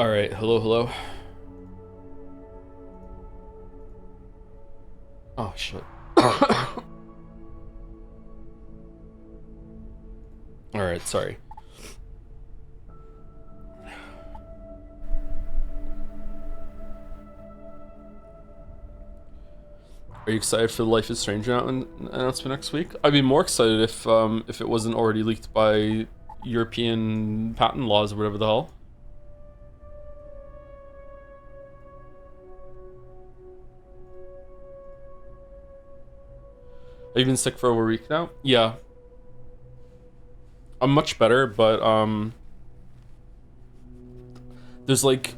All right, hello, hello. Oh shit. All right, sorry. Are you excited for the Life is Strange announcement next week? I'd be more excited if it wasn't already leaked by European patent laws or whatever the hell. Have you been sick for over a week now? Yeah. I'm much better, but there's like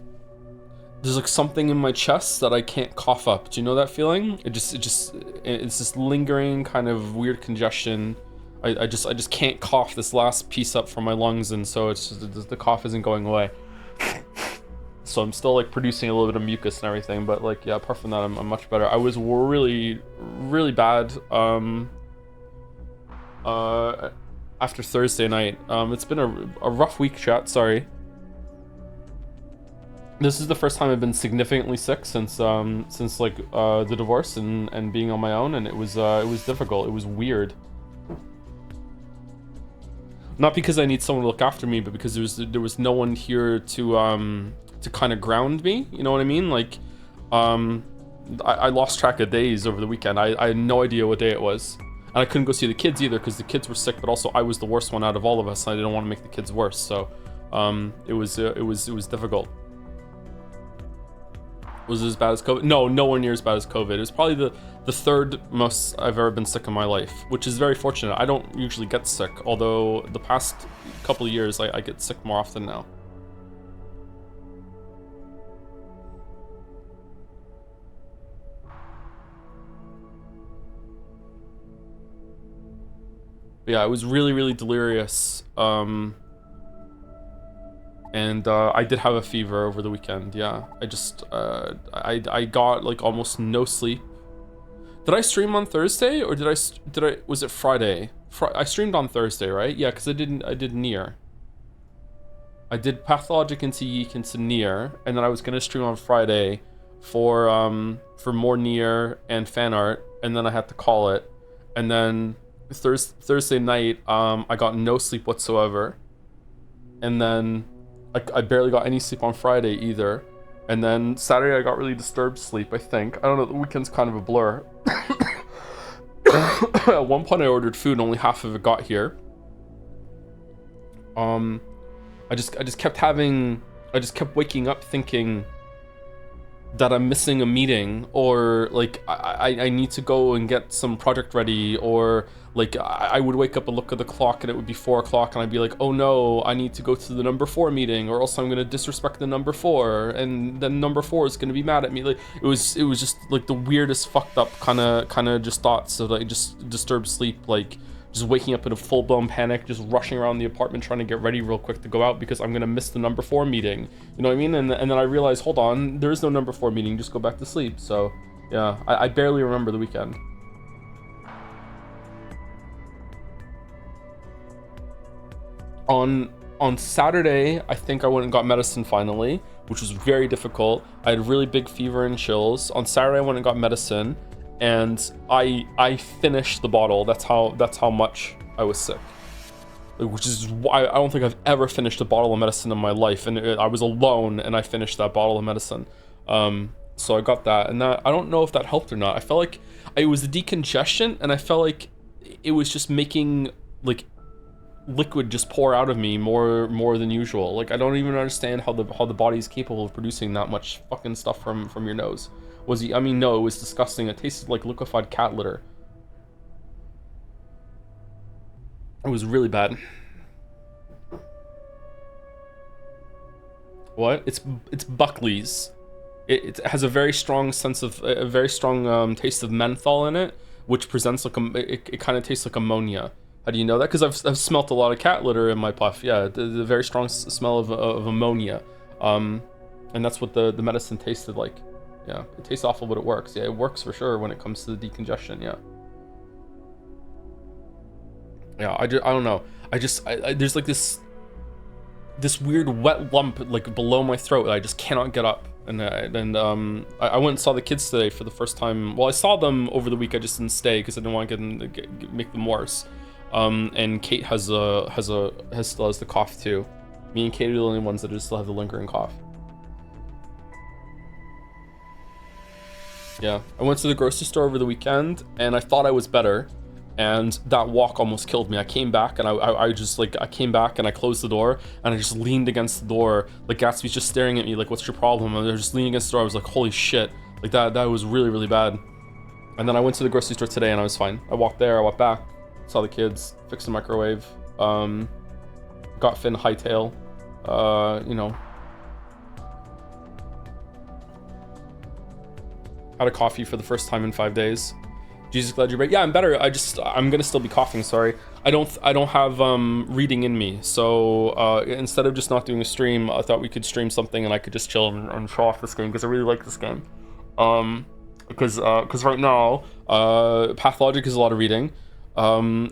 something in my chest that I can't cough up. Do you know that feeling? It's this lingering kind of weird congestion. I just can't cough this last piece up from my lungs, and so it's just, the cough isn't going away. So I'm still like producing a little bit of mucus and everything, but like yeah, apart from that, I'm much better. I was really bad after Thursday night. It's been a rough week, chat. Sorry. This is the first time I've been significantly sick since like the divorce and being on my own, and it was difficult. It was weird. Not because I need someone to look after me, but because there was no one here to kind of ground me. You know what I mean? Like, I lost track of days over the weekend. I had no idea what day it was, and I couldn't go see the kids either because the kids were sick. But also, I was the worst one out of all of us, and I didn't want to make the kids worse. So, it was difficult. Was it as bad as COVID? No, nowhere near as bad as COVID. It was probably the third most I've ever been sick in my life, which is very fortunate. I don't usually get sick, although the past couple of years I get sick more often now. But yeah, I was really delirious. And I did have a fever over the weekend. Yeah, I got like almost no sleep. Did I stream on Thursday or did I was it Friday? I streamed on Thursday, right? Yeah, because I did Nier. I did Pathologic into Yeek into Nier, and then I was gonna stream on Friday for more Nier and fan art, and then I had to call it. And then Thursday night, I got no sleep whatsoever, and then I barely got any sleep on Friday either. And then Saturday I got really disturbed sleep, I think. I don't know, the weekend's kind of a blur. At one point I ordered food and only half of it got here. I just kept waking up thinking that I'm missing a meeting, or like I need to go and get some project ready, or like I would wake up and look at the clock and it would be 4 o'clock and I'd be like, oh no, I need to go to the number 4 meeting, or else I'm gonna disrespect the number 4, and then number 4 is gonna be mad at me. Like it was just like the weirdest fucked up kind of just thoughts of like just disturbed sleep, like just waking up in a full-blown panic, just rushing around the apartment trying to get ready real quick to go out because I'm gonna miss the number 4 meeting. You know what I mean? And then I realized, hold on, there is no number 4 meeting, just go back to sleep. So yeah, I barely remember the weekend. On Saturday, I think I went and got medicine finally, which was very difficult. I had really big fever and chills. On Saturday, I went and got medicine, and I finished the bottle. That's how much I was sick, which is why I don't think I've ever finished a bottle of medicine in my life. And I was alone, and I finished that bottle of medicine. So I got that, and that I don't know if that helped or not. I felt like it was the decongestion, and I felt like it was just making like liquid just pour out of me more than usual. Like I don't even understand how the body is capable of producing that much fucking stuff from your nose. I mean, no, it was disgusting. It tasted like liquefied cat litter. It was really bad. What? It's Buckley's. It has a very strong sense of a very strong taste of menthol in it, which presents like it kind of tastes like ammonia. How do you know that? Because I've smelt a lot of cat litter in my puff. Yeah, the very strong smell of ammonia, and that's what the medicine tasted like. Yeah, it tastes awful, but it works. Yeah, it works for sure when it comes to the decongestion. Yeah. Yeah, I don't know. There's like this. this weird wet lump like below my throat that I just cannot get up. And I went and saw the kids today for the first time. Well, I saw them over the week. I just didn't stay because I didn't want to make them worse. And Kate still has the cough too. Me and Kate are the only ones that just still have the lingering cough. Yeah, I went to the grocery store over the weekend and I thought I was better, and that walk almost killed me. I came back and I came back and I closed the door and I just leaned against the door. Like Gatsby's just staring at me like, what's your problem? And they're just leaning against the door. I was like, holy shit. Like that was really, really bad. And then I went to the grocery store today and I was fine. I walked there, I walked back, saw the kids, fixed the microwave, got Finn hightail, you know, had a coffee for the first time in 5 days. Jesus, glad you're back. Yeah, I'm better. I'm gonna still be coughing. Sorry. I don't have reading in me. So instead of just not doing a stream, I thought we could stream something and I could just chill and show off this game because I really like this game. Because right now, Pathologic is a lot of reading.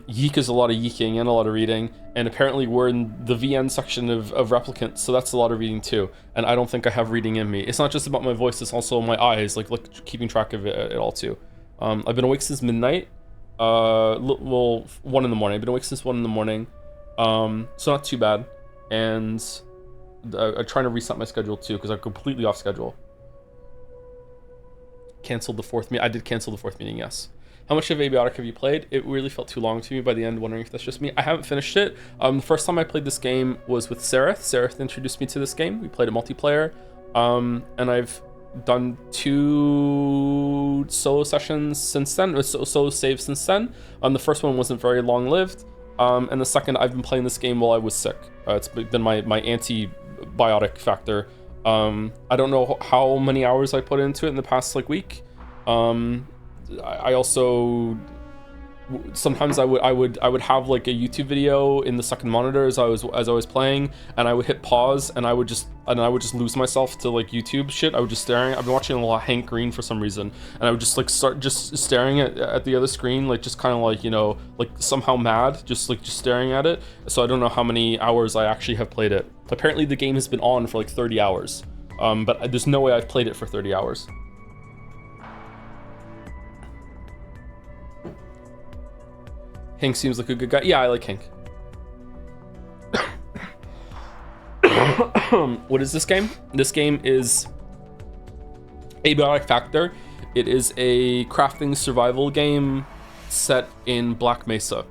Yeek is a lot of yeeking and a lot of reading, and apparently we're in the VN section of Replicant, so that's a lot of reading too, and I don't think I have reading in me. It's not just about my voice, it's also my eyes, like keeping track of it all too. I've been awake since midnight, well, 1 in the morning. I've been awake since 1 in the morning, so not too bad, and I'm trying to reset my schedule too, because I'm completely off schedule. Canceled the 4th meeting. I did cancel the 4th meeting, yes. How much of Abiotic have you played? It really felt too long to me by the end, wondering if that's just me. I haven't finished it. The first time I played this game was with Sereth. Sereth introduced me to this game. We played a multiplayer. And I've done 2 solo sessions since then, solo saves since then. The first one wasn't very long-lived. And the second, I've been playing this game while I was sick. It's been my antibiotic factor. I don't know how many hours I put into it in the past week. I also sometimes I would have like a YouTube video in the second monitor as I was playing, and I would hit pause and I would just lose myself to like YouTube shit. I would just staring. I've been watching a lot of Hank Green for some reason, and I would just like start just staring at the other screen, like just kind of like, you know, like somehow mad, just staring at it. So I don't know how many hours I actually have played it. Apparently the game has been on for like 30 hours, but there's no way I've played it for 30 hours. Hank seems like a good guy. Yeah, I like Hank. What is this game? This game is Abiotic Factor. It is a crafting survival game set in Black Mesa.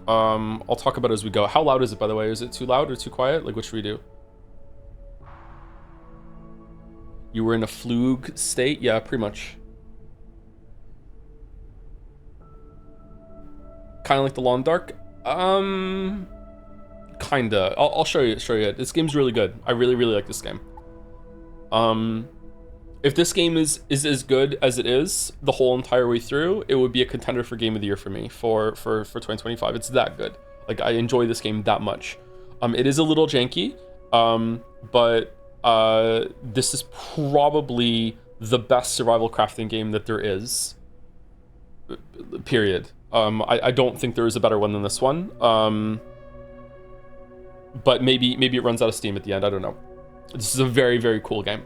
I'll talk about it as we go. How loud is it, by the way? Is it too loud or too quiet? Like, what should we do? You were in a fluke state? Yeah, pretty much. Kind of like the Lawn Dark. Kinda. I'll show you it. This game's really good. I really like this game. If this game is as good as it is the whole entire way through, it would be a contender for Game of the Year for me for 2025. It's that good. Like, I enjoy this game that much. It is a little janky, but this is probably the best survival crafting game that there is. Period. I don't think there is a better one than this one. But maybe it runs out of steam at the end. I don't know. This is a very cool game.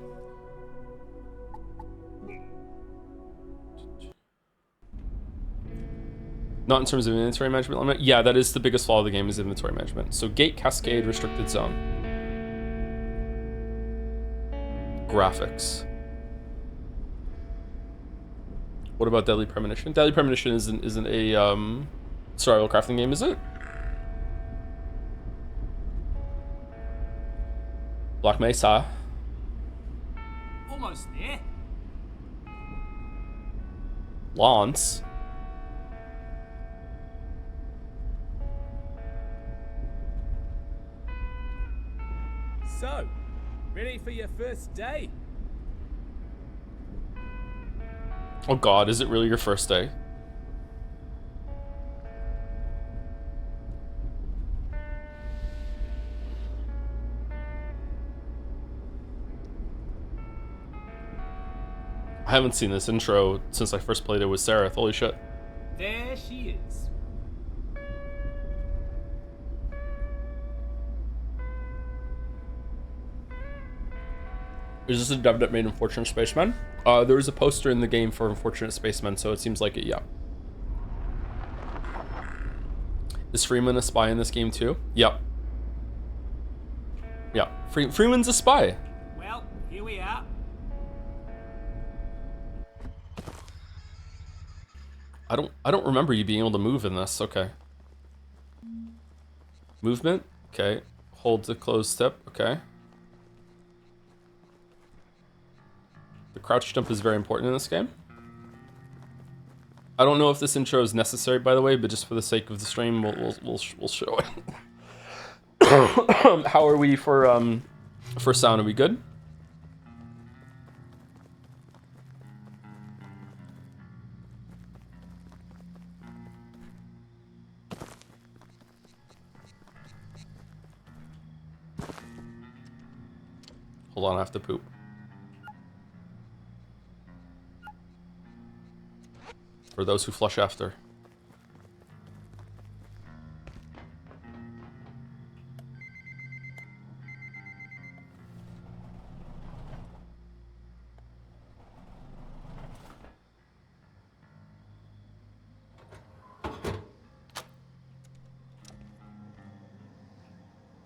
Not in terms of inventory management element. Yeah, that is the biggest flaw of the game, is inventory management. So gate, cascade, restricted zone. Graphics. What about Deadly Premonition? Deadly Premonition isn't a survival crafting game, is it? Black Mesa. Almost there. Lance. So, ready for your first day? Oh god, is it really your first day? I haven't seen this intro since I first played it with Sereth. Holy shit. There she is. Is this a dev that made Unfortunate Spaceman? There was a poster in the game for Unfortunate Spaceman, so it seems like it, yeah. Is Freeman a spy in this game too? Yep. Yeah, Freeman's a spy. Well, here we are. I don't remember you being able to move in this. Okay. Movement. Okay. Hold the closed step. Okay. The crouch jump is very important in this game. I don't know if this intro is necessary, by the way, but just for the sake of the stream, we'll show it. How are we for sound? Are we good? Hold on, I have to poop. For those who flush after.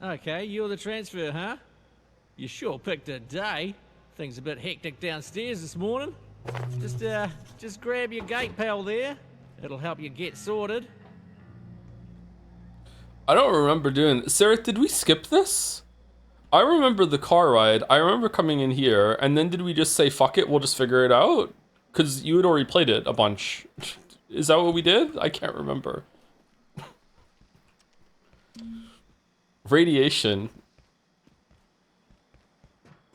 Okay, you're the transfer, huh? You sure picked a day. Things a bit hectic downstairs this morning. Just grab your gate pal there. It'll help you get sorted. I don't remember doing... Sarah, did we skip this? I remember the car ride. I remember coming in here, and then did we just say, fuck it, we'll just figure it out? Because you had already played it a bunch. Is that what we did? I can't remember. Radiation.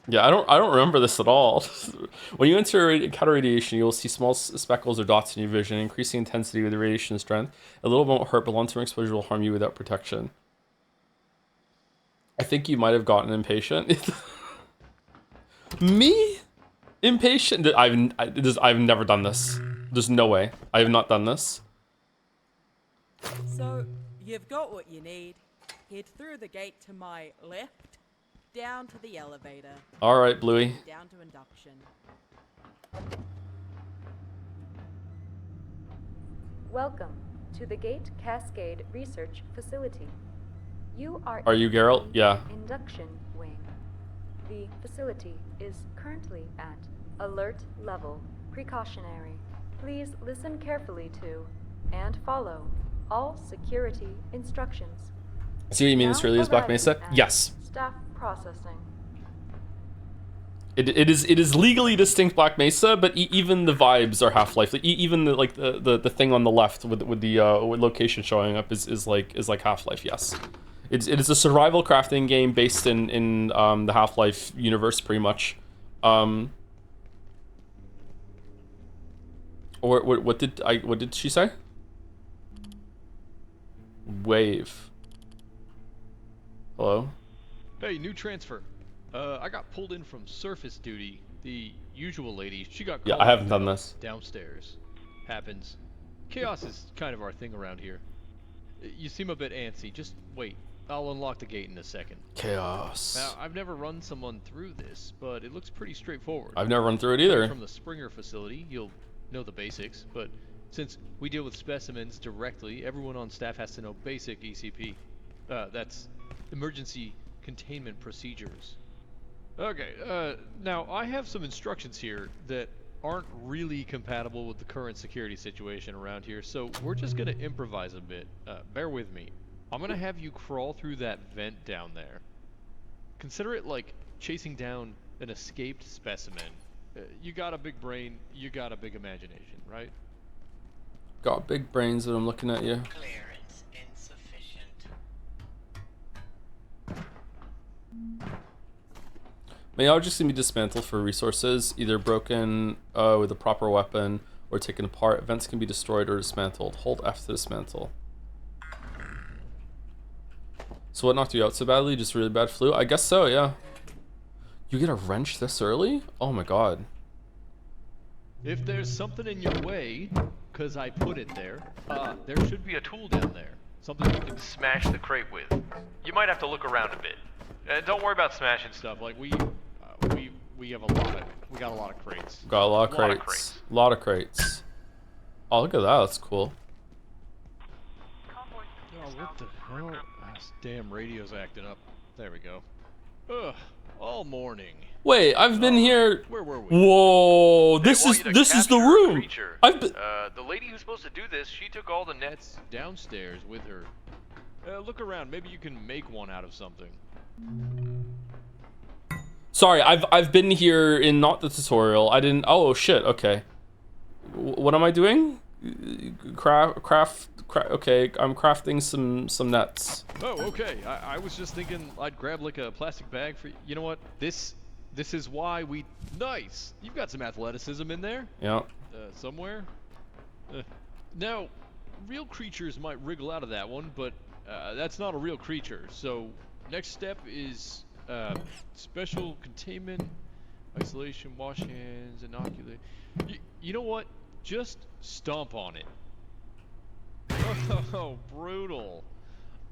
Yeah, I don't remember this at all. When you enter counter radiation, you'll see small speckles or dots in your vision, increasing intensity with the radiation strength. A little won't hurt, but long-term exposure will harm you without protection. I think you might have gotten impatient. Me? Impatient? I've never done this. There's no way. I have not done this. So, you've got what you need. Head through the gate to my left, down to the elevator. All right, Bluey. Down to induction. Welcome to the Gate Cascade Research Facility. You are you Geralt? Yeah. Induction wing. The facility is currently at alert level precautionary. Please listen carefully to and follow all security instructions. See what you mean this really is Black Mesa? Yes. Staff processing. It is legally distinct Black Mesa, but even the vibes are Half-Life. Like, even the thing on the left with the location showing up is like Half-Life. Yes, it is a survival crafting game based in the Half-Life universe, pretty much. Or what did she say? Wave. Hello? Hey, new transfer. I got pulled in from surface duty. The usual lady, she got called I haven't done this. downstairs. Happens. Chaos is kind of our thing around here. You seem a bit antsy. Just wait. I'll unlock the gate in a second. Chaos. Now, I've never run someone through this, but it looks pretty straightforward. I've never run through it either. From the Springer facility, you'll know the basics, but since we deal with specimens directly, everyone on staff has to know basic ECP. That's emergency containment procedures. Okay, now I have some instructions here that aren't really compatible with the current security situation around here, so we're just gonna improvise a bit. Bear with me. I'm gonna have you crawl through that vent down there. Consider it like chasing down an escaped specimen. You got a big brain, you got a big imagination, right? Got big brains that I'm looking at you. Clearance insufficient. May objects can be dismantled for resources, either broken with a proper weapon or taken apart. Vents can be destroyed or dismantled. Hold F to dismantle. So what knocked you out so badly? Just really bad flu? I guess so, yeah. You get a wrench this early? Oh my god. If there's something in your way, cause I put it there should be a tool down there. Something you can smash the crate with. You might have to look around a bit. Don't worry about smashing stuff. Like we we got a lot of crates. Got a lot of crates. A lot of crates. Oh, look at that. That's cool. Oh, what the hell? This damn radio's acting up. There we go. Ugh, all morning. Wait, I've been here. Where were we? Whoa, They this want is you to this is the capture a room. creature. I've been. The lady who's supposed to do this, she took all the nets. Downstairs with her. Look around. Maybe you can make one out of something. Sorry, I've been here in not the tutorial. I didn't. Oh shit. Okay. What am I doing? Craft. Okay, I'm crafting some nets. Oh, okay. I was just thinking I'd grab like a plastic bag for. You know what? This is why we. Nice. You've got some athleticism in there. Yeah. Somewhere. Now, real creatures might wriggle out of that one, but that's not a real creature. So next step is special containment, isolation, wash hands, inoculate. You know what? Just stomp on it. Oh, brutal.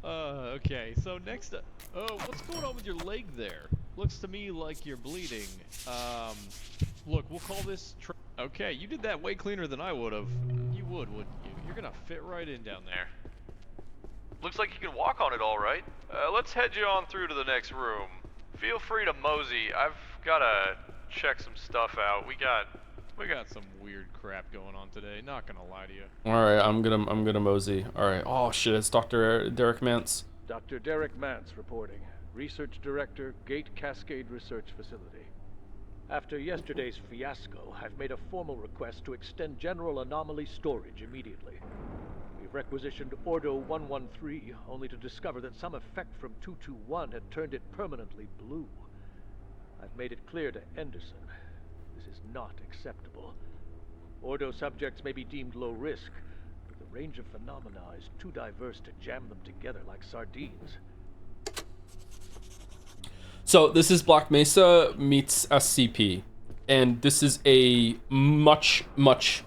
Okay, so next up. Oh, what's going on with your leg there? Looks to me like you're bleeding. Look, we'll call this. Okay, you did that way cleaner than I would have. You would, wouldn't you? You're gonna fit right in down there. Looks like you can walk on it all right. Let's head you on through to the next room. Feel free to mosey. I've gotta check some stuff out. We got some weird crap going on today. Not gonna lie to you. All right, I'm gonna mosey. All right. Oh shit, it's Dr. Derek Mance. Dr. Derek Mance reporting. Research Director, Gate Cascade Research Facility. After yesterday's fiasco, I've made a formal request to extend general anomaly storage immediately. We've requisitioned Ordo 113, only to discover that some effect from 221 had turned it permanently blue. I've made it clear to Anderson. This is not acceptable. Ordo subjects may be deemed low risk, but the range of phenomena is too diverse to jam them together like sardines. So this is Black Mesa meets SCP, and this is a much better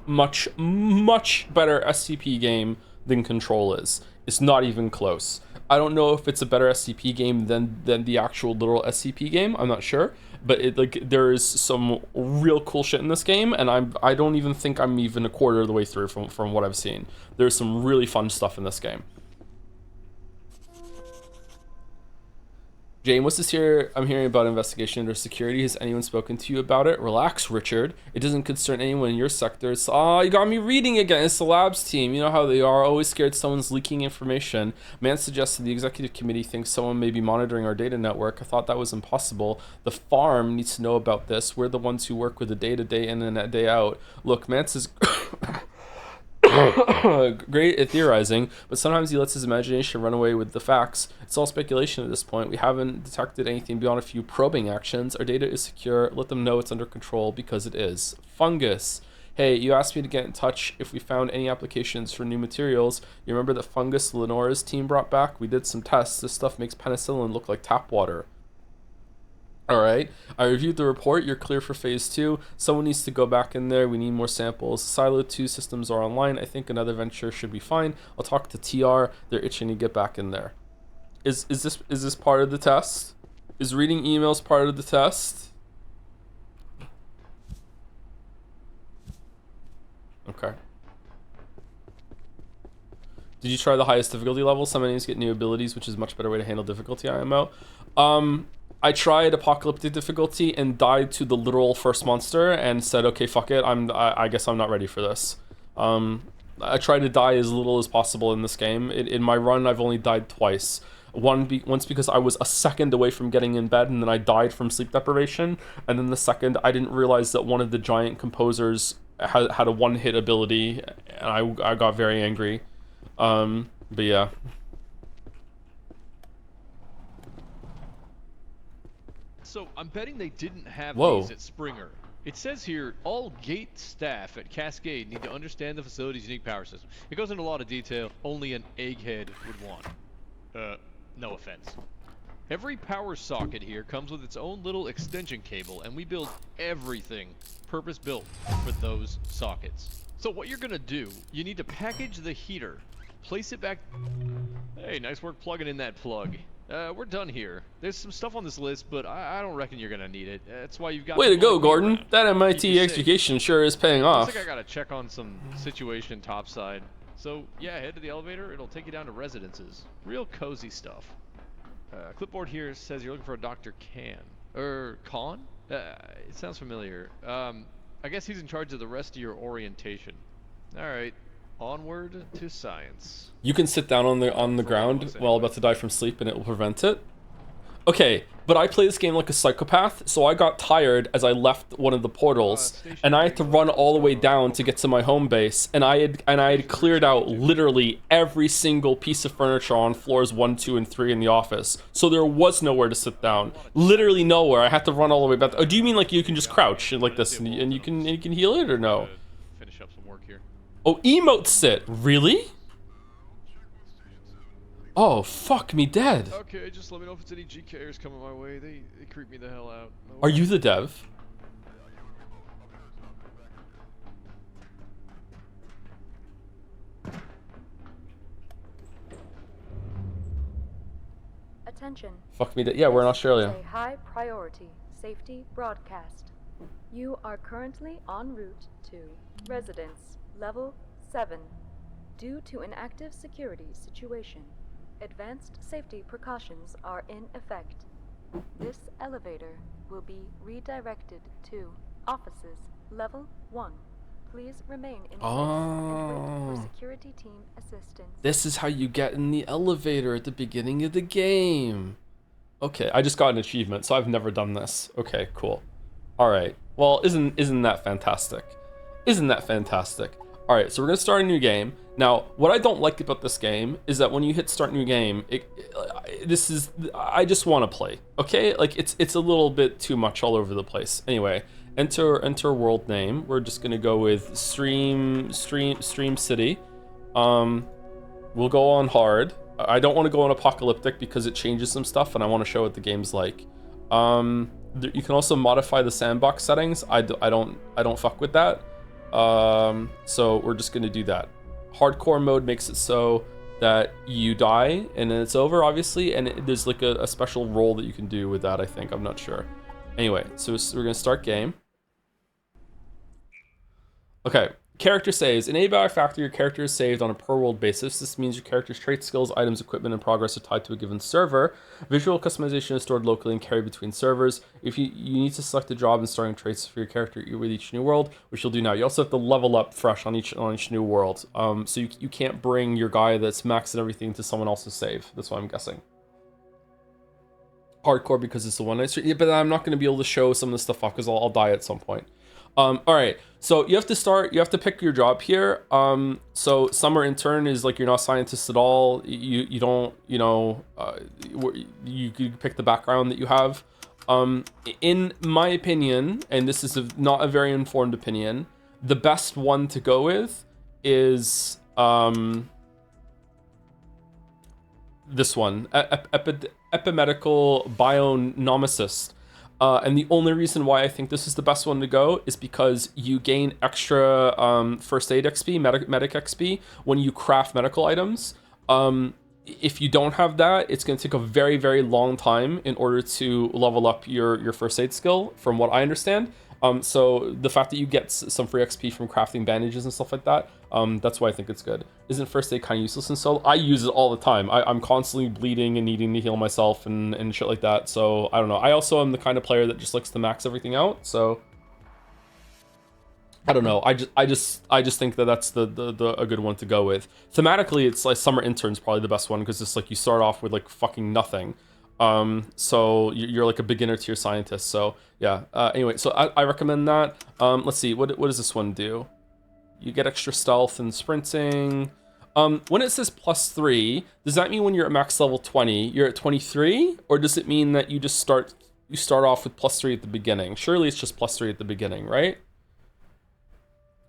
SCP game than Control is. It's not even close. I don't know if it's a better SCP game than the actual literal SCP game. I'm not sure, but there is some real cool shit in this game, and I don't even think I'm even a quarter of the way through from what I've seen. There's some really fun stuff in this game. Jane, what's this here? I'm hearing about investigation under security. Has anyone spoken to you about it? Relax, Richard. It doesn't concern anyone in your sector. It's, you got me reading again. It's the labs team. You know how they are. Always scared someone's leaking information. Man suggested the executive committee thinks someone may be monitoring our data network. I thought that was impossible. The farm needs to know about this. We're the ones who work with the data day in and day out. Look, Mance is... great at theorizing, but sometimes he lets his imagination run away with the facts. It's all speculation at this point. We haven't detected anything beyond a few probing actions. Our data is secure. Let them know it's under control, because it is. Fungus. Hey, you asked me to get in touch if we found any applications for new materials. You remember the fungus Lenora's team brought back? We did some tests. This stuff makes penicillin look like tap water. Alright, I reviewed the report. You're clear for phase 2. Someone needs to go back in there. We need more samples. Silo 2 systems are online. I think another venture should be fine. I'll talk to TR. They're itching to get back in there. Is this part of the test? Is reading emails part of the test? Okay. Did you try the highest difficulty level? Some enemies get new abilities, which is a much better way to handle difficulty, IMO. I tried apocalyptic difficulty and died to the literal first monster and said, okay, fuck it. I guess I'm not ready for this. I try to die as little as possible in this game. In my run, I've only died twice. Once because I was a second away from getting in bed and then I died from sleep deprivation. And then the second, I didn't realize that one of the giant composers had a one-hit ability, and I got very angry. But yeah. So I'm betting they didn't have Whoa. these at Springer. It says here, all gate staff at Cascade need to understand the facility's unique power system. It goes into a lot of detail only an egghead would want. No offense. Every power socket here comes with its own little extension cable, and we build everything purpose-built for those sockets. So what you're gonna do, you need to package the heater, place it back... Hey, nice work plugging in that plug. we're done here. There's some stuff on this list, but I don't reckon you're gonna need it. That's why you've got. Way to people go, like me Gordon. around. That Keep MIT you safe. education sure is paying off. Looks like I gotta check on some situation topside. So yeah, head to the elevator. It'll take you down to residences. Real cozy stuff. Clipboard here says you're looking for a Dr. Khan? It sounds familiar. I guess he's in charge of the rest of your orientation. All right, onward to science. You can sit down on the ground while about to die from sleep, and it will prevent it. Okay, but I play this game like a psychopath, so I got tired as I left one of the portals, and I had to run all the way down to get to my home base, and I had cleared out literally every single piece of furniture on floors 1, 2, and 3 in the office. So there was nowhere to sit down, literally nowhere. I had to run all the way back. Oh, do you mean like you can just crouch like this and you can heal it, or no? Finish up some work here. Oh, emote sit, really? Oh, fuck me dead. Okay, just let me know if it's any GKers coming my way. They creep me the hell out. No Are you the dev? Attention. Fuck me dead. Yeah, we're in This Australia. is a high priority safety broadcast. You are currently en route to Residence Level 7. Due to an active security situation, advanced safety precautions are in effect. This elevator will be redirected to Offices Level 1. Please remain in place and wait for security team assistance. This is how you get in the elevator at the beginning of the game. Okay, I just got an achievement, so I've never done this. Okay, cool. All right. Well, isn't that fantastic? Isn't that fantastic? All right, so we're gonna start a new game. Now, what I don't like about this game is that when you hit start new game, I just want to play. Okay, like it's a little bit too much all over the place. Anyway, enter world name. We're just gonna go with Stream City. We'll go on hard. I don't want to go on apocalyptic because it changes some stuff, and I want to show what the game's like. You can also modify the sandbox settings. I don't fuck with that. So we're just gonna do that. Hardcore mode makes it so that you die and then it's over, obviously, and there's like a special role that you can do with that, I think. I'm not sure. Anyway, so we're gonna start game. Okay, character saves. In Abiotic Factor, your character is saved on a per world basis. This means your character's traits, skills, items, equipment, and progress are tied to a given server. Visual customization is stored locally and carried between servers. If you need to select a job and starting traits for your character with each new world, which you'll do now. You also have to level up fresh on each new world. So you can't bring your guy that's maxed and everything to someone else's save. That's what I'm guessing. Hardcore because it's the one night. Yeah, but I'm not going to be able to show some of this stuff off because I'll die at some point. All right, so you have to pick your job here. So summer intern is like you're not scientist at all. You don't, you could pick the background that you have. In my opinion, and this is not a very informed opinion, the best one to go with is this one, epimedical bionomicist. And the only reason why I think this is the best one to go is because you gain extra first aid XP, medic XP, when you craft medical items. If you don't have that, it's going to take a very, very long time in order to level up your first aid skill, from what I understand. So the fact that you get some free XP from crafting bandages and stuff like that, that's why I think it's good. Isn't first aid kind of useless in solo? I use it all the time. I'm constantly bleeding and needing to heal myself and shit like that. So I don't know. I also am the kind of player that just likes to max everything out. So I don't know. I just think that that's a good one to go with. Thematically, it's like summer intern's probably the best one because it's like you start off with like fucking nothing. So you're like a beginner tier scientist. So yeah. Anyway, so I recommend that. Let's see. What does this one do? You get extra stealth and sprinting. When it says +3, does that mean when you're at max level 20, you're at 23, or does it mean that you just start off with +3 at the beginning? Surely it's just +3 at the beginning, right?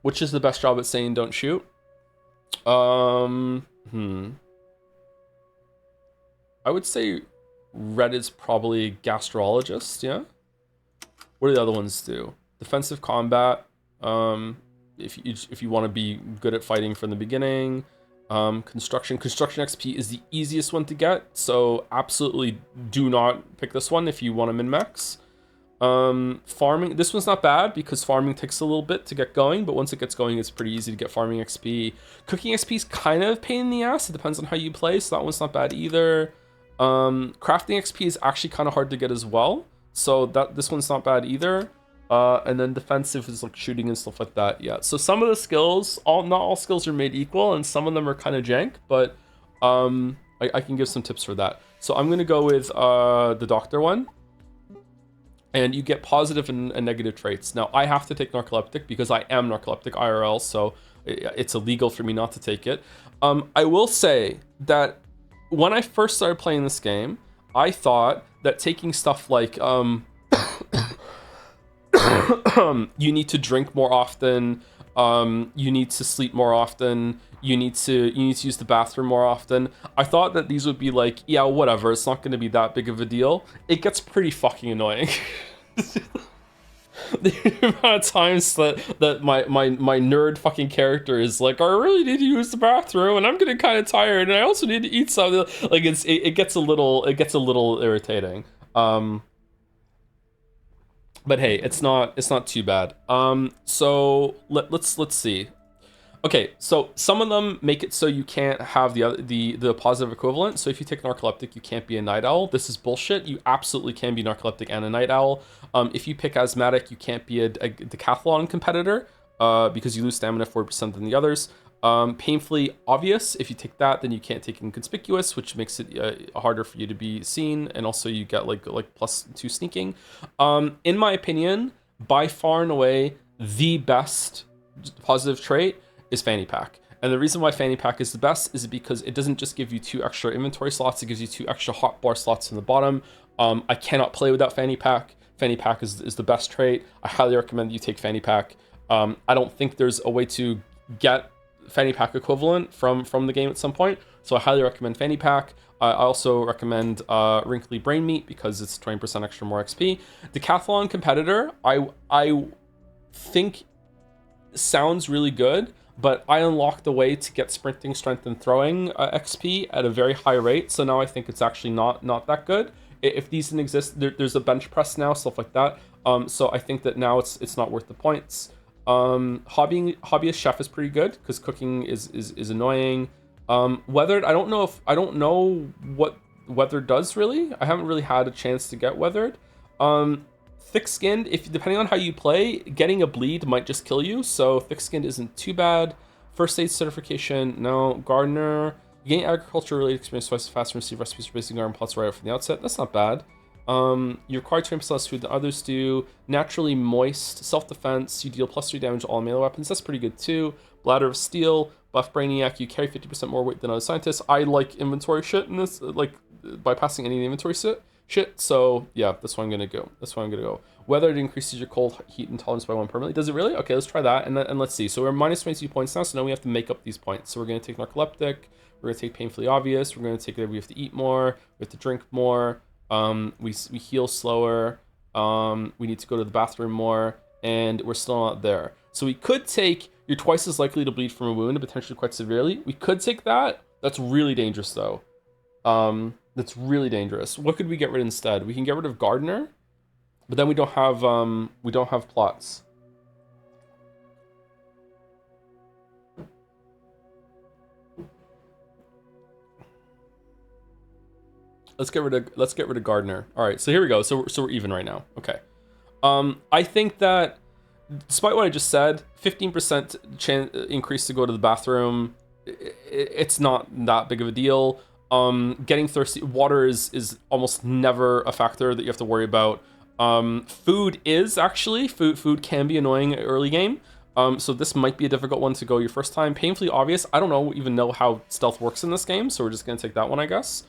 Which is the best job at saying don't shoot? I would say red is probably gastrologist, yeah? What do the other ones do? Defensive combat, if you want to be good at fighting from the beginning. Construction XP is the easiest one to get, so absolutely do not pick this one if you want to min-max. Farming, this one's not bad because farming takes a little bit to get going, but once it gets going, it's pretty easy to get farming XP. Cooking XP is kind of a pain in the ass. It depends on how you play, so that one's not bad either. Crafting XP is actually kind of hard to get as well, so this one's not bad either. And then defensive is like shooting and stuff like that. Yeah, so some of the skills, not all skills are made equal, and some of them are kind of jank, but I can give some tips for that. So I'm gonna go with the doctor one. And you get positive and negative traits. Now, I have to take narcoleptic because I am narcoleptic IRL, so it's illegal for me not to take it. I will say that when I first started playing this game, I thought that taking stuff like you need to drink more often, you need to sleep more often, you need to use the bathroom more often. I thought that these would be like, yeah, whatever, it's not going to be that big of a deal. It gets pretty fucking annoying. The amount of times that my nerd fucking character is like, I really need to use the bathroom and I'm getting kind of tired and I also need to eat something. Like it gets a little irritating. But hey, it's not too bad. So let's see. Okay, so some of them make it so you can't have the positive equivalent. So if you take narcoleptic, you can't be a night owl. This is bullshit. You absolutely can be narcoleptic and a night owl. If you pick asthmatic, you can't be a decathlon competitor because you lose stamina 4% than the others. Painfully obvious. If you take that, then you can't take inconspicuous, which makes it harder for you to be seen, and also you get like +2 sneaking. In my opinion, by far and away the best positive trait is fanny pack. And the reason why fanny pack is the best is because it doesn't just give you 2 extra inventory slots, it gives you 2 extra hotbar slots in the bottom. I cannot play without fanny pack. Fanny pack is the best trait. I highly recommend you take fanny pack. I don't think there's a way to get fanny pack equivalent from the game at some point, so I highly recommend fanny pack. I also recommend wrinkly brain meat because it's 20% extra more XP. Decathlon competitor, I think sounds really good, but I unlocked a way to get sprinting, strength, and throwing XP at a very high rate, so now I think it's actually not that good. If these didn't exist, there's a bench press now, stuff like that. So I think that now it's not worth the points. Hobbyist chef is pretty good because cooking is annoying. Weathered, I don't know what weathered does really. I haven't really had a chance to get weathered. Thick-skinned, if depending on how you play, getting a bleed might just kill you, so thick-skinned isn't too bad. First aid certification, no. Gardener, you gain agriculture-related experience twice as fast and receive recipes for basic garden plots right out from the outset. That's not bad. You require 20% less food than others do. Naturally moist, self-defense, you deal +3 damage to all melee weapons. That's pretty good too. Bladder of steel, buff brainiac, you carry 50% more weight than other scientists. I like inventory shit in this, like bypassing any inventory shit. So yeah, that's what I'm gonna go. Whether it increases your cold heat intolerance by 1 permanently. Does it really? Okay, let's try that and let's see. So we're minus 22 points now, so now we have to make up these points. So we're gonna take narcoleptic, we're gonna take painfully obvious, we're gonna take that we have to eat more, we have to drink more, we heal slower, we need to go to the bathroom more, and we're still not there. So we could take you're twice as likely to bleed from a wound, potentially quite severely. We could take that. That's really dangerous though. That's really dangerous. What could we get rid of instead? We can get rid of Gardener, but then we don't have plots. Let's get rid of Gardener. All right, so here we go. So we're even right now. Okay. I think that despite what I just said, 15% increase to go to the bathroom, it's not that big of a deal. Getting thirsty, water is almost never a factor that you have to worry about. Food can be annoying early game. So this might be a difficult one to go your first time. Painfully obvious, I don't even know how stealth works in this game, so we're just gonna take that one, I guess.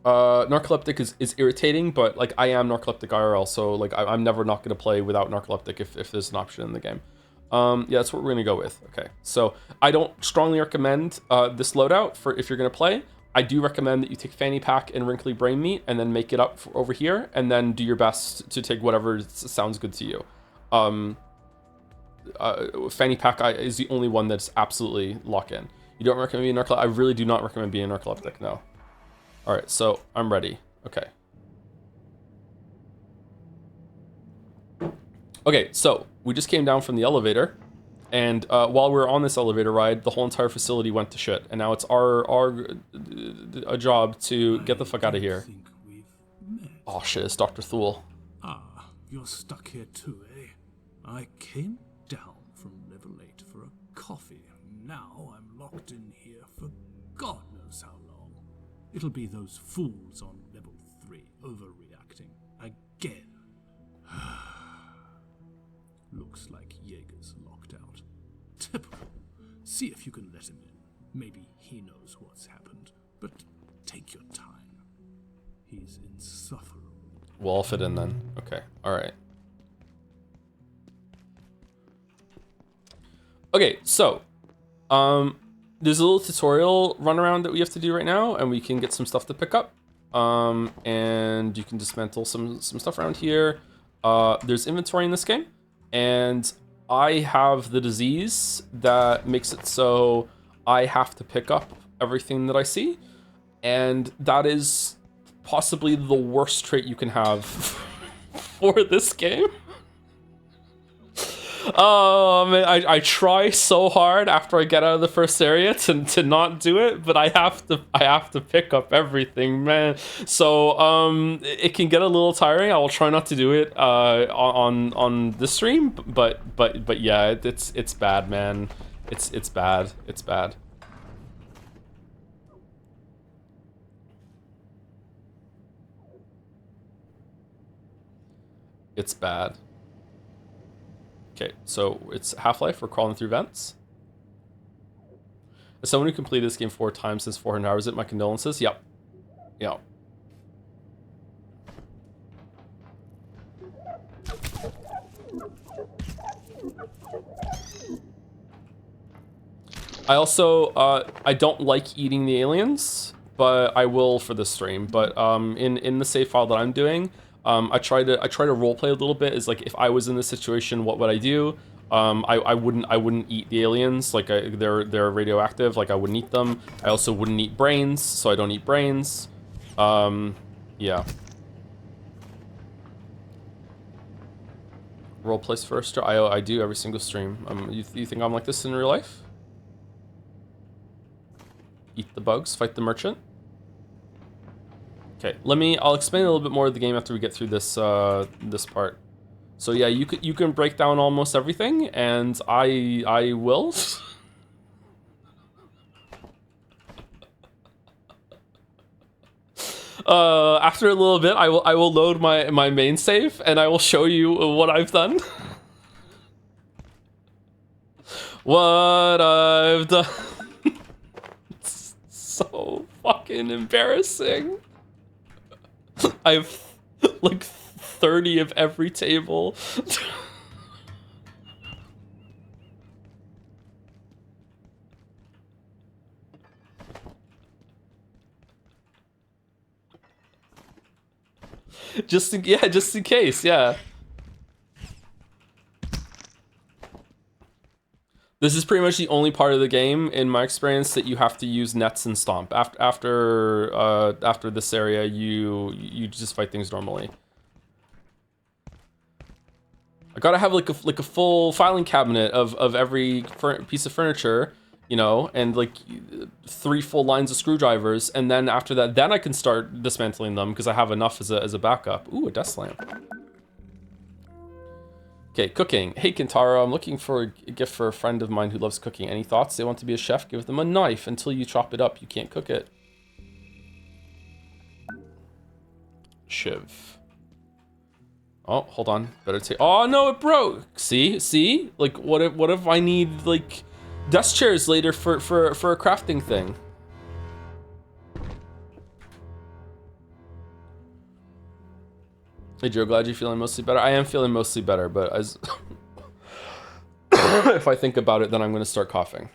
Narcoleptic is irritating, but like I am narcoleptic IRL, so like I'm never not gonna play without narcoleptic if there's an option in the game. Yeah, that's what we're gonna go with. Okay, so I don't strongly recommend this loadout for if you're gonna play. I do recommend that you take fanny pack and wrinkly brain meat and then make it up over here, and then do your best to take whatever sounds good to you. fanny pack is the only one that's absolutely lock in. You don't recommend being narcoleptic? I really do not recommend being narcoleptic, no. All right, so I'm ready. Okay. Okay, so we just came down from the elevator, and while we were on this elevator ride, the whole entire facility went to shit, and now it's our job to get the fuck out of here. Oh shit, it's Dr. Thule. Ah, you're stuck here too, eh? I came down from level 8 for a coffee. Now I'm locked in here for God knows how long. It'll be those fools on level 3 overreacting again. Looks like Jaeger's locked out. Typical. See if you can let him in. Maybe he knows what's happened. But take your time. He's insufferable. Well, I'll fit in then. Okay, alright. Okay, so, there's a little tutorial run around that we have to do right now, and we can get some stuff to pick up. And you can dismantle some stuff around here. There's inventory in this game, and I have the disease that makes it so I have to pick up everything that I see, and that is possibly the worst trait you can have for this game. Oh man, I try so hard after I get out of the first area to not do it, but I have to pick up everything, man. So it can get a little tiring. I will try not to do it on this stream, but yeah, it's bad, man. It's bad. It's bad. It's bad. Okay, so it's Half-Life. We're crawling through vents. As someone who completed this game 4 times since 400 hours, my condolences. Yep. Yep. I also, I don't like eating the aliens, but I will for this stream. But in the save file that I'm doing, I try to roleplay a little bit. Is like, if I was in this situation, what would I do? I wouldn't eat the aliens. Like they're radioactive. Like I wouldn't eat them. I also wouldn't eat brains, so I don't eat brains. Yeah. Roleplays first. I do every single stream. You think I'm like this in real life? Eat the bugs, fight the merchant. Okay, I'll explain a little bit more of the game after we get through this this part. So yeah, you can break down almost everything, and I will. After a little bit, I will load my main save, and I will show you what I've done. What I've done. It's so fucking embarrassing. I have like 30 of every table. just in case, yeah. This is pretty much the only part of the game, in my experience, that you have to use nets and stomp. After this area, you just fight things normally. I gotta have like a full filing cabinet of every piece of furniture, you know, and like 3 full lines of screwdrivers, and then after that, then I can start dismantling them because I have enough as a backup. Ooh, a desk lamp. Okay, cooking. Hey, Kintaro, I'm looking for a gift for a friend of mine who loves cooking. Any thoughts? They want to be a chef? Give them a knife. Until you chop it up, you can't cook it. Shiv. Oh, hold on. Better take. Oh no, it broke. See? Like, what if I need like desk chairs later for a crafting thing? Hey Joe, glad you're feeling mostly better. I am feeling mostly better, but as if I think about it, then I'm going to start coughing.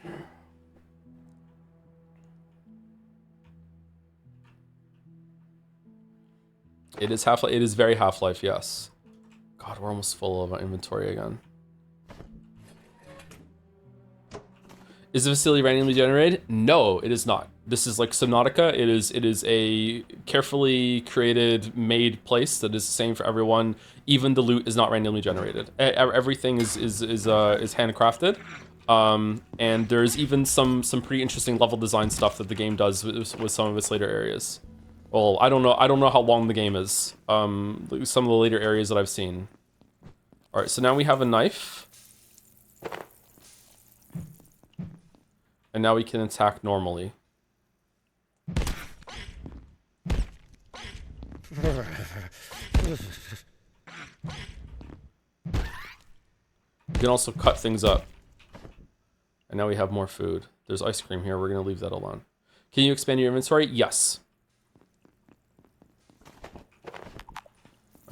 It is Half-Life. It is very Half-Life, yes. God, we're almost full of inventory again. Is the facility randomly generated? No, it is not. This is like Subnautica. It is a carefully created, made place that is the same for everyone. Even the loot is not randomly generated. Everything is handcrafted. And there's even some pretty interesting level design stuff that the game does with some of its later areas. Well, I don't know how long the game is. Some of the later areas that I've seen. All right, so now we have a knife. And now we can attack normally. You can also cut things up. And now we have more food. There's ice cream here. We're going to leave that alone. Can you expand your inventory? Yes.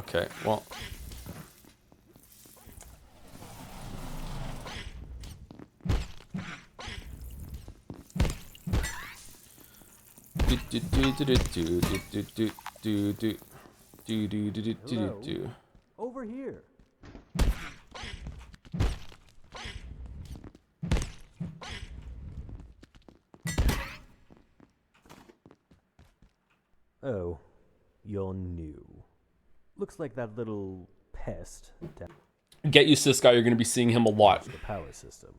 Okay, well... Hello? Over here. Oh, you're new. Looks like that little pest. Get used to this guy. You're going to be seeing him a lot. The power system.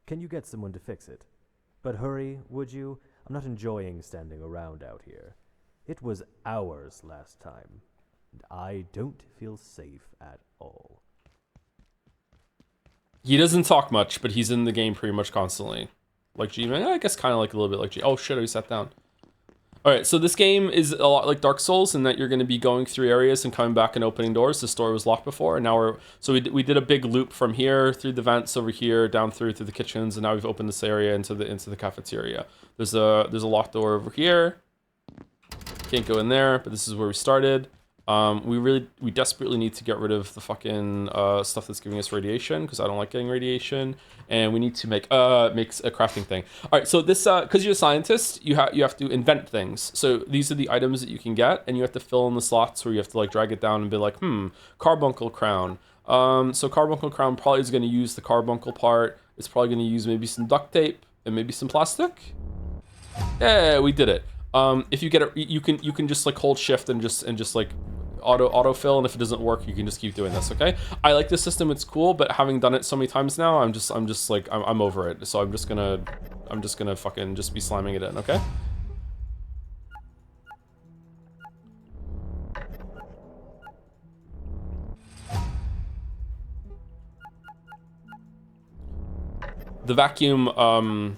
Can you get someone to fix it? But hurry, would you? I'm not enjoying standing around out here. It was hours last time, and I don't feel safe at all. He doesn't talk much, but he's in the game pretty much constantly. Like G-Man, I guess kind of like a little bit like G. Oh shit, I sat down. Alright, so this game is a lot like Dark Souls in that you're going to be going through areas and coming back and opening doors. This door was locked before, and now we did a big loop from here through the vents over here down through to the kitchens, and now we've opened this area into the cafeteria. There's a locked door over here. Can't go in there, but this is where we started. We desperately need to get rid of the fucking stuff that's giving us radiation, because I don't like getting radiation, and we need to make a crafting thing. All right, so this because you're a scientist, you have to invent things. So these are the items that you can get, and you have to fill in the slots where you have to like drag it down and be like, carbuncle crown. So carbuncle crown probably is going to use the carbuncle part. It's probably going to use maybe some duct tape and maybe some plastic. Yeah, we did it. If you get it, you can just like hold shift and just like autofill, and if it doesn't work, you can just keep doing this. Okay, I like this system, it's cool, but having done it so many times now, I'm just like I'm over it. So I'm just gonna fucking just be slamming it in. Okay. The vacuum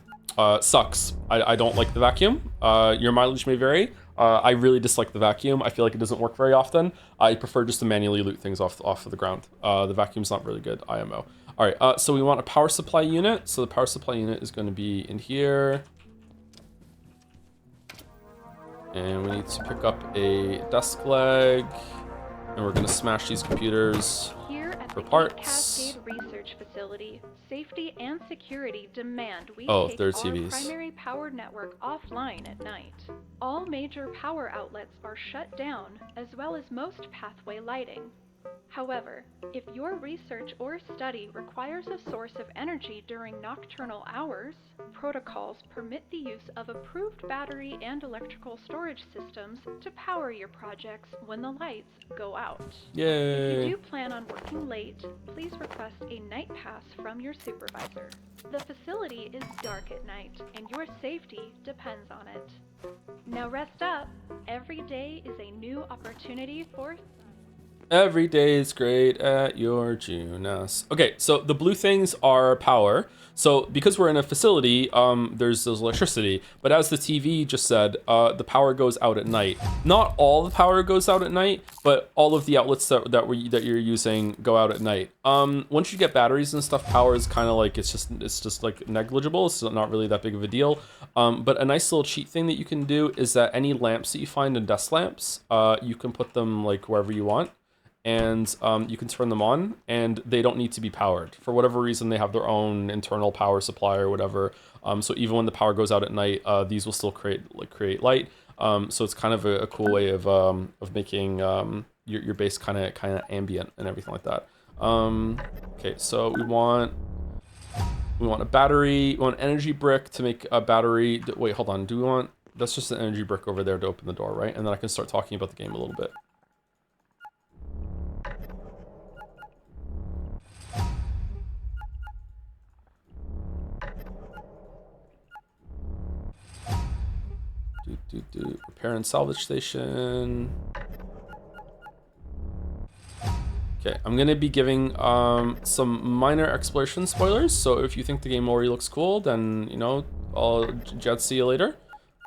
sucks. I don't like the vacuum. Your mileage may vary. I really dislike the vacuum. I feel like it doesn't work very often. I prefer just to manually loot things off of the ground. The vacuum's not really good, IMO. All right, so we want a power supply unit. So the power supply unit is going to be in here. And we need to pick up a desk leg. And we're going to smash these computers for parts. Cascade Research Facility, safety and security demand we take they're our TVs. primary power network offline at night. All major power outlets are shut down, as well as most pathway lighting. However, if your research or study requires a source of energy during nocturnal hours, protocols permit the use of approved battery and electrical storage systems to power your projects when the lights go out. Yay! If you do plan on working late, please request a night pass from your supervisor. The facility is dark at night, and your safety depends on it. Now rest up. Every day is a new opportunity for... Every day is great at your Junas. Okay, so the blue things are power. So because we're in a facility, there's electricity. But as the TV just said, the power goes out at night. Not all the power goes out at night, but all of the outlets that you're using go out at night. Once you get batteries and stuff, power is kind of like it's just like negligible. It's not really that big of a deal. But a nice little cheat thing that you can do is that any lamps that you find in desk lamps, you can put them like wherever you want. And you can turn them on, and they don't need to be powered. For whatever reason, they have their own internal power supply or whatever. So even when the power goes out at night, these will still create light. So it's kind of a cool way of making your base kind of ambient and everything like that. Okay, so we want We want a battery. We want an energy brick to make a battery. Wait, hold on. Do we want... That's just an energy brick over there to open the door, right? And then I can start talking about the game a little bit. Repair and salvage station. Okay, I'm gonna be giving some minor exploration spoilers. So if you think the game already looks cool, then you know I'll just see you later.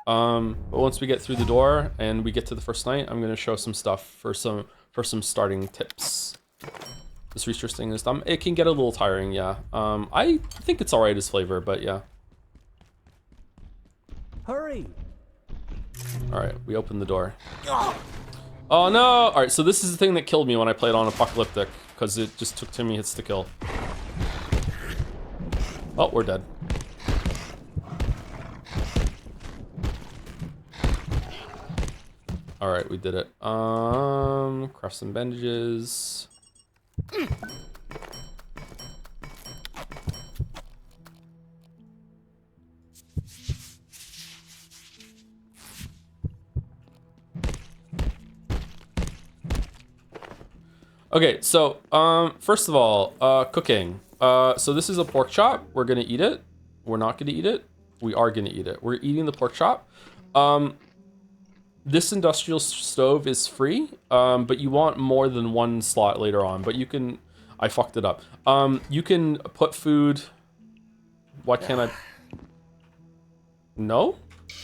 But once we get through the door and we get to the first night, I'm gonna show some stuff for some starting tips. This research thing is dumb. It can get a little tiring, yeah. I think it's alright as flavor, but yeah. Hurry! Alright, we open the door. Oh no! Alright, so this is the thing that killed me when I played on Apocalyptic, because it just took too many hits to kill. Oh, we're dead. Alright, we did it. Craft some bandages. Okay, so first of all, cooking. So this is a pork chop. We're gonna eat it. We're not gonna eat it. We are gonna eat it. We're eating the pork chop. This industrial stove is free, but you want more than one slot later on. But you can, I fucked it up. You can put food. Why can't I? No?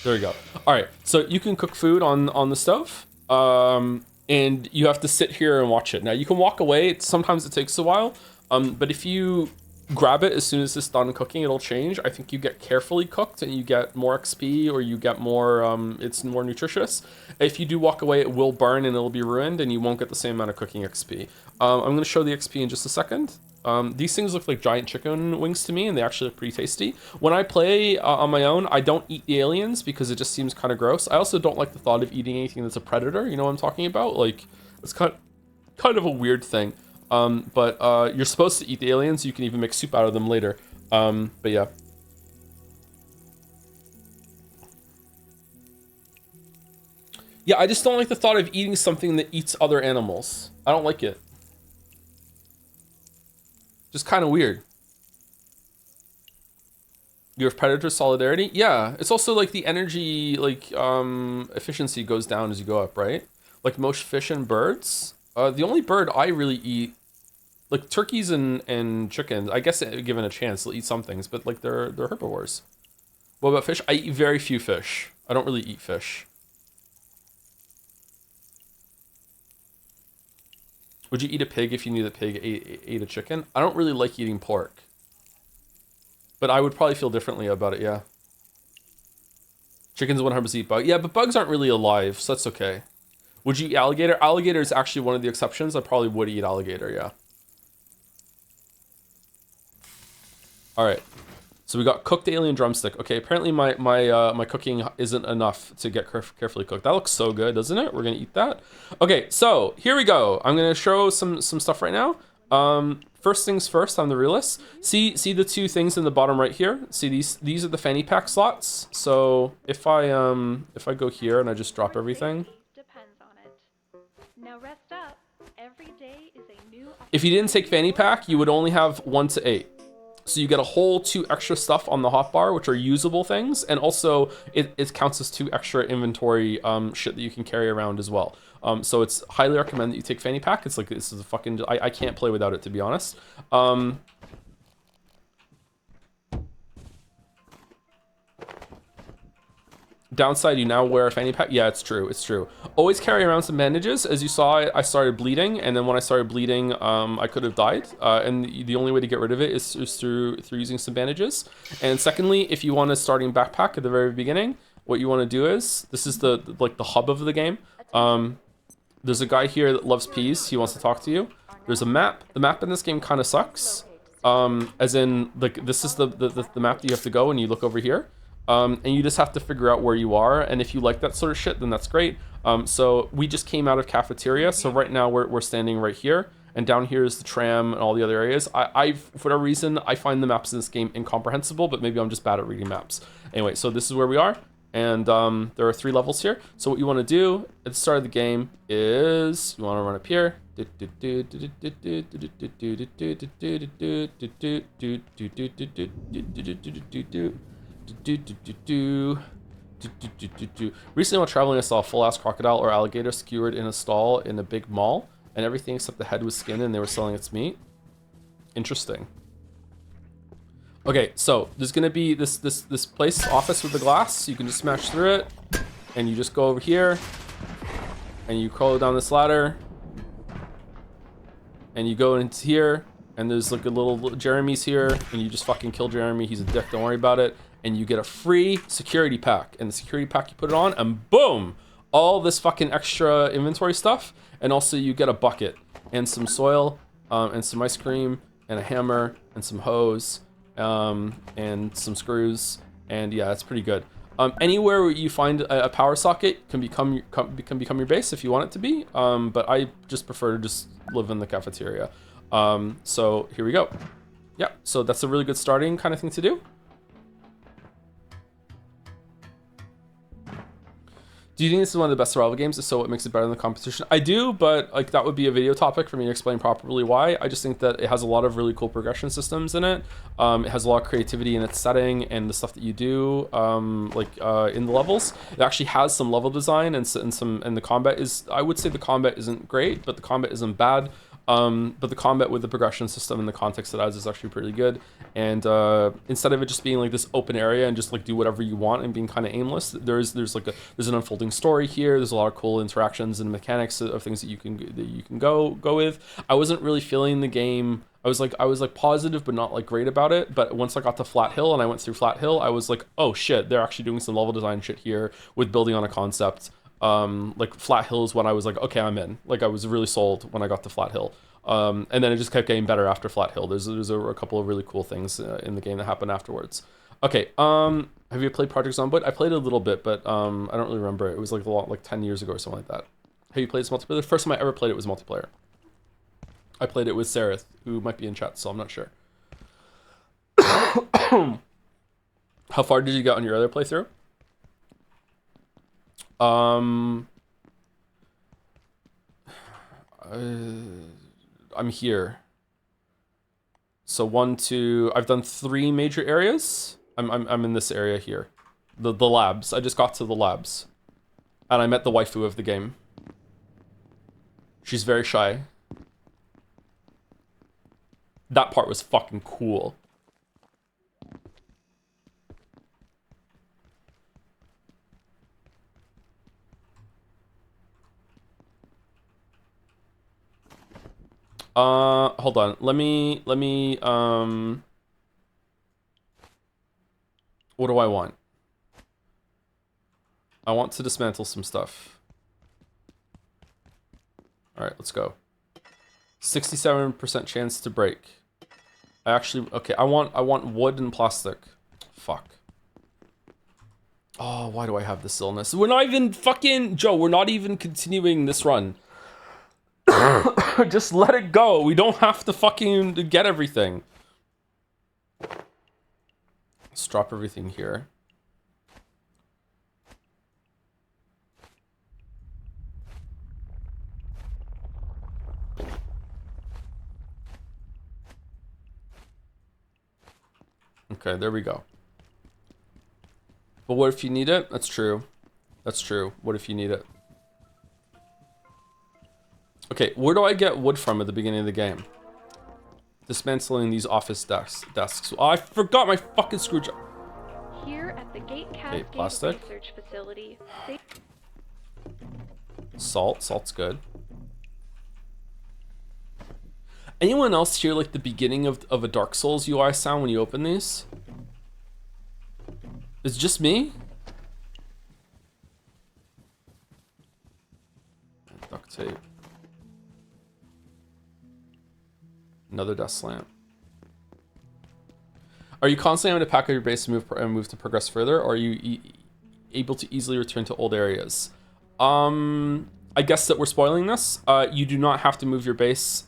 There we go. All right, so you can cook food on the stove. And you have to sit here and watch it. Now you can walk away. Sometimes it takes a while, but if you grab it as soon as it's done cooking, it'll change. I think you get carefully cooked and you get more XP, or you get more, it's more nutritious. If you do walk away, it will burn and it'll be ruined and you won't get the same amount of cooking XP. I'm gonna show the XP in just a second. These things look like giant chicken wings to me, and they actually look pretty tasty. When I play on my own, I don't eat the aliens because it just seems kind of gross. I also don't like the thought of eating anything that's a predator. You know what I'm talking about? Like, it's kind of a weird thing. But you're supposed to eat the aliens. You can even make soup out of them later. But yeah. Yeah, I just don't like the thought of eating something that eats other animals. I don't like it. Just kind of weird. You have predator solidarity? Yeah, it's also like the energy, like, efficiency goes down as you go up, right? Like most fish and birds. The only bird I really eat, like turkeys and chickens, I guess given a chance, they'll eat some things, but like they're herbivores. What about fish? I eat very few fish. I don't really eat fish. Would you eat a pig if you knew the pig ate a chicken? I don't really like eating pork. But I would probably feel differently about it, yeah. Chickens 100% eat bugs. Yeah, but bugs aren't really alive, so that's okay. Would you eat alligator? Alligator is actually one of the exceptions. I probably would eat alligator, yeah. All right. So we got cooked alien drumstick. Okay, apparently my cooking isn't enough to get carefully cooked. That looks so good, doesn't it? We're gonna eat that. Okay, so here we go. I'm gonna show some stuff right now. First things first, I'm the realist. See the two things in the bottom right here? See these are the fanny pack slots. So if I go here and I just drop everything. Depends on it. Now rest up. Every day is a new. If you didn't take fanny pack, you would only have 1 to 8. So you get a whole 2 extra stuff on the hotbar, which are usable things, and also it counts as 2 extra inventory shit that you can carry around as well. So it's highly recommend that you take fanny pack. It's like, this is a fucking, I can't play without it, to be honest. Downside, you now wear a fanny pack. Yeah, it's true. It's true. Always carry around some bandages. As you saw, I started bleeding, and then when I started bleeding, I could have died. And the only way to get rid of it is through using some bandages. And secondly, if you want a starting backpack at the very beginning, what you want to do is, this is the hub of the game. There's a guy here that loves peas. He wants to talk to you. There's a map. The map in this game kind of sucks. As in, like, this is the map that you have to go, and you look over here. And you just have to figure out where you are, and if you like that sort of shit, then that's great. So we just came out of cafeteria, so right now we're standing right here, and down here is the tram and all the other areas. I for whatever reason, I find the maps in this game incomprehensible, but maybe I'm just bad at reading maps. Anyway, so this is where we are, and there are 3 levels here. So what you want to do at the start of the game is you want to run up here. Recently while traveling, I saw a full-ass crocodile or alligator skewered in a stall in a big mall, and everything except the head was skin, and they were selling its meat. Interesting. Okay, so there's gonna be this place, office with the glass, so you can just smash through it, and you just go over here, and you crawl down this ladder, and you go into here, and there's like a little Jeremy's here, and you just fucking kill Jeremy. He's a dick, don't worry about it. And you get a free security pack, and the security pack, you put it on, and boom, all this fucking extra inventory stuff, and also you get a bucket and some soil, and some ice cream and a hammer and some hose, and some screws, and yeah, it's pretty good. Anywhere where you find a power socket can become your base if you want it to be, but I just prefer to just live in the cafeteria. So here we go. Yeah, so that's a really good starting kind of thing to do. Do you think this is one of the best survival games? If so, what makes it better than the competition? I do, but like that would be a video topic for me to explain properly why. I just think that it has a lot of really cool progression systems in it. It has a lot of creativity in its setting and the stuff that you do, in the levels. It actually has some level design and the combat is, I would say the combat isn't great, but the combat isn't bad. But the combat with the progression system and the context it adds is actually pretty good. And instead of it just being like this open area and just like do whatever you want and being kind of aimless, there's an unfolding story here. There's a lot of cool interactions and mechanics of things that you can go with. I wasn't really feeling the game. I was like positive but not like great about it. But once I got to Flat Hill and I went through Flat Hill, I was like, oh shit, they're actually doing some level design shit here with building on a concept. Like Flat Hill is when I was like, okay, I'm in. Like I was really sold when I got to Flat Hill. And then it just kept getting better after Flat Hill. There's a couple of really cool things in the game that happened afterwards. Okay, have you played Project Zomboid? I played it a little bit, but I don't really remember it. It was like 10 years ago or something like that. Have you played this multiplayer? The first time I ever played it was multiplayer. I played it with Sareth, who might be in chat, so I'm not sure. How far did you get on your other playthrough? I'm here. So 1, 2. I've done 3 major areas. I'm in this area here, the labs. I just got to the labs, and I met the waifu of the game. She's very shy. That part was fucking cool. Hold on. Let me, what do I want? I want to dismantle some stuff. All right, let's go. 67% chance to break. Okay, I want wood and plastic. Fuck. Oh, why do I have this illness? We're not even fucking, Joe, we're not even continuing this run. Just let it go. We don't have to fucking get everything. Let's drop everything here. Okay, there we go. But what if you need it? That's true. That's true. What if you need it? Okay, where do I get wood from at the beginning of the game? Dismantling these office desks. Oh, I forgot my fucking screwdriver. Here at the Gate Cascade plastic. Research Facility. Salt's good. Anyone else hear like the beginning of a Dark Souls UI sound when you open these? It's just me? Duct tape. Another desk lamp. Are you constantly having to pack up your base and move to progress further, or are you able to easily return to old areas? I guess that we're spoiling this. You do not have to move your base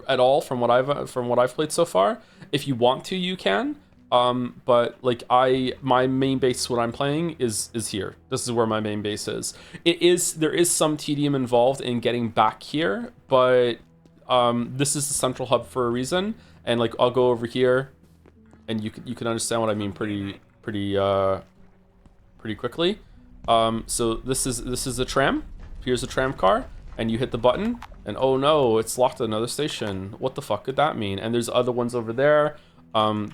at all from what I've played so far. If you want to, you can. But like my main base, what I'm playing is here. This is where my main base is. There is some tedium involved in getting back here, but this is the central hub for a reason. And like I'll go over here, and you can understand what I mean pretty quickly. So this is a tram. Here's a tram car, and you hit the button, and oh no, it's locked at another station. What the fuck could that mean? And there's other ones over there.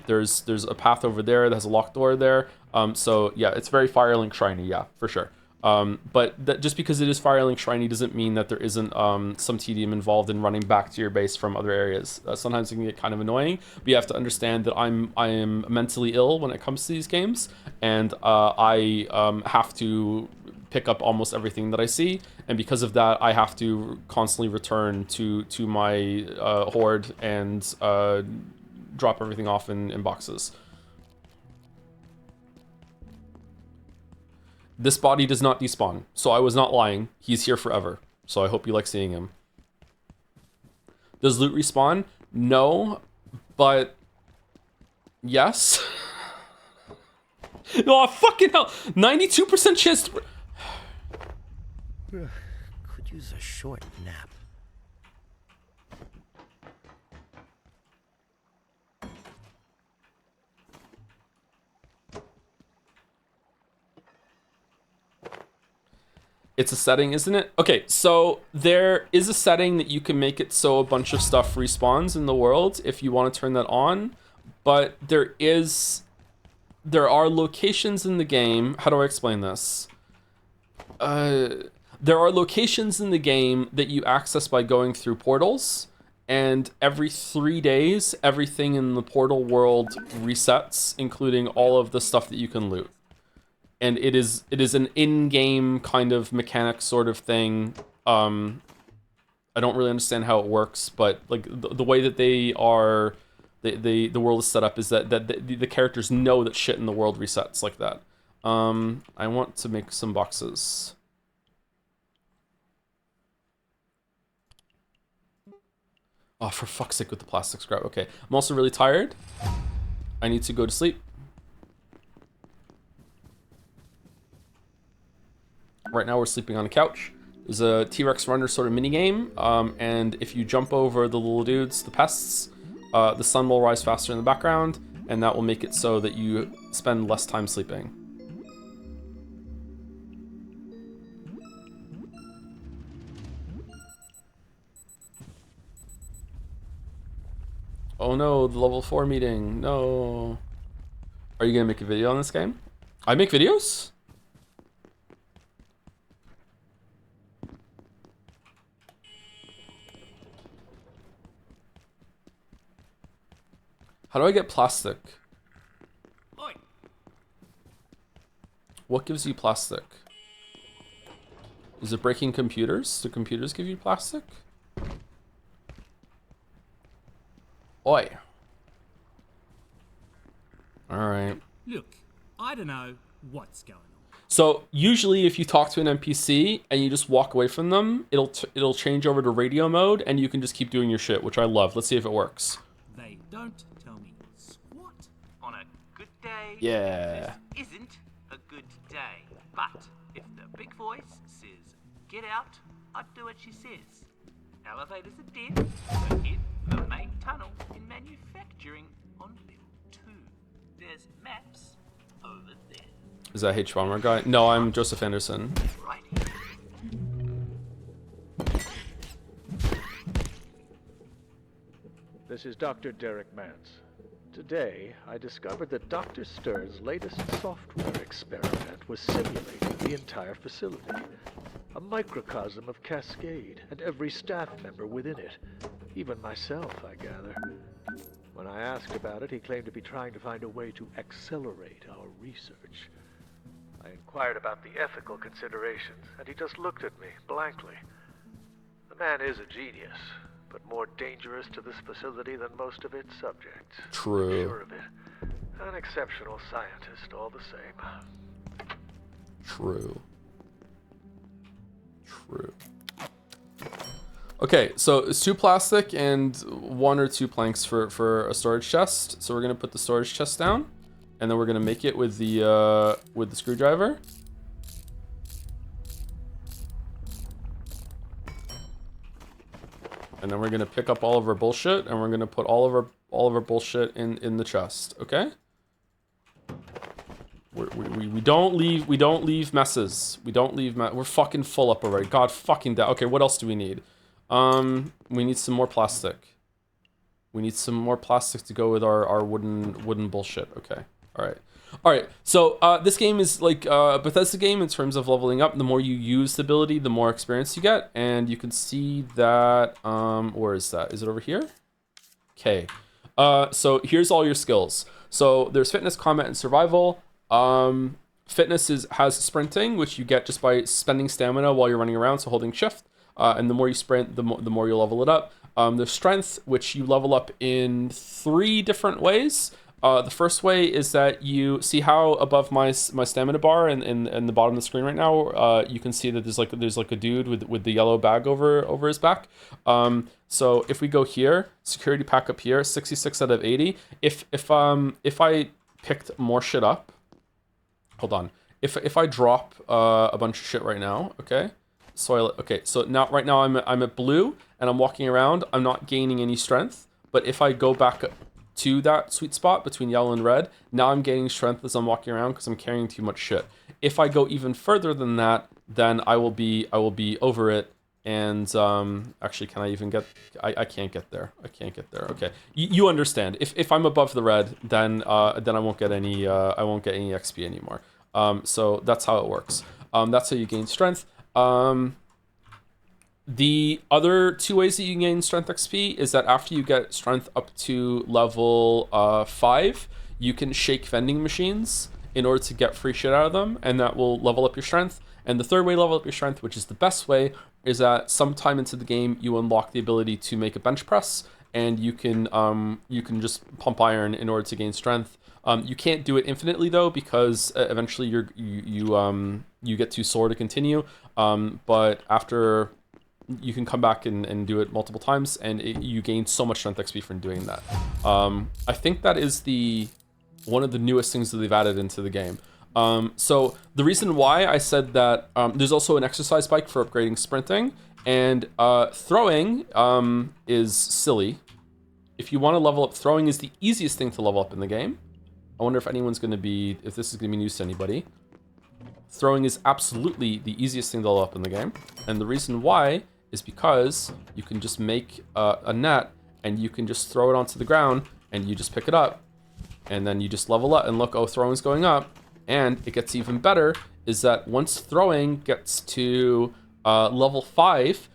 There's a path over there that has a locked door there. So yeah, it's very Firelink shiny, yeah, for sure. But just because it is Firelink shiny doesn't mean that there isn't some tedium involved in running back to your base from other areas. Sometimes it can get kind of annoying, but you have to understand that I am mentally ill when it comes to these games, and I have to pick up almost everything that I see, and because of that, I have to constantly return to my horde and drop everything off in boxes. This body does not despawn, so I was not lying. He's here forever, so I hope you like seeing him. Does loot respawn? No, but yes. Oh, fucking hell. 92% chance to... Could use a short nap. It's a setting, isn't it? Okay, so there is a setting that you can make it so a bunch of stuff respawns in the world if you want to turn that on, but there are locations in the game. How do I explain this? There are locations in the game that you access by going through portals, and every 3 days, everything in the portal world resets, including all of the stuff that you can loot. And it is an in-game kind of mechanic sort of thing. I don't really understand how it works, but like the way that the world is set up is that the characters know that shit in the world resets like that. I want to make some boxes. Oh, for fuck's sake with the plastic scrap. Okay, I'm also really tired. I need to go to sleep. Right now we're sleeping on a couch. There's a T-Rex runner sort of minigame, and if you jump over the little dudes, the pests, the sun will rise faster in the background, and that will make it so that you spend less time sleeping. Oh no, the level 4 meeting, no. Are you gonna make a video on this game? I make videos? How do I get plastic? Oi. What gives you plastic? Is it breaking computers? Do computers give you plastic? Oi. Alright. Look, I don't know what's going on. So usually if you talk to an NPC and you just walk away from them, it'll change over to radio mode and you can just keep doing your shit, which I love. Let's see if it works. They don't tell me squat. On a good day, Yeah. this isn't a good day. But if the big voice says, get out, I'd do what she says. Elevators are dead, so hit the main tunnel in manufacturing on level 2. There's maps over there. Is that H Bomber guy? No, I'm Joseph Anderson. Right here. This is Dr. Derek Mance. Today, I discovered that Dr. Stern's latest software experiment was simulating the entire facility. A microcosm of Cascade, and every staff member within it. Even myself, I gather. When I asked about it, he claimed to be trying to find a way to accelerate our research. I inquired about the ethical considerations, and he just looked at me blankly. The man is a genius, but more dangerous to this facility than most of its subjects. True. I'm sure of it. An exceptional scientist, all the same. True. True. Okay, so it's 2 plastic and 1 or 2 planks for a storage chest. So we're gonna put the storage chest down, and then we're gonna make it with the screwdriver. And then we're gonna pick up all of our bullshit, and we're gonna put all of our bullshit in the chest. Okay. We don't leave messes. We're fucking full up already. God fucking damn. Okay, what else do we need? We need some more plastic. We need some more plastic to go with our wooden bullshit. Okay. All right. So this game is like a Bethesda game in terms of leveling up. The more you use the ability, the more experience you get, and you can see that. Where is that? Is it over here? Okay. So here's all your skills. So there's fitness, combat, and survival. Fitness has sprinting, which you get just by spending stamina while you're running around, so holding shift. And the more you sprint, the more you level it up. There's strength, which you level up in 3 different ways. The first way is that you see how above my stamina bar in the bottom of the screen right now, you can see that there's like a dude with the yellow bag over his back. So if we go here, security pack up here, 66 out of 80. If I picked more shit up, hold on. If I drop a bunch of shit right now, okay. So now right now I'm at blue and I'm walking around. I'm not gaining any strength, but if I go back to that sweet spot between yellow and red, now I'm gaining strength as I'm walking around because I'm carrying too much shit. If I go even further than that, then I will be over it. And actually, can I even get? I can't get there. I can't get there. Okay, you understand. If I'm above the red, then I won't get any XP anymore. So that's how it works. That's how you gain strength. The other 2 ways that you gain strength XP is that after you get strength up to level 5, you can shake vending machines in order to get free shit out of them, and that will level up your strength. And the third way to level up your strength, which is the best way, is that sometime into the game you unlock the ability to make a bench press, and you can just pump iron in order to gain strength. You can't do it infinitely though, because eventually you get too sore to continue. But after, you can come back and do it multiple times, and you gain so much strength XP from doing that. I think that is one of the newest things that they've added into the game. So the reason why I said that there's also an exercise bike for upgrading sprinting, and throwing is silly. If you want to level up, throwing is the easiest thing to level up in the game. I wonder if if this is going to be news to anybody. Throwing is absolutely the easiest thing to level up in the game. And the reason why is because you can just make a net, and you can just throw it onto the ground, and you just pick it up, and then you just level up, and look, oh, throwing's going up. And it gets even better is that once throwing gets to level 5,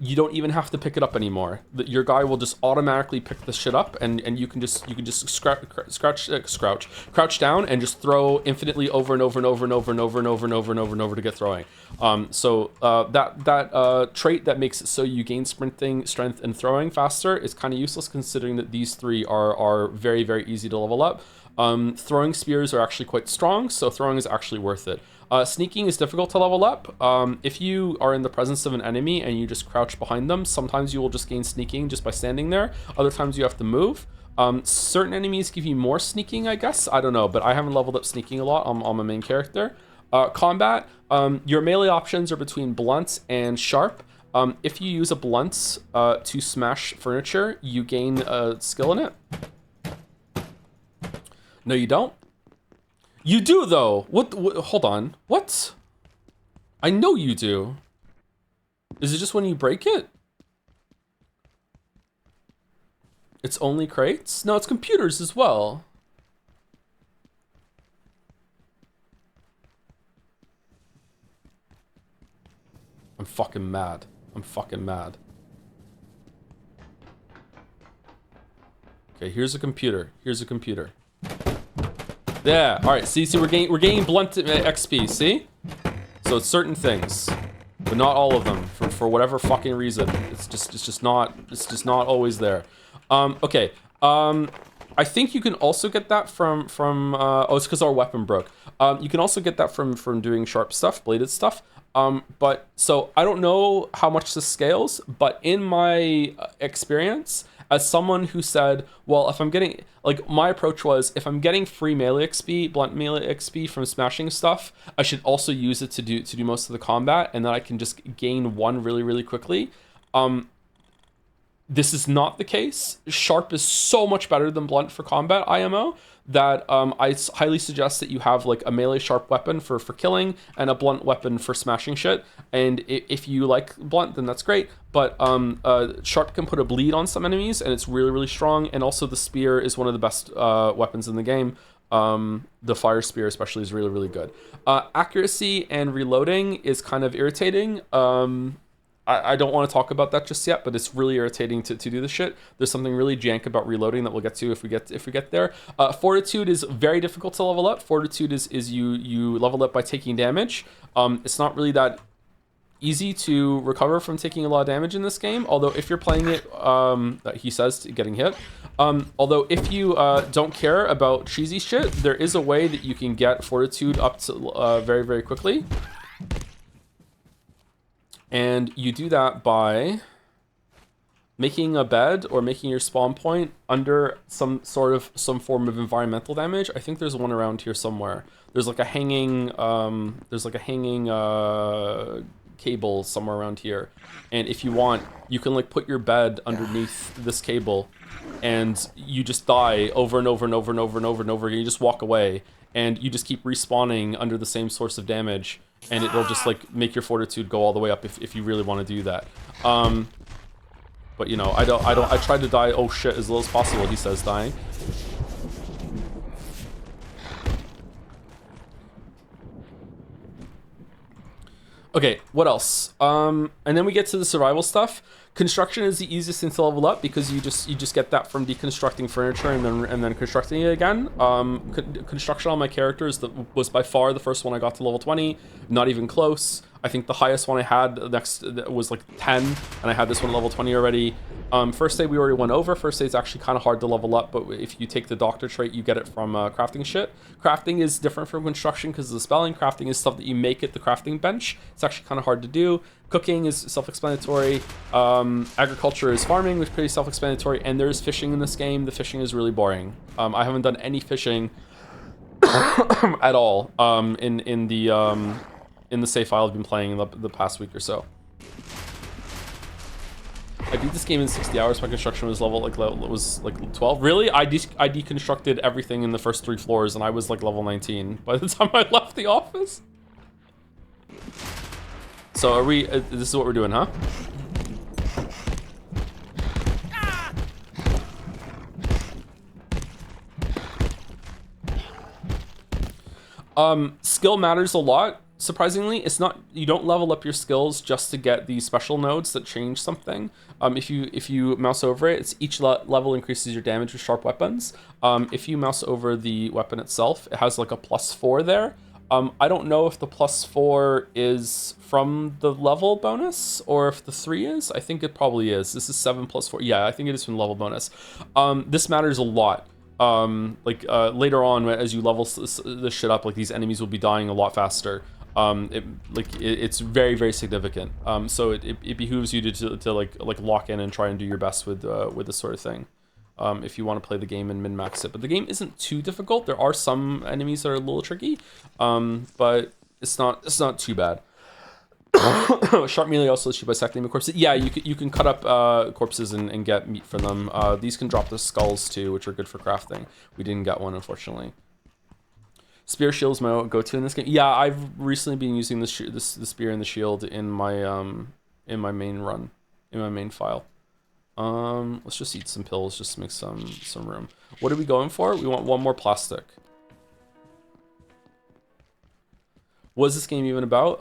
you don't even have to pick it up anymore. Your guy will just automatically pick the shit up, and you can just crouch down and just throw infinitely over and over and over and over and over and over and over and over and over to get throwing. So that trait that makes it so you gain sprinting, strength, and throwing faster is kind of useless, considering that these 3 are very, very easy to level up. Throwing spears are actually quite strong, so throwing is actually worth it. Sneaking is difficult to level up. If you are in the presence of an enemy and you just crouch behind them, sometimes you will just gain sneaking just by standing there. Other times you have to move. Certain enemies give you more sneaking, I guess. I don't know, but I haven't leveled up sneaking a lot on my main character. Combat, your melee options are between blunt and sharp. If you use a blunt to smash furniture, you gain a skill in it. No, you don't. You do, though. What? Hold on. What? I know you do. Is it just when you break it? It's only crates? No, it's computers as well. I'm fucking mad. I'm fucking mad. Okay, here's a computer. Here's a computer. Yeah, all right. See, we're gaining blunt XP. See, so it's certain things, but not all of them for whatever fucking reason. It's just not always there. Okay. I think you can also get that from oh, it's because our weapon broke. You can also get that from doing sharp stuff, bladed stuff. But so I don't know how much this scales, but in my experience, as someone who said, well, if I'm getting, like, my approach was, if I'm getting free melee XP, blunt melee XP from smashing stuff, I should also use it to do most of the combat, and then I can just gain one really, really quickly. This is not the case. Sharp is so much better than blunt for combat IMO that I highly suggest that you have like a melee sharp weapon for killing and a blunt weapon for smashing shit. And if you like blunt, then that's great. But sharp can put a bleed on some enemies, and it's really, really strong. And also the spear is one of the best weapons in the game. The fire spear especially is really, really good. Accuracy and reloading is kind of irritating. I don't want to talk about that just yet, but it's really irritating to do this shit. There's something really jank about reloading that we'll get to if we get there. Fortitude is very difficult to level up. Fortitude is you level up by taking damage. It's not really that easy to recover from taking a lot of damage in this game, although if you're playing it, he says, getting hit. Although if you don't care about cheesy shit, there is a way that you can get Fortitude up to very, very quickly. And you do that by making a bed or making your spawn point under some form of environmental damage. I think there's one around here somewhere. There's like a hanging cable somewhere around here. And if you want, you can like put your bed underneath this cable, and you just die over and over and over and over and over and over again. You just walk away, and you just keep respawning under the same source of damage. And it'll just like make your fortitude go all the way up if you really want to do that. But you know, I tried to die, oh shit, as little as possible, he says, dying. Okay, what else? And then we get to the survival stuff. Construction is the easiest thing to level up because you just get that from deconstructing furniture and then constructing it again. Construction on my characters was by far the first one I got to level 20. Not even close. I think the highest one I had next was like 10, and I had this one level 20 already. First aid we already went over. First aid's actually kind of hard to level up, but if you take the doctor trait, you get it from crafting shit. Crafting is different from construction because of the spelling. Crafting is stuff that you make at the crafting bench. It's actually kind of hard to do. Cooking is self-explanatory. Agriculture is farming, which is pretty self-explanatory. And there's fishing in this game. The fishing is really boring. I haven't done any fishing at all in the save file I've been playing the past week or so. I beat this game in 60 hours. My construction was level was 12. Really? I deconstructed everything in the first 3 floors, and I was like level 19 by the time I left the office. So are we? This is what we're doing, huh? Skill matters a lot. Surprisingly, it's not, you don't level up your skills just to get these special nodes that change something. If you mouse over it, it's each level increases your damage with sharp weapons. If you mouse over the weapon itself, it has like a +4 there. I don't know if the +4 is from the level bonus or if the 3 is. I think it probably is. This is 7 + 4. Yeah, I think it is from the level bonus. This matters a lot. Later on, as you level this shit up, like these enemies will be dying a lot faster. It's very, very significant. So it behooves you to lock in and try and do your best with this sort of thing. If you want to play the game and min-max it. But the game isn't too difficult. There are some enemies that are a little tricky, but it's not too bad. Sharp melee also lets you bisecting the corpses. Yeah, you can cut up corpses and get meat from them. These can drop the skulls too, which are good for crafting. We didn't get one, unfortunately. Spear shield is my go-to in this game. Yeah, I've recently been using the spear and the shield in my main run, in my main file. Let's just eat some pills just to make some room. What are we going for? We want one more plastic. What is this game even about?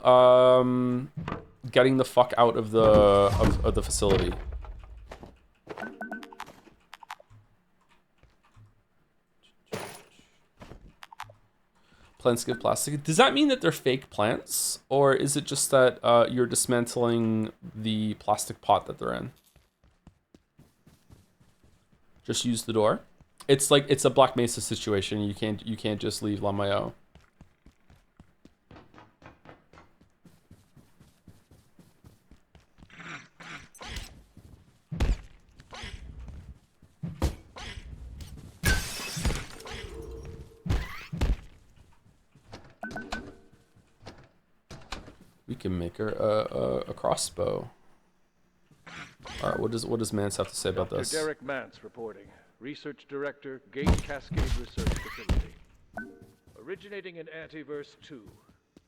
Getting the fuck out of the facility. Plants give plastic. Does that mean that they're fake plants? Or is it just that you're dismantling the plastic pot that they're in? Just use the door. It's like, it's a Black Mesa situation. You can't just leave Lamayo. can make her a crossbow. All right, what does Mance have to say about this? Derek Mance reporting. Research Director, Gate Cascade Research Facility. Originating in Antiverse 2,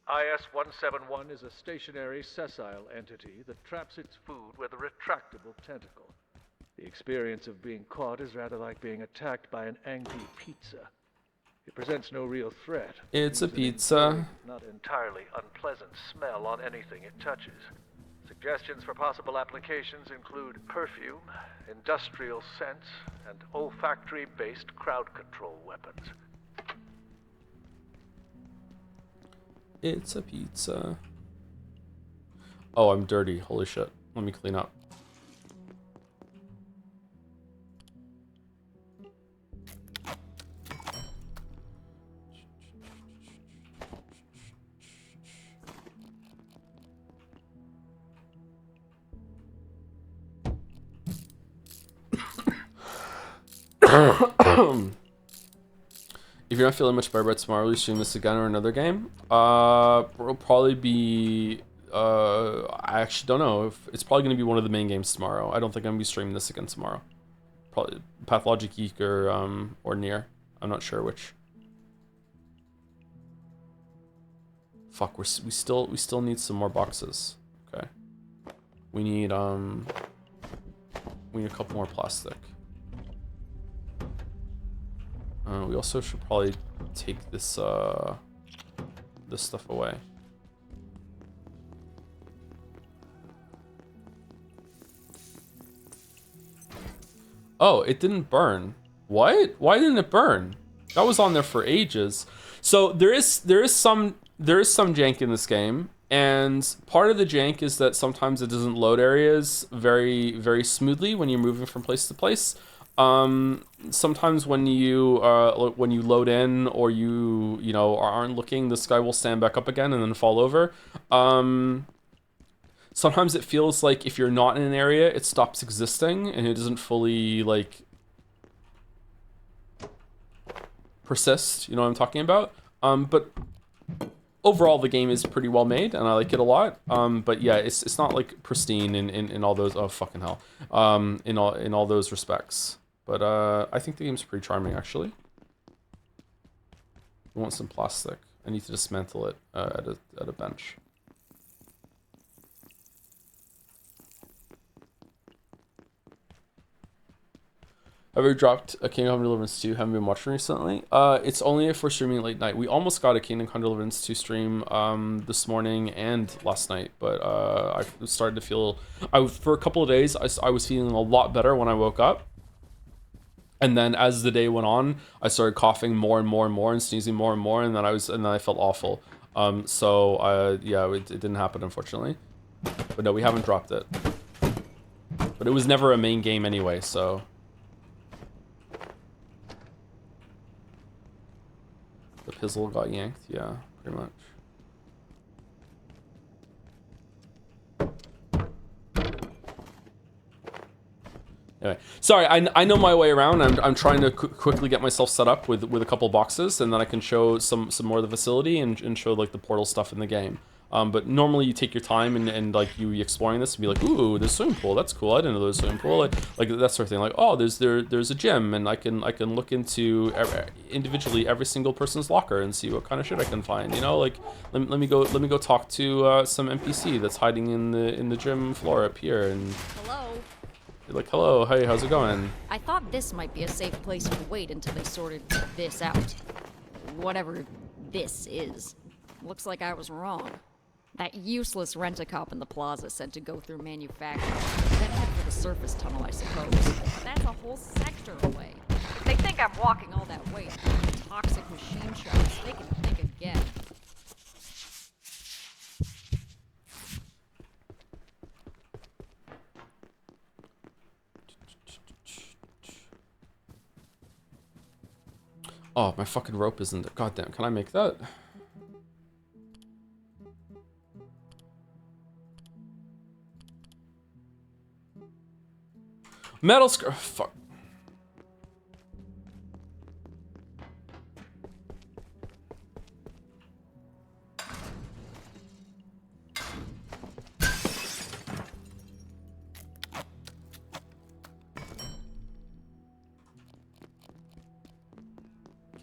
IS-171 is a stationary, sessile entity that traps its food with a retractable tentacle. The experience of being caught is rather like being attacked by an angry pizza. It presents no real threat. It's a Leaves an pizza. enduring, not entirely unpleasant smell on anything it touches. Suggestions for possible applications include perfume, industrial scents, and olfactory-based crowd control weapons. It's a pizza. Oh, I'm dirty. Holy shit. Let me clean up. If you're not feeling much better about tomorrow, will you stream this again or another game? It'll probably be. I actually don't know. If it's probably going to be one of the main games tomorrow. I don't think I'm going to be streaming this again tomorrow. Probably Pathologic Geek or Nier. I'm not sure which. Fuck, we still need some more boxes. Okay. We need a couple more plastic. We also should probably take this this stuff away. Oh, it didn't burn. What? Why didn't it burn? That was on there for ages. So there is some jank in this game, and part of the jank is that sometimes it doesn't load areas very smoothly when you're moving from place to place. Sometimes when you load in or you know aren't looking, this guy will stand back up again and then fall over. Sometimes it feels like if you're not in an area, it stops existing and it doesn't fully like persist. You know what I'm talking about? But overall, the game is pretty well made and I like it a lot. But yeah, it's not like pristine in all those. Oh fucking hell! In all those respects. But I think the game's pretty charming, actually. I want some plastic. I need to dismantle it at a bench. Have you dropped a Kingdom Come Deliverance 2? Haven't been watching recently. It's only if we're streaming late night. We almost got a Kingdom Come Deliverance 2 stream this morning and last night, but I started to feel... for a couple of days, I was feeling a lot better when I woke up. And then as the day went on, I started coughing more and more and more and sneezing more and more, and then I felt awful. Yeah, it didn't happen, unfortunately. But no, we haven't dropped it. But it was never a main game anyway, so... The pizzle got yanked, yeah, pretty much. Anyway, sorry, I know my way around. I'm trying to quickly get myself set up with a couple boxes, and then I can show some more of the facility and show like the portal stuff in the game. But normally you take your time and like you exploring this and be like, ooh, there's a swimming pool. That's cool. I didn't know there was a swimming pool. Like that sort of thing. Like, oh, there's a gym, and I can look into individually every single person's locker and see what kind of shit I can find. You know, like let me go talk to some NPC that's hiding in the gym floor up here and. Hello. Like, hello, hey, how's it going? I thought this might be a safe place to wait until they sorted this out. Whatever this is. Looks like I was wrong. That useless rent-a-cop in the plaza said to go through manufacturing, then head for the surface tunnel, I suppose. But that's a whole sector away. If they think I'm walking all that way to toxic machine shops, they can think again. Oh, my fucking rope isn't there. Goddamn, can I make that? Metal fuck.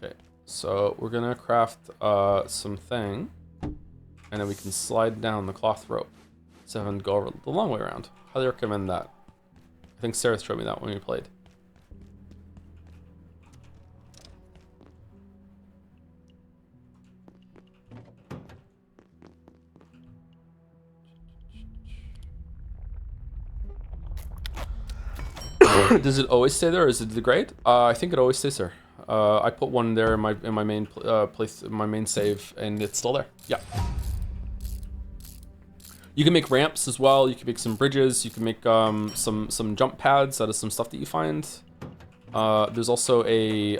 Okay, so we're gonna craft some thing, and then we can slide down the cloth rope. So having to go over the long way around. Highly recommend that. I think Sarah showed me that when we played. Does it always stay there, or is it degrade? I think it always stays there. I put one there in my main place, my main save, and it's still there. Yeah. You can make ramps as well. You can make some bridges. You can make some jump pads out of some stuff that you find. There's also a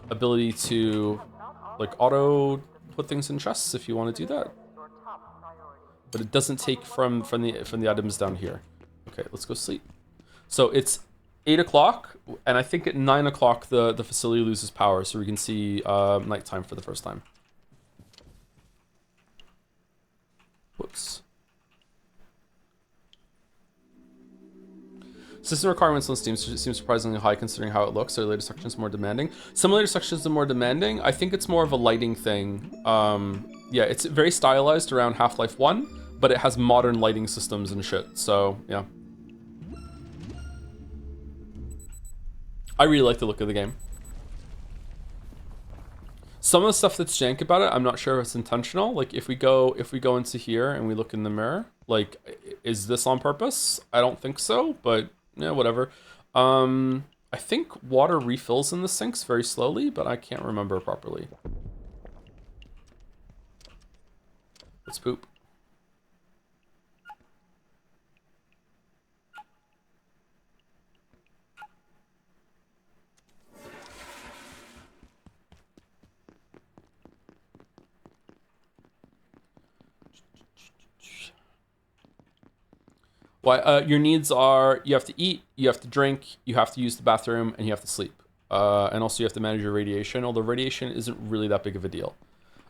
ability to like auto put things in chests if you want to do that. But it doesn't take from the items down here. Okay, let's go sleep. So it's 8 o'clock, and I think at 9 o'clock the facility loses power, so we can see nighttime for the first time. Whoops. System requirements on Steam seem surprisingly high considering how it looks. Are later sections more demanding? Some later sections are more demanding. I think it's more of a lighting thing. Yeah, it's very stylized around Half-Life 1, but it has modern lighting systems and shit, so yeah. I really like the look of the game. Some of the stuff that's jank about it, I'm not sure if it's intentional. Like if we go into here and we look in the mirror, like is this on purpose? I don't think so, but yeah, whatever. I think water refills in the sinks very slowly, but I can't remember properly. Let's poop. Well, your needs are you have to eat, you have to drink, you have to use the bathroom, and you have to sleep. And also you have to manage your radiation, although radiation isn't really that big of a deal.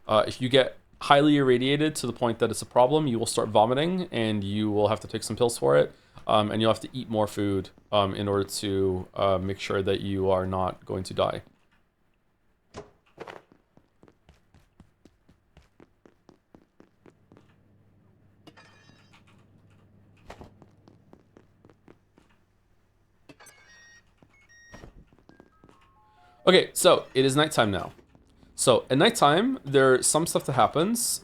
If you get highly irradiated to the point that it's a problem, you will start vomiting, and you will have to take some pills for it. And you'll have to eat more food in order to make sure that you are not going to die. Okay, so it is nighttime now. So at nighttime, there's some stuff that happens.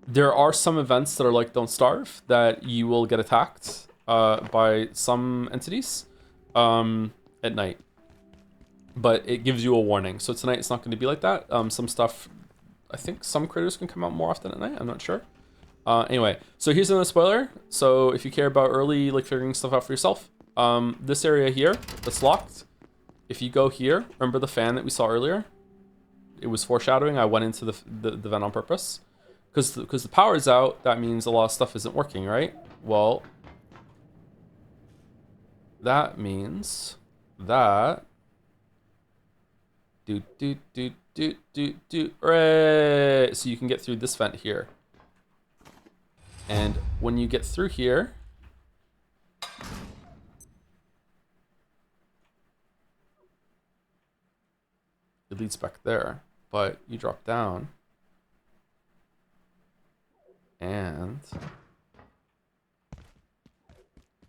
There are some events that are like Don't Starve, that you will get attacked by some entities at night. But it gives you a warning. So tonight it's not going to be like that. Some stuff, I think some critters can come out more often at night. I'm not sure. Anyway, so here's another spoiler. So if you care about early, like figuring stuff out for yourself, this area here that's locked, if you go here, remember the fan that we saw earlier? It was foreshadowing. I went into the vent on purpose. Because the power is out, that means a lot of stuff isn't working, right? Well, that means that right. So you can get through this vent here. And when you get through here, it leads back there, but you drop down and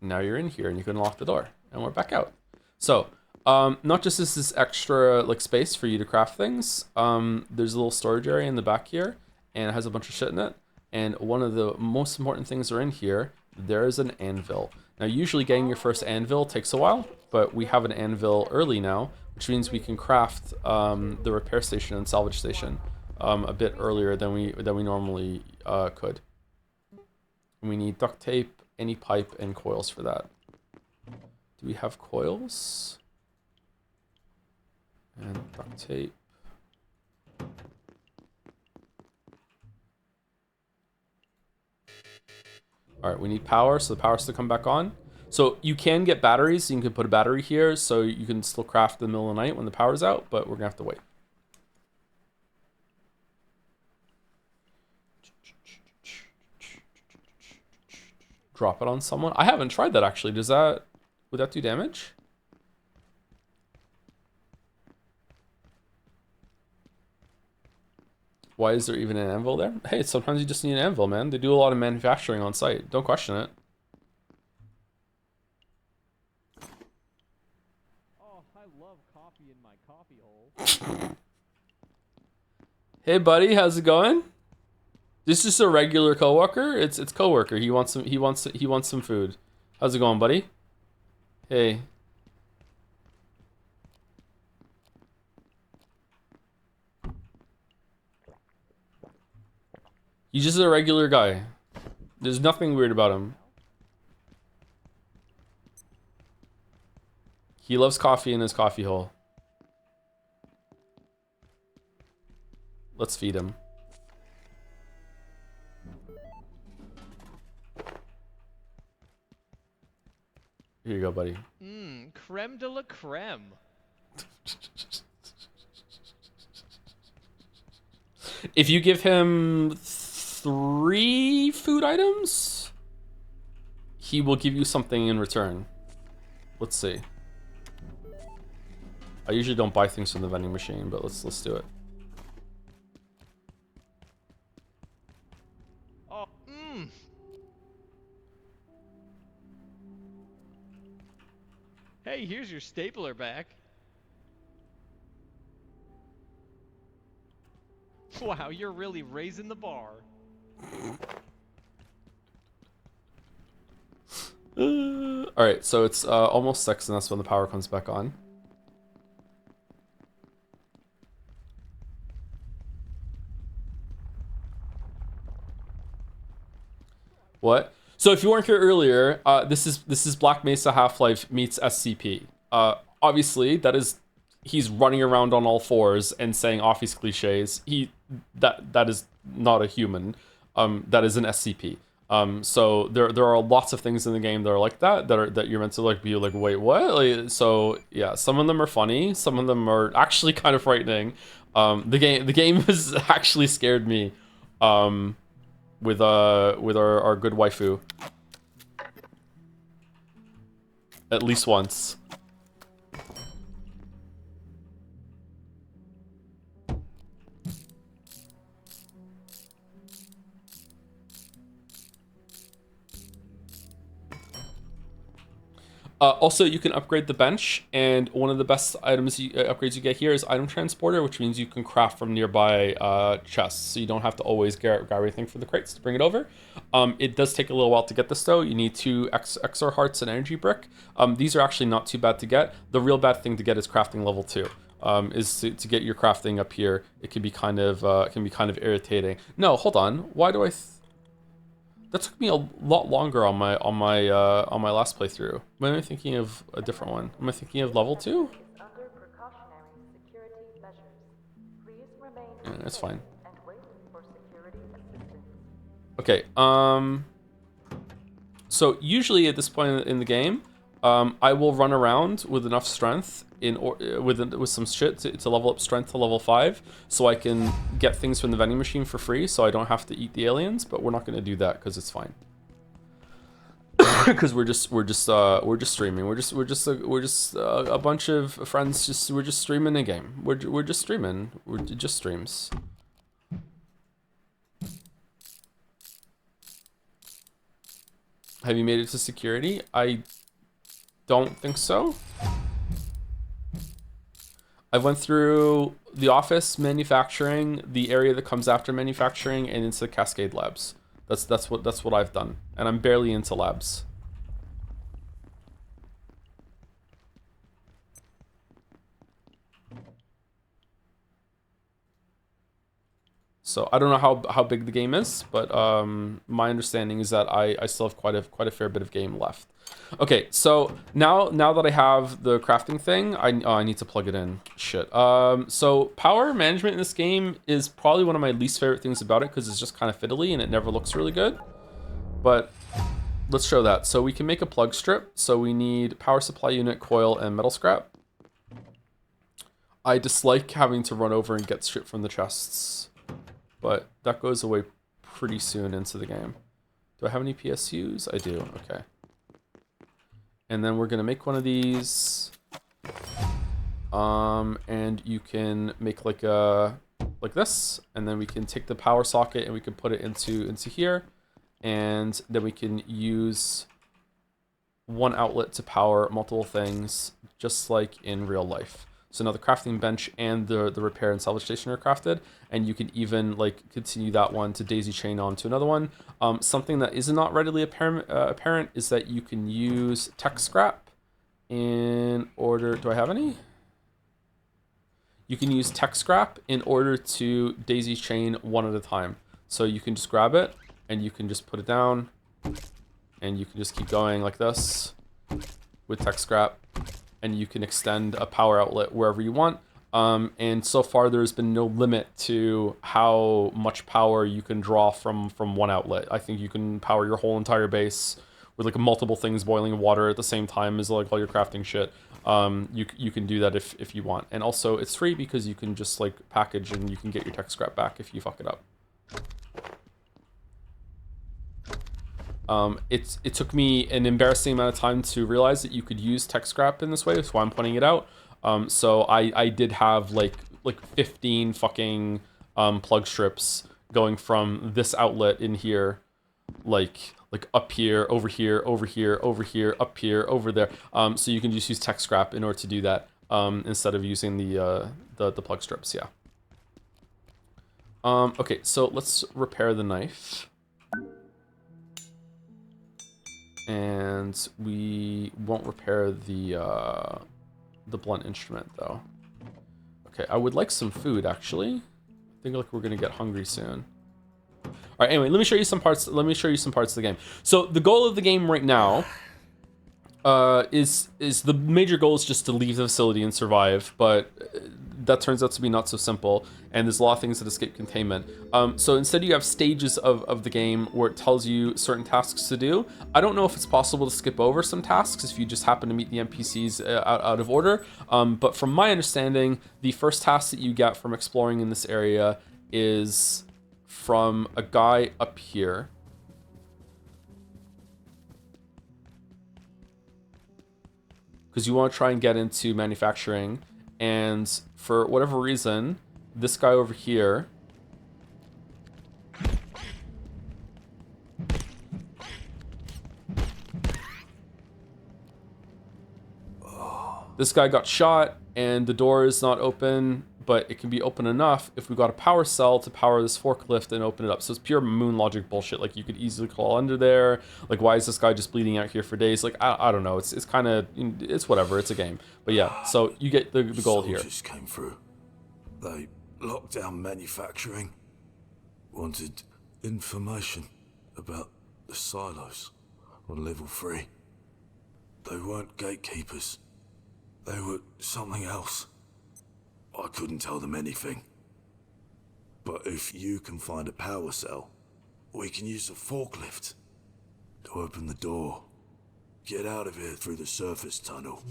now you're in here and you can lock the door and we're back out. So not just is this extra like space for you to craft things, there's a little storage area in the back here and it has a bunch of shit in it. And one of the most important things are in here. There is an anvil. Now usually getting your first anvil takes a while, but we have an anvil early now, which means we can craft the repair station and salvage station a bit earlier than we normally could. And we need duct tape, any pipe, and coils for that. Do we have coils? And duct tape. All right, we need power, so the power has to come back on. So you can get batteries. You can put a battery here, so you can still craft in the middle of the night when the power's out, but we're gonna have to wait. Drop it on someone. I haven't tried that actually. Would that do damage? Why is there even an anvil there? Hey, sometimes you just need an anvil, man. They do a lot of manufacturing on site. Don't question it. Oh, I love coffee in my coffee hole. Hey, buddy, how's it going? This is just a regular coworker. It's coworker. He wants some food. How's it going, buddy? Hey. He's just a regular guy. There's nothing weird about him. He loves coffee in his coffee hole. Let's feed him. Here you go, buddy. Creme de la creme. If you give him 3 food items, he will give you something in return. Let's see. I usually don't buy things from the vending machine, but let's do it. Oh, Hey, here's your stapler back. Wow, you're really raising the bar. Alright, so it's almost 6 and that's when the power comes back on. What? So if you weren't here earlier, this is Black Mesa Half-Life meets SCP. Obviously, he's running around on all fours and saying office cliches. That is not a human. That is an SCP. So there are lots of things in the game that are like that you're meant to like be like, wait, what? Like, so yeah, some of them are funny, some of them are actually kind of frightening. The game has actually scared me. With our good waifu. At least once. Also, you can upgrade the bench, and one of the best upgrades you get here is item transporter, which means you can craft from nearby chests, so you don't have to always grab everything for the crates to bring it over. It does take a little while to get this though. You need 2 XR hearts and energy brick. These are actually not too bad to get. The real bad thing to get is crafting level 2. Is to get your crafting up here. It can be kind of irritating. No, hold on. Why do I? That took me a lot longer on my last playthrough. Am I thinking of a different one? Am I thinking of level 2? Yeah, that's fine. Okay. So usually at this point in the game, I will run around with enough strength with some shit to level up strength to level 5, so I can get things from the vending machine for free, so I don't have to eat the aliens. But we're not going to do that because it's fine. Because we're just streaming. We're just a bunch of friends. We're just streaming a game. We're just streaming. We're just streams. Have you made it to security? I don't think so. I went through the office, manufacturing, the area that comes after manufacturing, and into the Cascade labs. That's what I've done, and I'm barely into labs. So I don't know how big the game is, but my understanding is that I still have quite a fair bit of game left. Okay, so now that I have the crafting thing, I need to plug it in. Shit. So power management in this game is probably one of my least favorite things about it, because it's just kind of fiddly and it never looks really good. But let's show that. So we can make a plug strip. So we need power supply unit, coil, and metal scrap. I dislike having to run over and get shit from the chests, but that goes away pretty soon into the game. Do I have any PSUs? I do. Okay. And then we're gonna make one of these. And you can make like a like this, and then we can take the power socket and we can put it into here, and then we can use one outlet to power multiple things, just like in real life. So now the crafting bench and the repair and salvage station are crafted, and you can even like continue that one to daisy chain on to another one. Something that is not readily apparent is that you can use tech scrap in order. Do I have any? You can use tech scrap in order to daisy chain one at a time. So you can just grab it and you can just put it down, and you can just keep going like this with tech scrap, and you can extend a power outlet wherever you want. And so far there's been no limit to how much power you can draw from one outlet. I think you can power your whole entire base with like multiple things boiling water at the same time as like all your crafting shit. You can do that if you want. And also it's free because you can just like package and you can get your tech scrap back if you fuck it up. It took me an embarrassing amount of time to realize that you could use tech scrap in this way. That's why I'm pointing it out. So I did have like 15 fucking plug strips going from this outlet in here, like up here, over here, over here, over here, up here, over there. So you can just use tech scrap in order to do that instead of using the plug strips. Yeah. Okay, so let's repair the knife. And we won't repair the blunt instrument though. Okay, I would like some food actually. I think like we're gonna get hungry soon. All right, anyway, let me show you some parts. Let me show you some parts of the game. So the goal of the game right now is the major goal is just to leave the facility and survive, but that turns out to be not so simple, and there's a lot of things that escape containment. So instead you have stages of the game where it tells you certain tasks to do. I don't know if it's possible to skip over some tasks if you just happen to meet the NPCs out of order, but from my understanding, the first task that you get from exploring in this area is from a guy up here. Because you want to try and get into manufacturing, and for whatever reason, this guy over here this guy got shot and the door is not open, but it can be open enough if we got a power cell to power this forklift and open it up. So it's pure moon logic bullshit. Like you could easily crawl under there. Like why is this guy just bleeding out here for days? Like I don't know. It's kind of, it's whatever. It's a game. But yeah, so you get the goal here. Soldiers came through. They locked down manufacturing. Wanted information about the silos on level 3. They weren't gatekeepers. They were something else. I couldn't tell them anything. But if you can find a power cell, we can use the forklift to open the door. Get out of here through the surface tunnel.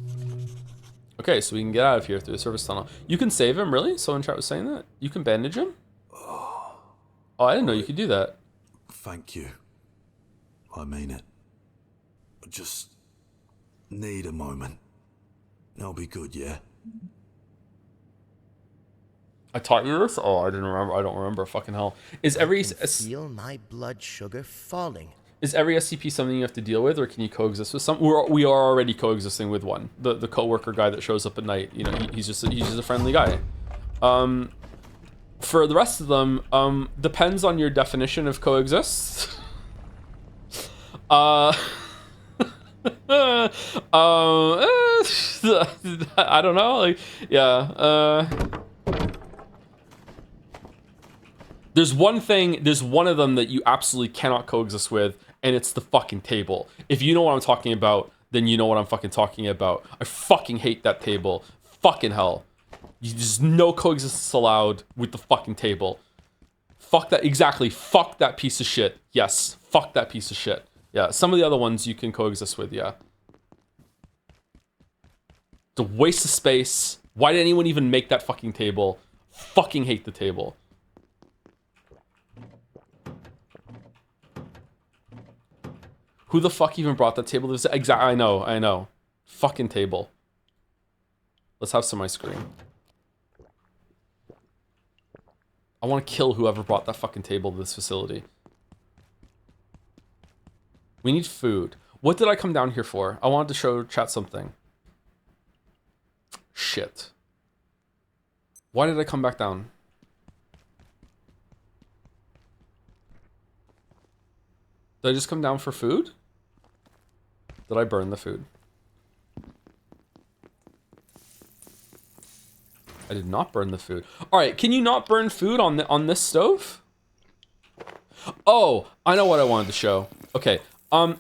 Okay, so we can get out of here through the surface tunnel. You can save him, really? Someone in chat was saying that? You can bandage him? Oh, I didn't know you could do that. Thank you. I mean it. I just need a moment. I'll be good, yeah? I taught you this? Oh, I didn't remember. I don't remember. Fucking hell. Is every feel my blood sugar falling. Is every SCP something you have to deal with, or can you coexist with some? We are already coexisting with one. The coworker guy that shows up at night. You know, he's just a friendly guy. For the rest of them, depends on your definition of coexist. I don't know. Like, yeah. There's one of them that you absolutely cannot coexist with, and it's the fucking table. If you know what I'm talking about, then you know what I'm fucking talking about. I fucking hate that table. Fucking hell. There's no coexistence allowed with the fucking table. Fuck that, exactly. Fuck that piece of shit. Yes, fuck that piece of shit. Yeah, some of the other ones you can coexist with, yeah. It's a waste of space. Why did anyone even make that fucking table? Fucking hate the table. Who the fuck even brought that table? I know. Fucking table. Let's have some ice cream. I want to kill whoever brought that fucking table to this facility. We need food. What did I come down here for? I wanted to show chat something. Shit. Why did I come back down? Did I just come down for food? Did I burn the food? I did not burn the food. All right, can you not burn food on this stove? Oh, I know what I wanted to show. Okay,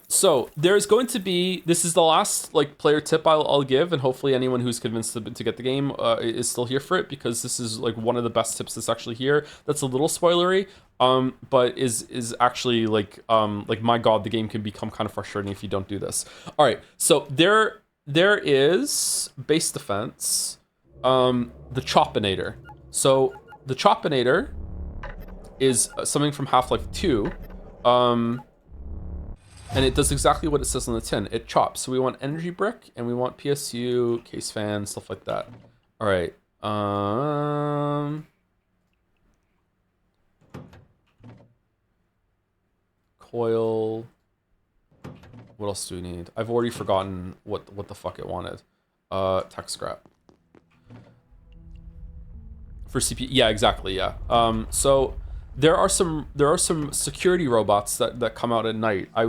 so there's going to be, this is the last like player tip I'll give, and hopefully anyone who's convinced to get the game is still here for it, because this is like one of the best tips that's actually here. That's a little spoilery, but is actually like my god, the game can become kind of frustrating if you don't do this. All right, so there is base defense, the Chopinator. So the Chopinator is something from Half-Life 2. And it does exactly what it says on the tin. It chops. So we want energy brick, and we want PSU, case fan, stuff like that. All right. Coil. What else do we need? I've already forgotten what the fuck it wanted. Tech scrap. For CPU. Yeah, exactly. Yeah. So there are some security robots that come out at night. I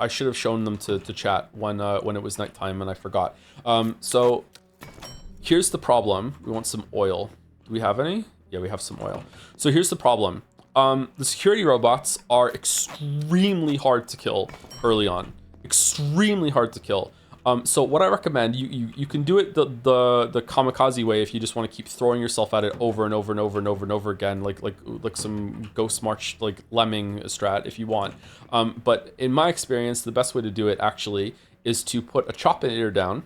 should have shown them to chat when it was nighttime, and I forgot. So here's the problem. We want some oil. Do we have any? Yeah, we have some oil. So here's the problem. The security robots are extremely hard to kill early on. Extremely hard to kill. So what I recommend, you can do it the kamikaze way if you just want to keep throwing yourself at it over and over and over and over and over again, like some Ghost March like lemming strat if you want. But in my experience, the best way to do it actually is to put a Chopinator down.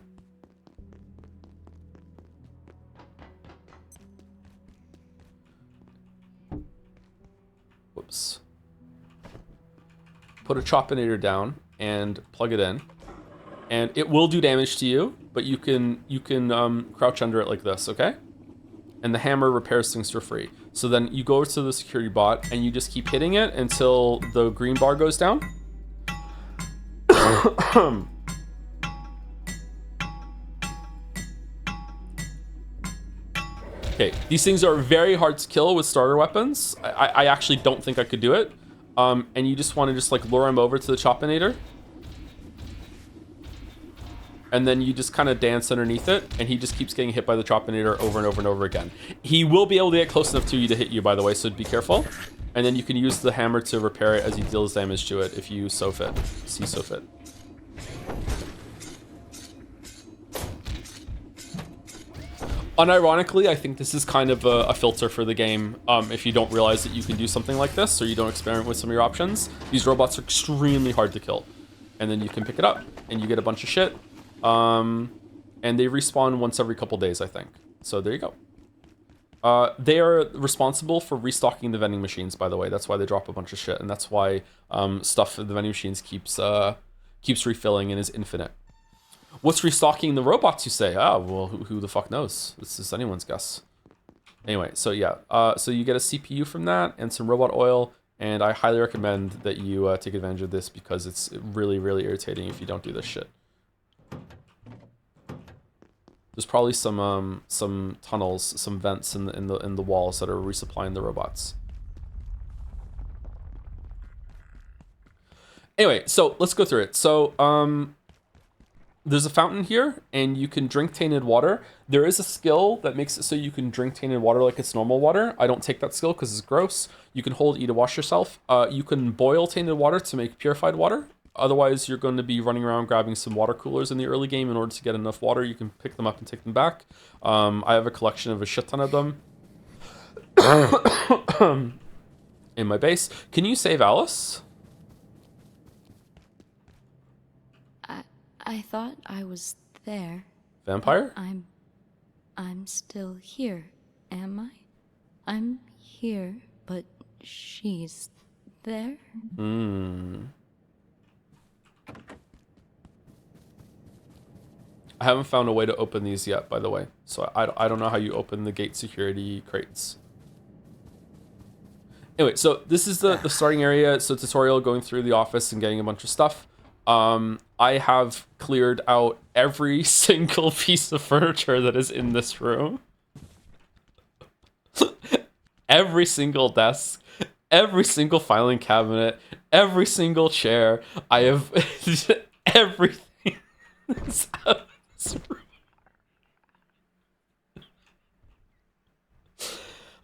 Whoops. Put a Chopinator down and plug it in. And it will do damage to you, but you can crouch under it like this, okay? And the hammer repairs things for free. So then you go over to the security bot and you just keep hitting it until the green bar goes down. Okay, these things are very hard to kill with starter weapons. I actually don't think I could do it. And you just want to just like lure him over to the Chopinator. And then you just kind of dance underneath it, and he just keeps getting hit by the Chopinator over and over and over again. He will be able to get close enough to you to hit you, by the way, so be careful. And then you can use the hammer to repair it as he deals damage to it if you so fit. See so fit. Unironically, I think this is kind of a filter for the game. If you don't realize that you can do something like this, or you don't experiment with some of your options, these robots are extremely hard to kill. And then you can pick it up, and you get a bunch of shit. And they respawn once every couple days, I think. So there you go. They are responsible for restocking the vending machines, by the way. That's why they drop a bunch of shit, and that's why stuff in the vending machines keeps refilling and is infinite. What's restocking the robots, you say? Ah, well, who the fuck knows? This is anyone's guess. Anyway, so yeah. So you get a CPU from that and some robot oil, and I highly recommend that you take advantage of this because it's really, really irritating if you don't do this shit. There's probably some tunnels, some vents in the walls that are resupplying the robots. Anyway, so let's go through it. So there's a fountain here, and you can drink tainted water. There is a skill that makes it so you can drink tainted water like it's normal water. I don't take that skill because it's gross. You can hold E to wash yourself. You can boil tainted water to make purified water. Otherwise, you're going to be running around grabbing some water coolers in the early game in order to get enough water. You can pick them up and take them back. I have a collection of a shit ton of them in my base. Can you save Alice? I thought I was there. Vampire? I'm still here, am I? I'm here, but she's there? I haven't found a way to open these yet, by the way. So I don't know how you open the gate security crates. Anyway, so this is the starting area. So tutorial, going through the office and getting a bunch of stuff. I have cleared out every single piece of furniture that is in this room. Every single desk, every single filing cabinet, every single chair. I have everything that's out of this room.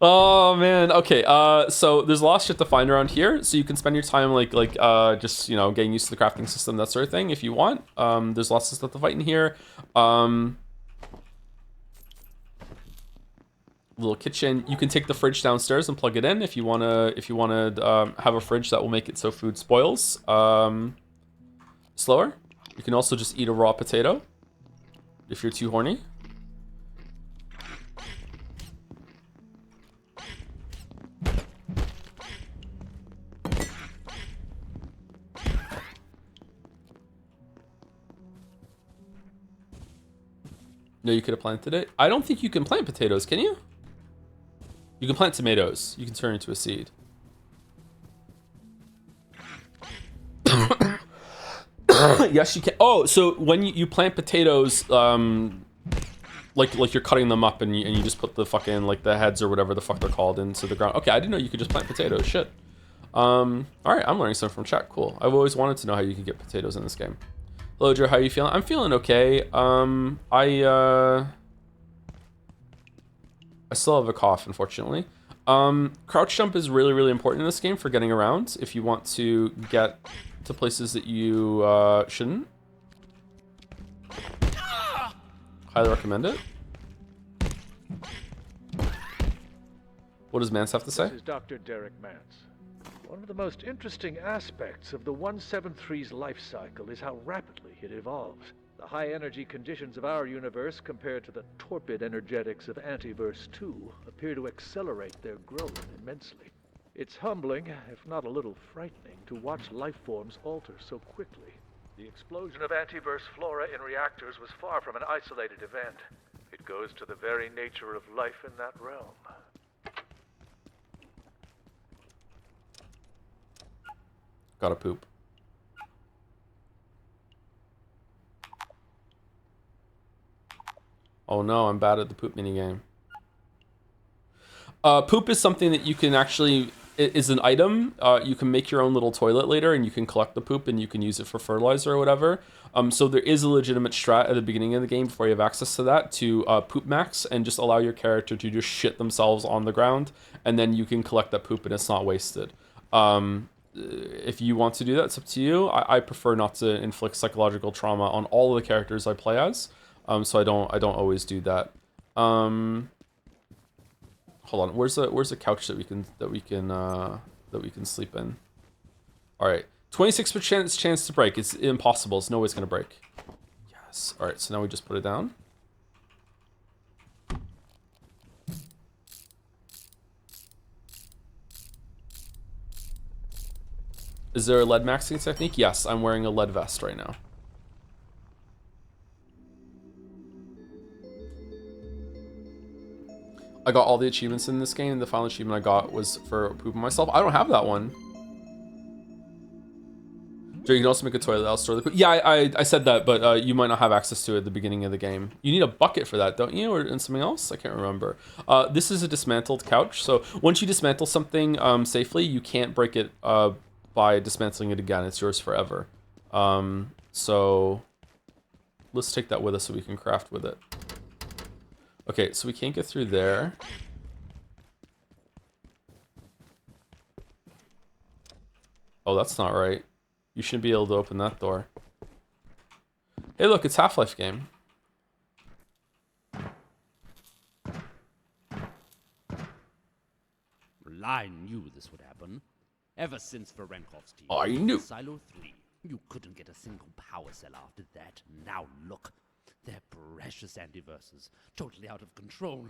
Oh man. Okay. So there's a lot of shit to find around here. So you can spend your time just getting used to the crafting system, that sort of thing, if you want. There's lots of stuff to fight in here. Little kitchen. You can take the fridge downstairs and plug it in if you wanna. Have a fridge that will make it so food spoils slower. You can also just eat a raw potato if you're too horny. No, you could have planted it. I don't think you can plant potatoes, can you? You can plant tomatoes. You can turn into a seed. Yes, you can. Oh, so when you plant potatoes, like you're cutting them up and you just put the fucking the heads or whatever the fuck they're called into the ground. Okay, I didn't know you could just plant potatoes. Shit. All right, I'm learning something from chat. Cool. I've always wanted to know how you can get potatoes in this game. Hello, Joe. How are you feeling? I'm feeling okay. I still have a cough, unfortunately. Crouch jump is really, really important in this game for getting around if you want to get to places that you shouldn't. Highly recommend it. What does Mance have to say? This is Dr. Derek Mance. One of the most interesting aspects of the 173's life cycle is how rapidly it evolves. The high-energy conditions of our universe compared to the torpid energetics of Antiverse 2 appear to accelerate their growth immensely. It's humbling, if not a little frightening, to watch life forms alter so quickly. The explosion of Antiverse flora in reactors was far from an isolated event. It goes to the very nature of life in that realm. Gotta poop. Oh no, I'm bad at the poop minigame. Poop is something that you can actually, is an item. You can make your own little toilet later and you can collect the poop and you can use it for fertilizer or whatever. So there is a legitimate strat at the beginning of the game before you have access to that to poop max and just allow your character to just shit themselves on the ground and then you can collect that poop and it's not wasted. If you want to do that, it's up to you. I prefer not to inflict psychological trauma on all of the characters I play as. So I don't always do that. Hold on. Where's the couch that we can sleep in? All right. 26% chance to break. It's impossible. It's no way it's gonna break. Yes. All right. So now we just put it down. Is there a lead maxing technique? Yes, I'm wearing a lead vest right now. I got all the achievements in this game. The final achievement I got was for pooping myself. I don't have that one. Joe, you can also make a toilet that'll store the poop. Yeah, I said that, but you might not have access to it at the beginning of the game. You need a bucket for that, don't you? Or in something else? I can't remember. This is a dismantled couch. So once you dismantle something safely, you can't break it by dismantling it again. It's yours forever. So let's take that with us so we can craft with it. Okay, so we can't get through there. Oh, that's not right. You shouldn't be able to open that door. Hey, look, it's Half-Life game. Well, I knew this would happen. Ever since Varenkov's team. I knew. Silo 3. You couldn't get a single power cell after that. Now look. They're precious antiverses. Totally out of control.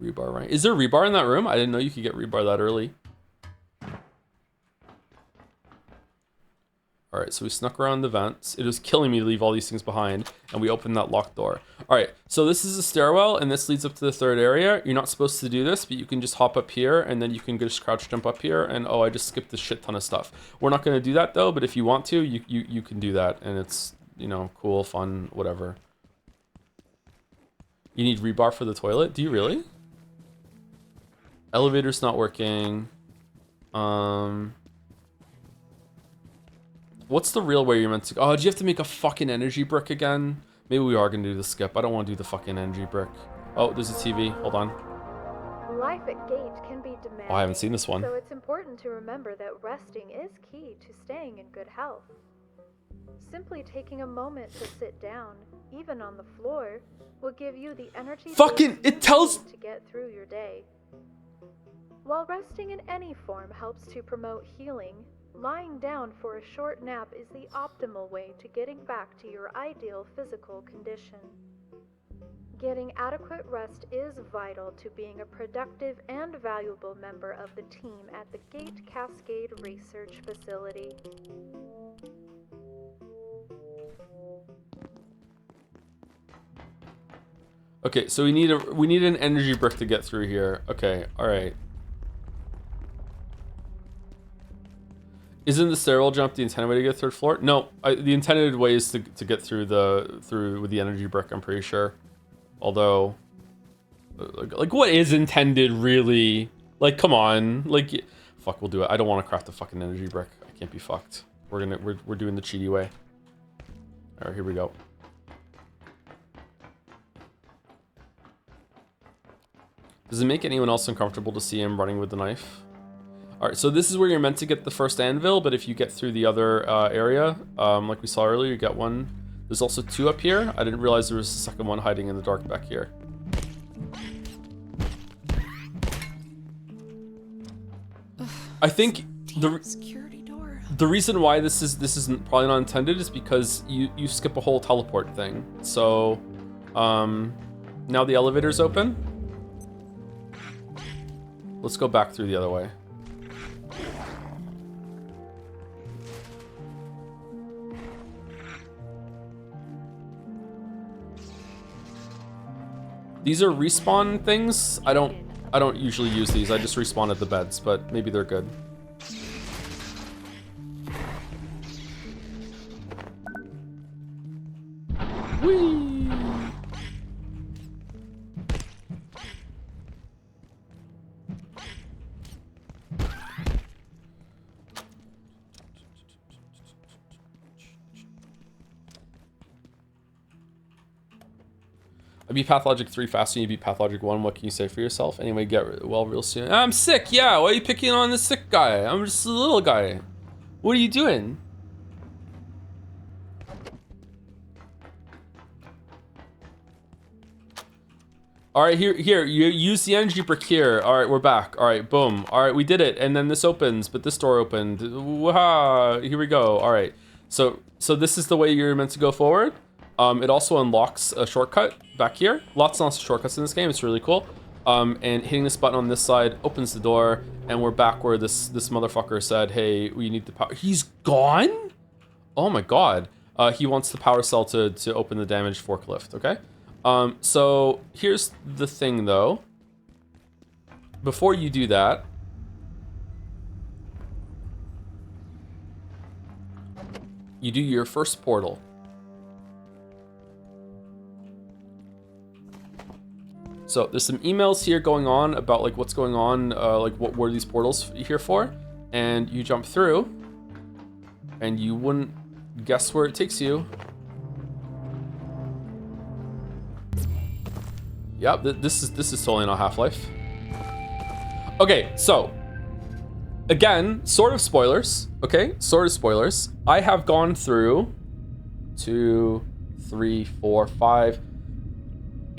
Rebar, right? Is there rebar in that room? I didn't know you could get rebar that early. All right, so we snuck around the vents. It was killing me to leave all these things behind, and we opened that locked door. All right, so this is a stairwell, and this leads up to the third area. You're not supposed to do this, but you can just hop up here, and then you can just crouch jump up here, and oh, I just skipped a shit ton of stuff. We're not gonna do that though, but if you want to, you can do that, and it's, you know, cool, fun, whatever. You need rebar for the toilet? Do you really? Elevator's not working. What's the real way you're meant to go? Oh, do you have to make a fucking energy brick again? Maybe we are gonna do the skip. I don't want to do the fucking energy brick. Oh, there's a TV. Hold on. Life at Gate can be demanding. Oh, I haven't seen this one. So it's important to remember that resting is key to staying in good health. Simply taking a moment to sit down, even on the floor, will give you the energy it tells to get through your day. While resting in any form helps to promote healing, lying down for a short nap is the optimal way to getting back to your ideal physical condition. Getting adequate rest is vital to being a productive and valuable member of the team at the Gate Cascade Research Facility. Okay, so we need an energy brick to get through here. Okay, all right. Isn't the stairwell jump the intended way to get third floor? No, the intended way is to get through with the energy brick, I'm pretty sure. Although, like what is intended really? Like, come on, like, fuck, we'll do it. I don't want to craft a fucking energy brick. I can't be fucked. We're doing the cheaty way. All right, here we go. Does it make anyone else uncomfortable to see him running with the knife? All right, so this is where you're meant to get the first anvil, but if you get through the other area, like we saw earlier, you get one. There's also two up here. I didn't realize there was a second one hiding in the dark back here. I think the reason why this isn't probably not intended is because you skip a whole teleport thing. So now the elevator's open. Let's go back through the other way. These are respawn things. I don't usually use these. I just respawn at the beds, but maybe they're good. Whee! I beat Pathologic 3 faster than you beat Pathologic 1. What can you say for yourself? Anyway, get well real soon. I'm sick, yeah. Why are you picking on the sick guy? I'm just a little guy. What are you doing? All right, here, you use the energy brick here. All right, we're back. All right, boom. All right, we did it. And then this opens, but this door opened. Waha, here we go. All right, so this is the way you're meant to go forward. It also unlocks a shortcut back here. Lots and lots of shortcuts in this game. It's really cool. And hitting this button on this side opens the door, and we're back where this motherfucker said, "Hey, we need the power." He's gone? Oh my god. He wants the power cell to open the damaged forklift. Okay. So here's the thing, though. Before you do that, you do your first portal. So there's some emails here going on about like what's going on, like what were these portals here for, and you jump through, and you wouldn't guess where it takes you. Yep, this is totally not Half-Life. Okay, so again, sort of spoilers. Okay, sort of spoilers. I have gone through 2, 3, 4, 5.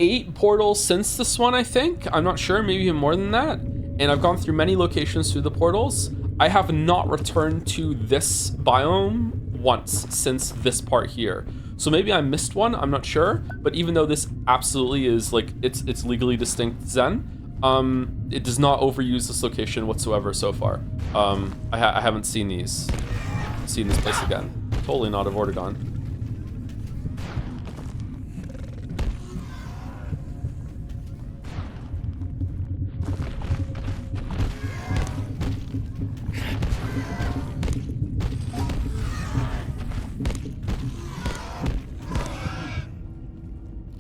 8 portals since this one, I think. I'm not sure, maybe even more than that. And I've gone through many locations through the portals. I have not returned to this biome once since this part here. So maybe I missed one, I'm not sure. But even though this absolutely is like, it's legally distinct Zen, it does not overuse this location whatsoever so far. I haven't seen this place again. totally not a Vortigaunt.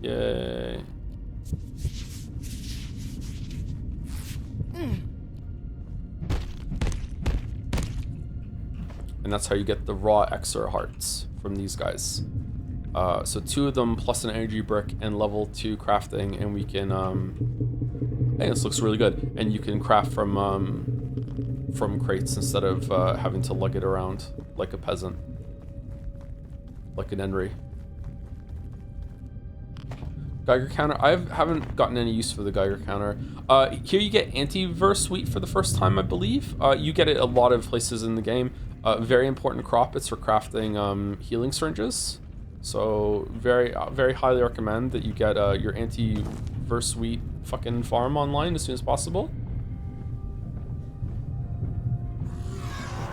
Yay. And that's how you get the raw Exor hearts from these guys. So 2 of them plus an energy brick and level 2 crafting, and we can hey, this looks really good. And you can craft from crates instead of having to lug it around like a peasant. Like an Enry. Geiger counter. I haven't gotten any use for the Geiger counter. Here you get antiverse wheat for the first time, I believe. You get it a lot of places in the game. Very important crop. It's for crafting healing syringes. So very highly recommend that you get your antiverse wheat fucking farm online as soon as possible.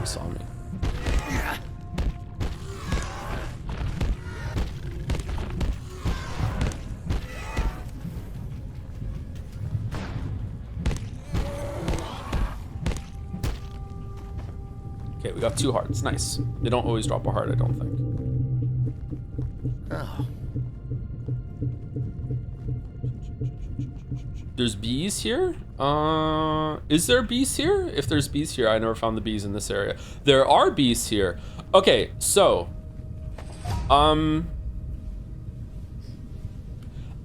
He saw me. Okay, we got 2 hearts. Nice. They don't always drop a heart, I don't think. Oh. There's bees here? Is there bees here? If there's bees here, I never found the bees in this area. There are bees here. Okay, so I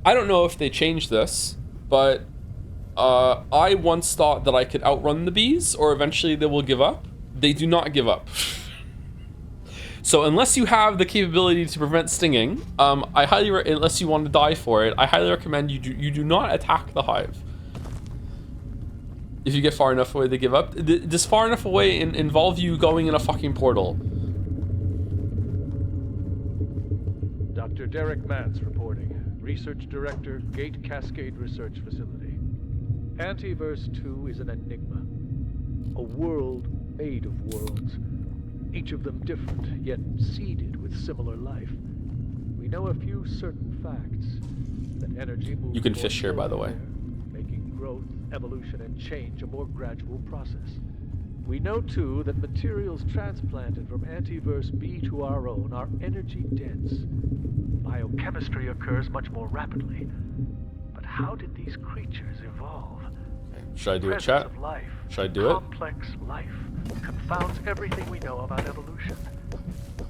don't know if they changed this, but I once thought that I could outrun the bees, or eventually they will give up. They do not give up. So unless you have the capability to prevent stinging, unless you want to die for it, I highly recommend you do not attack the hive. If you get far enough away, they give up. Does far enough away involve you going in a fucking portal? Dr. Derek Mance reporting. Research Director, Gate Cascade Research Facility. Antiverse 2 is an enigma. A world made of worlds. Each of them different, yet seeded with similar life. We know a few certain facts. That energy moves. You can fish here, by the way. Making growth, evolution, and change a more gradual process. We know, too, that materials transplanted from Antiverse B to our own are energy dense. Biochemistry occurs much more rapidly. But how did these creatures evolve? Should I do a chat? Should I do it? Complex life confounds everything we know about evolution.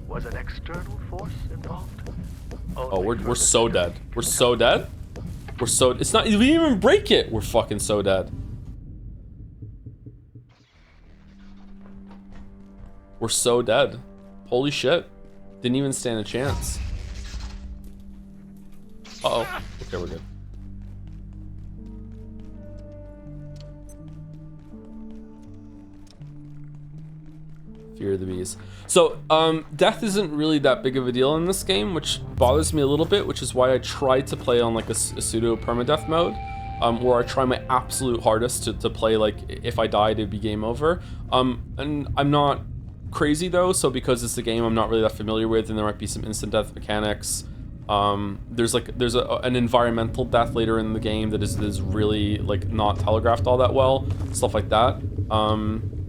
Was an external force involved? Oh, we're so dead. We're so dead. We're so. It's not. We didn't even break it. We're fucking so dead. We're so dead. Holy shit. Didn't even stand a chance. Uh-oh. Okay, we're good. Fear of the bees. So, death isn't really that big of a deal in this game, which bothers me a little bit, which is why I tried to play on like a pseudo permadeath mode, where I try my absolute hardest to play like if I died it'd be game over. And I'm not crazy though, so because it's a game I'm not really that familiar with, and there might be some instant death mechanics. There's an environmental death later in the game that is really like not telegraphed all that well, stuff like that.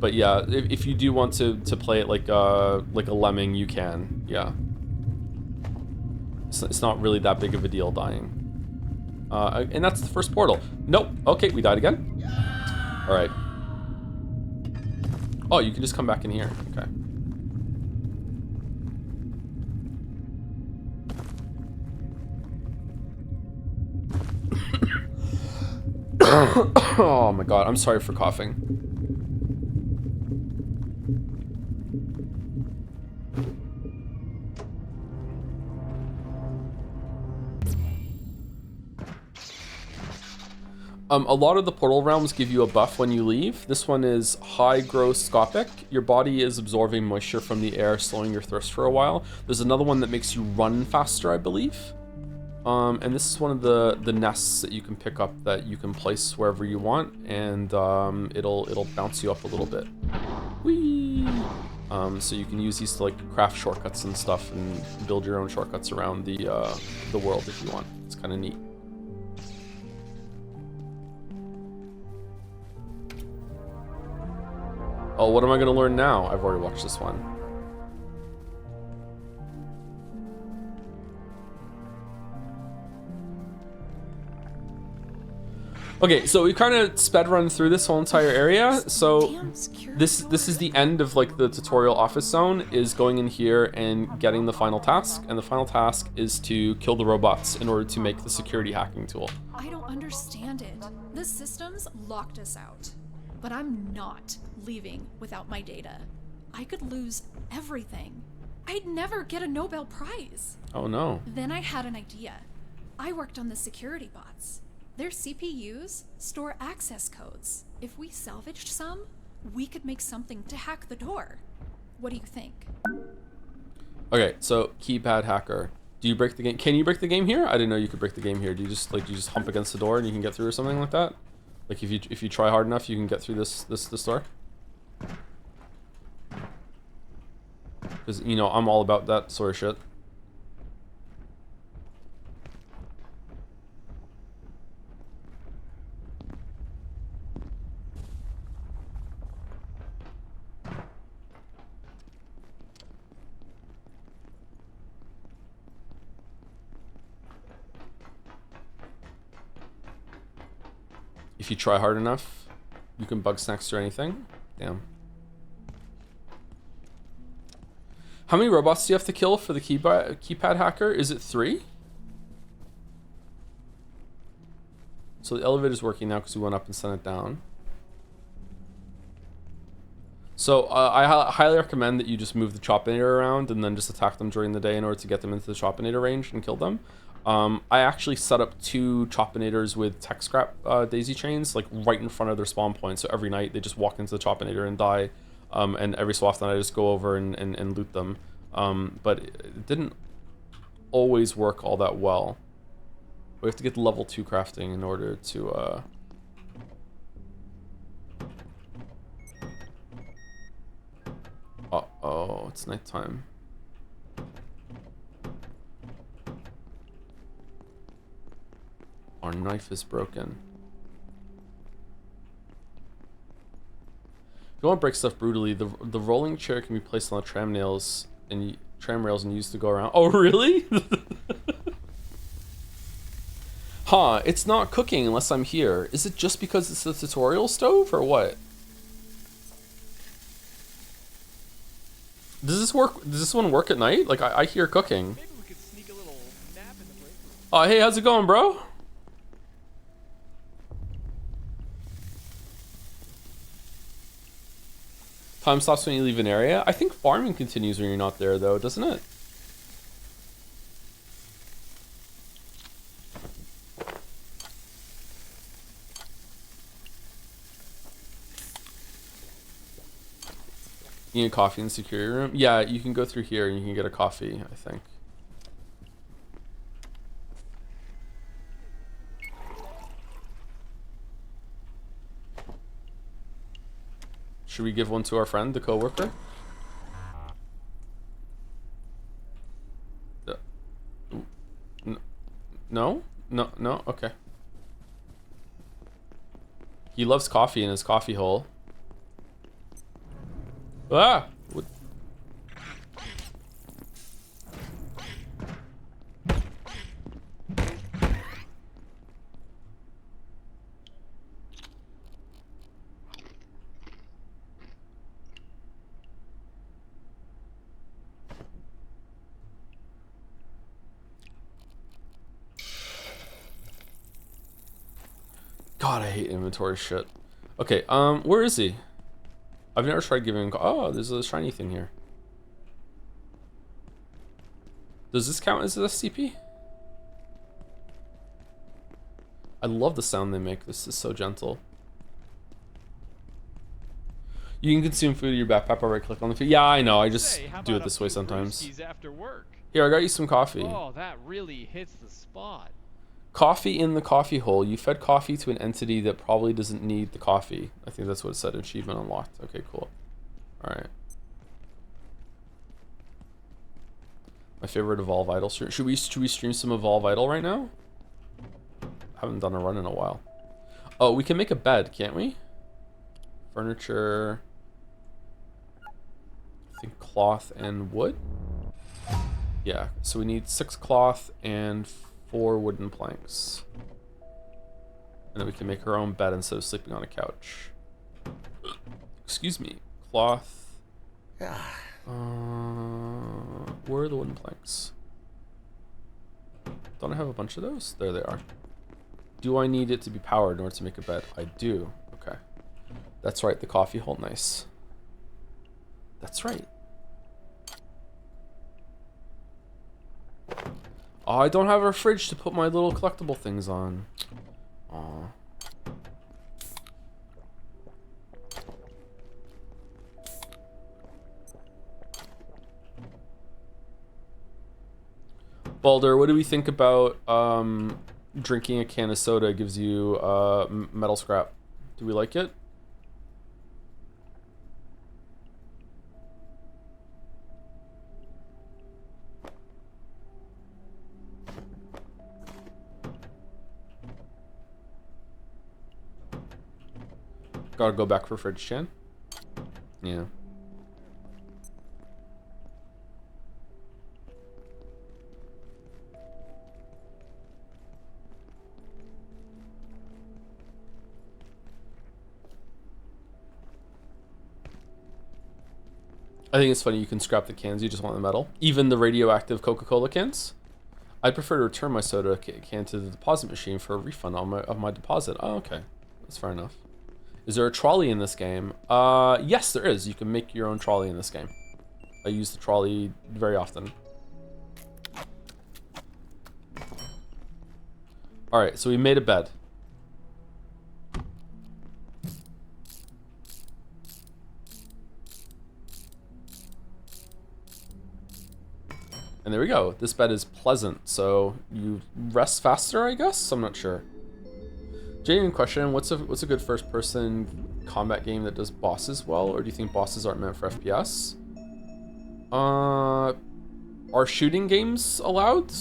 But yeah, if you do want to play it like a lemming, you can. Yeah, it's not really that big of a deal dying. And that's the first portal. Nope. Okay, we died again. All right. Oh, you can just come back in here. Okay. Oh my god, I'm sorry for coughing. A lot of the portal realms give you a buff when you leave. This one is hygroscopic. Your body is absorbing moisture from the air, slowing your thirst for a while. There's another one that makes you run faster, I believe. And this is one of the nests that you can pick up that you can place wherever you want, and it'll bounce you up a little bit. Whee! So you can use these to like craft shortcuts and stuff and build your own shortcuts around the world if you want. It's kind of neat. Oh, what am I gonna learn now? I've already watched this one. Okay, so we kind of sped run through this whole entire area. So this is the end of like the tutorial office zone, is going in here and getting the final task, and the final task is to kill the robots in order to make the security hacking tool. I don't understand it. The systems locked us out, but I'm not leaving without my data. I could lose everything. I'd never get a Nobel Prize. Oh no. Then I had an idea. I worked on the security bots. Their CPUs store access codes. If we salvaged some, we could make something to hack the door. What do you think? Okay, so keypad hacker. Do you break the game? Can you break the game here? I didn't know you could break the game here. Do you just hump against the door and you can get through or something like that? Like if you try hard enough, you can get through this door? Because, you know, I'm all about that sort of shit. If you try hard enough, you can bug snacks through anything. Damn. How many robots do you have to kill for the keypad hacker? Is it 3? So the elevator's working now because we went up and sent it down. So I highly recommend that you just move the Chopinator around and then just attack them during the day in order to get them into the Chopinator range and kill them. I actually set up 2 Chopinators with tech scrap daisy chains like right in front of their spawn point, so every night they just walk into the Chopinator and die, and every so often I just go over and loot them, but it didn't always work all that well. We have to get level 2 crafting in order to uh-oh, it's nighttime. Our knife is broken. If you want to break stuff brutally, the rolling chair can be placed on the tram rails and used to go around. Oh, really? Huh, it's not cooking unless I'm here. Is it just because it's the tutorial stove or what? Does this work? Does this one work at night? Like I hear cooking. Maybe we could sneak a little nap in the break room. Oh, hey, how's it going, bro? Time stops when you leave an area. I think farming continues when you're not there, though, doesn't it? You need a coffee in the security room? Yeah, you can go through here and you can get a coffee, I think. Should we give one to our friend, the coworker? No? No? Okay. He loves coffee in his coffee hole. Ah! What? God, I hate inventory shit. Okay, where is he? I've never tried giving him... Oh, there's a shiny thing here. Does this count as an SCP? I love the sound they make. This is so gentle. You can consume food in your backpack by right-click on the food. Yeah, I know. I just do it this way sometimes. After work? Here, I got you some coffee. Oh, that really hits the spot. Coffee in the coffee hole. You fed coffee to an entity that probably doesn't need the coffee. I think that's what it said. Achievement unlocked. Okay, cool. All right. My favorite Evolve Idol stream. Should we stream some Evolve Idol right now? Haven't done a run in a while. Oh, we can make a bed, can't we? Furniture. I think cloth and wood. Yeah, so we need 6 cloth and 4 wooden planks. And then we can make our own bed instead of sleeping on a couch. Excuse me. Cloth. Where are the wooden planks? Don't I have a bunch of those? There they are. Do I need it to be powered in order to make a bed? I do. Okay. That's right, the coffee hole. Nice. That's right. Oh, I don't have a fridge to put my little collectible things on. Aw. Balder, what do we think about drinking a can of soda gives you metal scrap? Do we like it? Gotta go back for fridge, Chan. Yeah. I think it's funny you can scrap the cans, you just want the metal. Even the radioactive Coca-Cola cans? I'd prefer to return my soda can to the deposit machine for a refund of my deposit. Oh, okay. That's fair enough. Is there a trolley in this game? Yes, there is. You can make your own trolley in this game. I use the trolley very often. Alright, so we made a bed. And there we go. This bed is pleasant, so you rest faster, I guess? I'm not sure. Genuine question, what's a good first-person combat game that does bosses well, or do you think bosses aren't meant for FPS? Are shooting games allowed?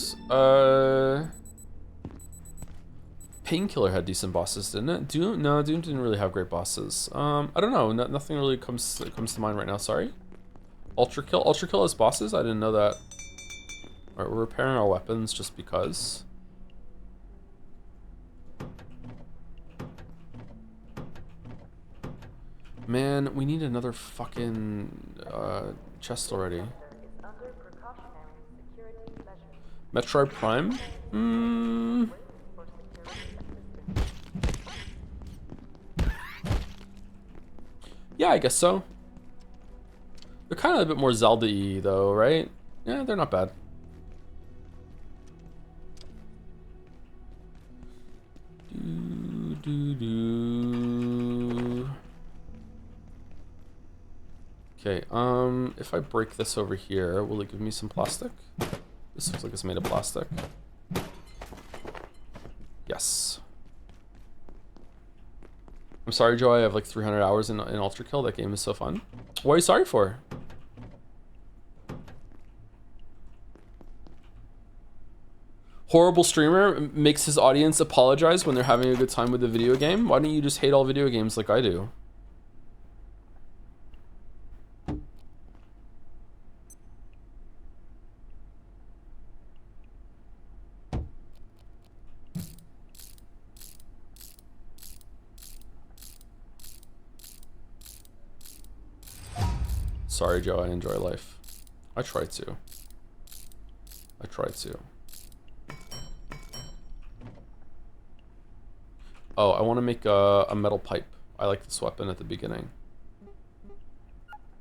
Painkiller had decent bosses, didn't it? Doom didn't really have great bosses. I don't know, nothing really comes to mind right now, sorry. Ultra Kill has bosses? I didn't know that. Alright, we're repairing our weapons just because. Man, we need another fucking chest already. Metroid Prime? Yeah, I guess so. They're kind of a bit more Zelda-y though, right? Yeah, they're not bad. Okay, if I break this over here, will it give me some plastic? This looks like it's made of plastic. Yes. I'm sorry, Joe, I have like 300 hours in Ultra Kill. That game is so fun. What are you sorry for? Horrible streamer makes his audience apologize when they're having a good time with the video game. Why don't you just hate all video games like I do? Sorry, Joe, I enjoy life. I try to. I try to. Oh, I want to make a metal pipe. I like this weapon at the beginning.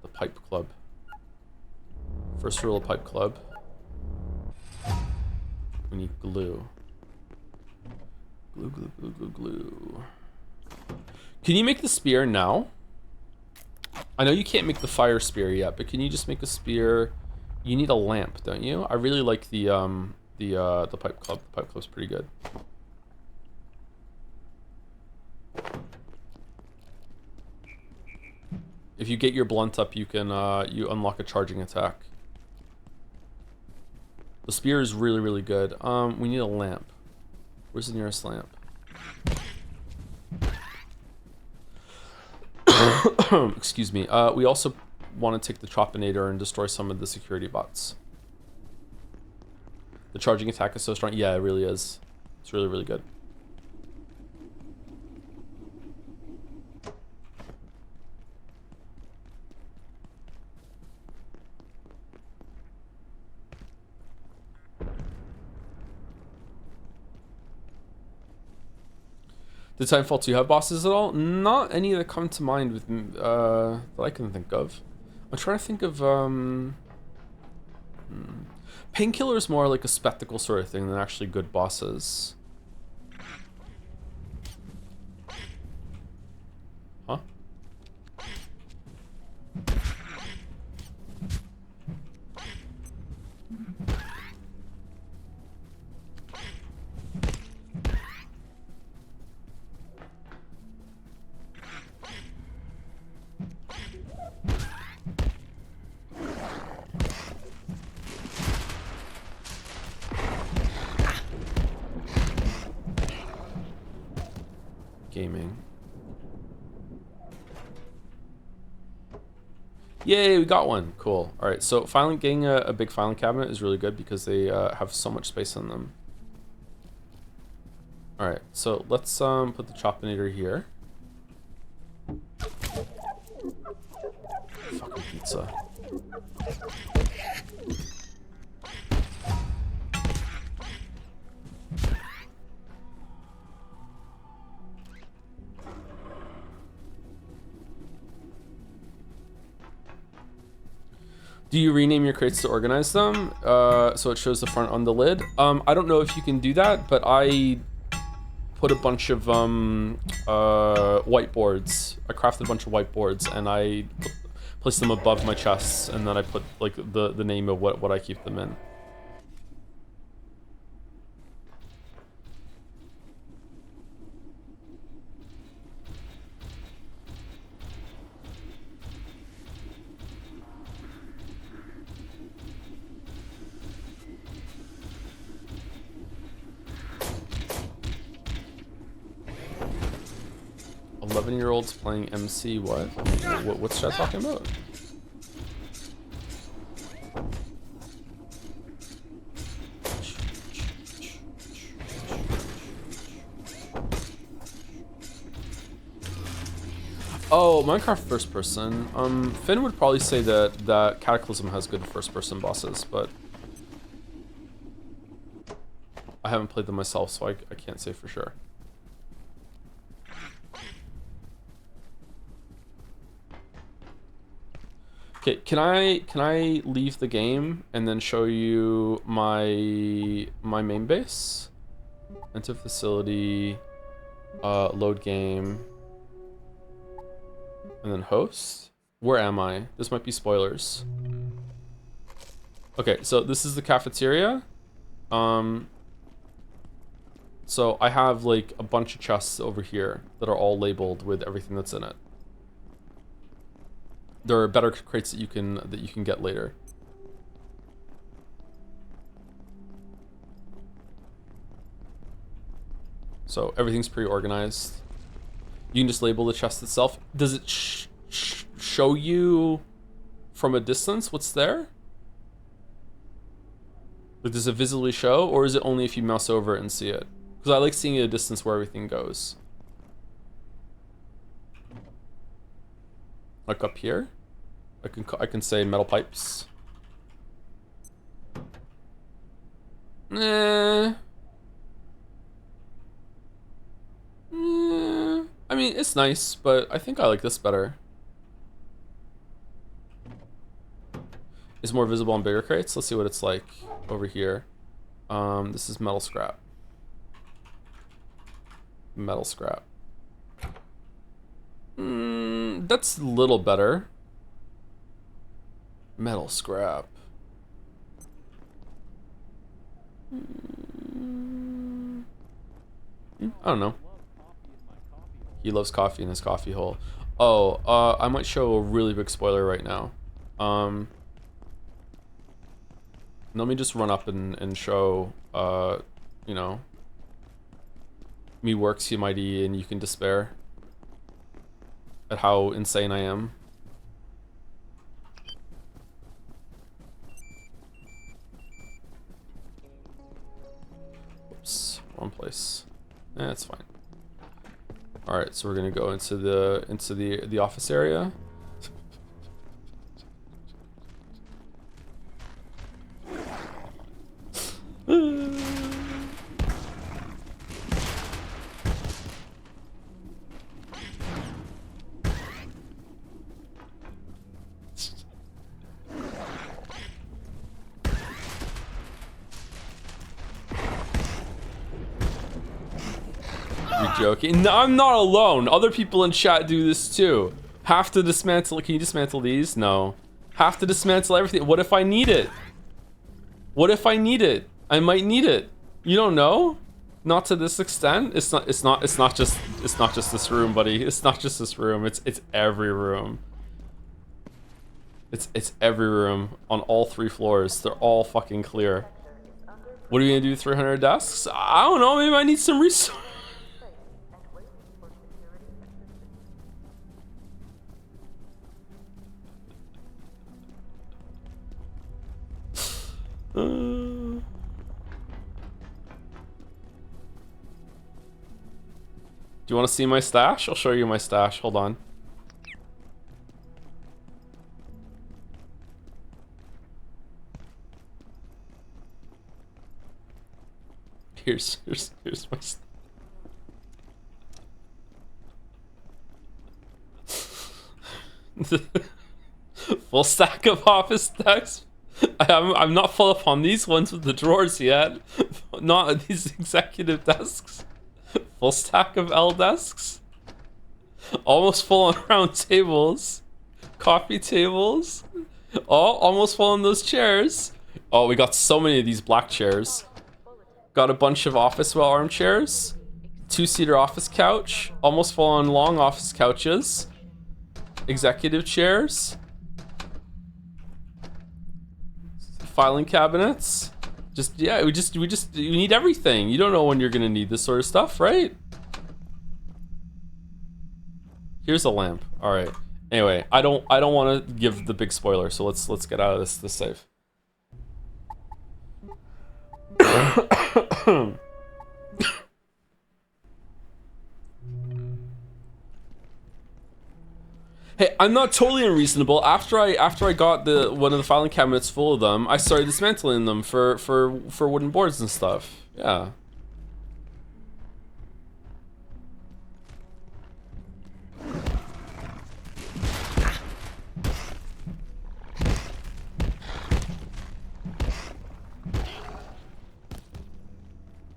The pipe club. First rule of pipe club. We need glue. Glue, glue, glue, glue, glue. Can you make the spear now? I know you can't make the fire spear yet, but can you just make a spear? You need a lamp, don't you? I really like the pipe club. The pipe club's pretty good. If you get your blunt up, you can you unlock a charging attack. The spear is really, really good. We need a lamp. Where's the nearest lamp? Excuse me. We also want to take the Chopinator and destroy some of the security bots. The charging attack is so strong. Yeah, it really is. It's really, really good. Did Titanfall 2 have bosses at all? Not any that come to mind with that I can think of. I'm trying to think of Painkiller is more like a spectacle sort of thing than actually good bosses. Huh? Gaming. Yay, we got one. Cool. All right, so filing, getting a big filing cabinet is really good because they have so much space in them. All right, so let's put the Chopinator here. Fucking pizza. Do you rename your crates to organize them? So it shows the front on the lid? I don't know if you can do that, but I put a bunch of whiteboards. I crafted a bunch of whiteboards and I placed them above my chests, and then I put like the name of what I keep them in. 11-year-olds playing MC, what? What's that talking about? Oh, Minecraft first person. Finn would probably say that Cataclysm has good first person bosses, but I haven't played them myself, so I can't say for sure. Okay, can I leave the game and then show you my main base? Enter facility, load game, and then host. Where am I? This might be spoilers. Okay, so this is the cafeteria. So I have like a bunch of chests over here that are all labeled with everything that's in it. There are better crates that you can get later. So everything's pre-organized. You can just label the chest itself. Does it show you from a distance what's there? Like, does it visibly show, or is it only if you mouse over it and see it? Because I like seeing at a distance where everything goes. Like up here, I can say metal pipes. I mean, it's nice, but I think I like this better. It's more visible on bigger crates. Let's see what it's like over here. This is metal scrap. Metal scrap. That's a little better. Metal scrap. I don't know. He loves coffee in his coffee hole. Oh, I might show a really big spoiler right now. Let me just run up and show, you know, me works CMID and you can despair at how insane I am. Oops, wrong place. That's fine. All right, so we're gonna go into the office area. You're joking? No, I'm not alone. Other people in chat do this too. Have to dismantle. Can you dismantle these? No. Have to dismantle everything. What if I need it? What if I need it? I might need it. You don't know? Not to this extent. It's not just this room, buddy. It's not just this room. It's every room. It's every room on all 3 floors. They're all fucking clear. What are we gonna do with 300 desks? I don't know. Maybe I need some resources. Do you want to see my stash? I'll show you my stash. Hold on. Here's my full stack of office desks. I'm not full up on these ones with the drawers yet. Not these executive desks. Full stack of L desks. Almost full on round tables. Coffee tables. Oh, almost full on those chairs. Oh, we got so many of these black chairs. Got a bunch of office well armchairs. 2-seater office couch. Almost full on long office couches. Executive chairs. Filing cabinets. Yeah, we need everything. You don't know when you're gonna need this sort of stuff, right? Here's a lamp. All right. Anyway, I don't want to give the big spoiler, so let's get out of this save. Hey, I'm not totally unreasonable. After I got one of the filing cabinets full of them, I started dismantling them for wooden boards and stuff. Yeah.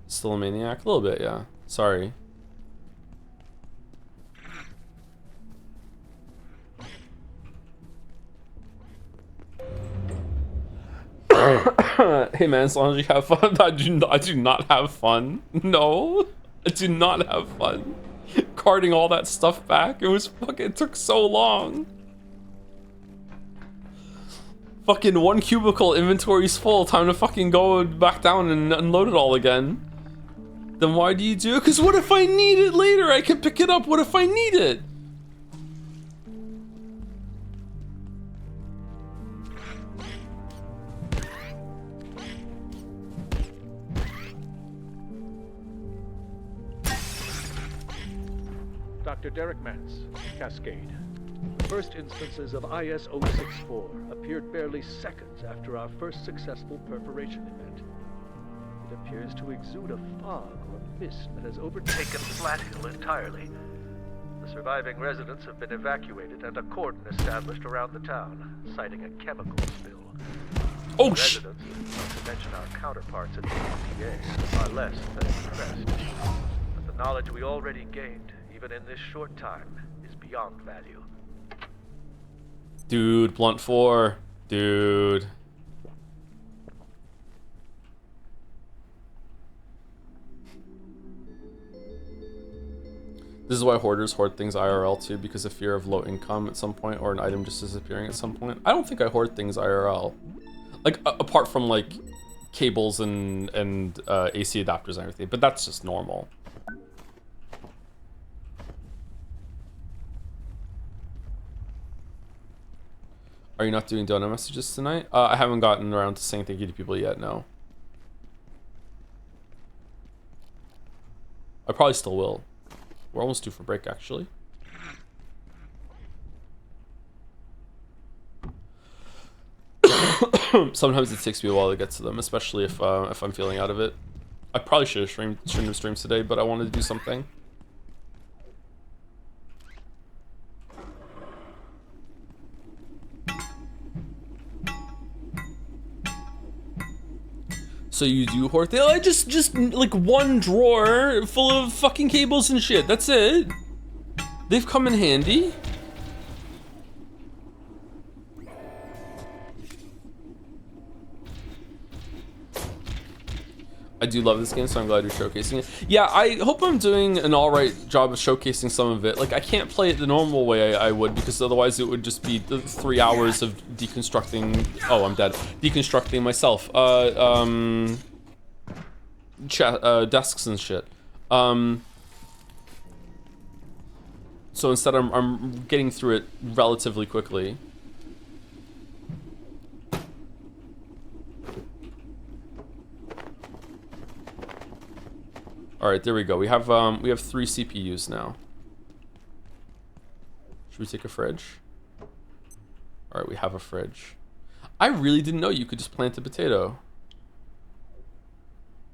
Still a maniac? A little bit, yeah. Sorry. Hey man, as long as you have fun. I do not have fun. No, I do not have fun. Carting all that stuff back, it took so long. Fucking one cubicle, inventory's full, time to fucking go back down and unload it all again. Then why do you do it? Because what if I need it later? I can pick it up. What if I need it? Dr. Derek Mance, Cascade. The first instances of IS-064 appeared barely seconds after our first successful perforation event. It appears to exude a fog or mist that has overtaken Flat Hill entirely. The surviving residents have been evacuated and a cordon established around the town, citing a chemical spill. Oh, residents, not to mention our counterparts at the EPA, are less than impressed. But the knowledge we already gained, even in this short time, is beyond value. Dude, Blunt 4. Dude. This is why hoarders hoard things IRL too, because of fear of low income at some point or an item just disappearing at some point. I don't think I hoard things IRL. Like apart from like cables and AC adapters and everything, but that's just normal. Are you not doing donut messages tonight? I haven't gotten around to saying thank you to people yet, no. I probably still will. We're almost due for break, actually. Sometimes it takes me a while to get to them, especially if I'm feeling out of it. I probably should have streamed streams today, but I wanted to do something. So you do hoard things? I just like one drawer full of fucking cables and shit. That's it. They've come in handy. I do love this game, so I'm glad you're showcasing it. Yeah, I hope I'm doing an alright job of showcasing some of it. Like, I can't play it the normal way I would, because otherwise it would just be 3 hours of deconstructing... Oh, I'm dead. Deconstructing myself. Desks and shit. So instead I'm getting through it relatively quickly. All right, there we go. We have 3 CPUs now. Should we take a fridge? All right, we have a fridge. I really didn't know you could just plant a potato.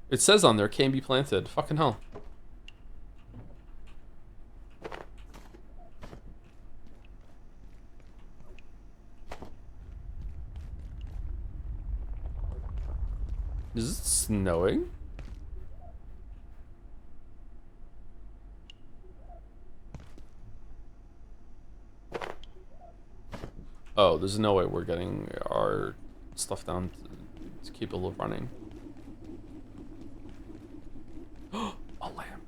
It says on there, can be planted. Fucking hell. Is it snowing? Oh, there's no way we're getting our stuff down to keep it running. A lamp.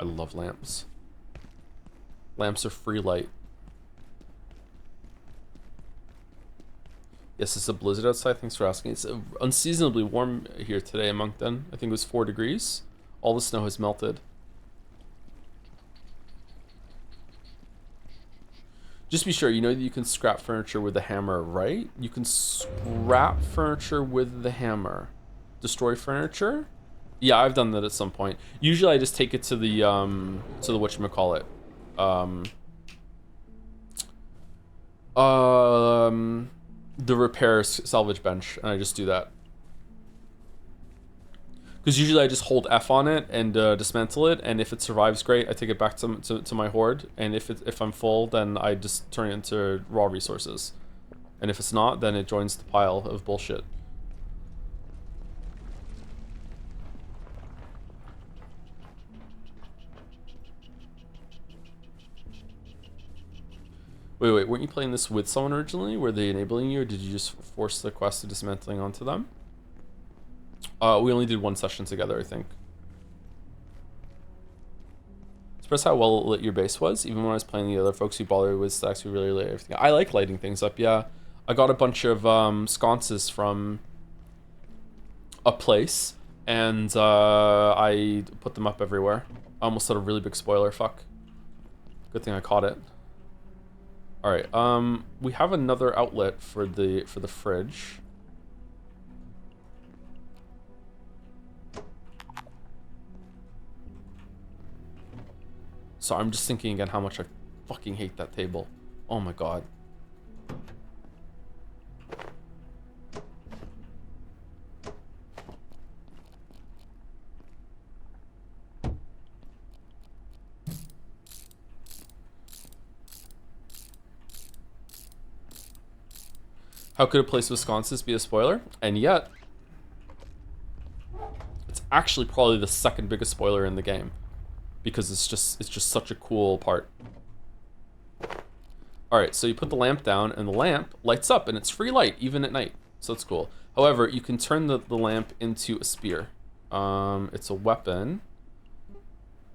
I love lamps. Lamps are free light. Yes, it's a blizzard outside. Thanks for asking. It's unseasonably warm here today in Moncton. I think it was 4 degrees. All the snow has melted. Just be sure, you know that you can scrap furniture with a hammer, right? You can scrap furniture with the hammer. Destroy furniture? Yeah, I've done that at some point. Usually I just take it to the whatchamacallit. The repair salvage bench, and I just do that. Because usually I just hold F on it and dismantle it, and if it survives, great. I take it back to my hoard, and if I'm full, then I just turn it into raw resources. And if it's not, then it joins the pile of bullshit. Wait, weren't you playing this with someone originally? Were they enabling you, or did you just force the quest of dismantling onto them? We only did 1 session together, I think. Express how well lit your base was. Even when I was playing the other folks who bothered with stacks, who really lit everything. I like lighting things up, yeah. I got a bunch of sconces from a place, and I put them up everywhere. I almost had a really big spoiler, fuck. Good thing I caught it. Alright, we have another outlet for the fridge. So I'm just thinking again how much I fucking hate that table. Oh my god. How could a place with sconces be a spoiler? And yet, it's actually probably the second biggest spoiler in the game. Because it's just such a cool part. Alright, so you put the lamp down, and the lamp lights up, and it's free light, even at night. So that's cool. However, you can turn the lamp into a spear. It's a weapon.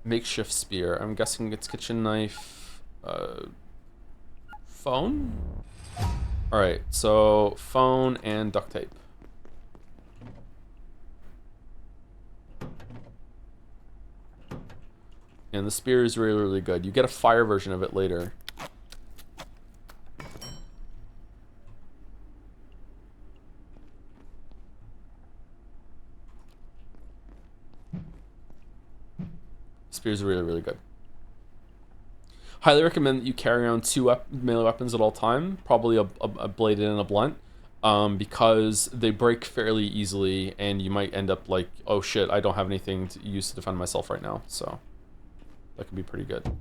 Makeshift spear. I'm guessing it's kitchen knife. Phone? All right, so phone and duct tape. And the spear is really, really good. You get a fire version of it later. Spears are really, really good. Highly recommend that you carry around 2 melee weapons at all time, probably a bladed and a blunt, because they break fairly easily, and you might end up like, oh shit, I don't have anything to use to defend myself right now, so that can be pretty good.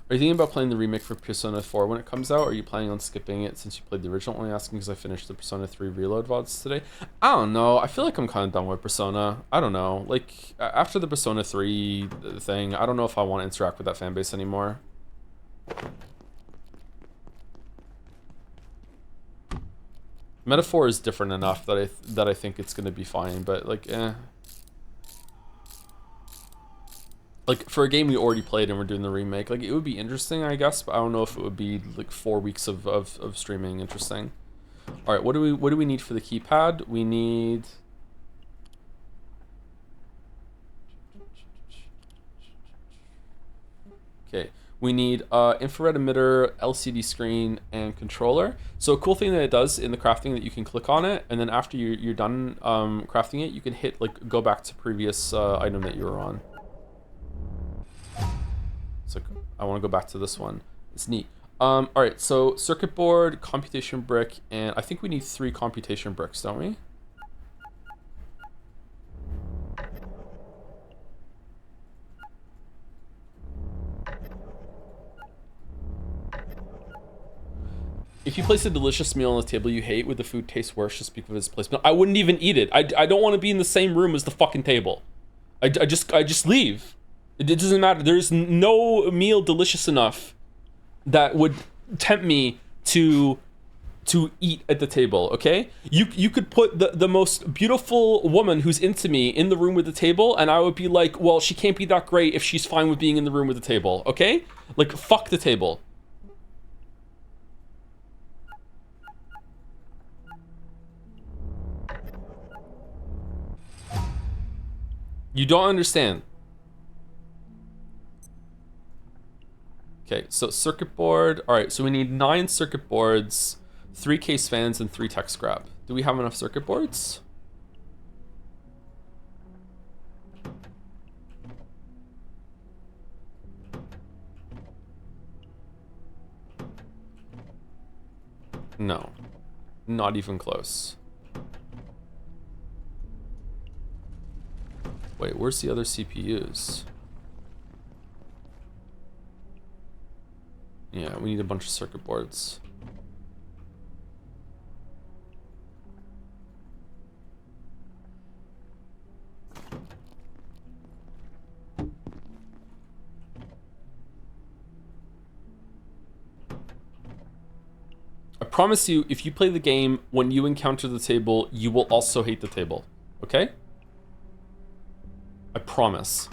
Are you thinking about playing the remake for Persona 4 when it comes out, or are you planning on skipping it since you played the original? Only asking because I finished the Persona 3 Reload VODs today. I don't know. I feel like I'm kind of done with Persona. I don't know. Like, after the Persona 3 thing, I don't know if I want to interact with that fan base anymore. Metaphor is different enough that I think it's going to be fine, but, like, eh. Like, for a game we already played and we're doing the remake, like, it would be interesting, I guess, but I don't know if it would be, like, 4 weeks of streaming interesting. Alright, what do we need for the keypad? We need... Okay, we need infrared emitter, LCD screen, and controller. So a cool thing that it does in the crafting that you can click on it, and then after you're done crafting it, you can hit, like, go back to previous item that you were on. So I want to go back to this one. It's neat. All right, so circuit board, computation brick, and I think we need 3 computation bricks, don't we? If you place a delicious meal on the table you hate, would the food taste worse just because of its placement? I wouldn't even eat it. I don't want to be in the same room as the fucking table. I just leave. It doesn't matter. There's no meal delicious enough that would tempt me to eat at the table, okay? You could put the most beautiful woman who's into me in the room with the table, and I would be like, well, she can't be that great if she's fine with being in the room with the table, okay? Like, fuck the table. You don't understand. Okay, so circuit board. All right, so we need 9 circuit boards, 3 case fans, and 3 tech scrap. Do we have enough circuit boards? No, not even close. Wait, where's the other CPUs? Yeah, we need a bunch of circuit boards. I promise you, if you play the game, when you encounter the table, you will also hate the table. Okay? I promise.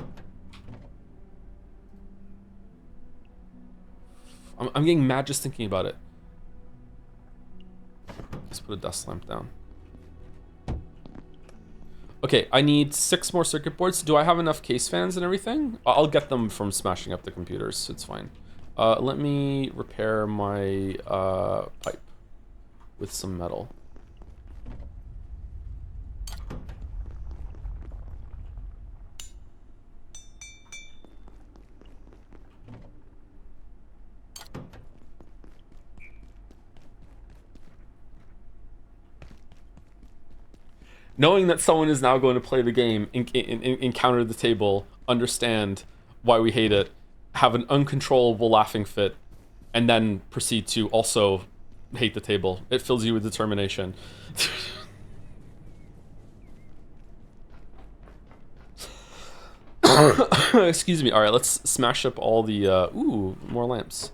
I'm getting mad just thinking about it. Let's put a dust lamp down. Okay, I need 6 more circuit boards. Do I have enough case fans and everything? I'll get them from smashing up the computers. It's fine. Let me repair my pipe with some metal. Knowing that someone is now going to play the game, encounter the table, understand why we hate it, have an uncontrollable laughing fit, and then proceed to also hate the table. It fills you with determination. Excuse me. All right, let's smash up all the... ooh, more lamps.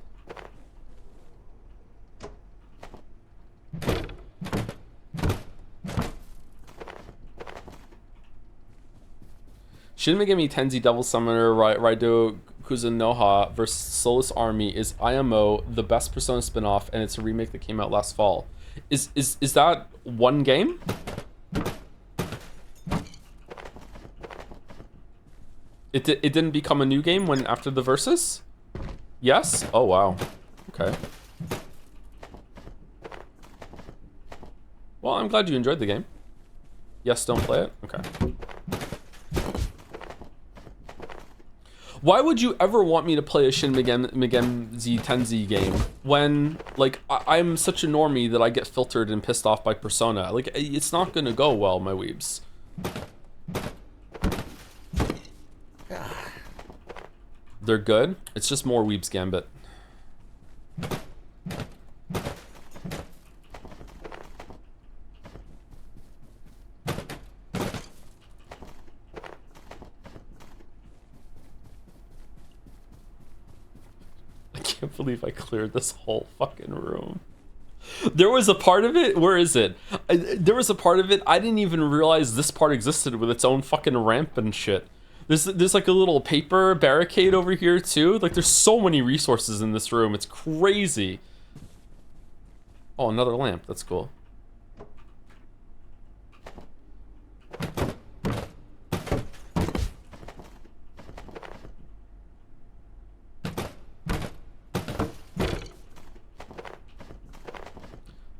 Shinmei gave me Tenzi Devil Summoner, Raido Yakuza Noha versus Solus Army is IMO, the best Persona spin-off, and it's a remake that came out last fall. Is that one game? It didn't become a new game when after the Versus? Yes? Oh wow. Okay. Well, I'm glad you enjoyed the game. Yes, don't play it? Okay. Why would you ever want me to play a Shin Megami Tensei game when, like, I'm such a normie that I get filtered and pissed off by Persona? Like, it's not gonna go well, my weebs. They're good. It's just more Weeb's Gambit. I can't believe I cleared this whole fucking room. There was a part of it, where is it? There was a part of it, I didn't even realize this part existed with its own fucking ramp and shit. There's like a little paper barricade over here too. Like there's so many resources in this room. It's crazy. Oh, another lamp. That's cool.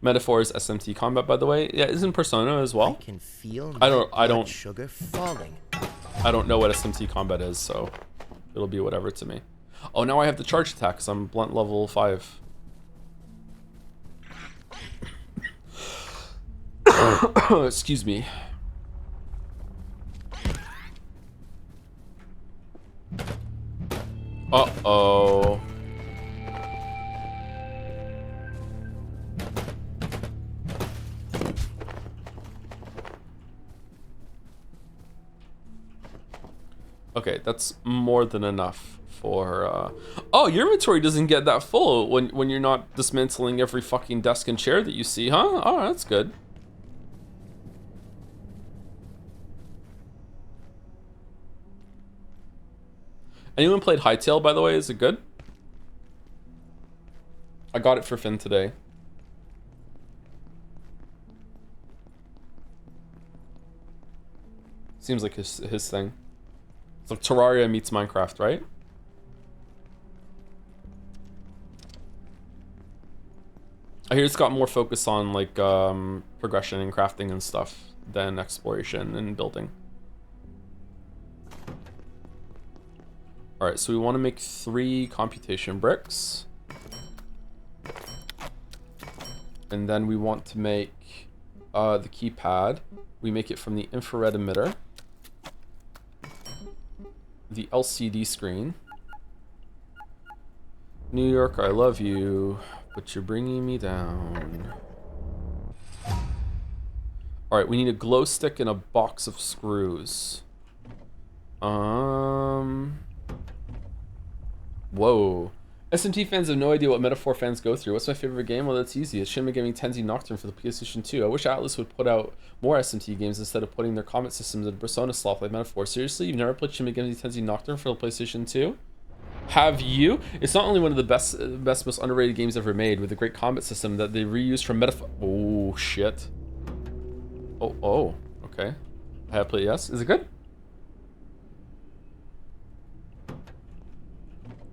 Metaphor is SMT combat, by the way. Yeah, isn't Persona as well? I can feel I don't sugar falling. I don't know what SMT combat is, so it'll be whatever to me. Oh, now I have the charge attack because I'm blunt level 5. Excuse me. Uh-oh. Okay, that's more than enough for, Oh, your inventory doesn't get that full when you're not dismantling every fucking desk and chair that you see, huh? Oh, that's good. Anyone played Hytale, by the way? Is it good? I got it for Finn today. Seems like his thing. It's like Terraria meets Minecraft, right? I hear it's got more focus on like progression and crafting and stuff than exploration and building. Alright, so we want to make 3 computation bricks. And then we want to make the keypad. We make it from the infrared emitter. The LCD screen. New York, I love you, but you're bringing me down. Alright, we need a glow stick and a box of screws. Whoa. SMT fans have no idea what Metaphor fans go through. What's my favorite game? Well, that's easy. It's Shin Megami Tensei Nocturne for the PlayStation 2. I wish Atlas would put out more SMT games instead of putting their combat systems in Persona slot like Metaphor. Seriously? You've never played Shin Megami Tensei Nocturne for the PlayStation 2? Have you? It's not only one of the best, most underrated games ever made with a great combat system that they reused from Metaphor. Oh, shit. Oh, okay. I have played, yes. Is it good?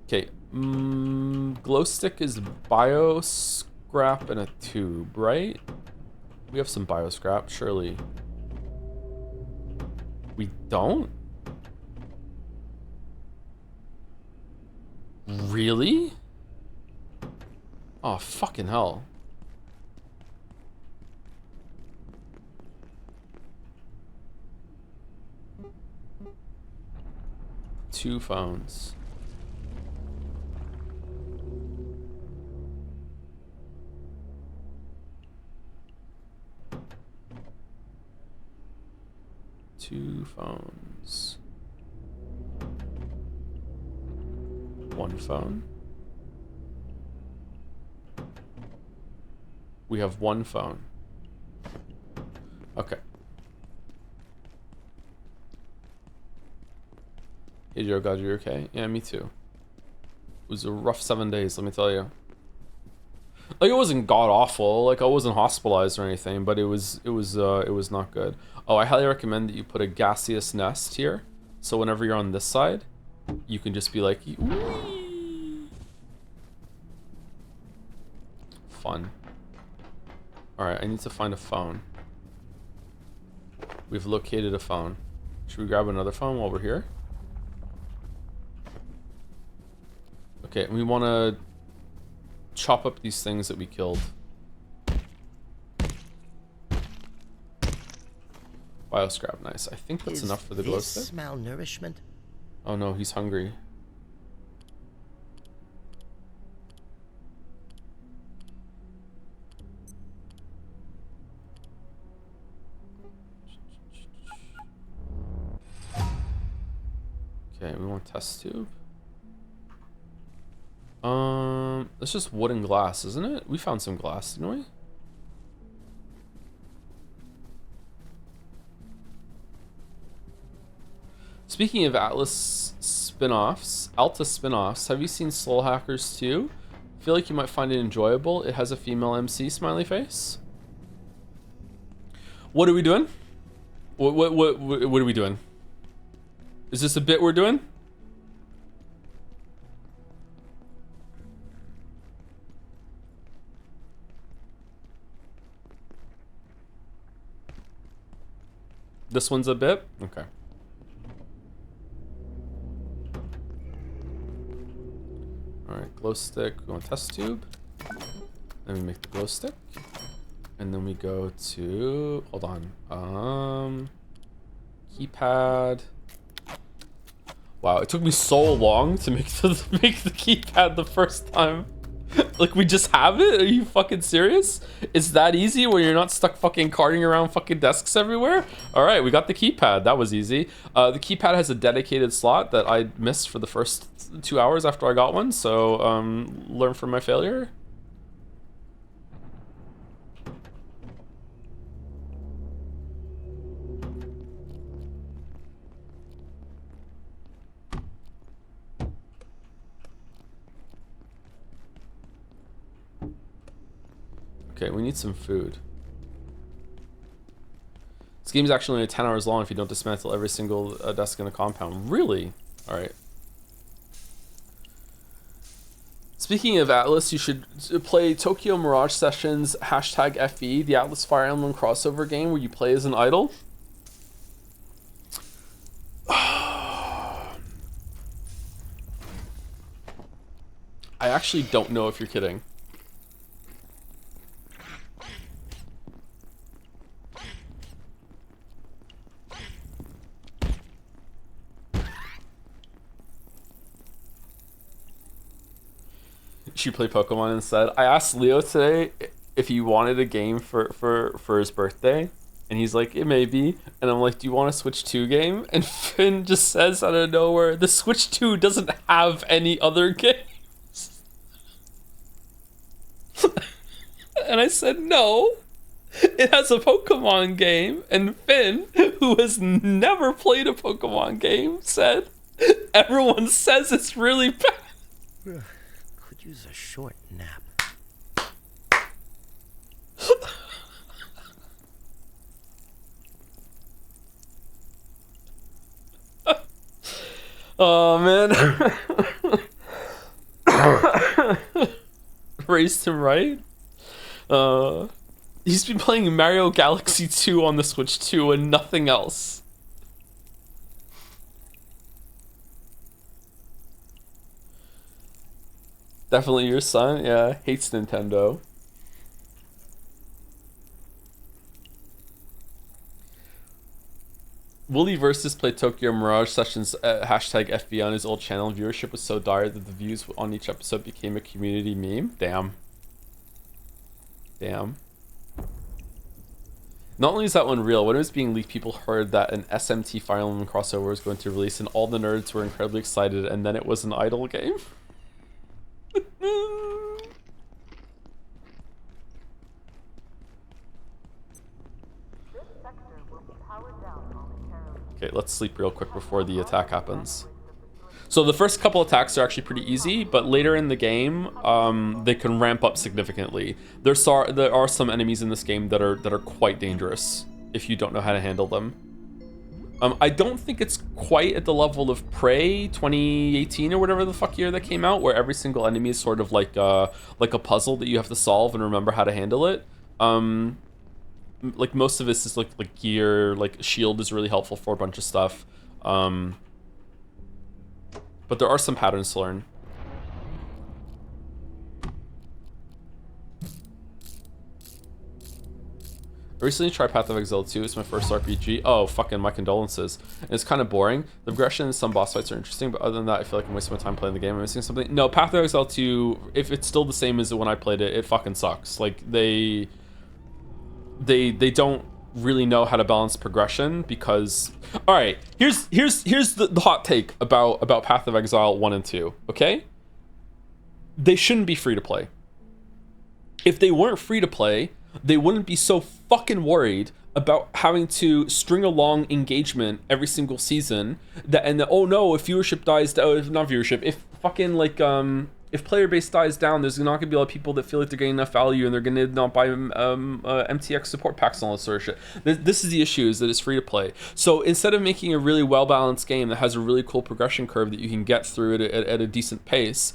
Okay. Glow stick is bio scrap and a tube, right? We have some bio scrap, surely. We don't? Really? Oh, fucking hell. Two phones. Two phones. One phone. We have one phone. Okay. Hey Joe, God, you're okay? Yeah, me too. was a rough 7 days, let me tell you. Like, it wasn't god awful, like I wasn't hospitalized or anything, but it was not good. Oh, I highly recommend that you put a gaseous nest here, so whenever you're on this side, you can just be like, whee! Fun. Alright, I need to find a phone. We've located a phone. Should we grab another phone while we're here? Okay, we want to chop up these things that we killed. Bioscrap, nice. I think that's enough for the glow stick. Is this malnourishment? Oh no, he's hungry. Okay, we want test tube. It's just wood and glass, isn't it? We found some glass, didn't we? Speaking of Atlas spin-offs, Alta spin-offs, have you seen Soul Hackers 2? I feel like you might find it enjoyable. It has a female MC smiley face. What are we doing? What are we doing? Is this a bit we're doing? This one's a bit? Okay. Alright, glow stick. We want test tube. Then we make the glow stick. And then we go to... Hold on. Keypad. Wow, it took me so long to make the keypad the first time. Like, we just have it? Are you fucking serious? It's that easy when you're not stuck fucking carting around fucking desks everywhere? Alright, we got the keypad. That was easy. The keypad has a dedicated slot that I missed for the first 2 hours after I got one, so learn from my failure. Okay, we need some food. This game is actually only 10 hours long if you don't dismantle every single desk in the compound. Really? Alright. Speaking of Atlas, you should play Tokyo Mirage Sessions #FE, the Atlas Fire Emblem crossover game where you play as an idol. I actually don't know if you're kidding. Should play Pokemon instead. I asked Leo today if he wanted a game for his birthday, and he's like, it may be. And I'm like, do you want a Switch 2 game? And Finn just says out of nowhere, the Switch 2 doesn't have any other games. And I said, no, it has a Pokemon game. And Finn, who has never played a Pokemon game, said, everyone says it's really bad. Use a short nap. Oh man. Raised him right. He's been playing Mario Galaxy 2 on the Switch 2 and nothing else. Definitely your son, yeah, hates Nintendo. Wooly Versus played Tokyo Mirage Sessions #FB on his old channel. Viewership was so dire that the views on each episode became a community meme. Damn. Damn. Not only is that one real, when it was being leaked, people heard that an SMT Fire Emblem crossover was going to release, and all the nerds were incredibly excited, and then it was an idle game. Okay, let's sleep real quick before the attack happens. So the first couple attacks are actually pretty easy, but later in the game, they can ramp up significantly. There are some enemies in this game that are quite dangerous if you don't know how to handle them. I don't think it's quite at the level of Prey 2018 or whatever the fuck year that came out, where every single enemy is sort of like a puzzle that you have to solve and remember how to handle it. Like most of this is like gear, like shield is really helpful for a bunch of stuff. But there are some patterns to learn. I recently tried Path of Exile 2. It's my first RPG. Oh, fucking my condolences. And it's kind of boring. The progression and some boss fights are interesting, but other than that, I feel like I'm wasting my time playing the game. I'm missing something. No, Path of Exile 2, if it's still the same as when I played it, it fucking sucks. Like, they don't really know how to balance progression because... Alright, here's the hot take about Path of Exile 1 and 2, okay? They shouldn't be free to play. If they weren't free to play, they wouldn't be so fucking worried about having to string along engagement every single season oh no, if viewership dies, not viewership, if fucking like if player base dies down, there's not gonna be a lot of people that feel like they're getting enough value and they're gonna not buy MTX support packs and all that sort of shit. This is the issue, is that it's free to play. So instead of making a really well balanced game that has a really cool progression curve that you can get through at a decent pace,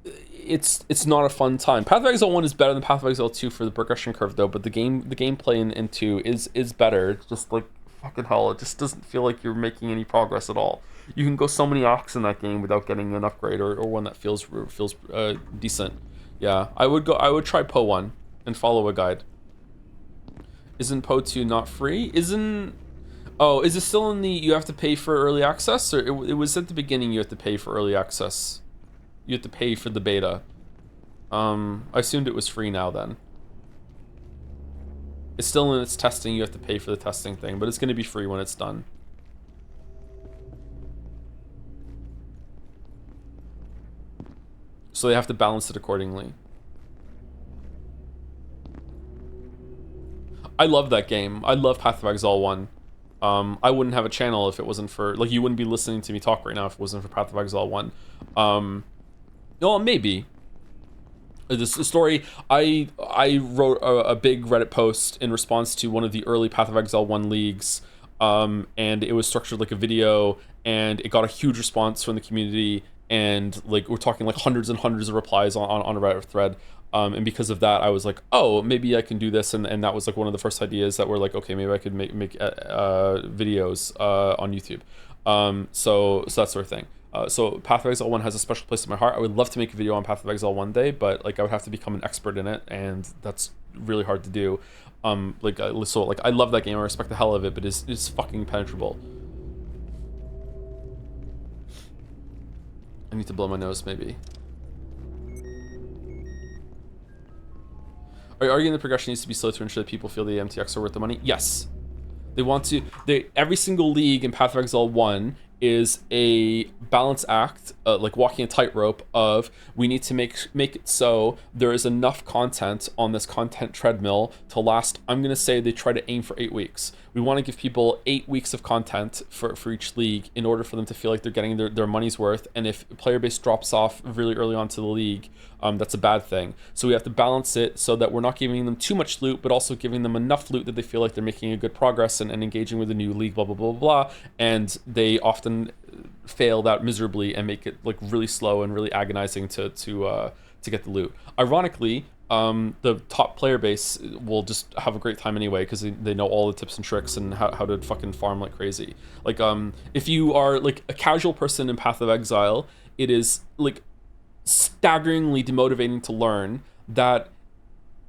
it's not a fun time. Path of Exile 1 is better than Path of Exile 2 for the progression curve though, but the gameplay in 2 is better. It's just like fucking hell, it just doesn't feel like you're making any progress at all. You can go so many arcs in that game without getting an upgrade or one that feels decent. Yeah, I would try Poe 1 and follow a guide. Isn't Poe 2 not free? Oh, is it still in the you have to pay for early access, or it was at the beginning you have to pay for early access? You have to pay for the beta. I assumed it was free now then. It's still in its testing, you have to pay for the testing thing, but it's going to be free when it's done. So they have to balance it accordingly. I love that game. I love Path of Exile 1. I wouldn't have a channel if it wasn't for... Like, you wouldn't be listening to me talk right now if it wasn't for Path of Exile 1. No, maybe. This story, I wrote a big Reddit post in response to one of the early Path of Exile 1 leagues, and it was structured like a video, and it got a huge response from the community, and like we're talking like hundreds and hundreds of replies on a Reddit thread, and because of that, I was like, oh, maybe I can do this, and that was like one of the first ideas that were like, okay, maybe I could make videos on YouTube, so that sort of thing. So Path of Exile 1 has a special place in my heart. I would love to make a video on Path of Exile one day, but like I would have to become an expert in it, and that's really hard to do. I love that game. I respect the hell of it, but it's fucking penetrable. I need to blow my nose, maybe. Are you arguing the progression needs to be slow to ensure that people feel the MTX are worth the money? Yes. They want to. Every single league in Path of Exile 1 is a balance act, like walking a tightrope of we need to make it so there is enough content on this content treadmill to last. I'm gonna say they try to aim for 8 weeks. We want to give people 8 weeks of content for each league in order for them to feel like they're getting their money's worth. And if player base drops off really early on to the league, that's a bad thing. So we have to balance it so that we're not giving them too much loot, but also giving them enough loot that they feel like they're making a good progress and engaging with a new league, blah, blah, blah, blah. And they often fail that miserably and make it like really slow and really agonizing to get the loot. Ironically, the top player base will just have a great time anyway because they know all the tips and tricks and how to fucking farm like crazy. Like, if you are like a casual person in Path of Exile, it is like staggeringly demotivating to learn that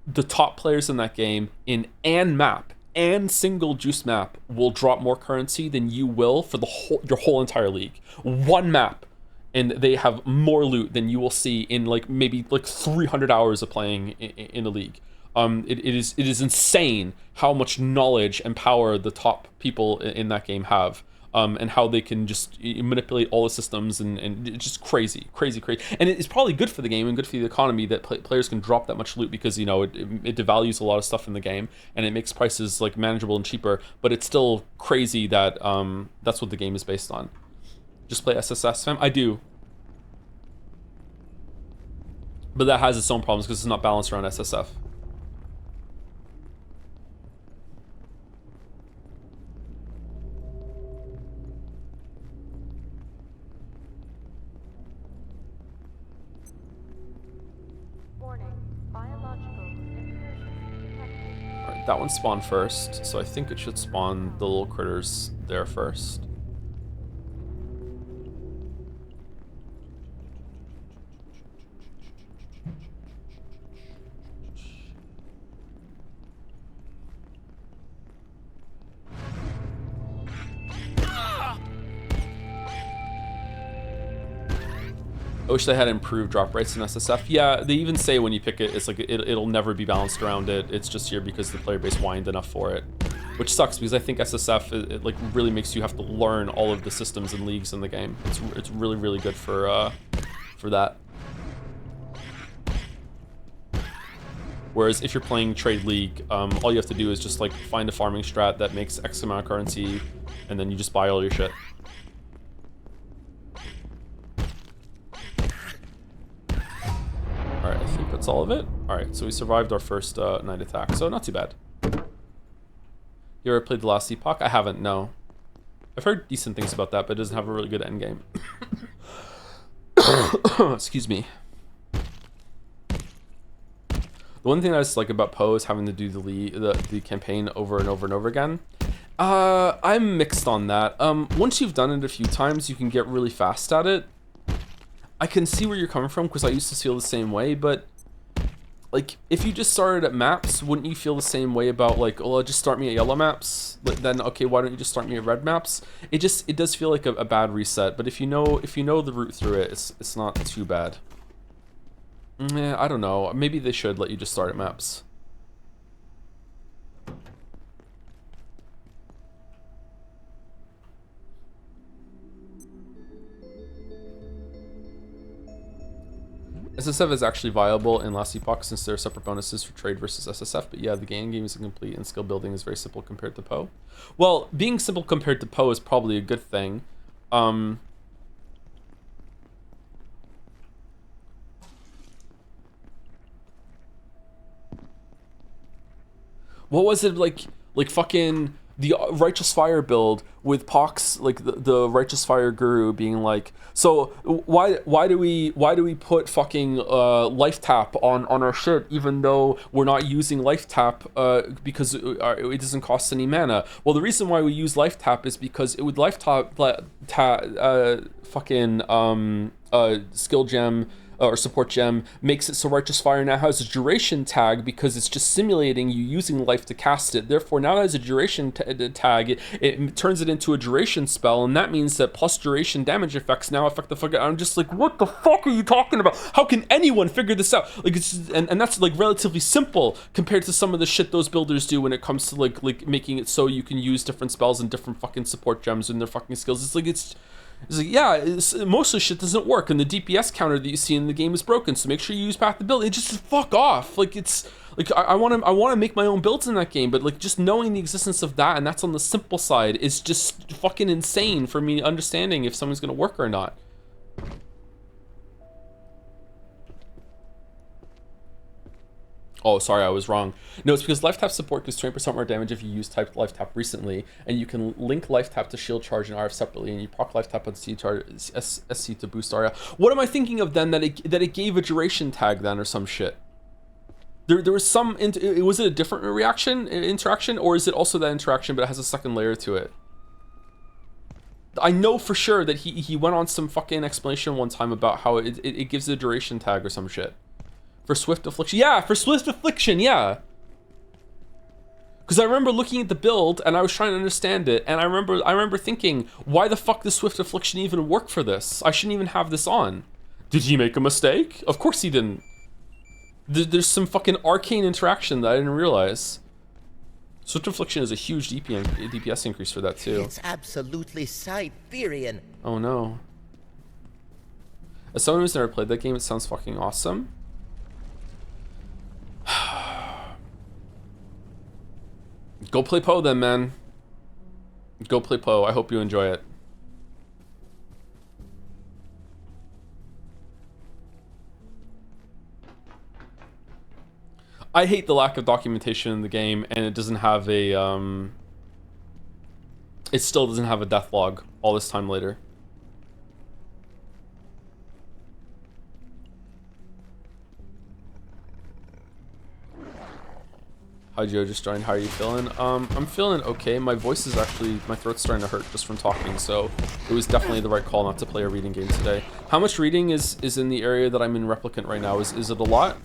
the top players in that game in an map and single juice map will drop more currency than you will for your whole entire league. One map, and they have more loot than you will see in like maybe like 300 hours of playing in a league. It is insane how much knowledge and power the top people in that game have. And how they can just manipulate all the systems and it's just crazy. And it's probably good for the game and good for the economy that players can drop that much loot because, you know, it devalues a lot of stuff in the game and it makes prices like manageable and cheaper, but it's still crazy that that's what the game is based on. Just play SSS, fam? I do. But that has its own problems because it's not balanced around SSF. Alright, that one spawned first, so I think it should spawn the little critters there first. I wish they had improved drop rates in SSF. Yeah, they even say when you pick it, it's like it'll never be balanced around it. It's just here because the player base whined enough for it, which sucks because I think SSF it like really makes you have to learn all of the systems and leagues in the game. It's really good for that. Whereas if you're playing Trade League, all you have to do is just like find a farming strat that makes X amount of currency, and then you just buy all your shit. Alright, I think that's all of it. Alright, so we survived our first night attack, so not too bad. You ever played The Last Epoch? I haven't, no. I've heard decent things about that, but it doesn't have a really good endgame. Excuse me. The one thing I just like about Poe is having to do the campaign over and over and over again. I'm mixed on that. Once you've done it a few times, you can get really fast at it. I can see where you're coming from because I used to feel the same way, but like if you just started at maps, wouldn't you feel the same way about like, oh, just start me at yellow maps? But then okay, why don't you just start me at red maps? It does feel like a bad reset, but if you know the route through it, it's not too bad. Yeah, I don't know. Maybe they should let you just start at maps. SSF is actually viable in Last Epoch since there are separate bonuses for trade versus SSF, but yeah, the game is incomplete and skill building is very simple compared to Poe. Well, being simple compared to Poe is probably a good thing. What was it like fucking the Righteous Fire build with Pox, like the Righteous Fire guru being like, so why do we put fucking life tap on our shit even though we're not using life tap because it doesn't cost any mana? Well, the reason why we use life tap is because it would life tap skill gem or support gem makes it so Righteous Fire now has a duration tag because it's just simulating you using life to cast it. Therefore, now it has a duration tag. It turns it into a duration spell, and that means that plus duration damage effects now affect the fucking. I'm just like, what the fuck are you talking about? How can anyone figure this out? Like, it's just, and that's like relatively simple compared to some of the shit those builders do when it comes to like making it so you can use different spells and different fucking support gems in their fucking skills. It's like, yeah, most of the shit doesn't work, and the DPS counter that you see in the game is broken, so make sure you use Path to Build. It just fuck off. Like, it's like I want to make my own builds in that game, but like just knowing the existence of that, and that's on the simple side, is just fucking insane for me understanding if something's gonna work or not. Oh, sorry, I was wrong. No, it's because life tap support does 20% more damage if you use typed life tap recently, and you can link life tap to shield charge and RF separately, and you proc life tap on SC to boost RF. What am I thinking of then that it gave a duration tag then or some shit? There was some, was it a different interaction, or is it also that interaction but it has a second layer to it? I know for sure that he went on some fucking explanation one time about how it gives a duration tag or some shit. For Swift Affliction. Yeah, for Swift Affliction, yeah. Because I remember looking at the build and I was trying to understand it, and I remember thinking, why the fuck does Swift Affliction even work for this? I shouldn't even have this on. Did he make a mistake? Of course he didn't. There's some fucking arcane interaction that I didn't realize. Swift Affliction is a huge DPS increase for that too. It's absolutely Siberian. Oh no. As someone who's never played that game, it sounds fucking awesome. Go play Poe then, man. Go play Poe. I hope you enjoy it. I hate the lack of documentation in the game, and it doesn't have a it still doesn't have a death log all this time later. Hi Joe, just joined. How are you feeling? I'm feeling okay. My voice is actually, my throat's starting to hurt just from talking, so it was definitely the right call not to play a reading game today. How much reading is in the area that I'm in Replicant right now? Is it a lot?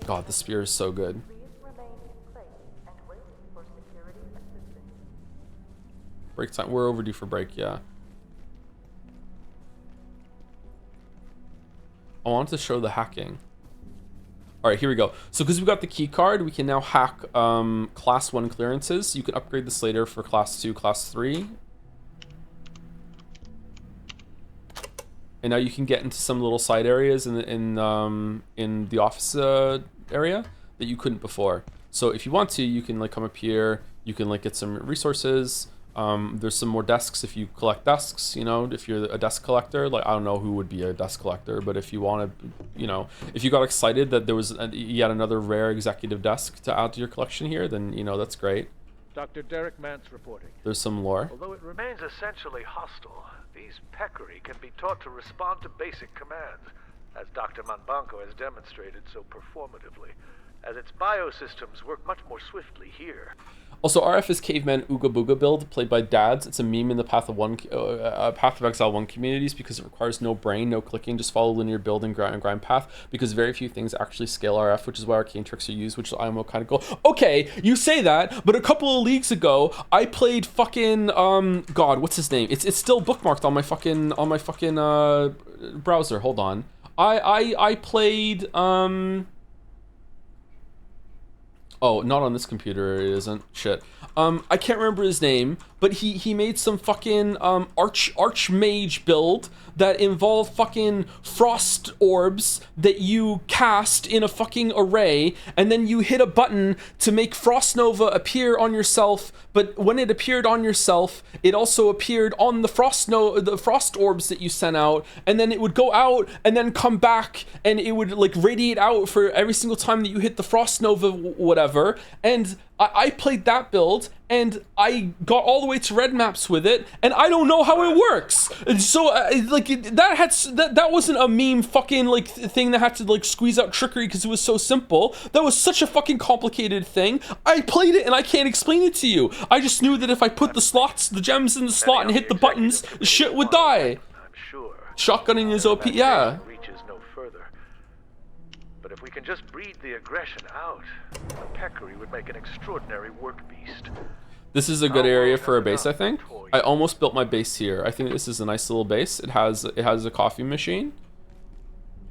God, the spear is so good. Break time. We're overdue for break, yeah. I wanted to show the hacking. All right, here we go. So because we got the key card, we can now hack class 1 clearances. You can upgrade this later for class 2, class 3. And now you can get into some little side areas in the office area that you couldn't before. So if you want to, you can like come up here. You can like get some resources. There's some more desks if you collect desks, you know, if you're a desk collector. Like, I don't know who would be a desk collector, but if you want to, you know, if you got excited that there was yet another rare executive desk to add to your collection here, then, you know, that's great. Dr. Derek Mance reporting. There's some lore. Although it remains essentially hostile, these peccary can be taught to respond to basic commands, as Dr. Manbanco has demonstrated so performatively, as its biosystems work much more swiftly here. Also, RF is Caveman Ooga Booga build, played by dads. It's a meme in the Path of Exile 1 communities because it requires no brain, no clicking, just follow linear build and grind path, because very few things actually scale RF, which is why arcane tricks are used, which is IMO kind of cool. Okay, you say that, but a couple of leagues ago, I played fucking, God, what's his name? It's still bookmarked on my fucking browser. Hold on. I played, oh, not on this computer, it isn't. Shit. I can't remember his name, but he made some fucking archmage build that involved fucking frost orbs that you cast in a fucking array, and then you hit a button to make Frost Nova appear on yourself, but when it appeared on yourself, it also appeared on the frost orbs that you sent out, and then it would go out and then come back, and it would like radiate out for every single time that you hit the Frost Nova whatever, and I played that build, and I got all the way to red maps with it, and I don't know how it works. And so, like, that wasn't a meme fucking, like, thing that had to, like, squeeze out trickery because it was so simple. That was such a fucking complicated thing. I played it, and I can't explain it to you. I just knew that if I put the gems in the slot and hit the buttons, the shit would die. Shotgunning is OP, yeah. But if we can just breed the aggression out, the peccary would make an extraordinary work beast. This is a good area for a base, I think. I almost built my base here. I think this is a nice little base. It has a coffee machine.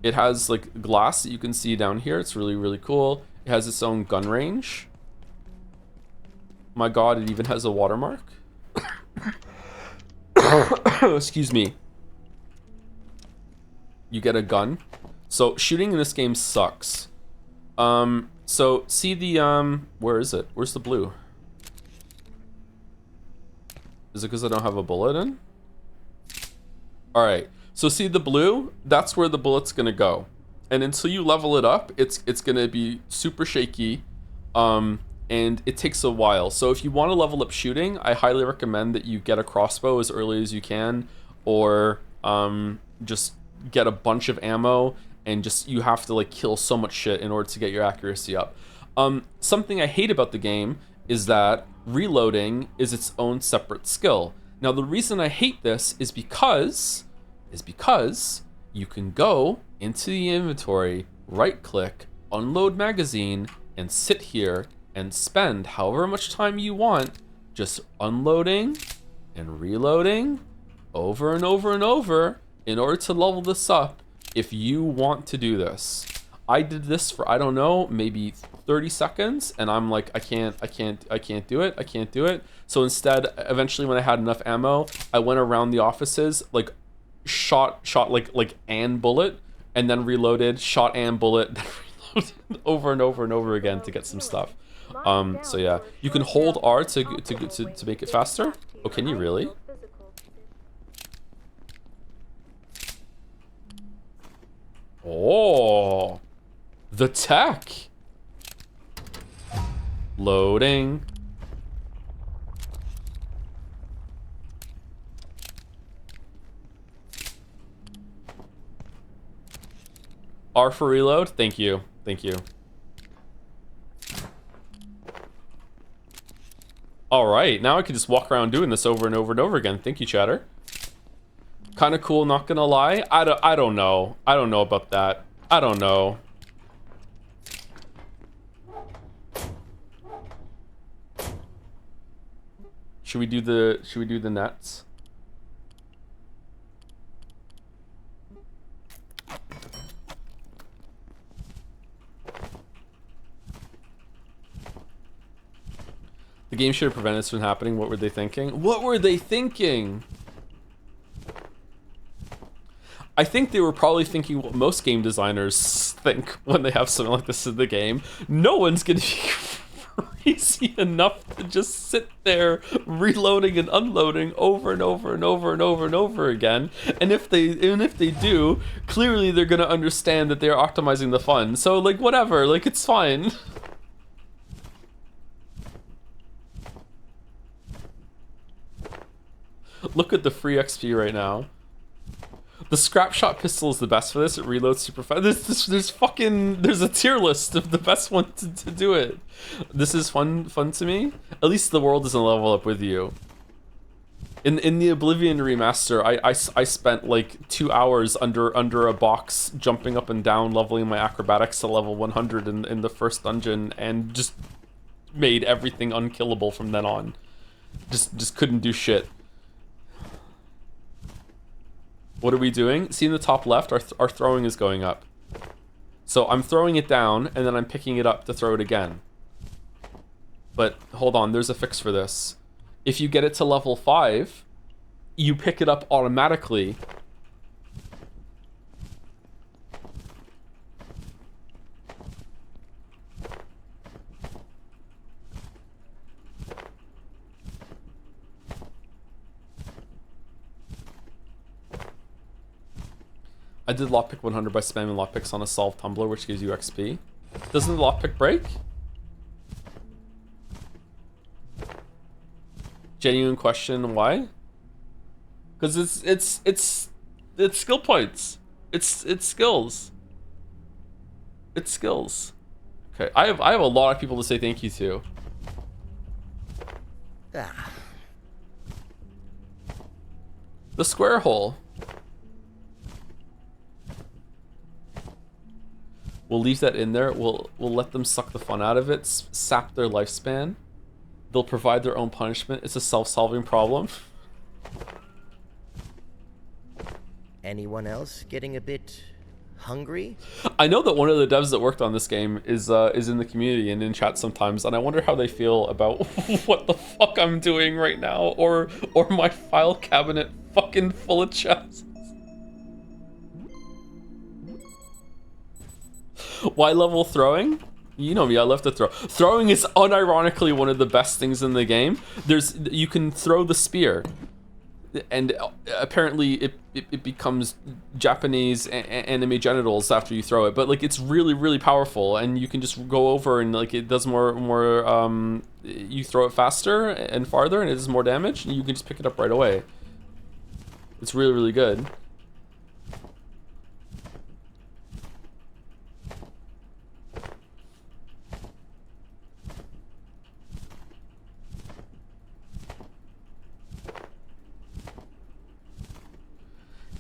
It has like glass that you can see down here. It's really, really cool. It has its own gun range. My God, it even has a watermark. Excuse me. You get a gun. So shooting in this game sucks. So see the where is it? Where's the blue? Is it because I don't have a bullet in? All right. So see the blue? That's where the bullet's gonna go. And until you level it up, it's gonna be super shaky. And it takes a while. So if you want to level up shooting, I highly recommend that you get a crossbow as early as you can, or just get a bunch of ammo. And just, you have to like kill so much shit in order to get your accuracy up. Something I hate about the game is that reloading is its own separate skill. Now the reason I hate this is because you can go into the inventory, right click, unload magazine, and sit here and spend however much time you want just unloading and reloading over and over and over in order to level this up. If you want to do this, I did this for, I don't know, maybe 30 seconds, and I'm like, I can't do it. So instead, eventually when I had enough ammo, I went around the offices, like shot like and bullet, and then reloaded, shot and bullet, then reloaded over and over and over again to get some stuff. So yeah, you can hold R to make it faster. Oh, can you really? Oh, The tech. Loading. R for reload. Thank you. Thank you. All right, now I can just walk around doing this over and over and over again. Thank you, chatter. Kind of cool, not gonna lie. I don't know. I don't know about that. I don't know. Should we do the nets? The game should have prevented this from happening. What were they thinking? What were they thinking? I think they were probably thinking what most game designers think when they have something like this in the game. No one's gonna be crazy enough to just sit there reloading and unloading over and over and over and over and over again. And if they do, clearly they're gonna understand that they're optimizing the fun. So like whatever, like it's fine. Look at the free XP right now. The scrap shot pistol is the best for this. It reloads super fast. There's a tier list of the best one to do it. This is fun to me. At least the world doesn't level up with you. In the Oblivion remaster, I spent like 2 hours under a box, jumping up and down, leveling my acrobatics to level 100 in the first dungeon, and just made everything unkillable from then on. Just couldn't do shit. What are we doing? See in the top left, our throwing is going up. So I'm throwing it down, and then I'm picking it up to throw it again. But hold on, there's a fix for this. If you get it to level 5, you pick it up automatically. I did lockpick 100 by spamming lockpicks on a solved tumbler, which gives you XP. Doesn't the lockpick break? Genuine question, why? Because it's skill points. It's skills. It's skills. Okay, I have a lot of people to say thank you to. The square hole. We'll leave that in there. We'll let them suck the fun out of it, sap their lifespan. They'll provide their own punishment. It's a self-solving problem. Anyone else getting a bit hungry? I know that one of the devs that worked on this game is in the community and in chat sometimes, and I wonder how they feel about what the fuck I'm doing right now, or my file cabinet fucking full of chests. Why level throwing? You know me, I love to throw. Throwing is unironically one of the best things in the game. You can throw the spear, and apparently it becomes Japanese anime genitals after you throw it. But like it's really powerful, and you can just go over and like it does more. You throw it faster and farther, and it does more damage. And you can just pick it up right away. It's really good.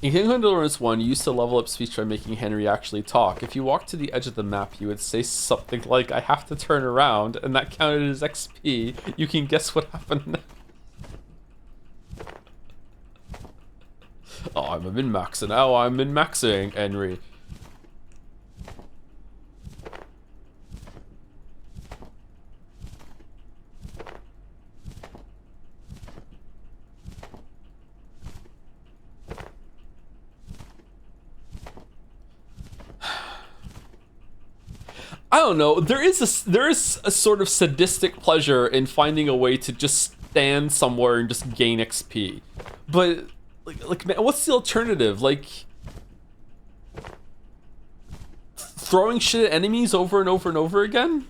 In Kingdom Deliverance 1, you used to level up speech by making Henry actually talk. If you walked to the edge of the map, you would say something like, "I have to turn around," and that counted as XP. You can guess what happened next. Oh, I'm a min-maxing. Oh, I'm min-maxing, Henry. I don't know. There is a sort of sadistic pleasure in finding a way to just stand somewhere and just gain XP. But like man, what's the alternative? Like throwing shit at enemies over and over and over again?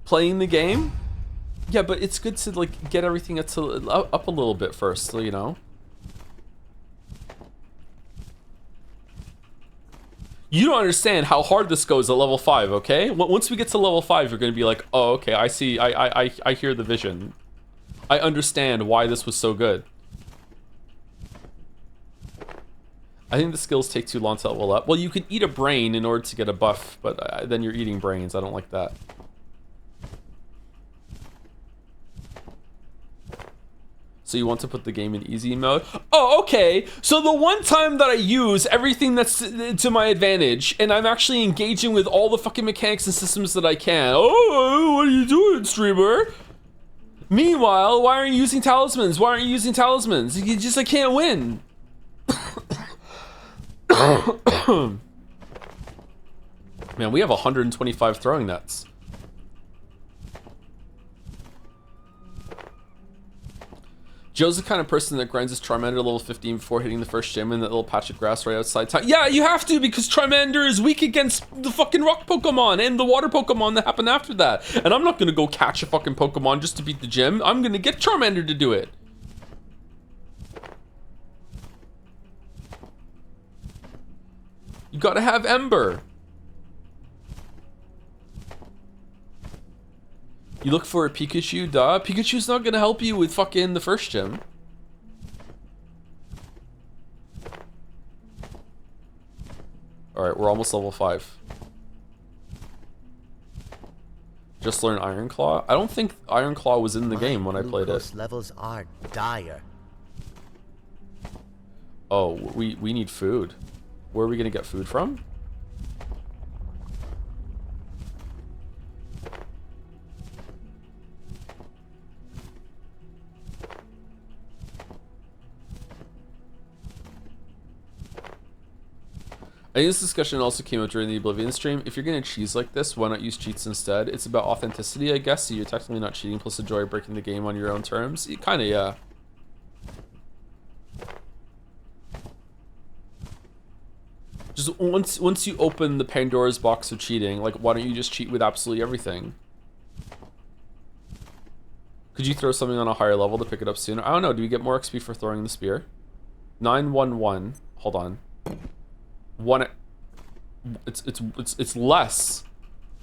Playing the game? Yeah, but it's good to like get everything up a little bit first, so, you know. You don't understand how hard this goes at level 5, okay? Once we get to level 5, you're gonna be like, oh, okay, I see, I hear the vision. I understand why this was so good. I think the skills take too long to level up. Well, you can eat a brain in order to get a buff, but then you're eating brains. I don't like that. So you want to put the game in easy mode? Oh, okay. So the one time that I use everything that's to my advantage, and I'm actually engaging with all the fucking mechanics and systems that I can. Oh, what are you doing, streamer? Meanwhile, why aren't you using talismans? Why aren't you using talismans? You just, I can't win. Man, we have 125 throwing nets. Joe's the kind of person that grinds his Charmander level 15 before hitting the first gym in that little patch of grass right outside town. Yeah, you have to, because Charmander is weak against the fucking rock Pokemon and the water Pokemon that happen after that. And I'm not gonna go catch a fucking Pokemon just to beat the gym. I'm gonna get Charmander to do it. You gotta have Ember. You look for a Pikachu, duh. Pikachu's not gonna help you with fucking the first gym. Alright, we're almost level 5. Just learn Iron Claw? I don't think Iron Claw was in the game when I played it. Levels are dire. Oh, we need food. Where are we gonna get food from? I think this discussion also came up during the Oblivion stream. If you're gonna cheese like this, why not use cheats instead? It's about authenticity, I guess, so you're technically not cheating, plus the joy of breaking the game on your own terms. Kinda, yeah. Just once you open the Pandora's box of cheating, like, why don't you just cheat with absolutely everything? Could you throw something on a higher level to pick it up sooner? I don't know. Do we get more XP for throwing the spear? 911. Hold on. It's less.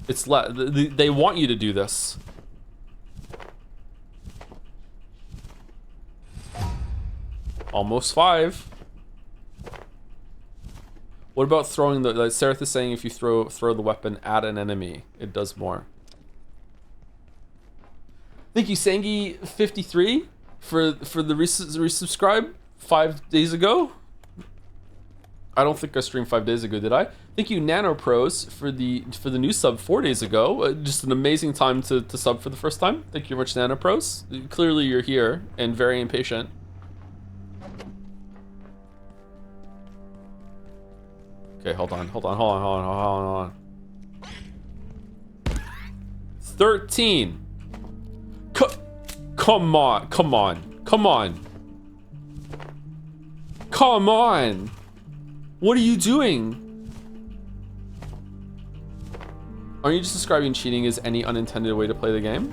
It's less. They want you to do this. Almost 5. What about throwing the? Like Seraph is saying, if you throw the weapon at an enemy, it does more. Thank you, Sangi53, for the resubscribe 5 days ago. I don't think I streamed 5 days ago, did I? Thank you, NanoPros, for the new sub 4 days ago. Just an amazing time to sub for the first time. Thank you very much, NanoPros. Clearly you're here and very impatient. Okay, hold on. 13. Come on. What are you doing? Aren't you just describing cheating as any unintended way to play the game?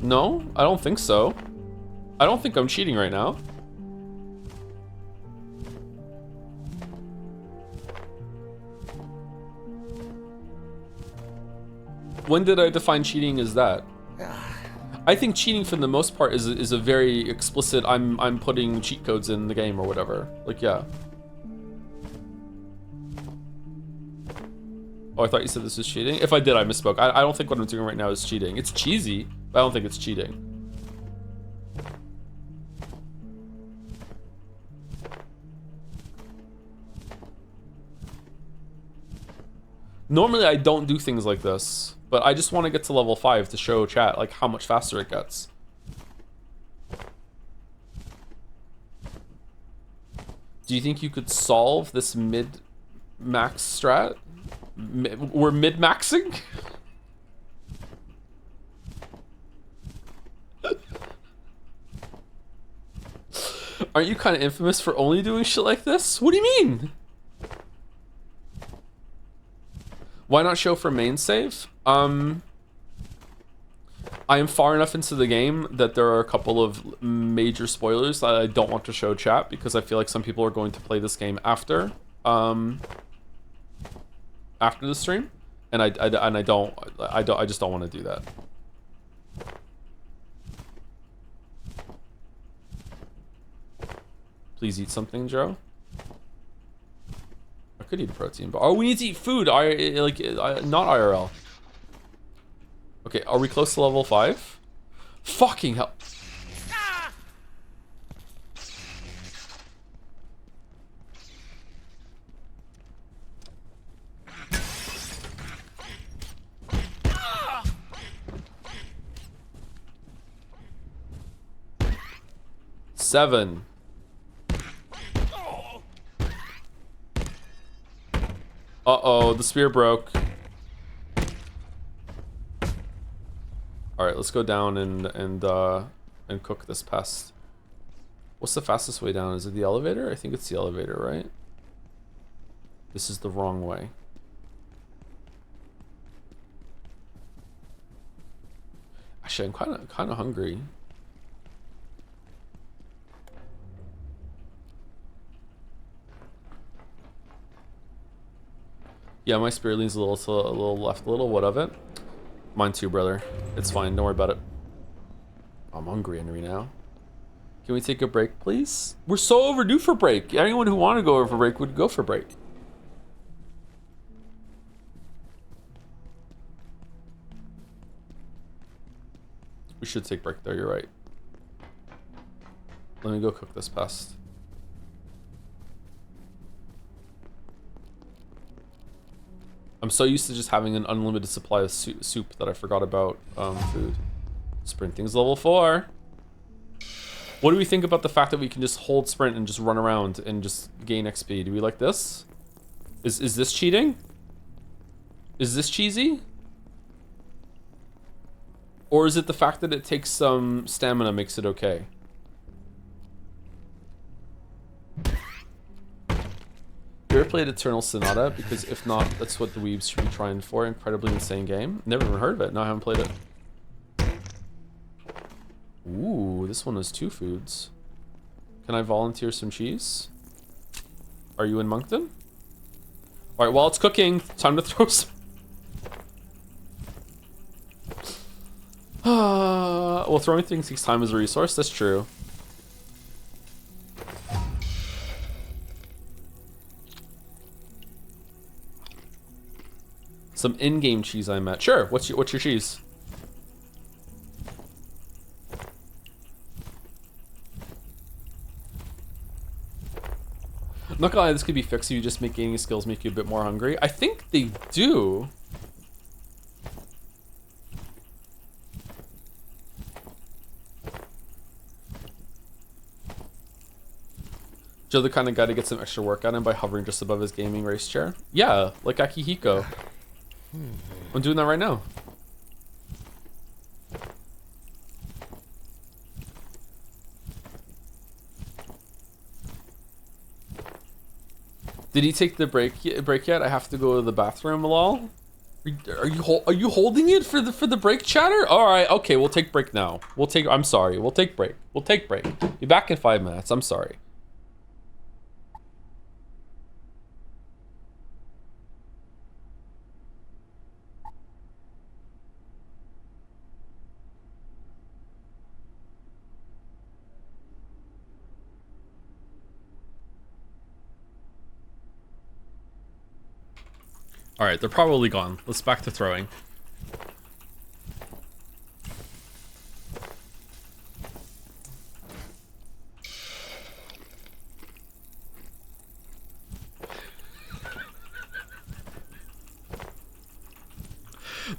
No, I don't think so. I don't think I'm cheating right now. When did I define cheating as that? I think cheating for the most part is a very explicit, I'm putting cheat codes in the game or whatever. Like, yeah. Oh, I thought you said this was cheating? If I did, I misspoke. I don't think what I'm doing right now is cheating. It's cheesy, but I don't think it's cheating. Normally I don't do things like this, but I just want to get to level 5 to show chat like how much faster it gets. Do you think you could solve this mid-max strat? We're mid-maxing? Aren't you kind of infamous for only doing shit like this? What do you mean? Why not show for main save? I am far enough into the game that there are a couple of major spoilers that I don't want to show chat because I feel like some people are going to play this game after the stream, and I just don't want to do that. Please eat something, Joe. I could eat a protein bar. Oh, we need to eat food. Not IRL. Okay, are we close to level 5? Fucking hell. Seven. Uh-oh, the spear broke. Alright, let's go down and cook this pest. What's the fastest way down? Is it the elevator? I think it's the elevator, right? This is the wrong way. Actually, I'm kind of hungry. Yeah, my spirit leans a little left, a little what of it. Mine too, brother. It's fine, don't worry about it. I'm hungry, Henry, now. Can we take a break, please? We're so overdue for break. Anyone who wanted to go over for break would go for break. We should take break though, you're right. Let me go cook this pest. I'm so used to just having an unlimited supply of soup that I forgot about food. Sprinting's level 4. What do we think about the fact that we can just hold sprint and just run around and just gain XP? Do we like this? Is this cheating? Is this cheesy? Or is it the fact that it takes some stamina makes it okay? You ever played Eternal Sonata? Because if not, that's what the weebs should be trying for. Incredibly insane game. Never even heard of it. No, I haven't played it. Ooh, this one has 2 foods. Can I volunteer some cheese? Are you in Moncton? Alright, while it's cooking, time to throw some... well, throwing things takes time as a resource. That's true. Some in-game cheese I met. Sure. What's your cheese? I'm not gonna lie, this could be fixed if you just make gaining skills make you a bit more hungry. I think they do. Joe the kind of guy to get some extra work out of him by hovering just above his gaming race chair? Yeah, like Akihiko. I'm doing that right now. Did he take the break yet? I have to go to the bathroom, lol. Are you holding it for the break, chatter? All right, okay, we'll take break now. I'm sorry. We'll take break. We'll take break. Be back in 5 minutes. I'm sorry. All right, they're probably gone. Let's back to throwing.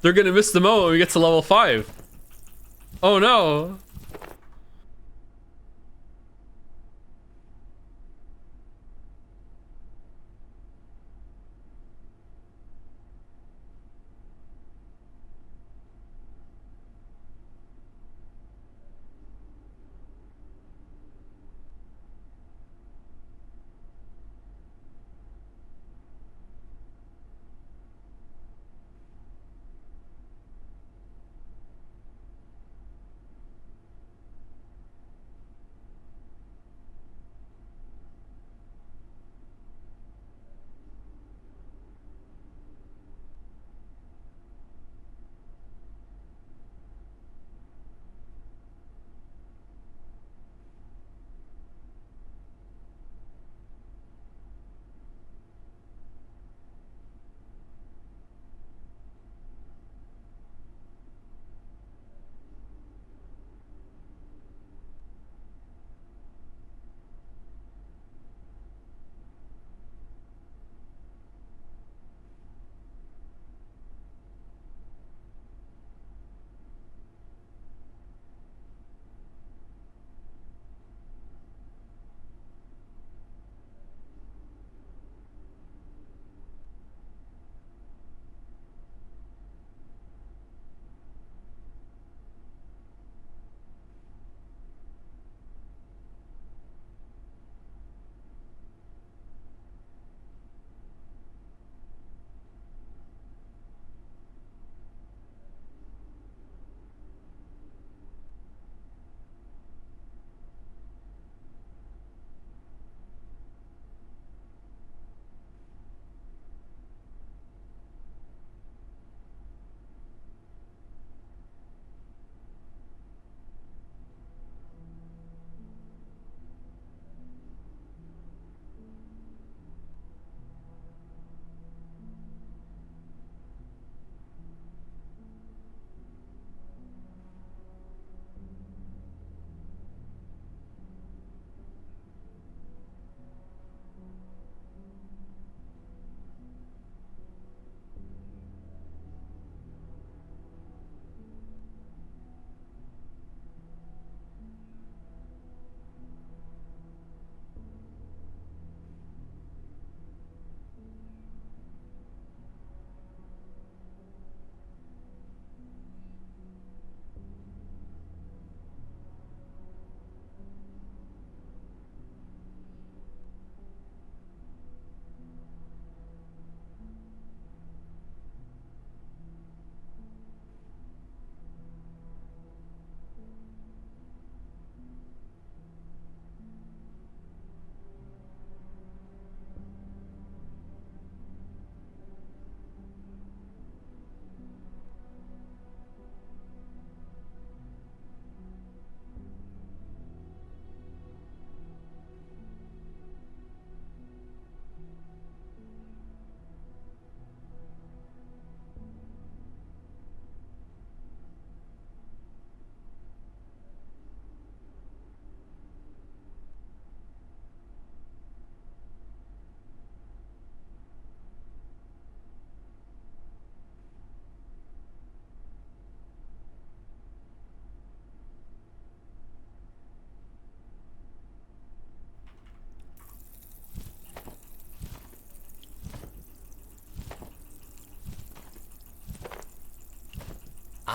They're gonna miss the moment when we get to level 5. Oh no.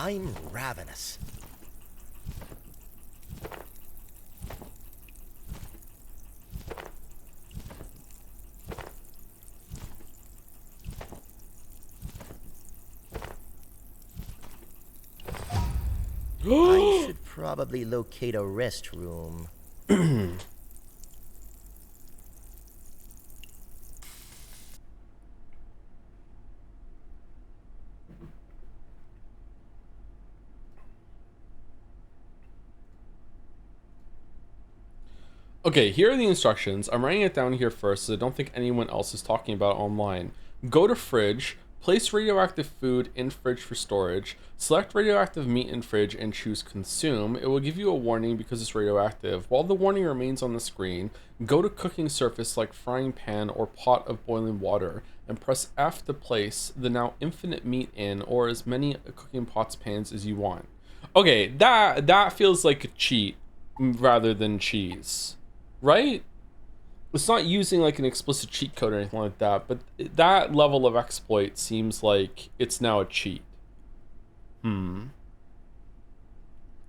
I'm ravenous. I should probably locate a restroom. Okay, here are the instructions. I'm writing it down here first, so I don't think anyone else is talking about it online. Go to fridge, place radioactive food in fridge for storage, select radioactive meat in fridge and choose consume. It will give you a warning because it's radioactive. While the warning remains on the screen, go to cooking surface like frying pan or pot of boiling water and press F to place the now infinite meat in, or as many cooking pots pans as you want. Okay, that feels like a cheat rather than cheese. Right? It's not using like an explicit cheat code or anything like that, but that level of exploit seems like it's now a cheat.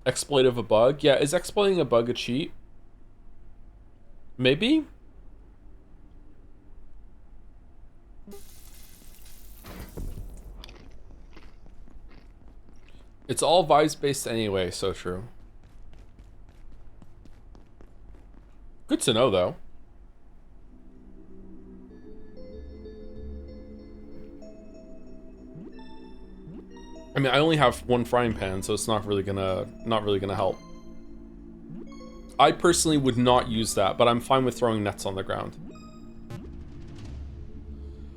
Exploit of a bug? Yeah, is exploiting a bug a cheat? Maybe? It's all vibes based anyway, so true. Good to know, though. I mean, I only have one frying pan, so it's not really gonna help. I personally would not use that, but I'm fine with throwing nets on the ground.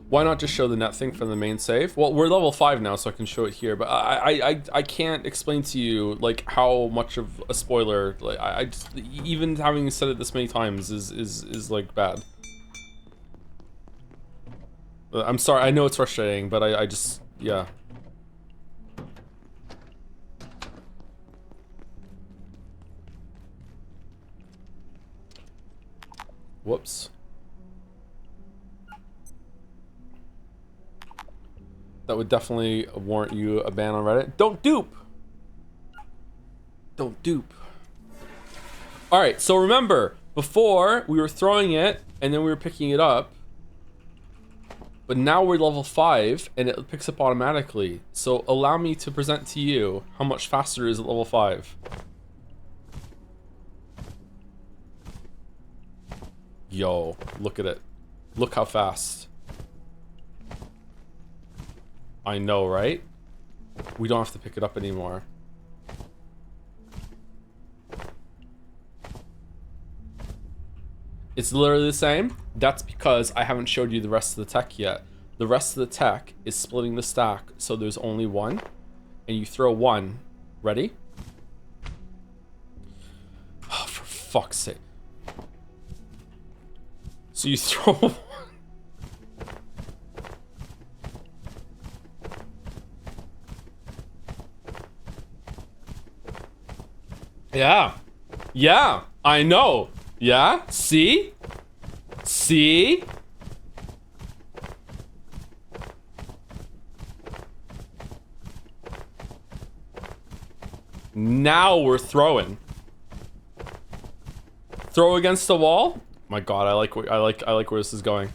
Why not just show the net thing from the main save? Well, we're level 5 now, so I can show it here, but I can't explain to you like how much of a spoiler, like I just, even having said it this many times is like bad. I'm sorry, I know it's frustrating, but I just, yeah. Whoops. That would definitely warrant you a ban on Reddit. Don't dupe! Don't dupe. Alright, so remember, before we were throwing it and then we were picking it up, but now we're level 5 and it picks up automatically. So allow me to present to you how much faster it is at level 5. Yo, look at it. Look how fast. I know, right? We don't have to pick it up anymore. It's literally the same. That's because I haven't showed you the rest of the tech yet. The rest of the tech is splitting the stack, so there's only one. And you throw one. Ready? Oh, for fuck's sake. So you throw one. Yeah. Yeah, I know. Yeah, see? See? Now we're throwing. Throw against the wall? My God, I like where this is going.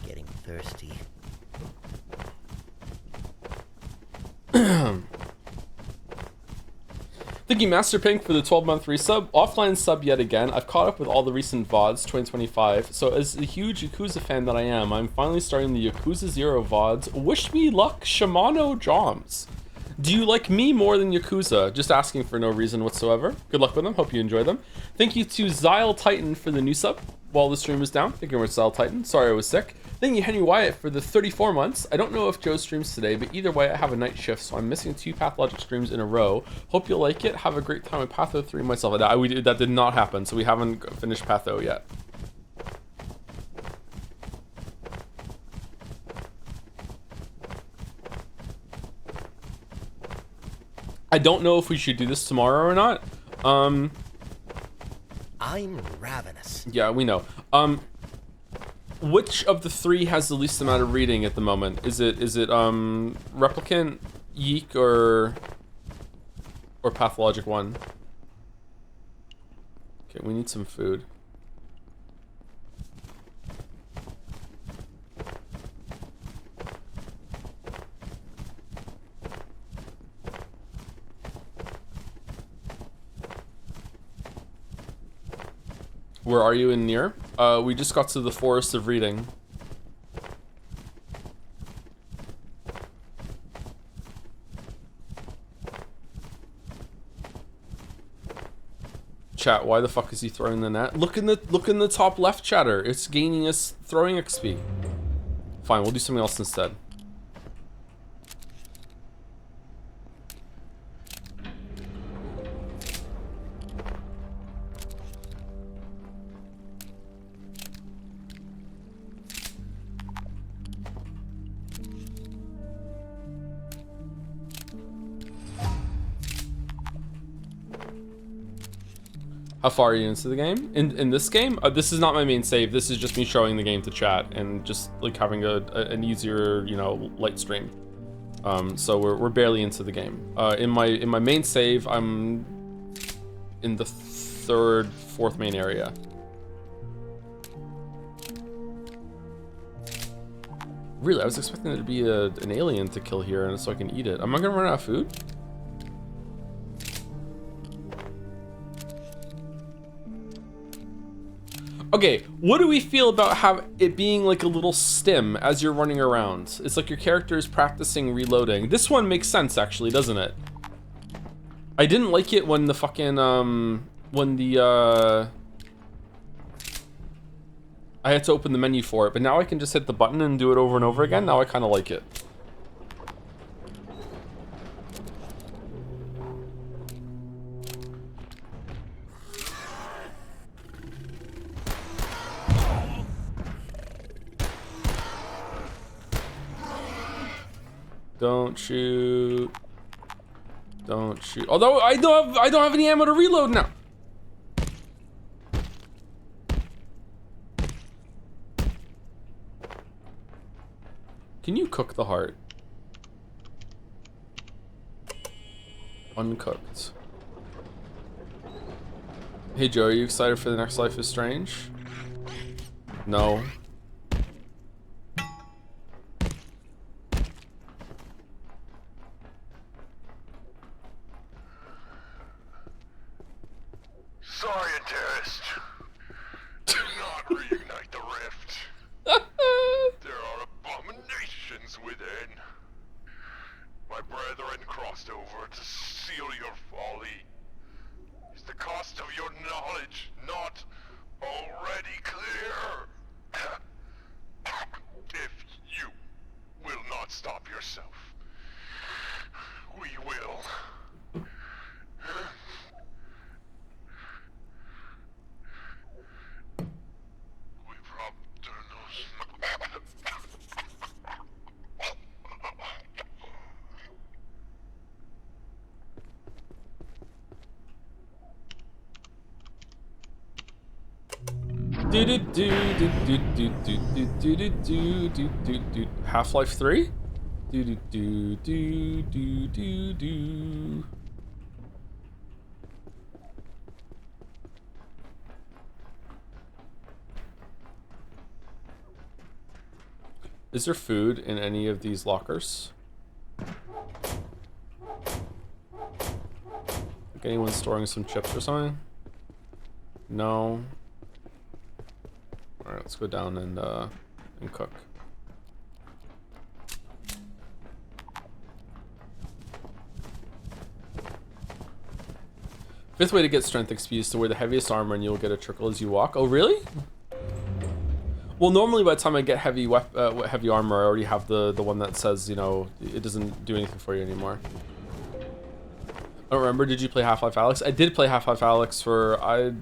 Getting thirsty. Thank you, Master Pink, for the 12-month resub. Offline sub yet again. I've caught up with all the recent VODs 2025, so as a huge Yakuza fan that I am, I'm finally starting the Yakuza 0 VODs. Wish me luck, Shimano Joms. Do you like me more than Yakuza? Just asking for no reason whatsoever. Good luck with them. Hope you enjoy them. Thank you to Zyle Titan for the new sub while the stream was down. Thank you very much, Zyle Titan. Sorry I was sick. Thank you, Henry Wyatt, for the 34 months. I don't know if Joe streams today, but either way, I have a night shift, so I'm missing 2 Pathologic streams in a row. Hope you'll like it. Have a great time with Patho 3 myself. That did not happen, so we haven't finished Patho yet. I don't know if we should do this tomorrow or not. I'm ravenous. Yeah, we know. Which of the three has the least amount of reading at the moment? Is it Replicant, Yeek, or Pathologic 1? Okay, we need some food. Where are you in near? We just got to the Forest of Reading. Chat, why the fuck is he throwing the net? Look in the top left, chatter. It's gaining us throwing XP. Fine, we'll do something else instead. How far are you into the game? In this game? This is not my main save. This is just me showing the game to chat and just like having an easier, you know, light stream. So we're barely into the game. In my main save, I'm in the fourth main area. Really, I was expecting there to be an alien to kill here, and so I can eat it. Am I gonna run out of food? Okay, what do we feel about it being like a little stim as you're running around? It's like your character is practicing reloading. This one makes sense, actually, doesn't it? I didn't like it when the fucking, I had to open the menu for it, but now I can just hit the button and do it over and over again. Now I kind of like it. Don't shoot. Don't shoot. Although I don't have any ammo to reload now. Can you cook the heart? Uncooked. Hey Joe, are you excited for the next Life is Strange? No. Scientist, do not reignite the rift. There are abominations within. My brethren crossed over to seal your folly. Is the cost of your knowledge not already clear? If you will not stop yourself, we will. Half-Life 3? Is there food in any of these lockers? Like anyone storing some chips or something? No. Alright, let's go down and cook. Fifth way to get strength XP is to wear the heaviest armor and you'll get a trickle as you walk. Oh, really? Well, normally by the time I get heavy armor, I already have the one that says, you know, it doesn't do anything for you anymore. I don't remember, did you play Half-Life Alyx? I did play Half-Life Alyx for a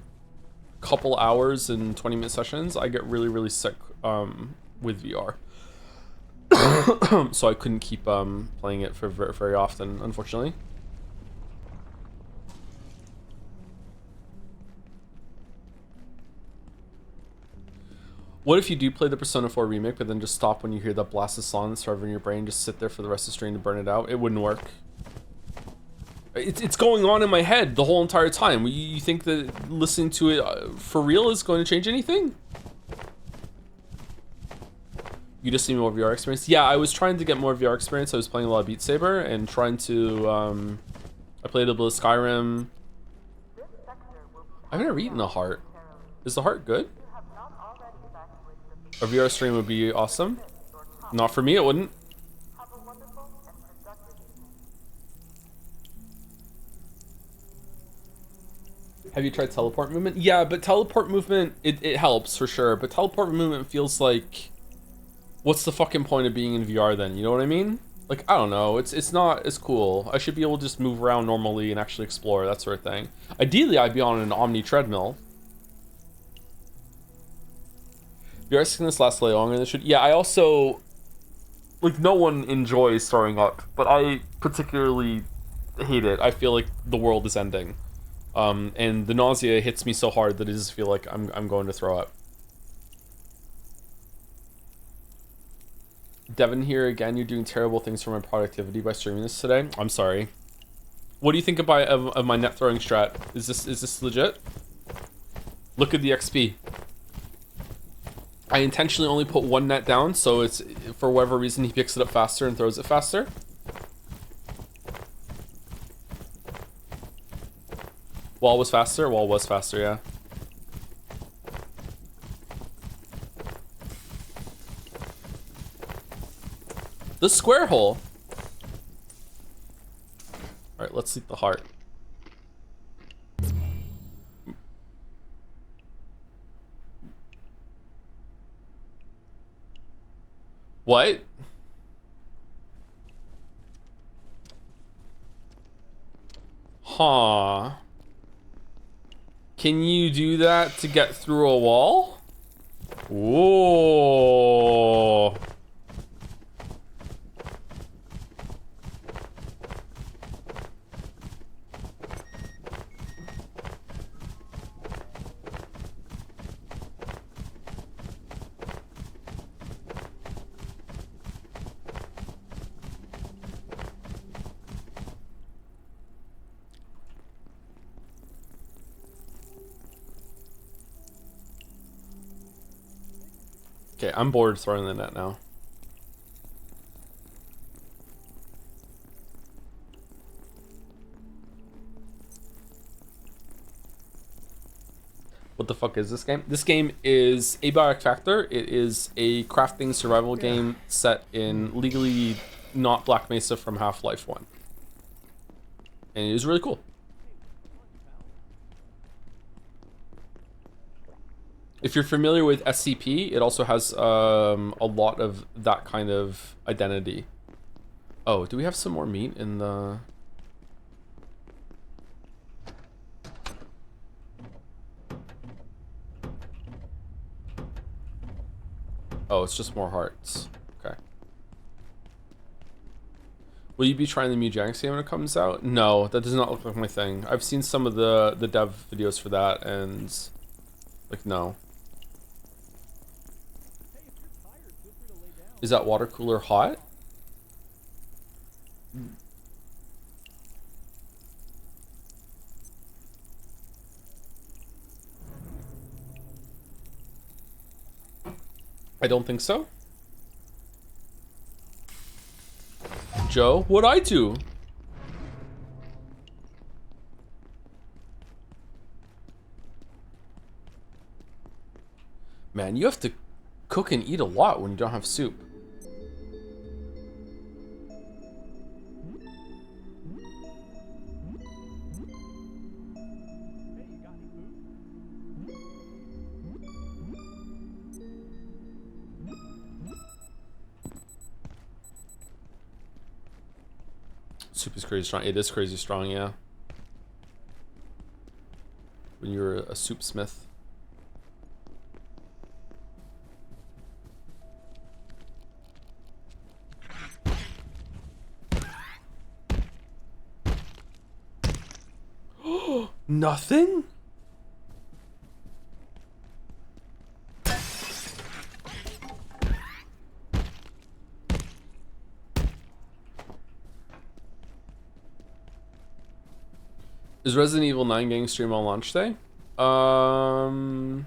couple hours and 20-minute sessions. I get really, really sick with VR. So I couldn't keep playing it for very often, unfortunately. What if you do play the Persona 4 remake, but then just stop when you hear that blasted song that's forever in your brain, just sit there for the rest of the stream to burn it out? It wouldn't work. It's going on in my head the whole entire time. You think that listening to it for real is going to change anything? You just need more VR experience? Yeah, I was trying to get more VR experience. I was playing a lot of Beat Saber and trying to, I played a little bit of Skyrim. I've never eaten a heart. Is the heart good? A VR stream would be awesome. Not for me, it wouldn't. Have you tried teleport movement? Yeah, but teleport movement, it helps for sure. But teleport movement feels like, what's the fucking point of being in VR then? You know what I mean? Like, I don't know. It's not as cool. I should be able to just move around normally and actually explore, that sort of thing. Ideally, I'd be on an Omni treadmill. VR sickness lasts way longer than it should. Yeah, I also, like, no one enjoys throwing up, but I particularly hate it. I feel like the world is ending. And the nausea hits me so hard that I just feel like I'm going to throw up. Devin here again, you're doing terrible things for my productivity by streaming this today. I'm sorry. What do you think of my net throwing strat? Is this legit? Look at the XP. I intentionally only put one net down, so it's, for whatever reason, he picks it up faster and throws it faster. Wall was faster? Wall was faster, yeah. The square hole. Alright, let's see the heart. What? Huh. Can you do that to get through a wall? Whoa. Okay, I'm bored throwing the net now. What the fuck is this game? This game is Abiotic Factor. It is a crafting survival game set in legally not Black Mesa from Half-Life 1. And it was really cool. If you're familiar with SCP, it also has a lot of that kind of identity. Oh, do we have some more meat in the... Oh, it's just more hearts. Okay. Will you be trying the Mujang game when it comes out? No, that does not look like my thing. I've seen some of the dev videos for that, and... like, no. Is that water cooler hot? I don't think so. Joe, what'd I do? Man, you have to cook and eat a lot when you don't have soup. Soup is crazy strong. It is crazy strong, yeah. When you're a soup smith. Nothing? Is Resident Evil 9 getting streamed on launch day? I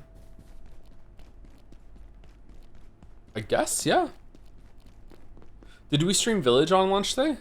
guess, yeah. Did we stream Village on launch day?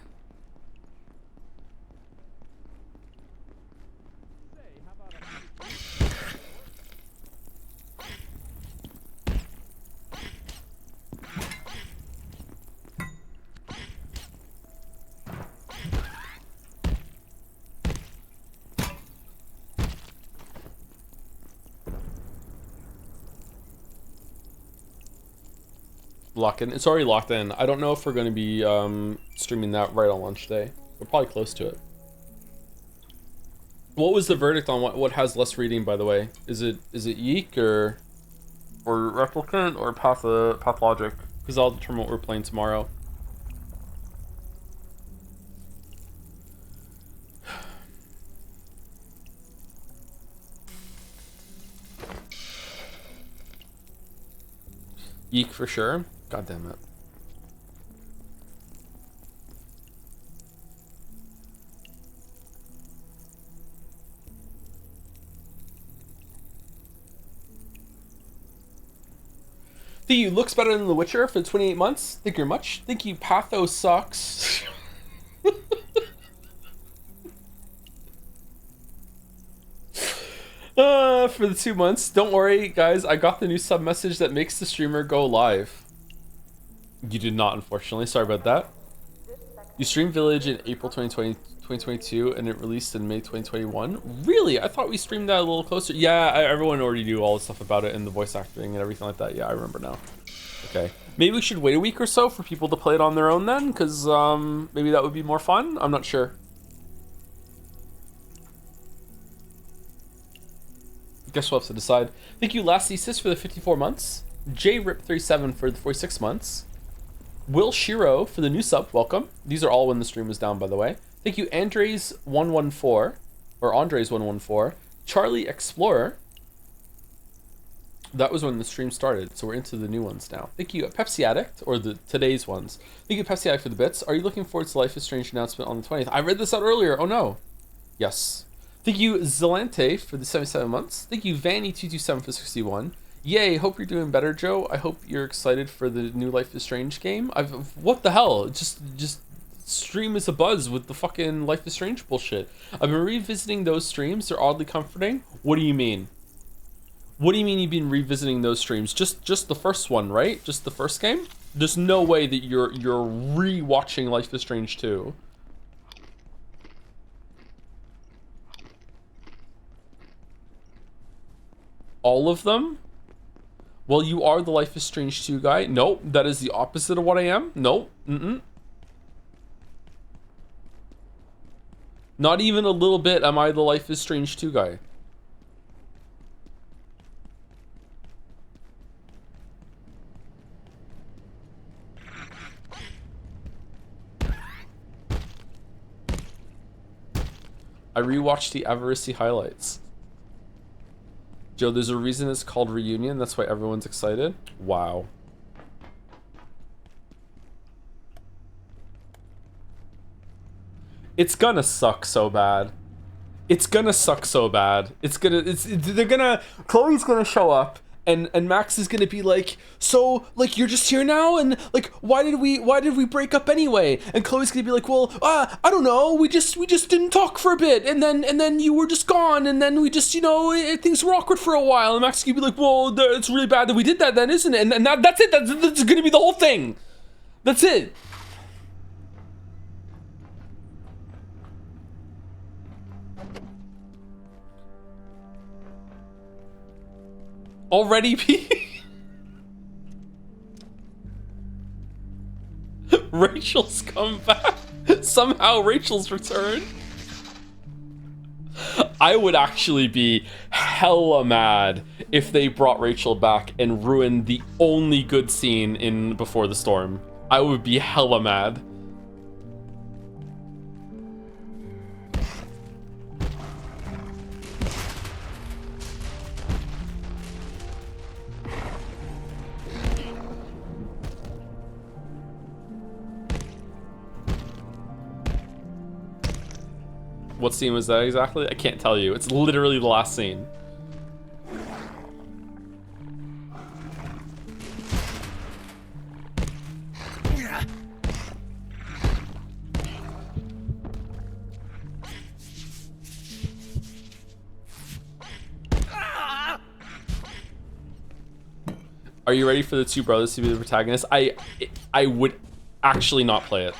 Lock in. It's already locked in. I don't know if we're going to be streaming that right on launch day. We're probably close to it. What was the verdict on what has less reading, by the way? Is it Yeek or Replicant or Pathologic? Because I'll determine what we're playing tomorrow. Yeek for sure. God damn it. Think you looks better than The Witcher for 28 months? Think you're much? Think you Patho sucks? For the 2 months. Don't worry, guys. I got the new sub message that makes the streamer go live. You did not, unfortunately. Sorry about that. You streamed Village in April 2022, and it released in May 2021. Really? I thought we streamed that a little closer. Yeah, everyone already knew all the stuff about it and the voice acting and everything like that. Yeah, I remember now. Okay. Maybe we should wait a week or so for people to play it on their own then, because maybe that would be more fun. I'm not sure. Guess we'll have to decide. Thank you, Last Thesis, for the 54 months. JRip37 for the 46 months. Will Shiro for the new sub, welcome. These are all when the stream was down, by the way. Thank you, Andres114, or Andres114. Charlie Explorer. That was when the stream started, so we're into the new ones now. Thank you, Pepsi Addict, or today's ones. Thank you, Pepsi Addict, for the bits. Are you looking forward to Life is Strange announcement on the 20th? I read this out earlier. Oh no. Yes. Thank you, Zelante, for the 77 months. Thank you, Vanny227 for 61. Yay, hope you're doing better, Joe. I hope you're excited for the new Life is Strange game. What the hell? Just stream is a buzz with the fucking Life is Strange bullshit. I've been revisiting those streams. They're oddly comforting. What do you mean? What do you mean you've been revisiting those streams? Just the first one, right? Just the first game? There's no way that you're re-watching Life is Strange 2. All of them? Well, you are the Life is Strange 2 guy. Nope, that is the opposite of what I am. Nope. Not even a little bit am I the Life is Strange 2 guy. I rewatched the Avarice highlights. Joe, there's a reason it's called Reunion. That's why everyone's excited. Wow. It's gonna suck so bad. It's gonna suck so bad. Chloe's gonna show up and Max is gonna be like, so like you're just here now, and like why did we break up anyway? And Chloe's gonna be like, well, I don't know, we just didn't talk for a bit, and then you were just gone, and then we just, you know, things were awkward for a while, and Max is gonna be like, well, it's really bad that we did that then, isn't it? And that's it. That's gonna be the whole thing. That's it. Already, P. Rachel's come back. Somehow Rachel's returned. I would actually be hella mad if they brought Rachel back and ruined the only good scene in Before the Storm. I would be hella mad. What scene was that exactly? I can't tell you. It's literally the last scene. Are you ready for the two brothers to be the protagonists? I would actually not play it.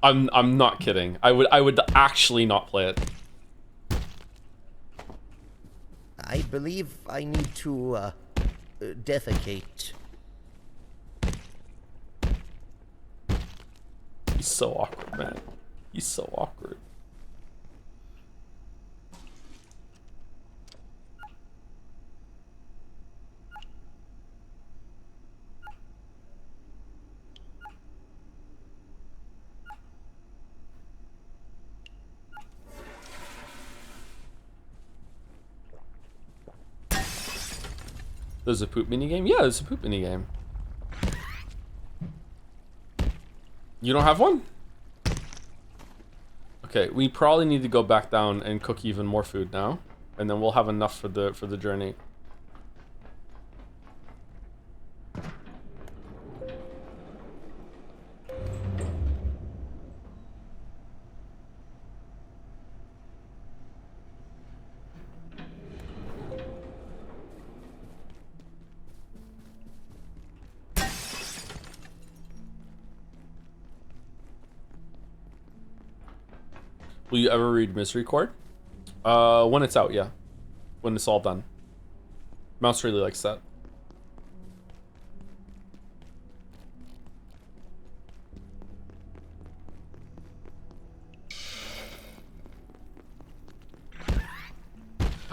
I'm not kidding. I would actually not play it. I believe I need to defecate. He's so awkward, man. He's so awkward. There's a poop minigame? Yeah, there's a poop minigame. You don't have one? Okay, we probably need to go back down and cook even more food now, and then we'll have enough for the journey. Will you ever read Misery Chord? When it's out, yeah. When it's all done. Mouse really likes that.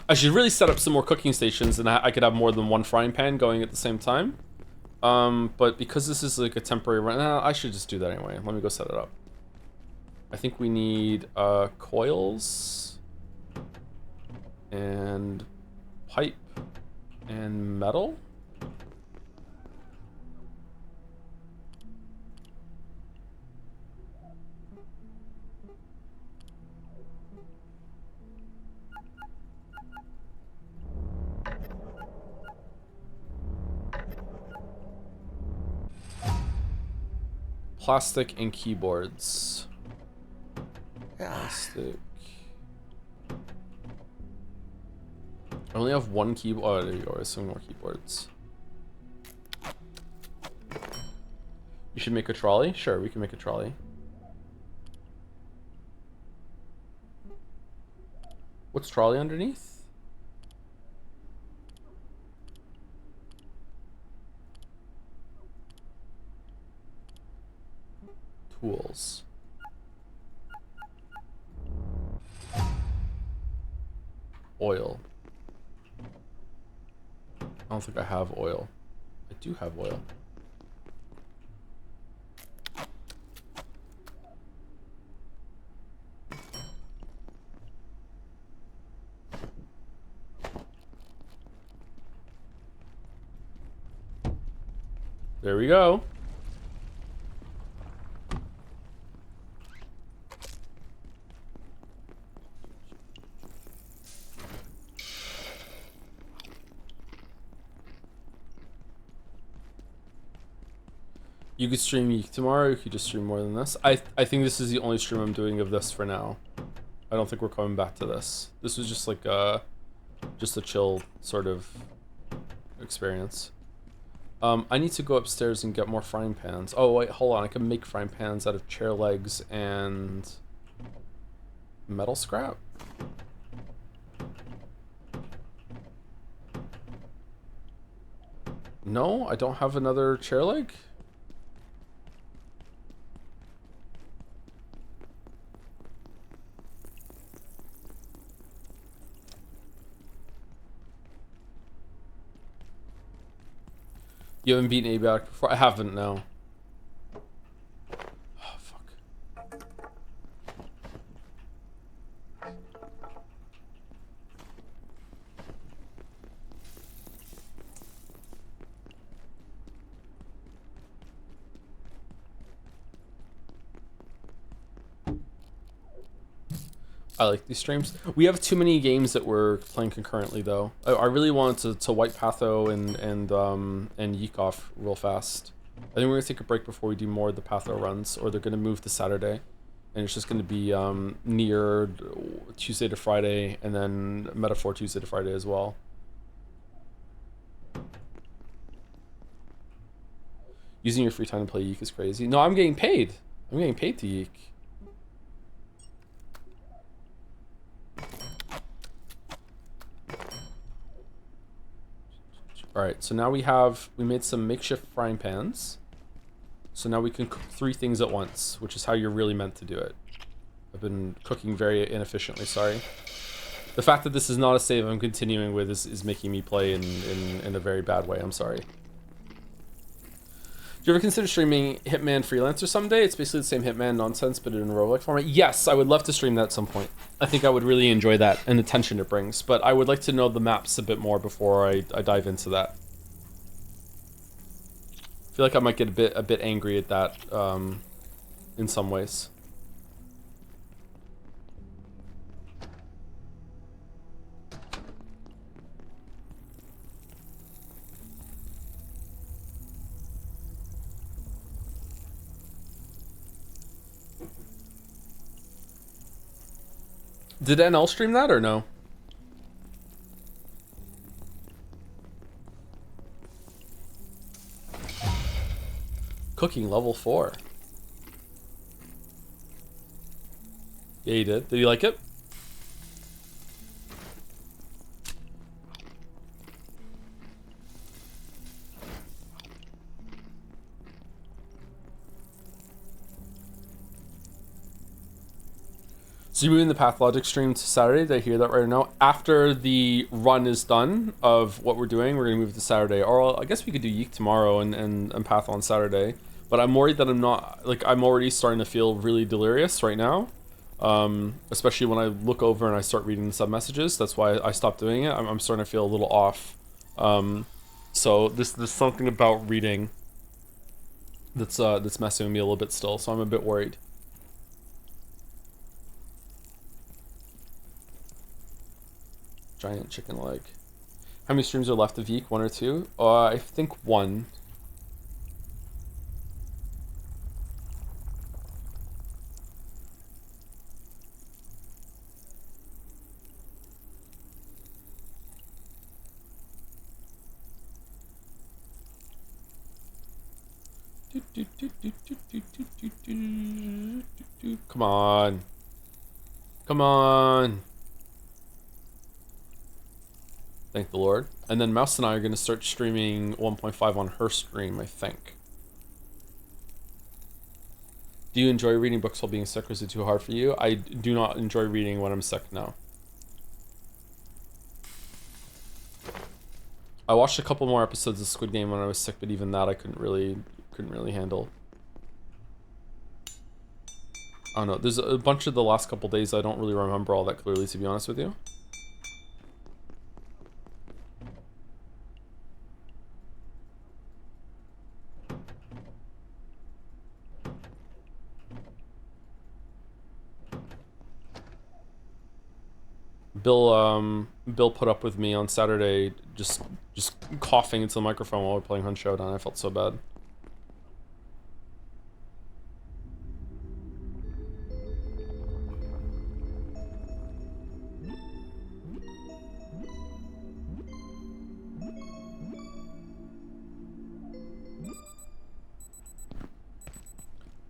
I should really set up some more cooking stations, and I could have more than one frying pan going at the same time. But because this is like a temporary run, I should just do that anyway. Let me go set it up. I think we need coils and pipe and metal. Plastic and keyboards. Plastic. I only have one keyboard. Oh, there you go. Some more keyboards. You should make a trolley? Sure, we can make a trolley. What's trolley underneath? Tools. Oil. I don't think I have oil. I do have oil. There we go. You could stream tomorrow, you could just stream more than this. I think this is the only stream I'm doing of this for now. I don't think we're coming back to this. This was just like just a chill sort of experience. I need to go upstairs and get more frying pans. Oh wait, hold on, I can make frying pans out of chair legs and metal scrap. No, I don't have another chair leg. You haven't beaten Abiotic before? I haven't, no. Oh, fuck. I like these streams. We have too many games that we're playing concurrently, though. I really wanted to wipe Patho and Yeek off real fast. I think we're gonna take a break before we do more of the Patho runs, or they're gonna move to Saturday, and it's just gonna be near Tuesday to Friday, and then Metaphor Tuesday to Friday as well. Using your free time to play Yeek is crazy. No, I'm getting paid. I'm getting paid to Yeek. Alright, so now we made some makeshift frying pans. So now we can cook 3 things at once, which is how you're really meant to do it. I've been cooking very inefficiently, sorry. The fact that this is not a save I'm continuing with is making me play in a very bad way, I'm sorry. Do you ever consider streaming Hitman Freelancer someday? It's basically the same Hitman nonsense, but in a roguelike format. Yes, I would love to stream that at some point. I think I would really enjoy that and the tension it brings, but I would like to know the maps a bit more before I dive into that. I feel like I might get a bit angry at that in some ways. Did NL stream that or no? Cooking level 4. Yeah, he did. Did you like it? So you're moving the Pathologic stream to Saturday? Did I hear that right now? After the run is done of what we're doing, we're going to move it to Saturday. Or I guess we could do Yeek tomorrow and Path on Saturday. But I'm worried that I'm already starting to feel really delirious right now. Especially when I look over and I start reading the sub messages. That's why I stopped doing it. I'm starting to feel a little off. So there's something about reading that's messing with me a little bit still. So I'm a bit worried. Giant chicken leg. How many streams are left of Yeek? 1 or 2? I think 1. Come on. Come on. Thank the Lord. And then Mouse and I are going to start streaming 1.5 on her stream, I think. Do you enjoy reading books while being sick, or is it too hard for you? I do not enjoy reading when I'm sick now. I watched a couple more episodes of Squid Game when I was sick, but even that I couldn't really handle. I don't know. There's a bunch of the last couple days I don't really remember all that clearly, to be honest with you. Bill put up with me on Saturday just coughing into the microphone while we're playing Hunt Showdown. I felt so bad.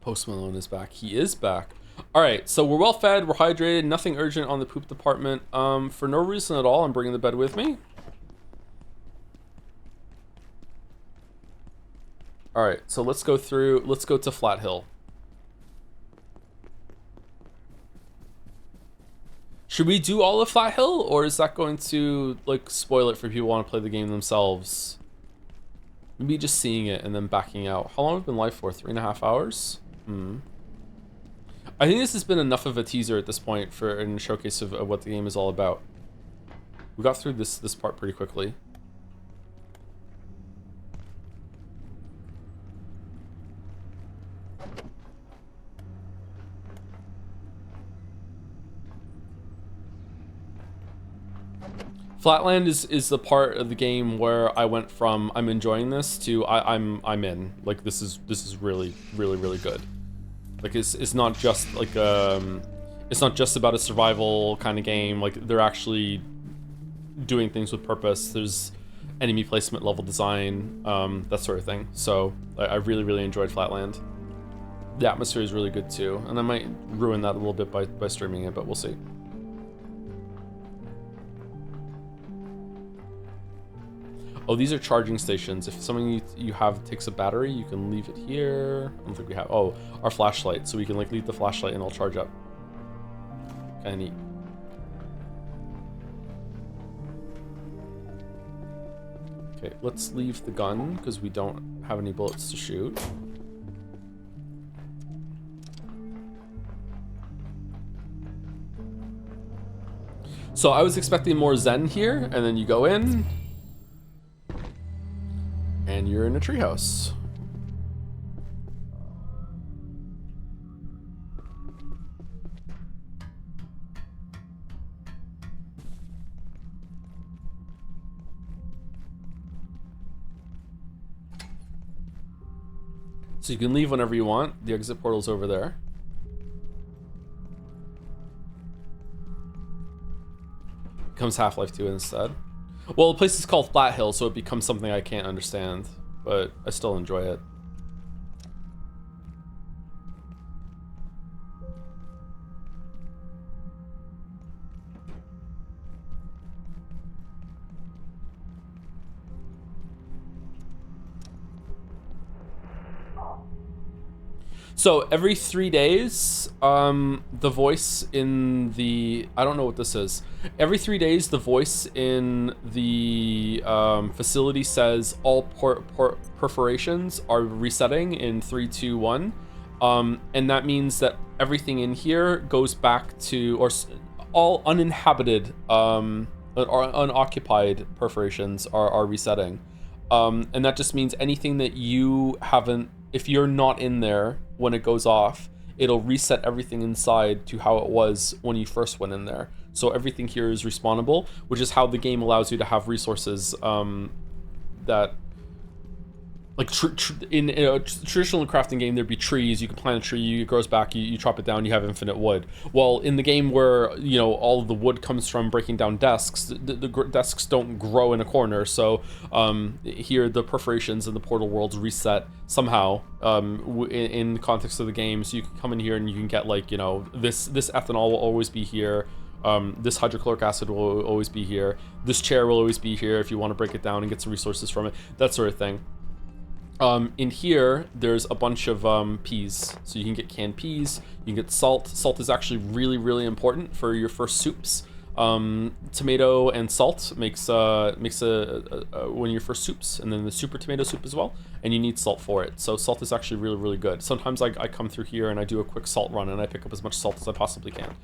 Post Malone is back. He is back. Alright, so we're well fed, we're hydrated, nothing urgent on the poop department. For no reason at all, I'm bringing the bed with me. Alright, so let's go to Flat Hill. Should we do all of Flat Hill, or is that going to, like, spoil it for people who want to play the game themselves? Maybe just seeing it and then backing out. How long have we been live for? 3.5 hours? I think this has been enough of a teaser at this point for a showcase of what the game is all about. We got through this part pretty quickly. Flatland is the part of the game where I went from I'm enjoying this to I'm in. Like this is really good. Like it's not just like it's not just about a survival kind of game. Like they're actually doing things with purpose. There's enemy placement, level design, that sort of thing. So I really enjoyed Flatland. The atmosphere is really good too, and I might ruin that a little bit by streaming it, but we'll see. Oh, these are charging stations. If something you have takes a battery, you can leave it here. I don't think we have. Oh, our flashlight. So we can like leave the flashlight and it'll charge up. Kind of neat. Okay, let's leave the gun because we don't have any bullets to shoot. So I was expecting more Zen here, and then you go in, and you're in a treehouse. So you can leave whenever you want. The exit portal's over there. Becomes Half-Life 2 instead. Well, the place is called Flat Hill, so it becomes something I can't understand, but I still enjoy it. So every 3 days, the voice in the, I don't know what this is. Every 3 days, the voice in the facility says all perforations are resetting in 3, 2, 1. And that means that everything in here goes back to, or all uninhabited or unoccupied perforations are resetting. And that just means anything that you haven't, if you're not in there when it goes off, it'll reset everything inside to how it was when you first went in there. So everything here is respawnable, which is how the game allows you to have resources that, like in a traditional crafting game, there'd be trees. You can plant a tree, it grows back, you chop it down, you have infinite wood. Well, in the game where, you know, all of the wood comes from breaking down desks, the desks don't grow in a corner. So here the perforations in the portal worlds reset somehow in the context of the game. So you can come in here and you can get, like, you know, this ethanol will always be here. This hydrochloric acid will always be here. This chair will always be here if you want to break it down and get some resources from it, that sort of thing. In here, there's a bunch of peas. So you can get canned peas, you can get salt. Salt is actually really important for your first soups. Tomato and salt makes one of your first soups, and then the super tomato soup as well, and you need salt for it. So salt is actually really good. Sometimes I come through here and I do a quick salt run and I pick up as much salt as I possibly can.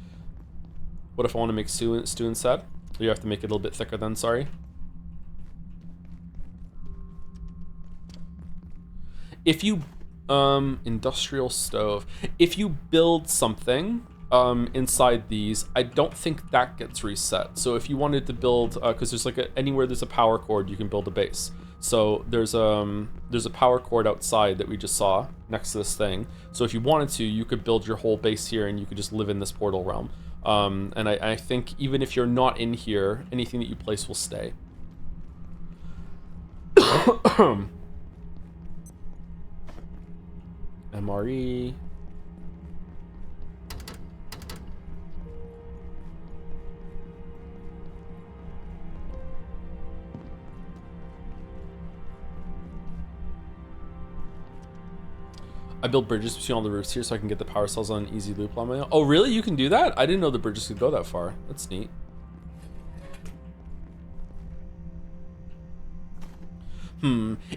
What if I want to make stew instead? You have to make it a little bit thicker then, sorry. If you, industrial stove, if you build something inside these, I don't think that gets reset. So if you wanted to build, because there's like anywhere there's a power cord, you can build a base. So there's a power cord outside that we just saw next to this thing. So if you wanted to, you could build your whole base here and you could just live in this portal realm. And I think even if you're not in here, anything that you place will stay. MRE. I build bridges between all the roofs here so I can get the power cells on an easy loop on my own. Oh, really? You can do that? I didn't know the bridges could go that far. That's neat.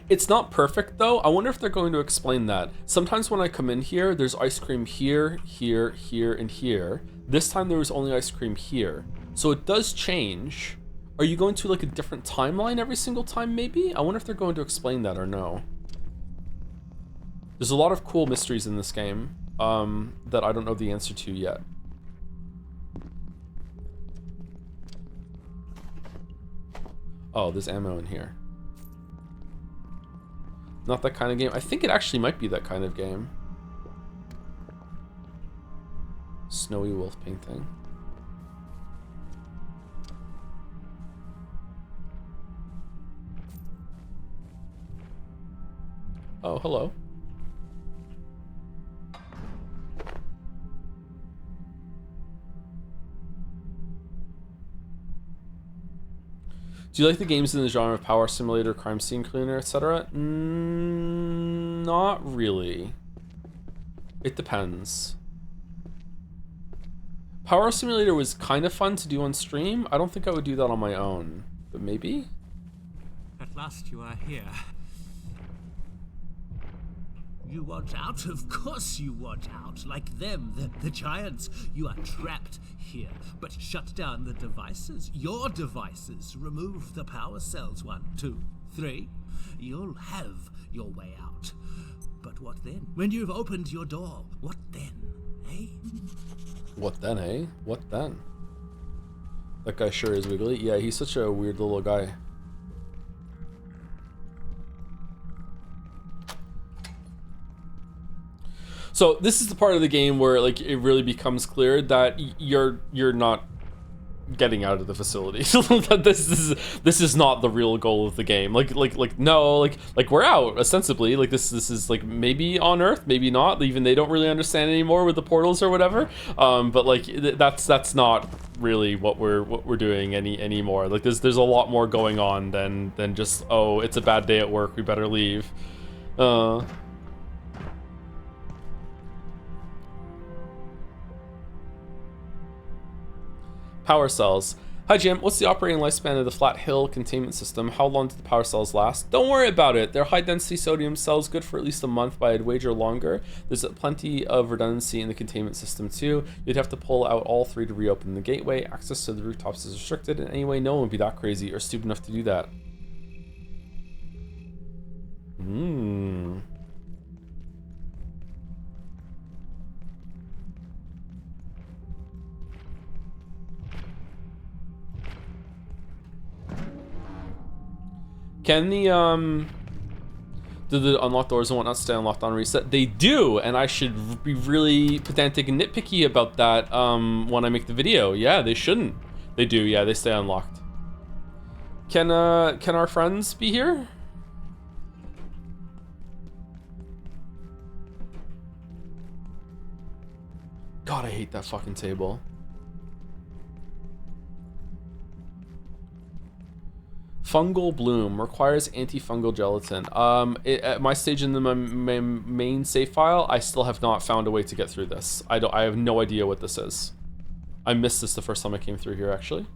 It's not perfect though. I wonder if they're going to explain that. Sometimes when I come in here, there's ice cream here, here, here, and here. This time there was only ice cream here. So it does change. Are you going to like a different timeline every single time maybe? I wonder if they're going to explain that or no. There's a lot of cool mysteries in this game that I don't know the answer to yet. Oh, there's ammo in here. Not that kind of game. I think it actually might be that kind of game. Snowy wolf painting. Oh, hello. Do you like the games in the genre of power simulator, crime scene cleaner, etc.? Not really. It depends. Power simulator was kind of fun to do on stream. I don't think I would do that on my own, but maybe? At last you are here. You want out? Of course you want out. Like them, the giants. You are trapped here. But shut down the devices. Your devices. Remove the power cells. 1, 2, 3. You'll have your way out. But what then? When you've opened your door, what then, eh? What then, eh? What then? That guy sure is wiggly. Yeah, he's such a weird little guy. So this is the part of the game where like it really becomes clear that you're not getting out of the facility. That this is not the real goal of the game. Like we're out ostensibly. Like this is like maybe on Earth, maybe not. Even they don't really understand anymore with the portals or whatever. But like that's not really what we're doing anymore. Like there's a lot more going on than just, oh, it's a bad day at work, we better leave. Power cells. Hi Jim, what's the operating lifespan of the Flat Hill containment system? How long do the power cells last? Don't worry about it. They're high density sodium cells, good for at least a month, but I'd wager longer. There's plenty of redundancy in the containment system too. You'd have to pull out all 3 to reopen the gateway. Access to the rooftops is restricted, and anyway, no one would be that crazy or stupid enough to do that. Can the do the unlocked doors and whatnot stay unlocked on reset? They do, and I should be really pedantic and nitpicky about that when I make the video. Yeah, they shouldn't. They do, yeah, they stay unlocked. Can our friends be here? God, I hate that fucking table. Fungal bloom requires antifungal gelatin. At my stage in the main save file, I still have not found a way to get through this. I have no idea what this is. I missed this the first time I came through here, actually.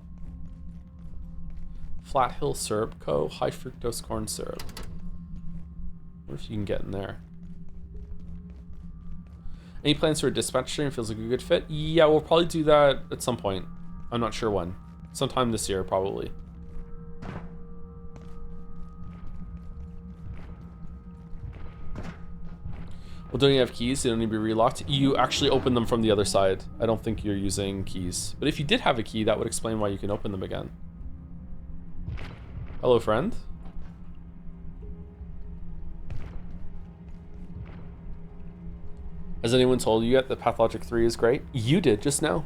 Flat Hill Syrup Co. High fructose corn syrup. I wonder if you can get in there. Any plans for a dispatch stream? Feels like a good fit. Yeah, we'll probably do that at some point. I'm not sure when. Sometime this year, probably. Well, don't you have keys? They don't need to be relocked. You actually open them from the other side. I don't think you're using keys. But if you did have a key, that would explain why you can open them again. Hello, friend. Has anyone told you yet that Pathologic 3 is great? You did just now.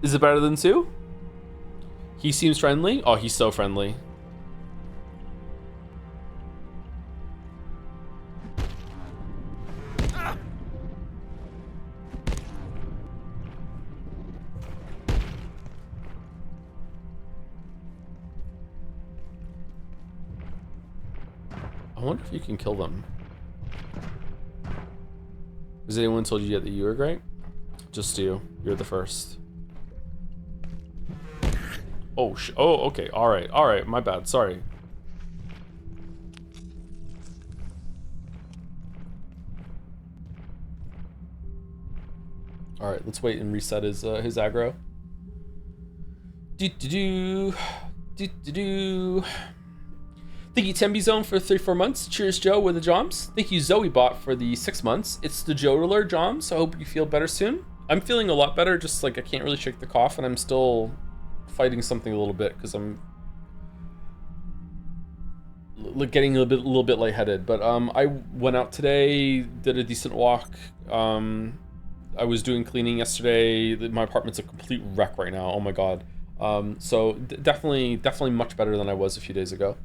Is it better than 2? He seems friendly. Oh, he's so friendly. I wonder if you can kill them. Has anyone told you yet that you were great? Just you. You're the first. Oh, okay. All right. My bad. Sorry. All right. Let's wait and reset his aggro. Thank you, Temby Zone, for 3-4 months. Cheers, Joe, with the Joms. Thank you, Zoe Bot, for the 6 months. It's the Jodeler Joms, so I hope you feel better soon. I'm feeling a lot better, just like I can't really shake the cough, and I'm still fighting something a little bit, because I'm getting a little bit lightheaded. But I went out today, did a decent walk. I was doing cleaning yesterday. My apartment's a complete wreck right now. Oh my god. So definitely much better than I was a few days ago.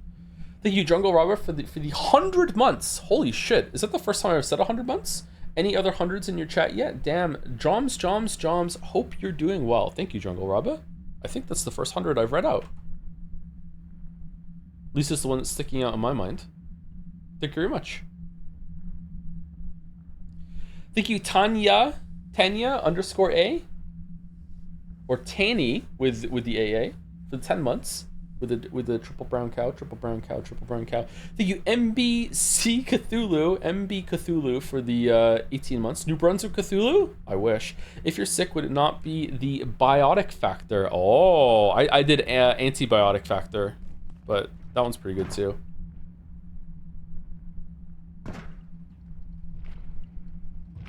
Thank you, Jungle Robber, for the 100 months. Holy shit! Is that the first time I've said 100 months? Any other hundreds in your chat yet? Damn, Joms. Hope you're doing well. Thank you, Jungle Robber. I think that's the first 100 I've read out. At least it's the one that's sticking out in my mind. Thank you very much. Thank you, Tanya _A. Or Tanny with the AA for the 10 months. With the triple brown cow. Thank you, MBC Cthulhu for the 18 months. New Brunswick Cthulhu? I wish. If you're sick, would it not be the biotic factor? Oh, I did antibiotic factor, but that one's pretty good too.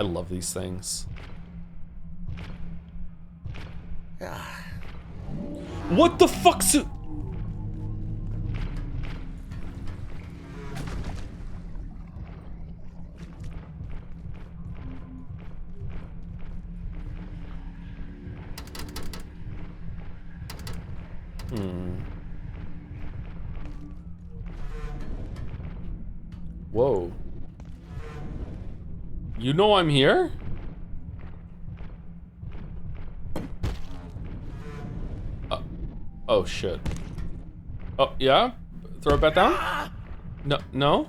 I love these things. What the fuck's it? Whoa. You know I'm here? Oh shit. Oh, yeah? Throw it back down? No?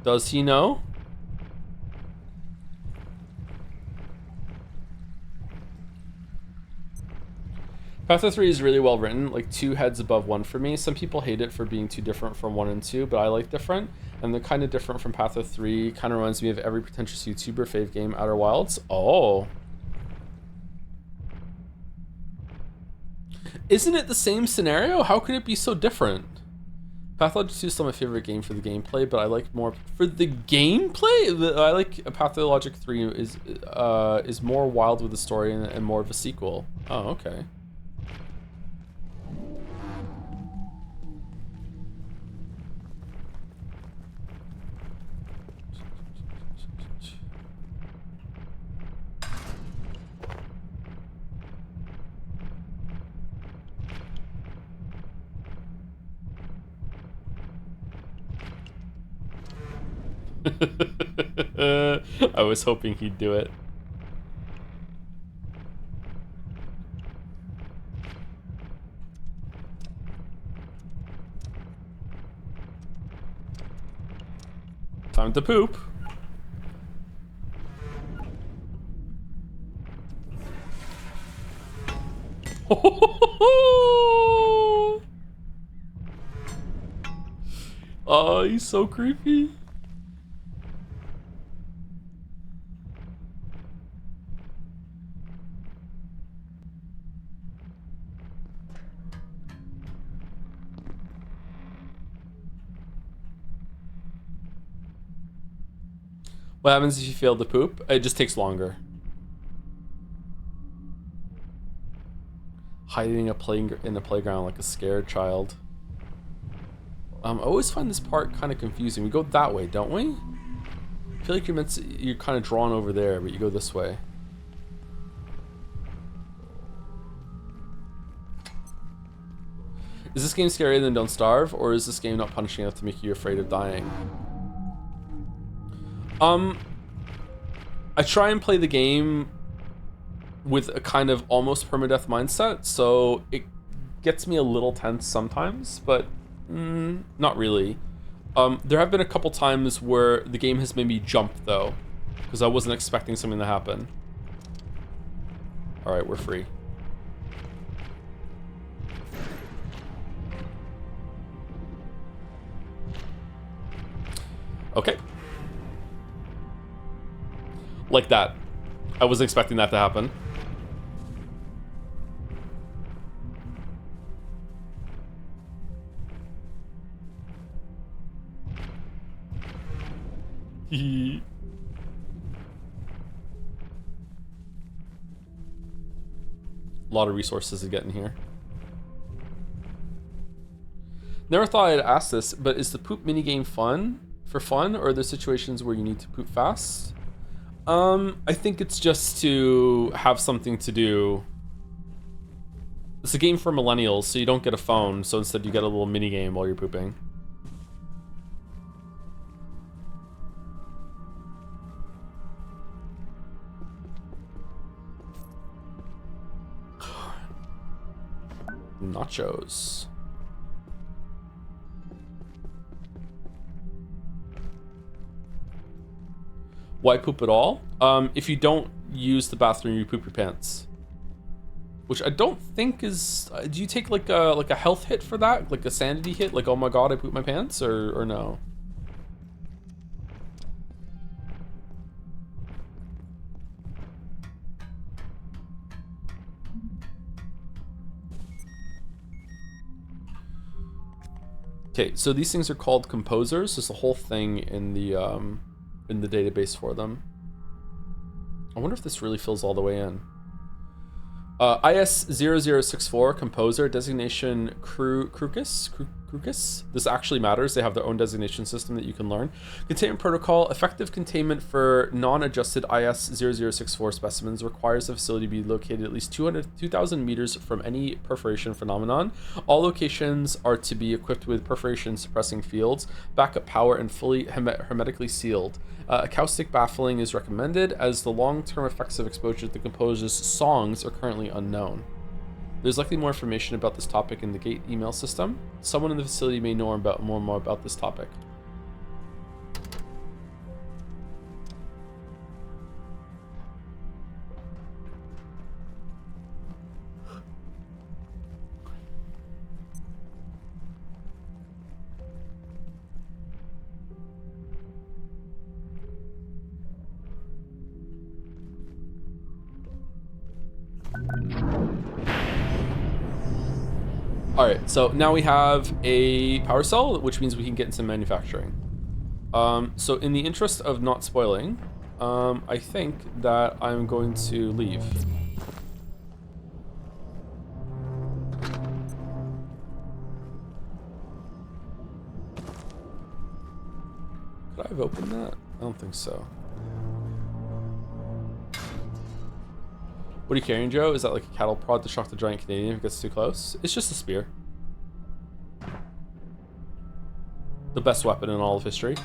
Does he know? Path of 3 is really well written, like 2 heads above 1 for me. Some people hate it for being too different from 1 and 2, but I like different. And they're kind of different from Path of 3. Kind of reminds me of every pretentious YouTuber fave game, Outer Wilds. Oh. Isn't it the same scenario? How could it be so different? Pathologic 2 is still my favorite game for the gameplay, but I like more for the gameplay. I like Pathologic 3 is more wild with the story and more of a sequel. Oh, okay. I was hoping he'd do it. Time to poop. Oh, he's so creepy. What happens if you fail to poop? It just takes longer. Hiding in a playground like a scared child. I always find this part kind of confusing. We go that way, don't we? I feel like you're kind of drawn over there, but you go this way. Is this game scarier than Don't Starve, or is this game not punishing enough to make you afraid of dying? I try and play the game with a kind of almost permadeath mindset, so it gets me a little tense sometimes, but not really. There have been a couple times where the game has made me jump, though, because I wasn't expecting something to happen. Alright, we're free. Okay. Like that. I wasn't expecting that to happen. a lot of resources to get in here. Never thought I'd ask this, but is the poop minigame for fun, or are there situations where you need to poop fast? I think it's just to have something to do. It's a game for millennials, so you don't get a phone, so instead you get a little minigame while you're pooping. Nachos. Why poop at all? If you don't use the bathroom, you poop your pants. Which I don't think is... do you take like a health hit for that? Like a sanity hit? Like, oh my god, I pooped my pants? Or no? Okay, so these things are called composers. There's a whole thing in the database for them. I wonder if this really fills all the way in. IS0064 composer designation Crocus. This actually matters. They have their own designation system that you can learn. Containment protocol. Effective containment for non-adjusted IS0064 specimens requires the facility be located at least 2,000 meters from any perforation phenomenon. All locations are to be equipped with perforation suppressing fields, backup power, and fully hermetically sealed. Acoustic baffling is recommended, as the long-term effects of exposure to the composer's songs are currently unknown. There's likely more information about this topic in the gate email system. Someone in the facility may know more about this topic. Alright, so now we have a power cell, which means we can get into manufacturing. So in the interest of not spoiling, I think that I'm going to leave. Could I have opened that? I don't think so. What are you carrying, Joe? Is that like a cattle prod to shock the giant Canadian if it gets too close? It's just a spear. The best weapon in all of history.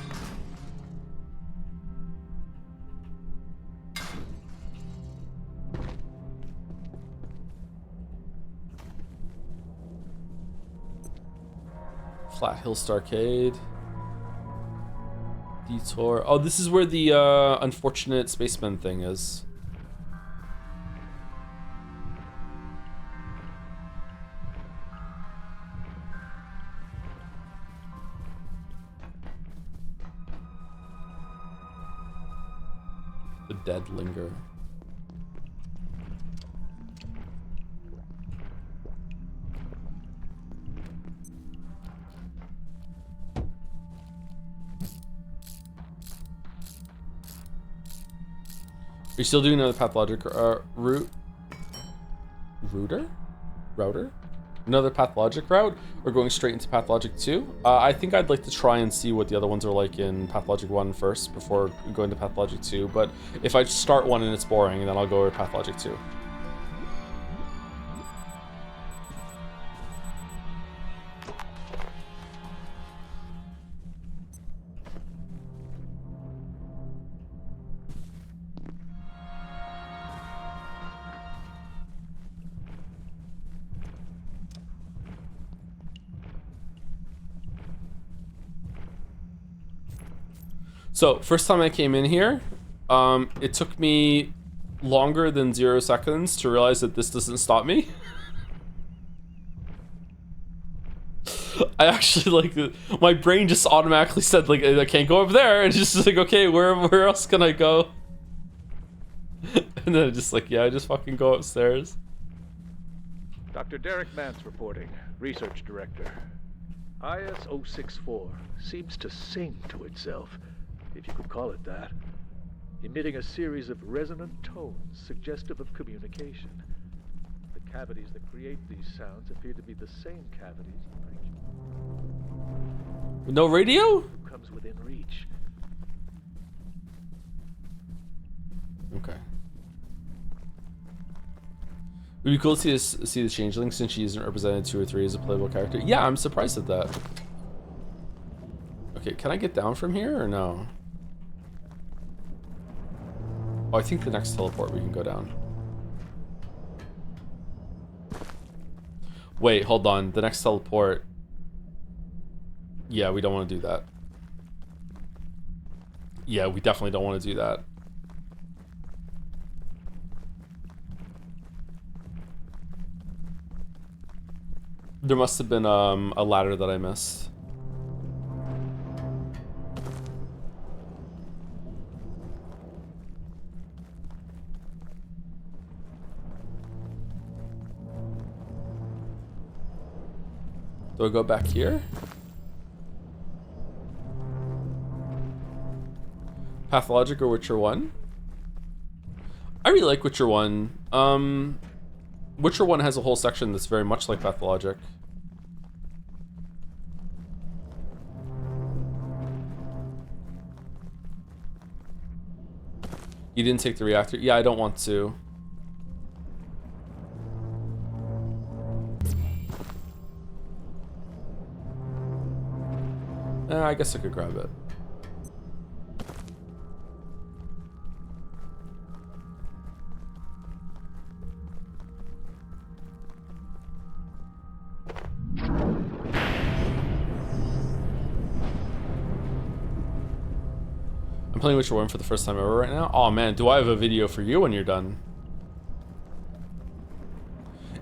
Flat Hill Starcade. Detour. Oh, this is where the unfortunate spaceman thing is. The dead linger. Are you still doing another pathologic router? Another pathologic route, or going straight into pathologic 2? I think I'd like to try and see what the other ones are like in pathologic 1 first before going to pathologic 2, but if I start one and it's boring, then I'll go to pathologic 2. So, first time I came in here, it took me longer than 0 seconds to realize that this doesn't stop me. I actually, like, my brain just automatically said, like, I can't go up there, and just like, okay, where else can I go? And then just like, yeah, I just fucking go upstairs. Dr. Derek Mance reporting, Research Director. IS-064 seems to sing to itself, if you could call it that, emitting a series of resonant tones suggestive of communication. The cavities that create these sounds appear to be the same cavities the creature No radio? who comes within reach. Okay. It would be cool to see the changeling since she isn't represented 2 or 3 as a playable character. Yeah, I'm surprised at that. Okay, can I get down from here or no? Oh, I think the next teleport we can go down. Wait, hold on. The next teleport. Yeah, we don't want to do that. Yeah, we definitely don't want to do that. There must have been a ladder that I missed. Do I go back here? Pathologic or Witcher 1? I really like Witcher 1. Witcher 1 has a whole section that's very much like Pathologic. You didn't take the reactor? Yeah, I don't want to. I guess I could grab it. I'm playing Witcher 1 for the first time ever right now. Oh man, do I have a video for you when you're done.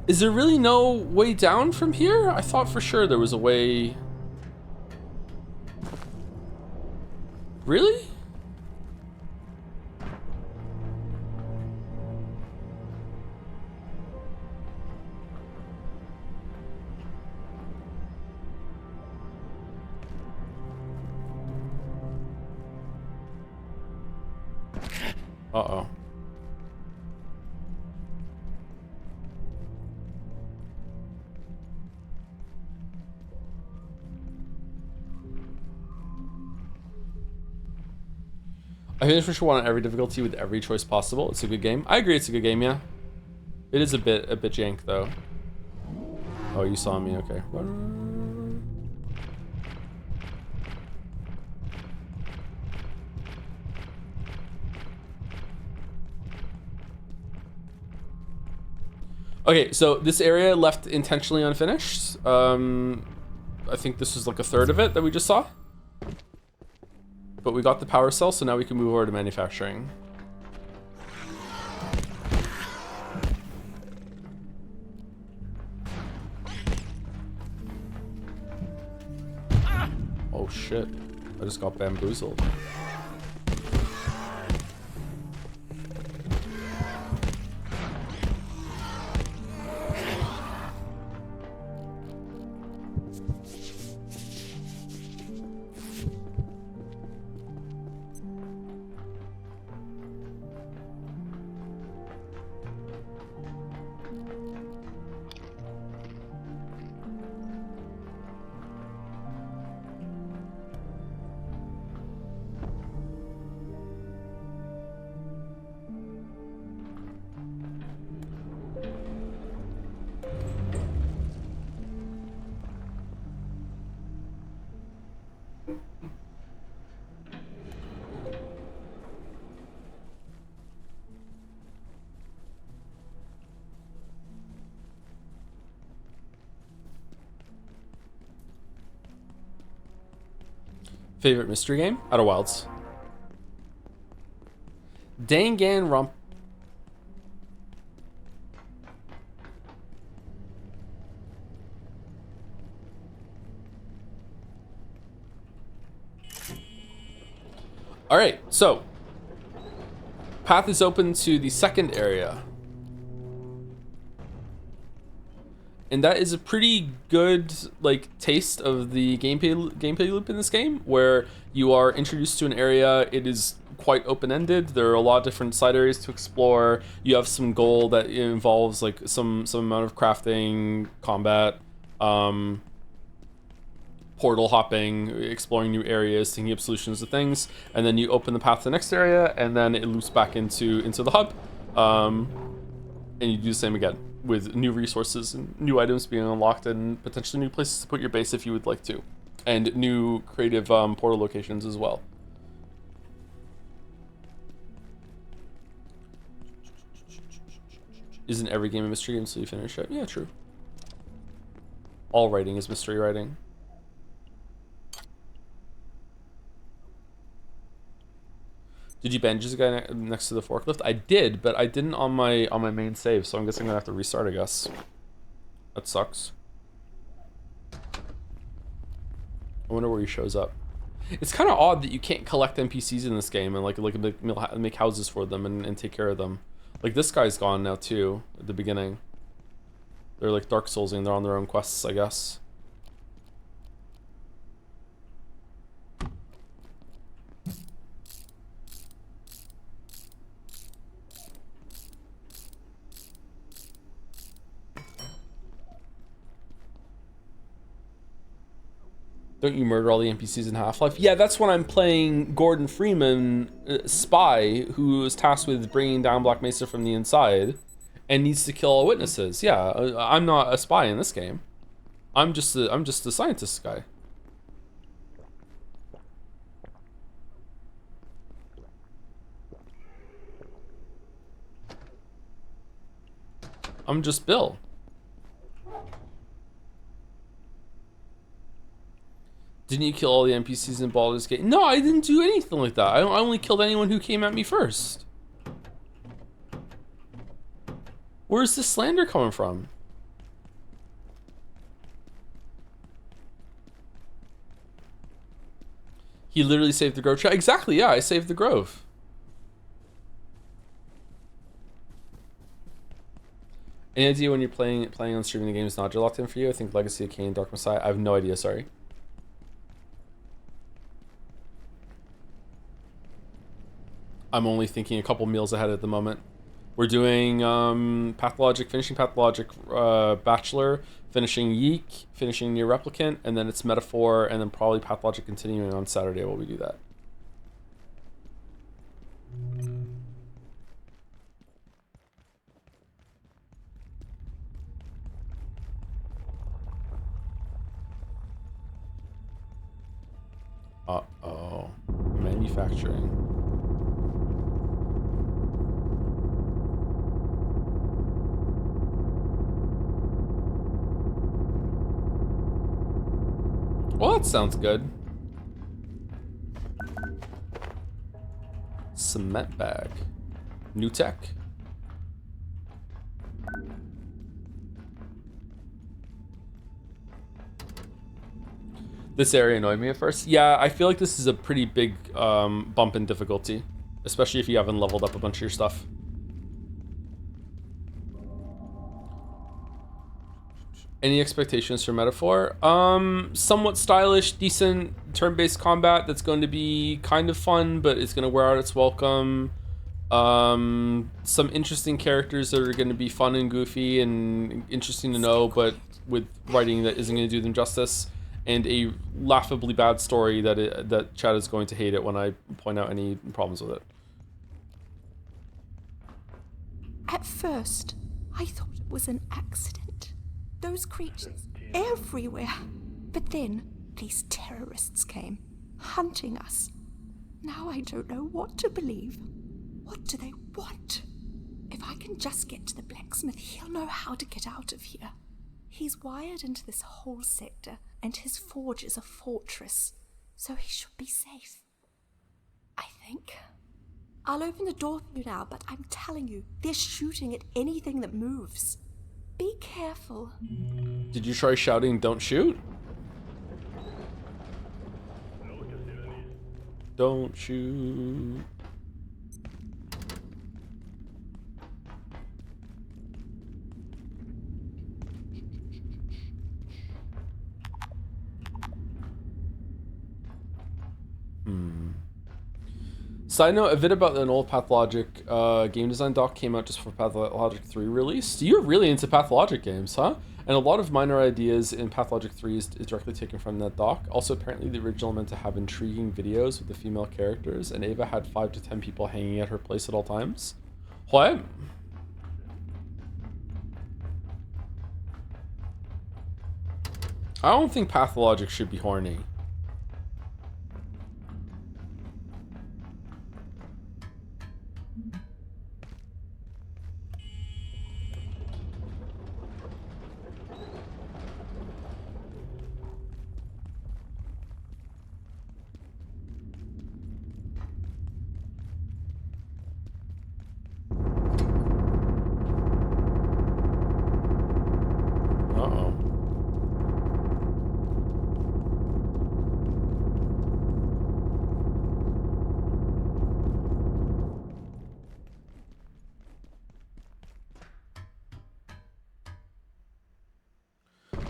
Is there really no way down from here? I thought for sure there was a way... Really? Uh-oh. I finished Witcher 1 on every difficulty with every choice possible. It's a good game. I agree it's a good game, yeah. It is a bit jank though. Oh, you saw me, okay. Okay, so this area left intentionally unfinished. I think this was like a third of it that we just saw. But we got the power cell, so now we can move over to manufacturing. Oh shit, I just got bamboozled. Favorite mystery game? Outer Wilds. Danganronpa. All right, so path is open to the second area. And that is a pretty good like taste of the gameplay loop in this game, where you are introduced to an area. It is quite open-ended. There are a lot of different side areas to explore. You have some goal that involves like some amount of crafting, combat, portal hopping, exploring new areas, thinking up solutions to things, and then you open the path to the next area, and then it loops back into the hub, and you do the same again with new resources and new items being unlocked and potentially new places to put your base if you would like to, and new creative portal locations as well. Isn't every game a mystery until you finish it? Yeah, true. All writing is mystery writing. Did you bandages the guy next to the forklift? I did, but I didn't on my main save, so I'm guessing I'm gonna have to restart, I guess. That sucks. I wonder where he shows up. It's kind of odd that you can't collect NPCs in this game and like make houses for them and take care of them. Like this guy's gone now too at the beginning. They're like Dark Soulsing, they're on their own quests, I guess. Don't you murder all the NPCs in Half-Life? Yeah, that's when I'm playing Gordon Freeman, spy, who is tasked with bringing down Black Mesa from the inside and needs to kill all witnesses. Yeah, I'm not a spy in this game. I'm just a scientist guy. I'm just Bill. Didn't you kill all the NPCs in Baldur's Gate? No, I didn't do anything like that. I only killed anyone who came at me first. Where's this slander coming from? He literally saved the Grove. Exactly, yeah, I saved the Grove. Any idea when you're playing on streaming the game is not locked in for you? I think Legacy of Kain, Dark Messiah. I have no idea, sorry. I'm only thinking a couple meals ahead at the moment. We're doing finishing Pathologic Bachelor, finishing Yeek, finishing Near Replicant, and then it's Metaphor, and then probably Pathologic continuing on Saturday while we do that. Uh-oh. Manufacturing. Well, that sounds good. Cement bag. New tech. This area annoyed me at first. Yeah, I feel like this is a pretty big bump in difficulty, especially if you haven't leveled up a bunch of your stuff. Any expectations for Metaphor? Somewhat stylish, decent turn-based combat that's going to be kind of fun, but it's going to wear out its welcome. Some interesting characters that are going to be fun and goofy and interesting to know, but with writing that isn't going to do them justice. And a laughably bad story that Chad is going to hate it when I point out any problems with it. At first, I thought it was an accident. Those creatures everywhere. But then, these terrorists came, hunting us. Now I don't know what to believe. What do they want? If I can just get to the blacksmith, he'll know how to get out of here. He's wired into this whole sector, and his forge is a fortress, so he should be safe. I think. I'll open the door for you now, but I'm telling you, they're shooting at anything that moves. Be careful. Did you try shouting, "Don't shoot"? Don't shoot. Side note, a vid about an old Pathologic game design doc came out just for Pathologic 3 release. You're really into Pathologic games, huh? And a lot of minor ideas in Pathologic 3 is directly taken from that doc. Also, apparently the original meant to have intriguing videos with the female characters, and Ava had 5 to 10 people hanging at her place at all times. What? I don't think Pathologic should be horny. Uh-oh.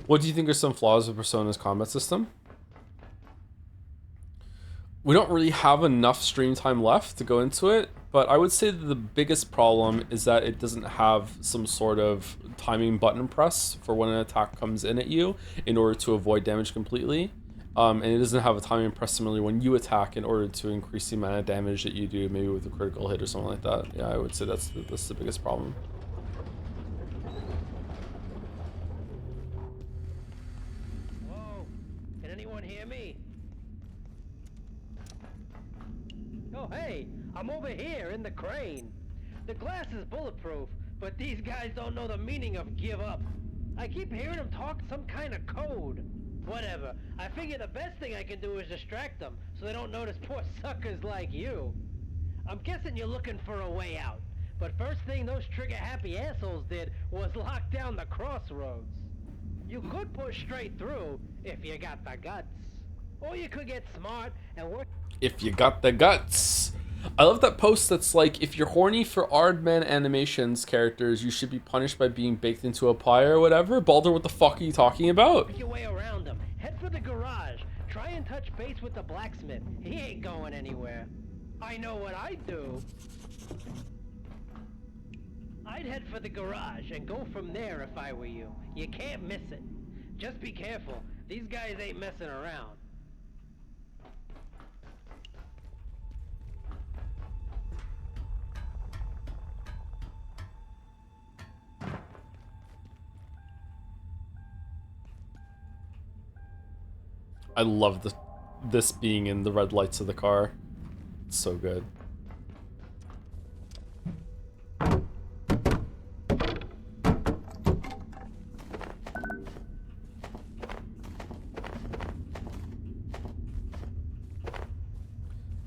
What do you think are some flaws of Persona's combat system? We don't really have enough stream time left to go into it, but I would say that the biggest problem is that it doesn't have some sort of timing button press for when an attack comes in at you in order to avoid damage completely. And it doesn't have a timing press similarly when you attack in order to increase the amount of damage that you do, maybe with a critical hit or something like that. Yeah, I would say that's the biggest problem. Whoa, can anyone hear me? Oh, hey, I'm over here in the crane. The glass is bulletproof, but these guys don't know the meaning of give up. I keep hearing them talk some kind of code. Whatever, I figure the best thing I can do is distract them so they don't notice poor suckers like you. I'm guessing you're looking for a way out, but first thing those trigger-happy assholes did was lock down the crossroads. You could push straight through if you got the guts, or you could get smart and work. If you got the guts. I love that post that's like, if you're horny for Aardman Animations characters, you should be punished by being baked into a pie or whatever. Baldur, what the fuck are you talking about? Work your way around them. Head for the garage. Try and touch base with the blacksmith. He ain't going anywhere. I know what I'd do. I'd head for the garage and go from there if I were you. You can't miss it. Just be careful. These guys ain't messing around. I love this being in the red lights of the car. It's so good.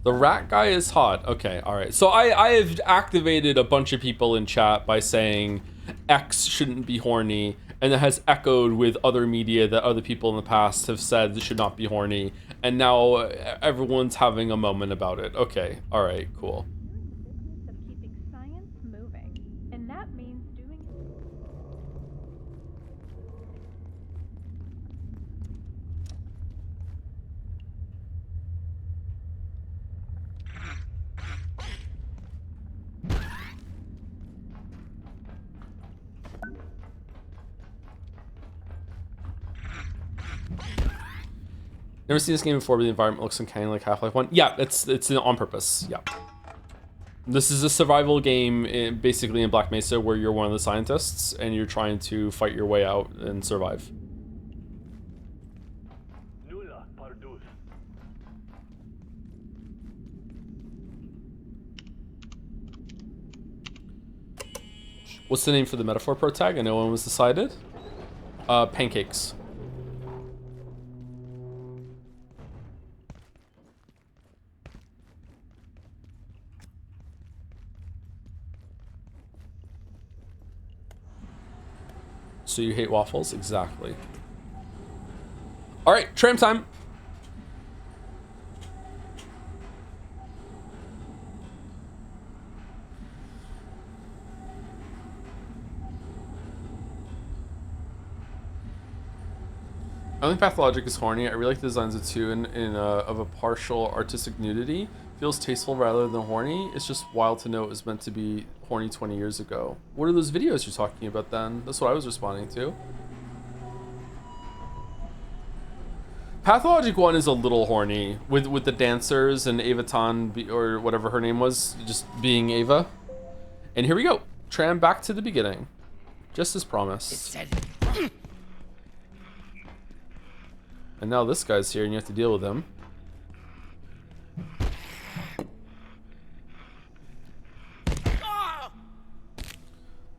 The rat guy is hot. Okay, alright. So I have activated a bunch of people in chat by saying X shouldn't be horny, and it has echoed with other media that other people in the past have said this should not be horny, and now everyone's having a moment about it. Okay, alright, cool. Of keeping science moving, and that means doing. Never seen this game before, but the environment looks uncanny like Half-Life 1. Yeah, it's on purpose. Yeah. This is a survival game, basically in Black Mesa, where you're one of the scientists and you're trying to fight your way out and survive. What's the name for the metaphor pro tag? I know one was decided. Pancakes. So you hate waffles? Exactly. Alright, tram time. I think Pathologic is horny. I really like the designs of two of a partial artistic nudity. Feels tasteful rather than horny. It's just wild to know it was meant to be horny 20 years ago. What are those videos you're talking about then? That's what I was responding to. Pathologic 1 is a little horny with the dancers and Ava Tan or whatever her name was just being Ava. And here we go. Tram back to the beginning. Just as promised. And now this guy's here and you have to deal with him.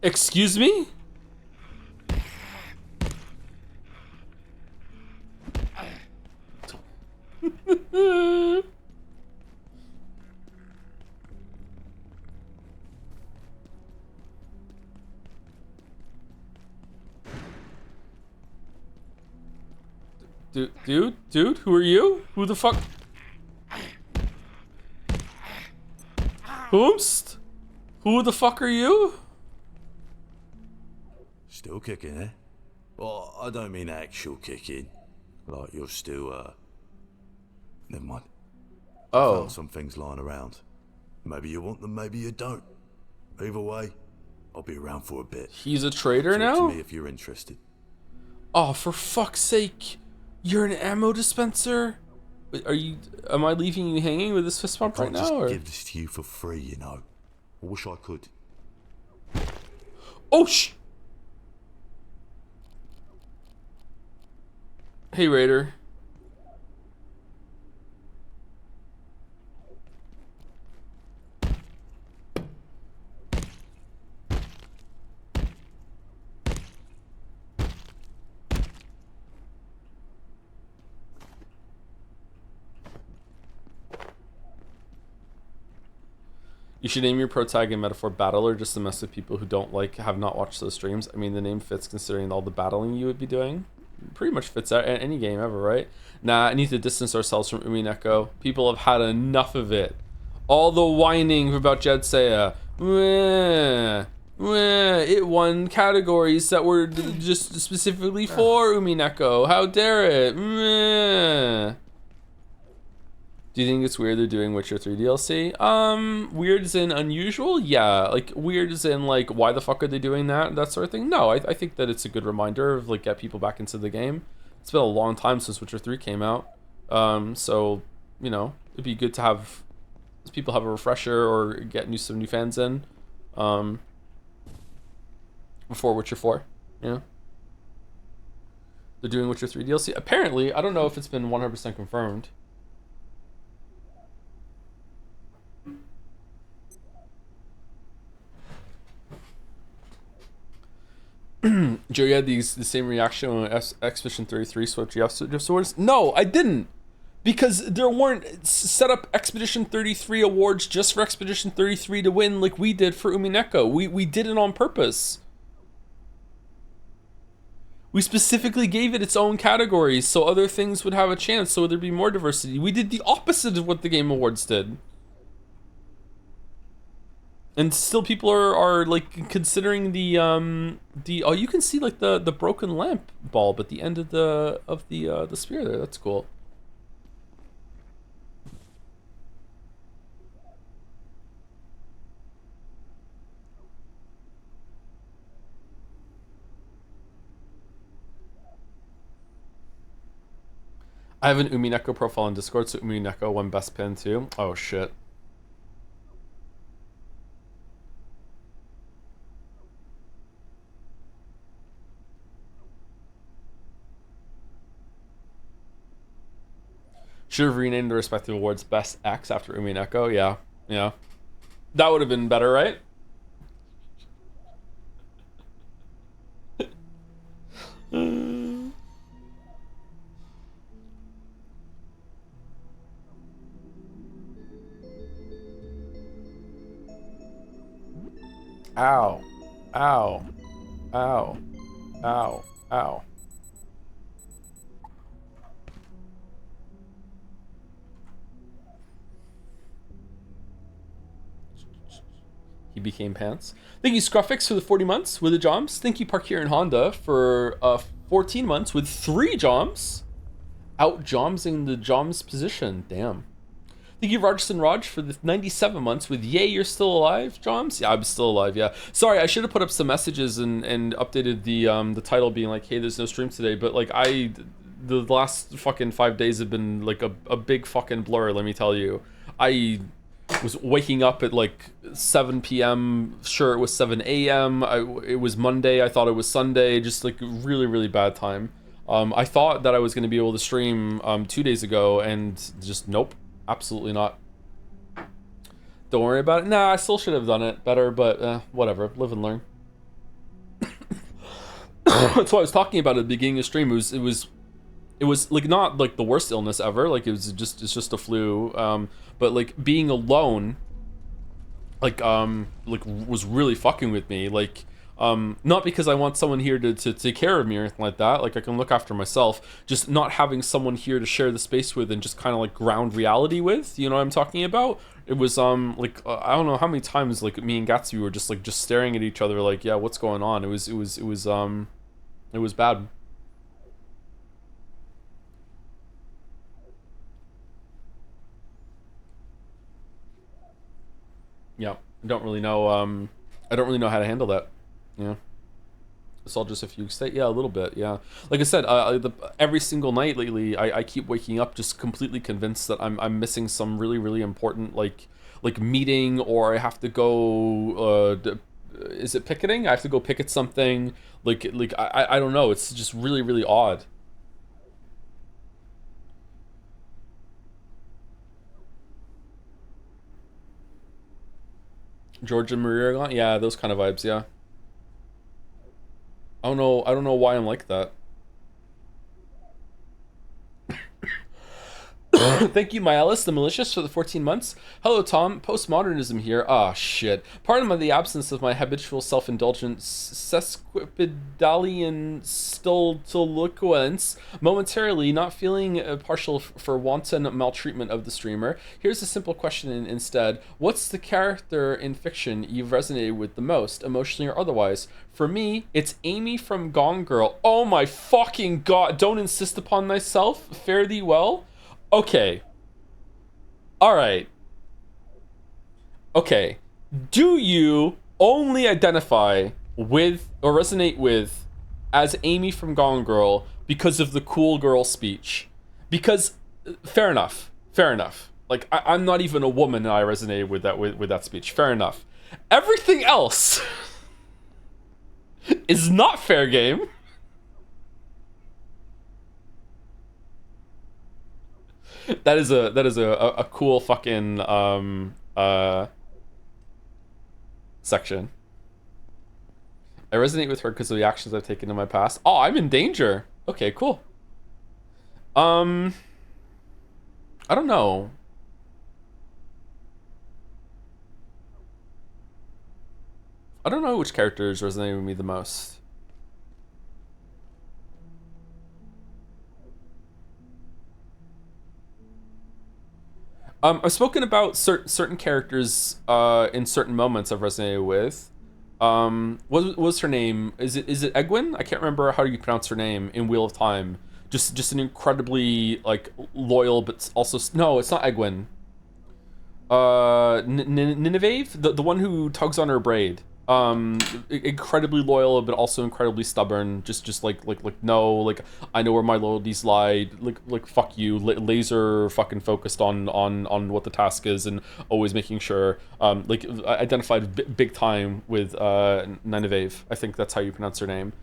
Excuse me? Dude, who are you? Who the fuck? Whomst? Who the fuck are you? Still kicking, eh? Well, I don't mean actual kicking. Like you're still, never mind. Oh. I found some things lying around. Maybe you want them, maybe you don't. Either way, I'll be around for a bit. He's a trader Talk now? to me if you're interested. Oh, for fuck's sake. You're an ammo dispenser? Am I leaving you hanging with this fist bump right now? Just Or? give this to you for free, you know. I wish I could. Oh, Hey, Raider. You should name your pro tag and metaphor battler just to mess with people who have not watched those streams. I mean, the name fits considering all the battling you would be doing. Pretty much fits out any game ever, right? Nah, I need to distance ourselves from Umineko. People have had enough of it. All the whining about Jedsea. It won categories that were just specifically for Umineko. How dare it? Meh. Do you think it's weird they're doing Witcher 3 DLC? Weird as in unusual? Yeah. Like, weird as in, like, why the fuck are they doing that? That sort of thing? No, I think that it's a good reminder of, like, get people back into the game. It's been a long time since Witcher 3 came out. So, you know, it'd be good to have people have a refresher or get some new fans in before Witcher 4. Yeah. They're doing Witcher 3 DLC. Apparently, I don't know if it's been 100% confirmed. Joe, you had the same reaction when Expedition 33 swept Geoff Swords? No, I didn't. Because there weren't set up Expedition 33 awards just for Expedition 33 to win like we did for Umineko. We did it on purpose. We specifically gave it its own categories so other things would have a chance, so there'd be more diversity. We did the opposite of what the Game Awards did. And still people are like considering the oh, you can see like the broken lamp bulb at the end of the spear there. That's cool. I have an Umineko profile on Discord, so Umineko won best pin too. Oh shit. Should have renamed the respective awards Best X after Umineko. Yeah. Yeah. That would have been better, right? Ow. Ow. Ow. Ow. Ow. He became pants. Thank you, Scruffix, for the 40 months with the jobs. Thank you, Park here in Honda, for 14 months with 3 Joms. Out Jomsing the Joms position. Damn. Thank you, Rogerson Raj, for the 97 months with yay, you're still alive, Joms? Yeah, I'm still alive, yeah. Sorry, I should have put up some messages and updated the title being like, hey, there's no stream today, but like the last fucking 5 days have been like a big fucking blur, let me tell you. I was waking up at like 7 p.m. Sure, it was 7 a.m. It was Monday. I thought it was Sunday. Just like really, really bad time. I thought that I was going to be able to stream 2 days ago, and just nope, absolutely not. Don't worry about it. Nah, I still should have done it better, but whatever. Live and learn. That's what I was talking about at the beginning of the stream. It was like not like the worst illness ever. Like it's just a flu. But like being alone, like was really fucking with me. Like not because I want someone here to take care of me or anything like that. Like I can look after myself. Just not having someone here to share the space with and just kind of like ground reality with. You know what I'm talking about? It was like I don't know how many times like me and Gatsby were just staring at each other like, yeah, what's going on? It was bad. Yeah, I don't really know how to handle that. Yeah, it's all just a fugue state. Yeah, a little bit. Yeah, like I said, every single night lately, I keep waking up just completely convinced that I'm missing some really, really important like meeting, or I have to go. Is it picketing? I have to go picket something. Like I don't know. It's just really, really odd. Georgia Maria gone? Yeah, those kind of vibes, yeah. I don't know why I'm like that. Thank you, Myellis, the malicious, for the 14 months. Hello, Tom. Postmodernism here. Ah, shit. Pardon the absence of my habitual self-indulgent sesquipedalian stultiloquence. Momentarily, not feeling partial for wanton maltreatment of the streamer. Here's a simple question instead. What's the character in fiction you've resonated with the most, emotionally or otherwise? For me, it's Amy from Gone Girl. Oh my fucking god. Don't insist upon thyself. Fare thee well. Okay. Alright. Okay. Do you only identify with or resonate with as Amy from Gone Girl because of the cool girl speech? Because fair enough. Fair enough. Like I'm not even a woman and I resonated with that speech. Fair enough. Everything else is not fair game. That is a cool fucking section. I resonate with her because of the actions I've taken in my past. Oh, I'm in danger. Okay, cool. I don't know. I don't know which characters resonate with me the most. I've spoken about certain characters in certain moments I've resonated with. What was her name? Is it Egwene? I can't remember how you pronounce her name in Wheel of Time. Just an incredibly like loyal, but also no, it's not Egwene. Nineveh, the one who tugs on her braid. Incredibly loyal, but also incredibly stubborn. Just like no, like I know where my loyalties lie. Like fuck you, laser fucking focused on what the task is, and always making sure. Like I identified big time with Nineveh. I think that's how you pronounce her name.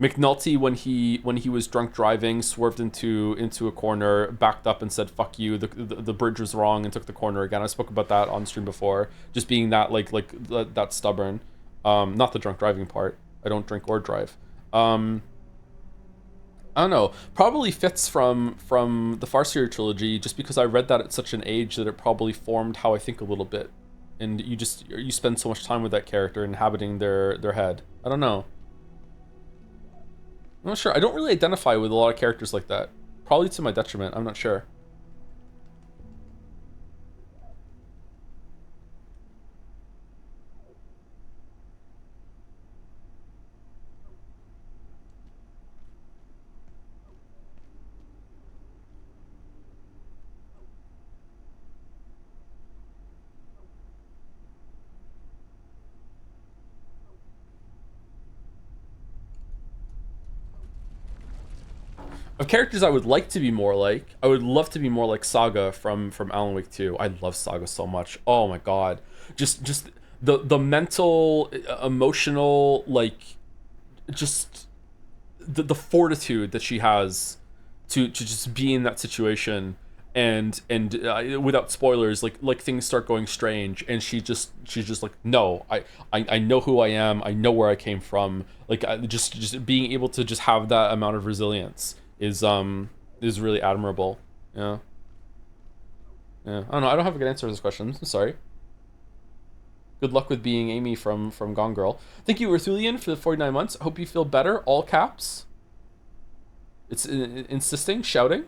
McNulty, when he was drunk driving, swerved into a corner, backed up and said "fuck you." The bridge was wrong and took the corner again. I spoke about that on stream before. Just being that that stubborn. Not the drunk driving part. I don't drink or drive. I don't know. Probably fits from the Farseer trilogy, just because I read that at such an age that it probably formed how I think a little bit. And you spend so much time with that character, inhabiting their head. I don't know. I'm not sure. I don't really identify with a lot of characters like that. Probably to my detriment. I'm not sure. Of characters I would like to be more like, I would love to be more like Saga from Alan Wake 2. I love Saga so much. Oh my god. Just the mental, emotional, like, just the fortitude that she has to just be in that situation, and without spoilers, like things start going strange, and she's just like, no, I know who I am, I know where I came from. Like, just being able to just have that amount of resilience is really admirable. Yeah. I don't know, I don't have a good answer to this question, I'm sorry. Good luck with being Amy from Gone Girl. Thank you, Arthulian, for the 49 months. Hope you feel better. All caps. It's insisting, shouting.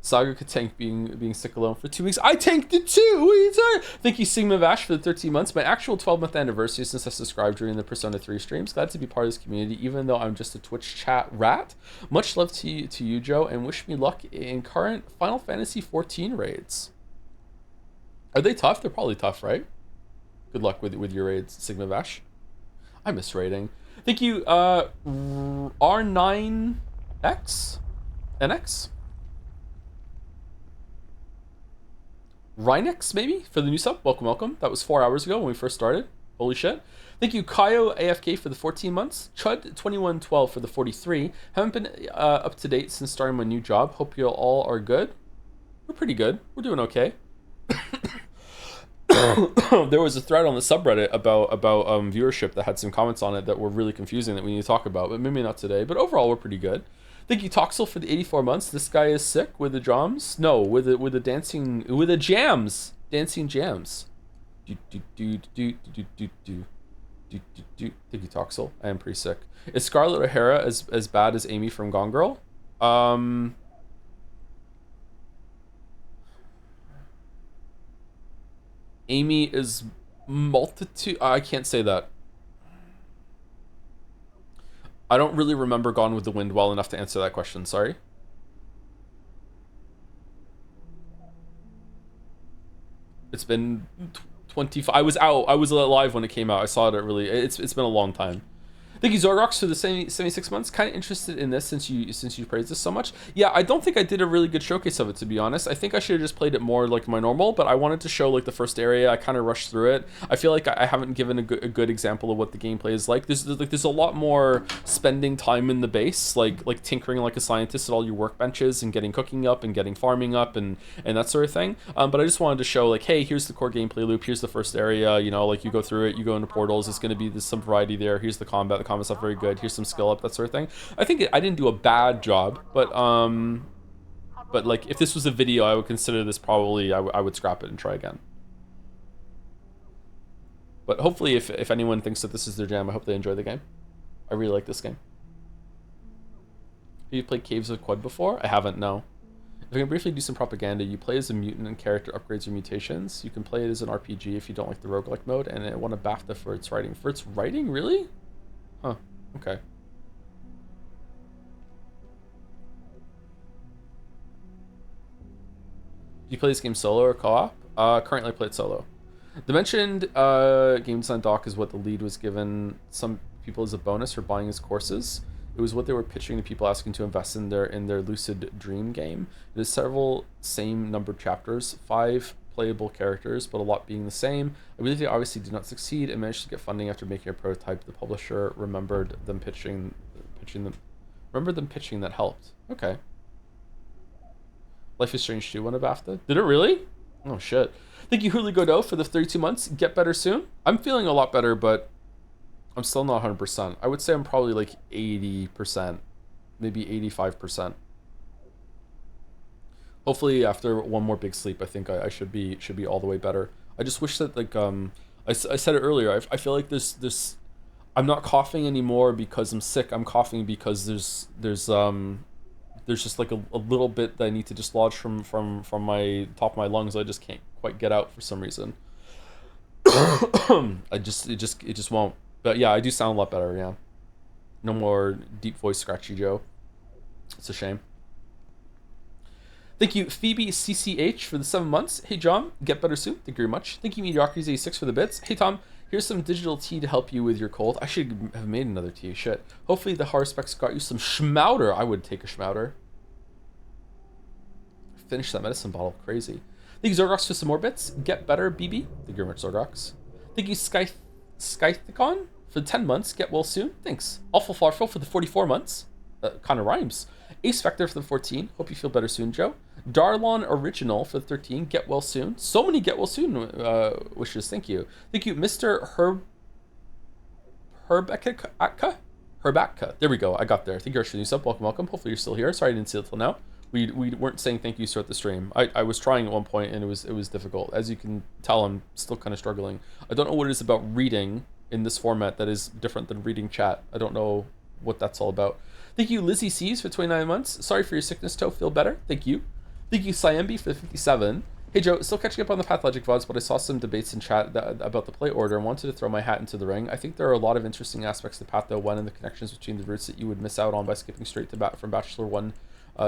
Saga could tank being sick alone for 2 weeks. I tanked it too! What are you talking? Thank you, Sigma Vash, for the 13 months. My actual 12-month anniversary since I subscribed during the Persona 3 streams. Glad to be part of this community, even though I'm just a Twitch chat rat. Much love to you, Joe, and wish me luck in current Final Fantasy 14 raids. Are they tough? They're probably tough, right? Good luck with your raids, Sigma Vash. I miss raiding. Thank you, R9X? NX? Rhinex, maybe, for the new sub. Welcome. That was 4 hours ago when we first started. Holy shit. Thank you, Kaio AFK, for the 14 months. Chud2112 for the 43. Haven't been up to date since starting my new job. Hope you all are good. We're pretty good. We're doing okay. There was a thread on the subreddit about viewership that had some comments on it that were really confusing that we need to talk about, but maybe not today. But overall, we're pretty good. Thank you, Toxel, for the 84 months. This guy is sick with the drums. No, with the dancing, with the jams, dancing jams. Thank you, Toxel. I am pretty sick. Is Scarlett O'Hara as bad as Amy from Gone Girl? Amy is multitude. I can't say that. I don't really remember Gone with the Wind well enough to answer that question. Sorry. It's been 25. I was out. I was alive when it came out. I saw it at really. It's been a long time. Thank you, Zorrox, for the 76 months. Kind of interested in this since you praised this so much. Yeah, I don't think I did a really good showcase of it, to be honest. I think I should have just played it more like my normal, but I wanted to show like the first area. I kind of rushed through it. I feel like I haven't given a good example of what the gameplay is like. There's a lot more spending time in the base, like tinkering like a scientist at all your workbenches and getting cooking up and getting farming up and that sort of thing. But I just wanted to show like, hey, here's the core gameplay loop. Here's the first area. You know, like you go through it, you go into portals. It's going to be there's some variety there. Here's the combat. The combat's not very good. Here's some skill up, that sort of thing. I think I didn't do a bad job, but like if this was a video, I would consider this probably I would scrap it and try again. But hopefully, if anyone thinks that this is their jam, I hope they enjoy the game. I really like this game. Have you played Caves of Quad before? I haven't. No. If I can briefly do some propaganda, you play as a mutant and character upgrades or mutations. You can play it as an RPG if you don't like the roguelike mode, and it won a BAFTA for its writing. For its writing, really? Huh. Okay. Do you play this game solo or co-op? Currently I play it solo. The mentioned game design doc is what the lead was given some people as a bonus for buying his courses. It was what they were pitching to people asking to invest in their lucid dream game. It has several same numbered chapters, 5 playable characters, but a lot being the same. I believe they obviously did not succeed and managed to get funding after making a prototype. The publisher remembered them pitching that helped. Okay. Life is Strange 2 won a BAFTA. Did it really? Oh shit. Thank you, Huli Godot, for the 32 months. Get better soon. I'm feeling a lot better, but I'm still not 100%. I would say I'm probably like 80%, maybe 85%. Hopefully after one more big sleep, I think I should be all the way better. I just wish that like I said it earlier. I feel like this I'm not coughing anymore because I'm sick. I'm coughing because there's just like a little bit that I need to dislodge from my top of my lungs. I just can't quite get out for some reason. It just won't. But yeah, I do sound a lot better. Yeah, no more deep voice scratchy Joe. It's a shame. Thank you, Phoebe CCH, for the 7 months. Hey, John, get better soon. Thank you very much. Thank you, Mediocrities86, for the bits. Hey, Tom, Here's some digital tea to help you with your cold. I should have made another tea. Shit. Hopefully the horror specs got you some schmouder. I would take a schmouder. Finish that medicine bottle. Crazy. Thank you, Zorgox, for some more bits. Get better, BB. Thank you very much, Zorgox. Thank you, Skythicon, for the 10 months. Get well soon. Thanks. Awful Farfel for the 44 months. Kind of rhymes. Ace Vector for the 14. Hope you feel better soon, Joe. Darlon Original for the 13. Get well soon. So many get well soon wishes. Thank you. Thank you, Mr. Herbatka. There we go. I got there. Thank you for the new sub. Welcome, welcome. Hopefully you're still here. Sorry I didn't see it till now. We weren't saying thank yous throughout the stream. I was trying at one point and it was difficult. As you can tell, I'm still kind of struggling. I don't know what it is about reading in this format that is different than reading chat. I don't know what that's all about. Thank you, Lizzie C's, for 29 months. Sorry for your sickness, Toe. Feel better. Thank you. Thank you, Siambi, for the 57. Hey, Joe. Still catching up on the Pathologic VODs, but I saw some debates in chat about the play order and wanted to throw my hat into the ring. I think there are a lot of interesting aspects to Patho 1 and the connections between the routes that you would miss out on by skipping straight to from Bachelor 1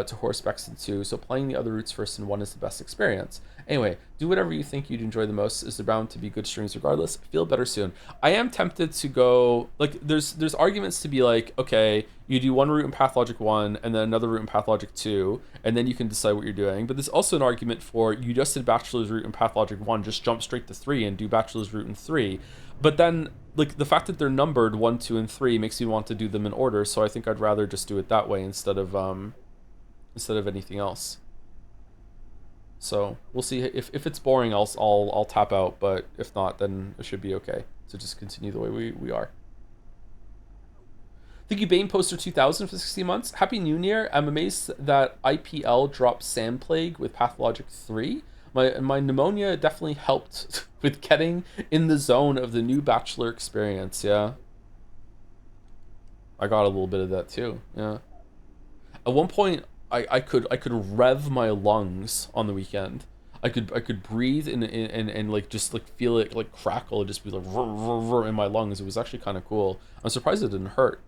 to Horror Specs in 2, so playing the other routes first in 1 is the best experience. Anyway, do whatever you think you'd enjoy the most. Is there bound to be good streams regardless? Feel better soon. I am tempted to go, like, there's arguments to be like, okay, you do one route in Pathologic 1 and then another route in Pathologic 2, and then you can decide what you're doing. But there's also an argument for you just did Bachelor's route in Pathologic 1, just jump straight to 3 and do Bachelor's route in 3. But then, like, the fact that they're numbered 1, 2, and 3 makes me want to do them in order, so I think I'd rather just do it that way instead of anything else. So we'll see. If it's boring, I'll tap out, but if not, then it should be okay. So just continue the way we are. Thank you, Bane Poster 2000 for 60 months. Happy New Year. I'm amazed that IPL dropped Sand Plague with Pathologic 3. My pneumonia definitely helped with getting in the zone of the new Bachelor experience. Yeah, I got a little bit of that too. Yeah. At one point, I could rev my lungs on the weekend. I could breathe and like just like feel it like crackle, just be like in my lungs. It was actually kind of cool. I'm surprised it didn't hurt.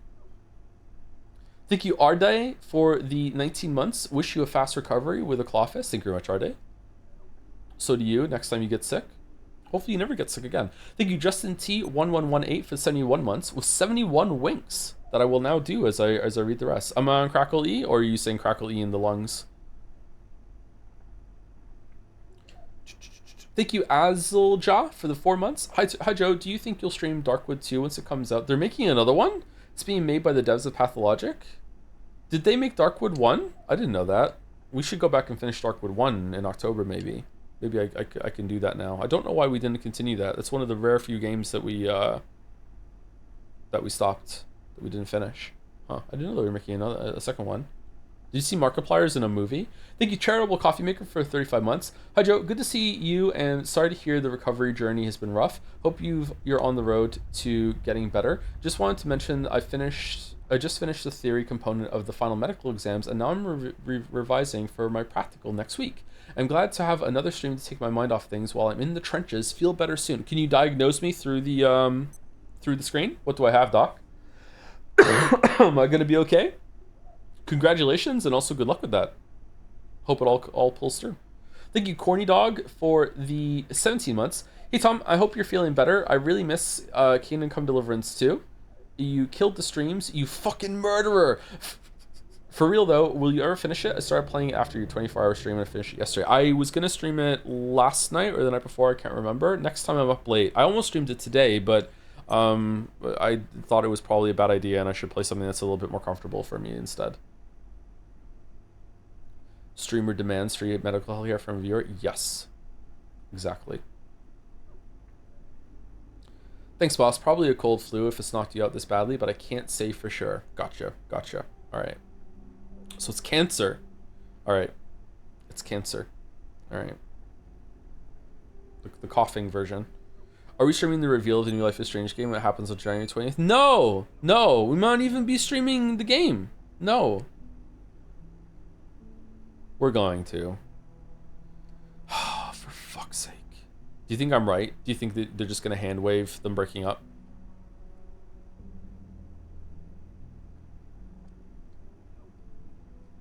Thank you, Arde, for the 19 months. Wish you a fast recovery with a claw fist. Thank you very much, Arde. So do you next time you get sick. Hopefully you never get sick again. Thank you, Justin T1118 for 71 months with 71 winks that I will now do as I read the rest. Am I on Crackle E, or are you saying Crackle E in the lungs? Thank you, Azulja, for the 4 months. Hi, Joe. Do you think you'll stream Darkwood 2 once it comes out? They're making another one? It's being made by the devs of Pathologic? Did they make Darkwood 1? I didn't know that. We should go back and finish Darkwood 1 in October, maybe. Maybe I can do that now. I don't know why we didn't continue that. It's one of the rare few games that we stopped, that we didn't finish. Huh, I didn't know they were making a second one. Did you see Markiplier's in a movie? Thank you, Charitable Coffee Maker, for 35 months. Hi, Joe. Good to see you, and sorry to hear the recovery journey has been rough. Hope you're on the road to getting better. Just wanted to mention I just finished the theory component of the final medical exams, and now I'm revising for my practical next week. I'm glad to have another stream to take my mind off things while I'm in the trenches. Feel better soon. Can you diagnose me through the screen? What do I have, Doc? Am I gonna be okay? Congratulations, and also good luck with that. Hope it all pulls through. Thank you, Corny Dog, for the 17 months. Hey, Tom, I hope you're feeling better. I really miss Kingdom Come Deliverance 2. You killed the streams, you fucking murderer. For real, though, will you ever finish it? I started playing it after your 24-hour stream and I finished it yesterday. I was going to stream it last night or the night before, I can't remember. Next time I'm up late. I almost streamed it today, but I thought it was probably a bad idea and I should play something that's a little bit more comfortable for me instead. Streamer demands free medical health care from a viewer. Yes, exactly. Thanks, boss. Probably a cold flu if it's knocked you out this badly, but I can't say for sure. Gotcha. All right. So it's cancer. All right. It's cancer. All right. The coughing version. Are we streaming the reveal of the new Life is Strange game that happens on January 20th? No. We might even be streaming the game. No. We're going to. For fuck's sake. Do you think I'm right? Do you think that they're just going to hand wave them breaking up?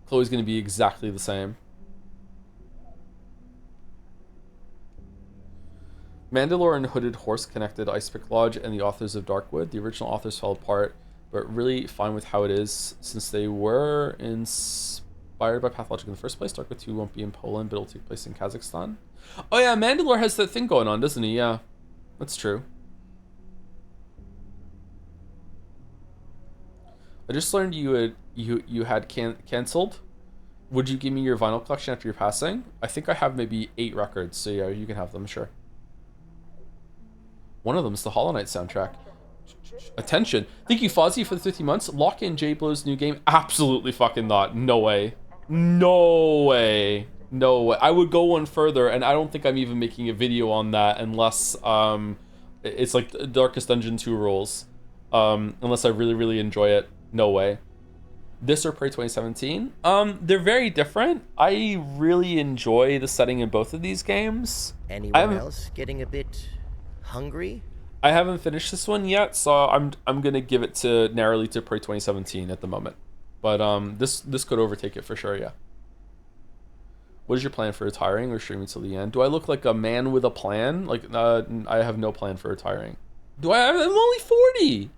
Chloe's going to be exactly the same. Mandalore and Hooded Horse connected Icepick Lodge and the authors of Darkwood. The original authors fell apart, but really fine with how it is since they were inspired by Pathologic in the first place. Darkwood 2 won't be in Poland, but it'll take place in Kazakhstan. Oh yeah, Mandalore has that thing going on, doesn't he? Yeah, that's true. I just learned you had cancelled. Would you give me your vinyl collection after your passing? I think I have maybe 8 records, so yeah, you can have them, sure. One of them is the Hollow Knight soundtrack. Attention. Thank you, Fozzie, for the 50 months. Lock in J Blow's new game. Absolutely fucking not. No way. No way. No way. I would go one further, and I don't think I'm even making a video on that unless it's like Darkest Dungeon 2 rules. Unless I really, really enjoy it. No way. This or Prey 2017? They're very different. I really enjoy the setting in both of these games. Anyone else getting a bit hungry? I haven't finished this one yet, so I'm gonna give it to narrowly to Prey 2017 at the moment. But this could overtake it for sure, yeah. What is your plan for retiring or streaming till the end? Do I look like a man with a plan? Like I have no plan for retiring. I'm only 40.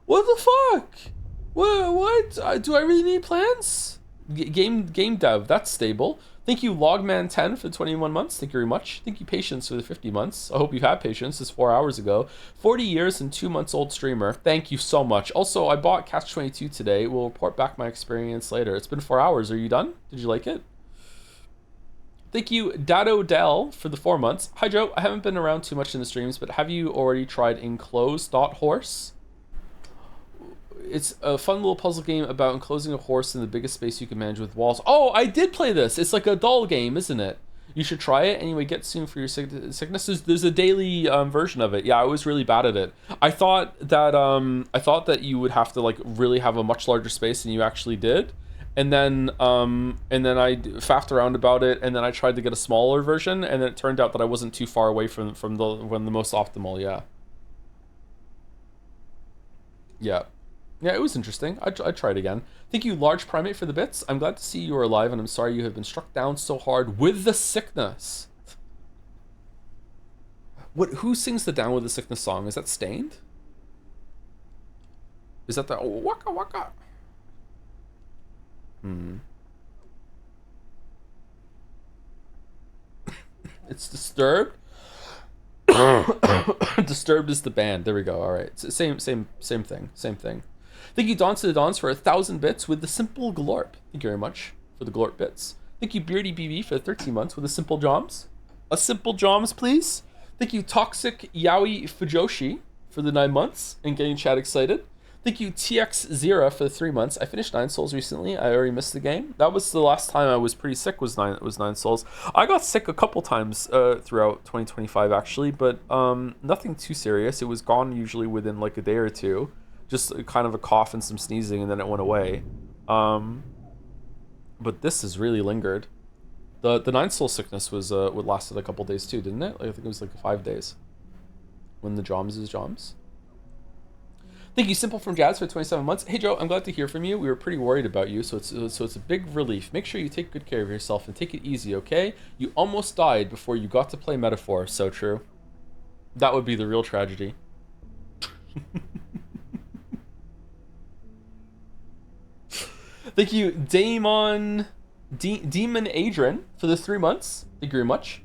What the fuck? What? Do I really need plans? Game dev, that's stable. Thank you, Logman10 for the 21 months. Thank you very much. Thank you, Patience, for the 50 months. I hope you've had patience. It's 4 hours ago. 40 years and 2 months old streamer. Thank you so much. Also, I bought Catch 22 today. We'll report back my experience later. It's been 4 hours. Are you done? Did you like it? Thank you, Dado Dell, for the 4 months. Hi, Joe. I haven't been around too much in the streams, but have you already tried Enclose.Horse? It's a fun little puzzle game about enclosing a horse in the biggest space you can manage with walls. Oh, I did play this. It's like a doll game, isn't it? You should try it. Anyway, get soon for your sickness. There's a daily version of it. Yeah, I was really bad at it. I thought that you would have to like really have a much larger space than you actually did. And then I faffed around about it, and then I tried to get a smaller version, and then it turned out that I wasn't too far away from the most optimal. Yeah, it was interesting. I'd try it again. Thank you, Large Primate, for the bits. I'm glad to see you are alive, and I'm sorry you have been struck down so hard with the sickness. Who sings the Down with the Sickness song? Is that Stained? Is that the Waka Waka? It's Disturbed. Disturbed is the band. There we go. All right. It's same thing. Thank you, Dons to the Dons, for 1,000 bits with the Simple Glorp. Thank you very much for the Glorp bits. Thank you, Beardy BB, for 13 months with a Simple Joms. A Simple Joms, please. Thank you, Toxic Yaoi Fujoshi, for the 9 months and getting chat excited. Thank you, TX Zera, for the 3 months. I finished 9 Souls recently. I already missed the game. That was the last time I was pretty sick. Was 9 Souls. I got sick a couple times throughout 2025 actually, but nothing too serious. It was gone usually within like a day or two. Just kind of a cough and some sneezing, and then it went away. But this has really lingered. The 9 Soul sickness was would lasted a couple days too, didn't it? Like, I think it was like 5 days. When the Joms is Joms. Thank you, Simple from Jazz, for 27 months. Hey, Joe, I'm glad to hear from you. We were pretty worried about you, so it's a big relief. Make sure you take good care of yourself and take it easy, okay? You almost died before you got to play Metaphor. So true. That would be the real tragedy. Thank you, Demon Adrian, for the 3 months. Thank you very much.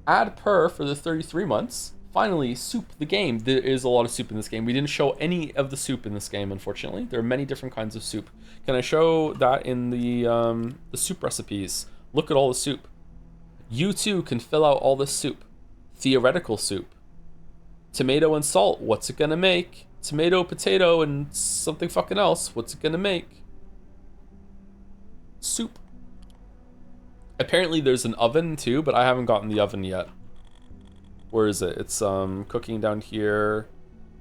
Ad Per for the 33 months. Finally, Soup the game. There is a lot of soup in this game. We didn't show any of the soup in this game, unfortunately. There are many different kinds of soup. Can I show that in the soup recipes? Look at all the soup. You too can fill out all this soup. Theoretical soup. Tomato and salt. What's it gonna make? Tomato, potato, and something fucking else. What's it gonna make? Soup. Apparently there's an oven too, but I haven't gotten the oven yet. Where is it? It's cooking down here.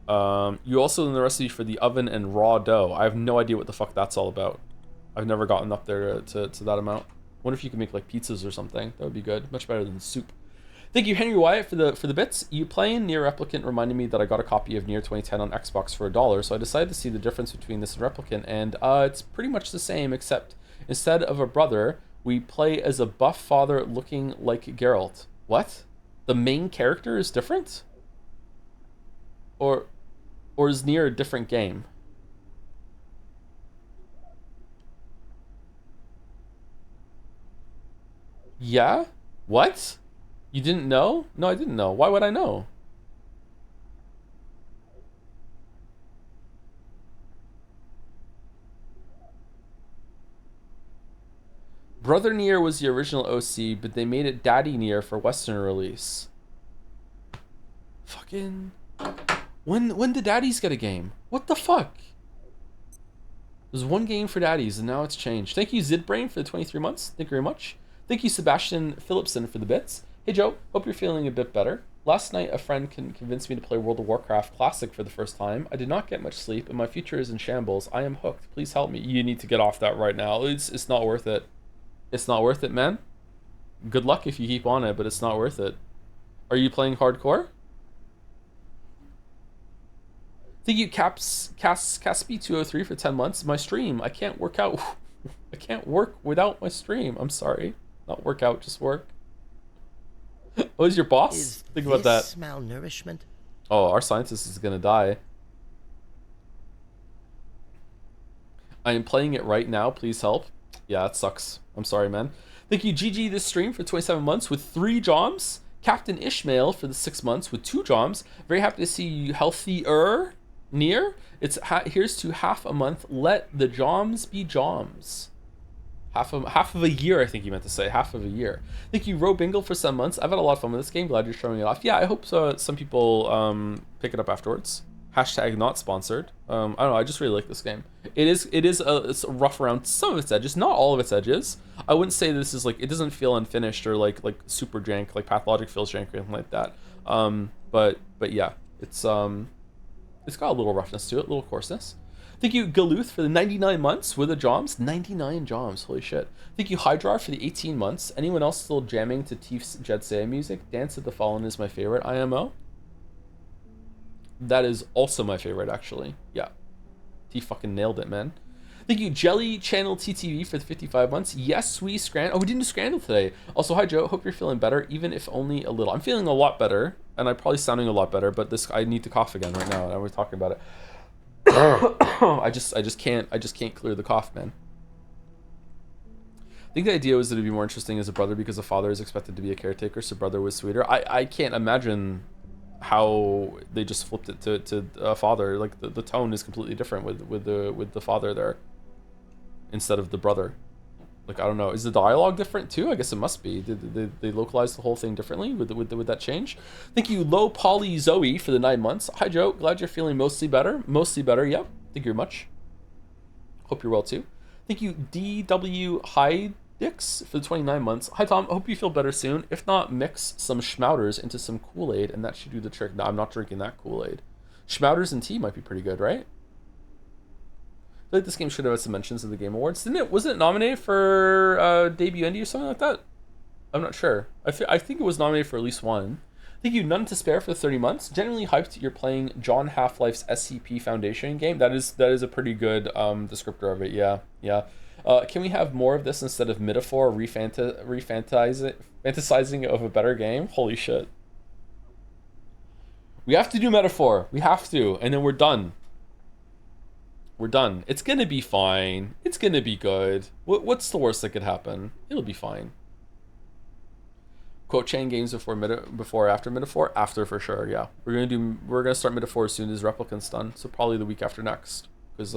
You also in the recipe for the oven and raw dough. I have no idea what the fuck that's all about. I've never gotten up there to that amount. Wonder if you can make like pizzas or something. That would be good. Much better than soup. Thank you, Henry Wyatt, for the bits. You playing Nier Replicant reminded me that I got a copy of Nier 2010 on Xbox for $1, so I decided to see the difference between this and Replicant, and it's pretty much the same, except instead of a brother, we play as a buff father looking like Geralt. What? The main character is different? Or is Nier a different game? Yeah? What? You didn't know? No, I didn't know. Why would I know? Brother Nier was the original OC, but they made it Daddy Nier for Western release. Fucking... When did Daddies get a game? What the fuck? There's one game for Daddies, and now it's changed. Thank you, Zidbrain, for the 23 months. Thank you very much. Thank you, Sebastian Phillipson, for the bits. Hey, Joe. Hope you're feeling a bit better. Last night, a friend convinced me to play World of Warcraft Classic for the first time. I did not get much sleep, and my future is in shambles. I am hooked. Please help me. You need to get off that right now. It's not worth it. It's not worth it, man. Good luck if you keep on it, but it's not worth it. Are you playing hardcore? Thank you, Caspi203 for 10 months. My stream. I can't work out. I can't work without my stream. I'm sorry. Not work out, just work. Oh, is your boss? Think about that. Malnourishment? Oh, our scientist is gonna die. I am playing it right now. Please help. Yeah, it sucks. I'm sorry, man. Thank you, GG, this stream for 27 months with 3 joms. Captain Ishmael for the 6 months with 2 joms. Very happy to see you healthier. Near. Here's to half a month. Let the joms be joms. Half of a year, I think you meant to say. Half of a year. Thank you, Robingle, for 7 months. I've had a lot of fun with this game. Glad you're showing it off. Yeah, I hope so. Some people pick it up afterwards. Hashtag not sponsored. I don't know. I just really like this game. It's rough around some of its edges, not all of its edges. I wouldn't say this is like, it doesn't feel unfinished or like super jank, like Pathologic feels jank or anything like that. But yeah, it's got a little roughness to it, a little coarseness. Thank you, Galuth, for the 99 months with the joms. 99 joms, holy shit. Thank you, Hydrar, for the 18 months. Anyone else still jamming to Tief's Jetsea music? Dance of the Fallen is my favorite IMO. That is also my favorite, actually. Yeah. T fucking nailed it, man. Thank you, Jelly Channel TTV, for the 55 months. Yes, we Scrandal. Oh, we didn't do Scrandal today. Also, hi, Joe. Hope you're feeling better, even if only a little. I'm feeling a lot better, and I'm probably sounding a lot better, but I need to cough again right now, and we're talking about it. I just can't clear the cough, man. I think the idea was that it'd be more interesting as a brother because a father is expected to be a caretaker, so brother was sweeter. I can't imagine how they just flipped it to a father. Like the tone is completely different with the father there instead of the brother. Like, I don't know, is the dialogue different too? I guess it must be. Did they localize the whole thing differently with that change? Thank you, Low Poly Zoe, for the 9 months. Hi, Joe. Glad you're feeling mostly better. Mostly better. Yep. Thank you very much. Hope you're well too. Thank you, DW Hydix, for the 29 months. Hi, Tom. Hope you feel better soon. If not, mix some Schmouters into some Kool-Aid, and that should do the trick. No, I'm not drinking that Kool-Aid. Schmouters and tea might be pretty good, right? I feel like this game should have had some mentions in the Game Awards. Wasn't it nominated for debut indie or something like that? I'm not sure. I think it was nominated for at least one. Thank you, None to Spare, for 30 months. Genuinely hyped you're playing John Half-Life's SCP Foundation game. That is a pretty good descriptor of it. Yeah. Can we have more of this instead of metaphor fantasizing of a better game? Holy shit. We have to do metaphor. We have to, and then we're done. We're done. It's gonna be fine. It's gonna be good. What's the worst that could happen? It'll be fine. Quote chain games before after metaphor? After for sure, yeah. We're gonna start metaphor as soon as Replicant's done. So probably the week after next. Because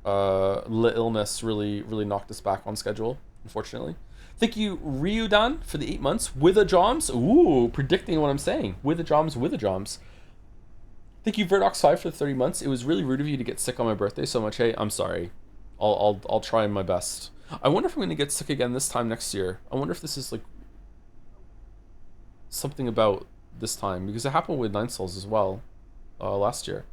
illness really knocked us back on schedule, unfortunately. Thank you, Ryudan, for the 8 months with a joms. Ooh, predicting what I'm saying. With a joms. Thank you, Verdox5, for the 30 months. It was really rude of you to get sick on my birthday so much. Hey, I'm sorry. I'll try my best. I wonder if I'm going to get sick again this time next year. I wonder if this is like something about this time, because it happened with 9 Souls as well last year.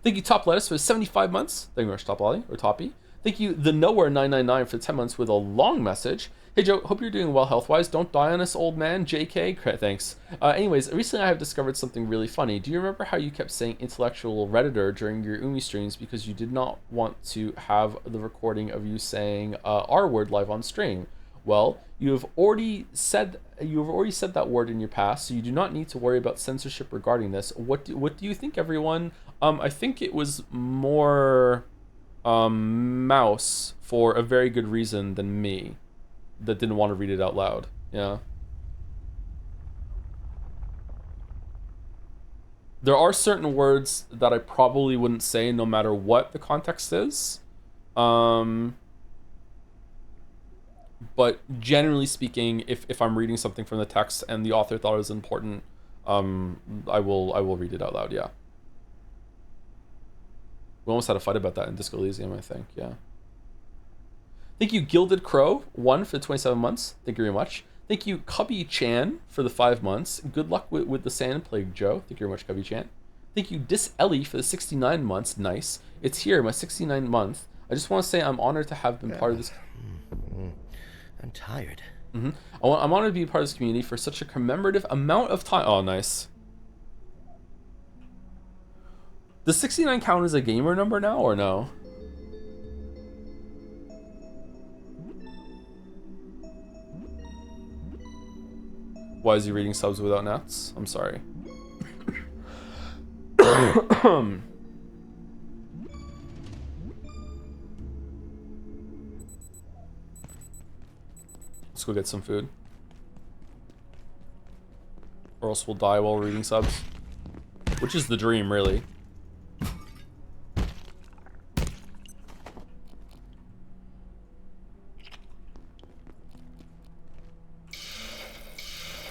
Thank you, Top Lettuce, for 75 months. Thank you very much, Top Lolly, or Toppy. Thank you, The Nowhere 999, for 10 months with a long message. Hey, Joe, hope you're doing well health-wise. Don't die on us, old man. JK. Thanks. Anyways, recently I have discovered something really funny. Do you remember how you kept saying intellectual Redditor during your Umi streams because you did not want to have the recording of you saying R word live on stream? Well, you have already said that word in your past, so you do not need to worry about censorship regarding this. What do you think, everyone? I think it was more Mouse, for a very good reason, than me, that didn't want to read it out loud. Yeah. There are certain words that I probably wouldn't say no matter what the context is. But generally speaking, if I'm reading something from the text and the author thought it was important, I will read it out loud, yeah. We almost had a fight about that in Disco Elysium, I think, yeah. Thank you, Gilded Crow, 1 for the 27 months. Thank you very much. Thank you, Cubby Chan, for the 5 months. Good luck with the Sand Plague, Joe. Thank you very much, Cubby Chan. Thank you, Dis Ellie, for the 69 months. Nice. It's here, my 69th month. I just want to say I'm honored to have been part of this. I'm tired. I'm honored to be a part of this community for such a commemorative amount of time. Oh, nice. Does 69 count as a gamer number now, or no? Why is he reading subs without nets? I'm sorry. Let's go get some food. Or else we'll die while reading subs. Which is the dream, really.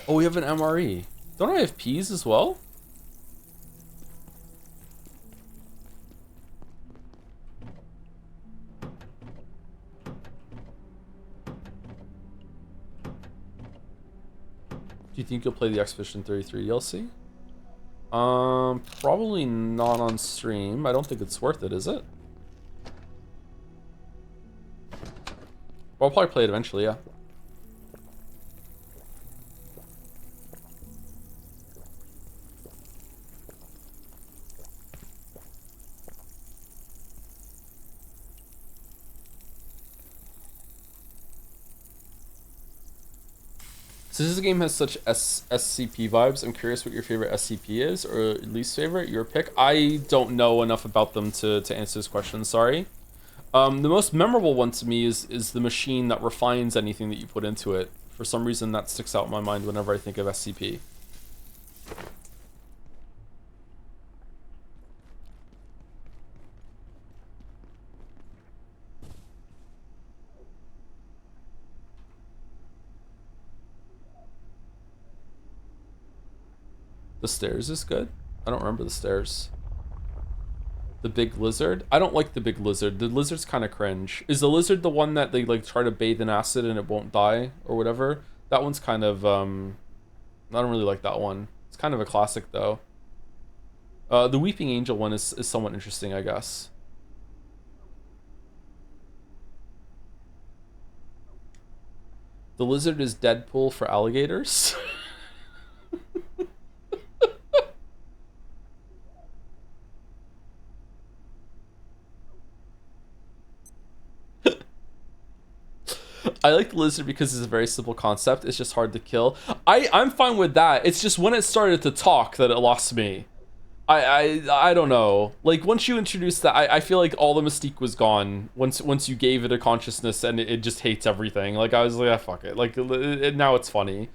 Oh, we have an MRE. Don't I have P's as well? Do you think you'll play the Expedition 33 DLC? Probably not on stream. I don't think it's worth it, is it? Well, I'll probably play it eventually, yeah. Since this game has such SCP vibes, I'm curious what your favorite SCP is, or least favorite, your pick. I don't know enough about them to answer this question, sorry. The most memorable one to me is the machine that refines anything that you put into it. For some reason, that sticks out in my mind whenever I think of SCP. The stairs is good? I don't remember the stairs. The big lizard? I don't like the big lizard. The lizard's kind of cringe. Is the lizard the one that they like try to bathe in acid and it won't die or whatever? That one's kind of I don't really like that one. It's kind of a classic though. The Weeping Angel one is somewhat interesting, I guess. The lizard is Deadpool for alligators. I like the lizard because it's a very simple concept. It's just hard to kill. I'm fine with that. It's just when it started to talk that it lost me. I don't know. Like once you introduced that, I feel like all the mystique was gone. Once you gave it a consciousness and it just hates everything. Like I was like, ah, fuck it. Like now it's funny.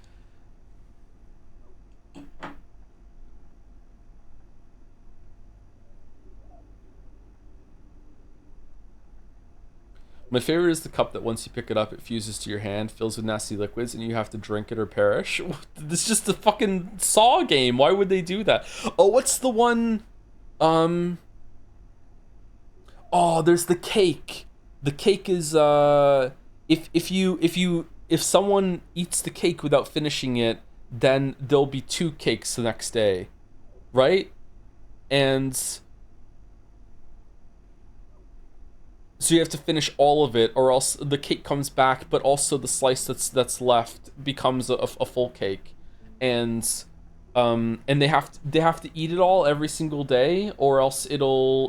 My favorite is the cup that once you pick it up, it fuses to your hand, fills with nasty liquids, and you have to drink it or perish. This is just a fucking Saw game. Why would they do that? Oh, what's the one? Oh, there's the cake. The cake is if someone eats the cake without finishing it, then there'll be 2 cakes the next day, right? And so you have to finish all of it, or else the cake comes back, but also the slice that's left becomes a full cake, and they have to eat it all every single day, or else it'll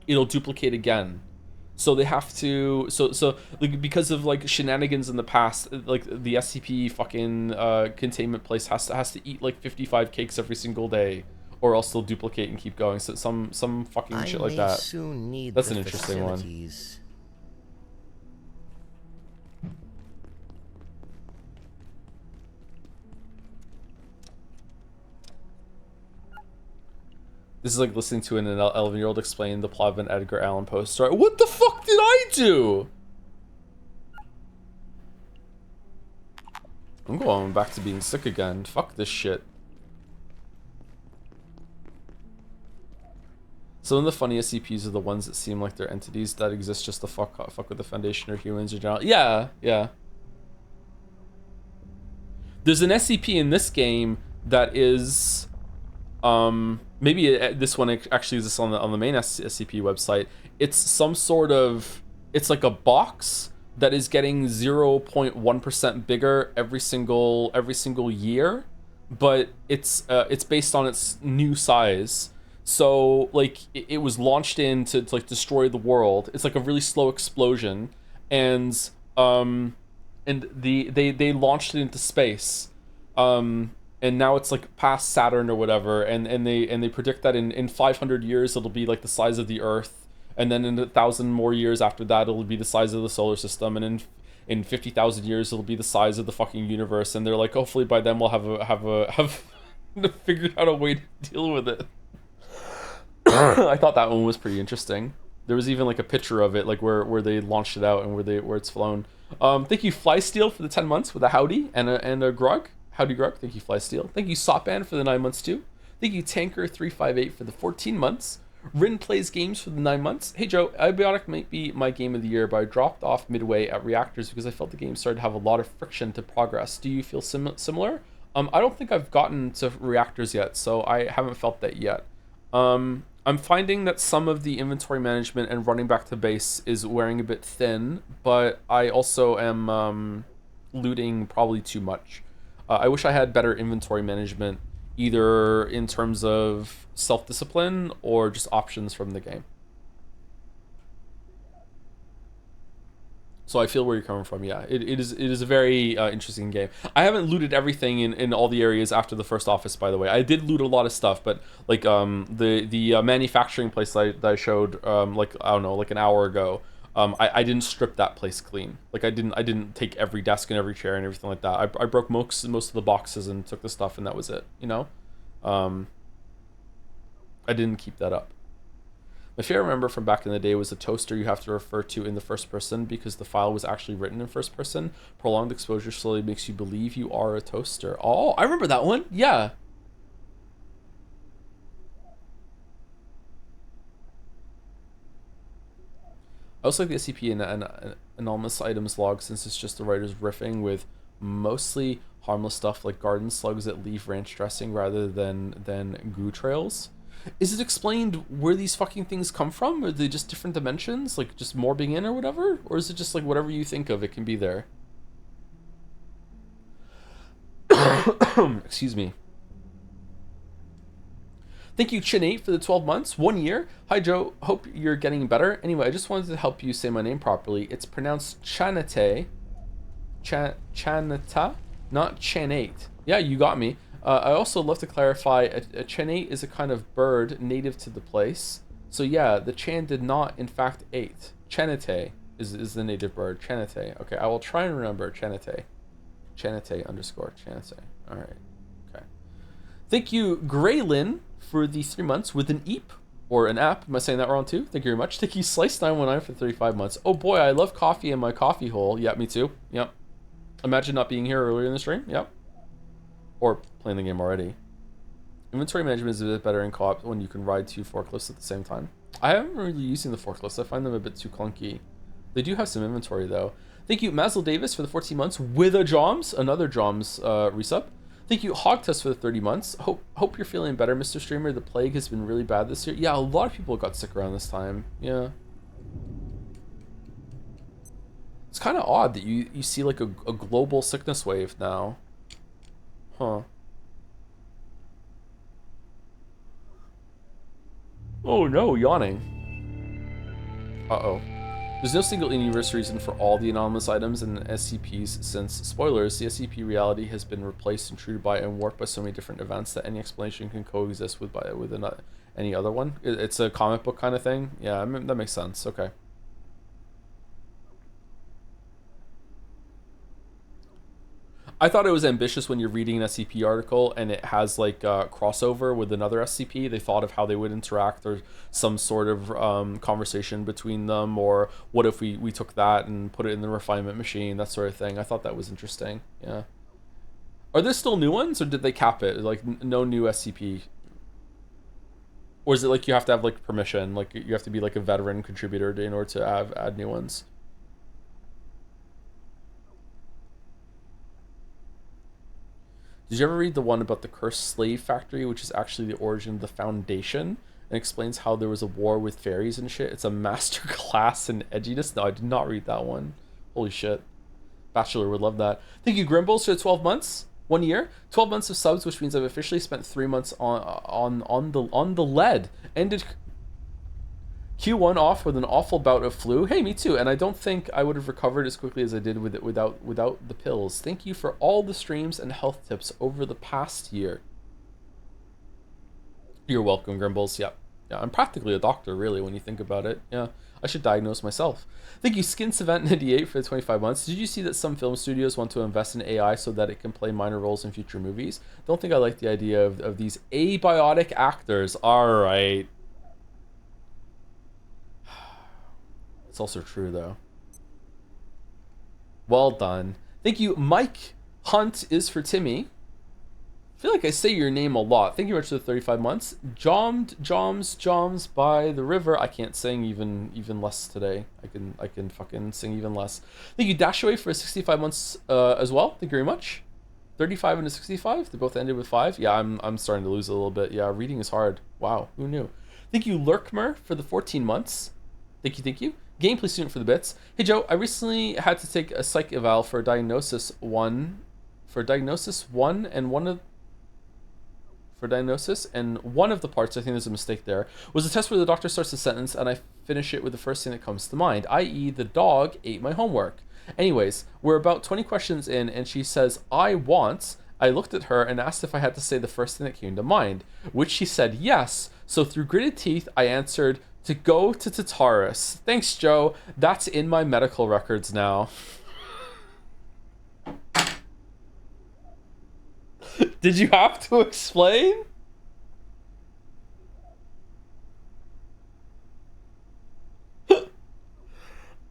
duplicate again. So they have to, so like, because of like shenanigans in the past, like the SCP fucking containment place has to eat like 55 cakes every single day, or else they'll duplicate and keep going. So some fucking shit like that. Soon need That's the an interesting one. facilities. This is like listening to an 11-year-old explain the plot of an Edgar Allan Poe story. What the fuck did I do? I'm going back to being sick again. Fuck this shit. Some of the funniest CPs are the ones that seem like they're entities that exist just to fuck with the Foundation or humans in general. Yeah, yeah. There's an SCP in this game that is... maybe this one actually exists on the main SCP website. It's some sort of, it's like a box that is getting 0.1% bigger every single year, but it's based on its new size. So like it was launched in to like destroy the world. It's like a really slow explosion, and they launched it into space. And now it's like past Saturn or whatever, and they predict that in 500 years it'll be like the size of the Earth, and then in 1,000 more years after that it'll be the size of the solar system, and in 50,000 years it'll be the size of the fucking universe. And they're like, hopefully by then we'll have figured out a way to deal with it. I thought that one was pretty interesting. There was even like a picture of it, like where they launched it out and where it's flown. Thank you Flysteel for the 10 months with a howdy and a grog. Howdy Grug, thank you Flysteel. Thank you Sopban for the 9 months too. Thank you Tanker358 for the 14 months. Rin Plays Games for the 9 months. Hey Joe, Abiotic might be my game of the year, but I dropped off midway at Reactors because I felt the game started to have a lot of friction to progress. Do you feel similar? I don't think I've gotten to Reactors yet, so I haven't felt that yet. I'm finding that some of the inventory management and running back to base is wearing a bit thin, but I also am looting probably too much. I wish I had better inventory management, either in terms of self-discipline or just options from the game. So I feel where you're coming from. Yeah, it is a very interesting game. I haven't looted everything in all the areas after the first office, by the way. I did loot a lot of stuff, but like the manufacturing place that I showed like I don't know, like an hour ago. I didn't strip that place clean. Like I didn't take every desk and every chair and everything like that. I broke most of the boxes and took the stuff, and that was it. You know, I didn't keep that up. My favorite remember from back in the day was a toaster you have to refer to in the first person because the file was actually written in first person. Prolonged exposure slowly makes you believe you are a toaster. Oh, I remember that one. Yeah. I also like the SCP and anonymous items log since it's just the writers riffing with mostly harmless stuff like garden slugs that leave ranch dressing rather than goo trails. Is it explained where these fucking things come from? Are they just different dimensions, like just morbing in or whatever? Or is it just like whatever you think of, it can be there? Excuse me. Thank you, Chin8, for the 12 months. 1 year. Hi, Joe. Hope you're getting better. Anyway, I just wanted to help you say my name properly. It's pronounced Chanate. Chanata, not Chan8. Yeah, you got me. I also love to clarify, a Chan8 is a kind of bird native to the place. So yeah, the Chan did not, in fact, ate. Chanate is the native bird. Chanate. Okay, I will try and remember Chanate. Chanate _ Chanate. All right. Okay. Thank you, Graylin, for the 3 months with an EEP or an app. Am I saying that wrong too? Thank you very much. Thank you, Slice919 for 35 months. Oh boy, I love coffee in my coffee hole. Yeah, me too. Yep. Imagine not being here earlier in the stream. Yep. Or playing the game already. Inventory management is a bit better in co-op when you can ride 2 forklifts at the same time. I haven't really using the forklifts. I find them a bit too clunky. They do have some inventory though. Thank you, Mazel Davis, for the 14 months with a Joms. Another Joms resub. Thank you, Hogtest, for the 30 months. Hope you're feeling better, Mr. Streamer. The plague has been really bad this year. Yeah, a lot of people got sick around this time. Yeah. It's kind of odd that you see like a global sickness wave now. Huh. Oh no, yawning. Uh-oh. There's no single universe reason for all the anomalous items in SCPs since, spoilers, the SCP reality has been replaced and treated by and warped by so many different events that any explanation can coexist with any other one. It's a comic book kind of thing. Yeah, I mean, that makes sense. Okay. I thought it was ambitious when you're reading an SCP article and it has like a crossover with another SCP. They thought of how they would interact or some sort of conversation between them, or what if we took that and put it in the refinement machine, that sort of thing. I thought that was interesting. Yeah. Are there still new ones, or did they cap it? Like no new SCP? Or is it like you have to have like permission? Like you have to be like a veteran contributor in order to add new ones? Did you ever read the one about the cursed slave factory, which is actually the origin of the Foundation, and explains how there was a war with fairies and shit? It's a master class in edginess. No, I did not read that one. Holy shit. Bachelor would love that. Thank you, Grimbles, for 12 months. 1 year. 12 months of subs, which means I've officially spent 3 months on the lead. Ended Q1 off with an awful bout of flu. Hey, me too. And I don't think I would have recovered as quickly as I did with it without the pills. Thank you for all the streams and health tips over the past year. You're welcome, Grimbles. Yeah, I'm practically a doctor, really, when you think about it. Yeah, I should diagnose myself. Thank you, Skin Savant 98 for the 25 months. Did you see that some film studios want to invest in AI so that it can play minor roles in future movies? Don't think I like the idea of these abiotic actors. All right. It's also true, though. Well done. Thank you. Mike Hunt is for Timmy. I feel like I say your name a lot. Thank you very much for the 35 months. Joms by the river. I can't sing even less today. I can fucking sing even less. Thank you, Dashaway, for 65 months as well. Thank you very much. 35 into 65. They both ended with 5. Yeah, I'm starting to lose a little bit. Yeah, reading is hard. Wow, who knew? Thank you, Lurkmer, for the 14 months. Thank you. Gameplay student for the bits. Hey Joe, I recently had to take a psych eval for diagnosis one and one of the parts, I think there's a mistake there, was a test where the doctor starts a sentence and I finish it with the first thing that comes to mind, i.e. the dog ate my homework. Anyways, we're about 20 questions in and she says, I want. I looked at her and asked if I had to say the first thing that came to mind, which she said yes. So through gritted teeth, I answered, to go to Tartarus. Thanks, Joe. That's in my medical records now. Did you have to explain?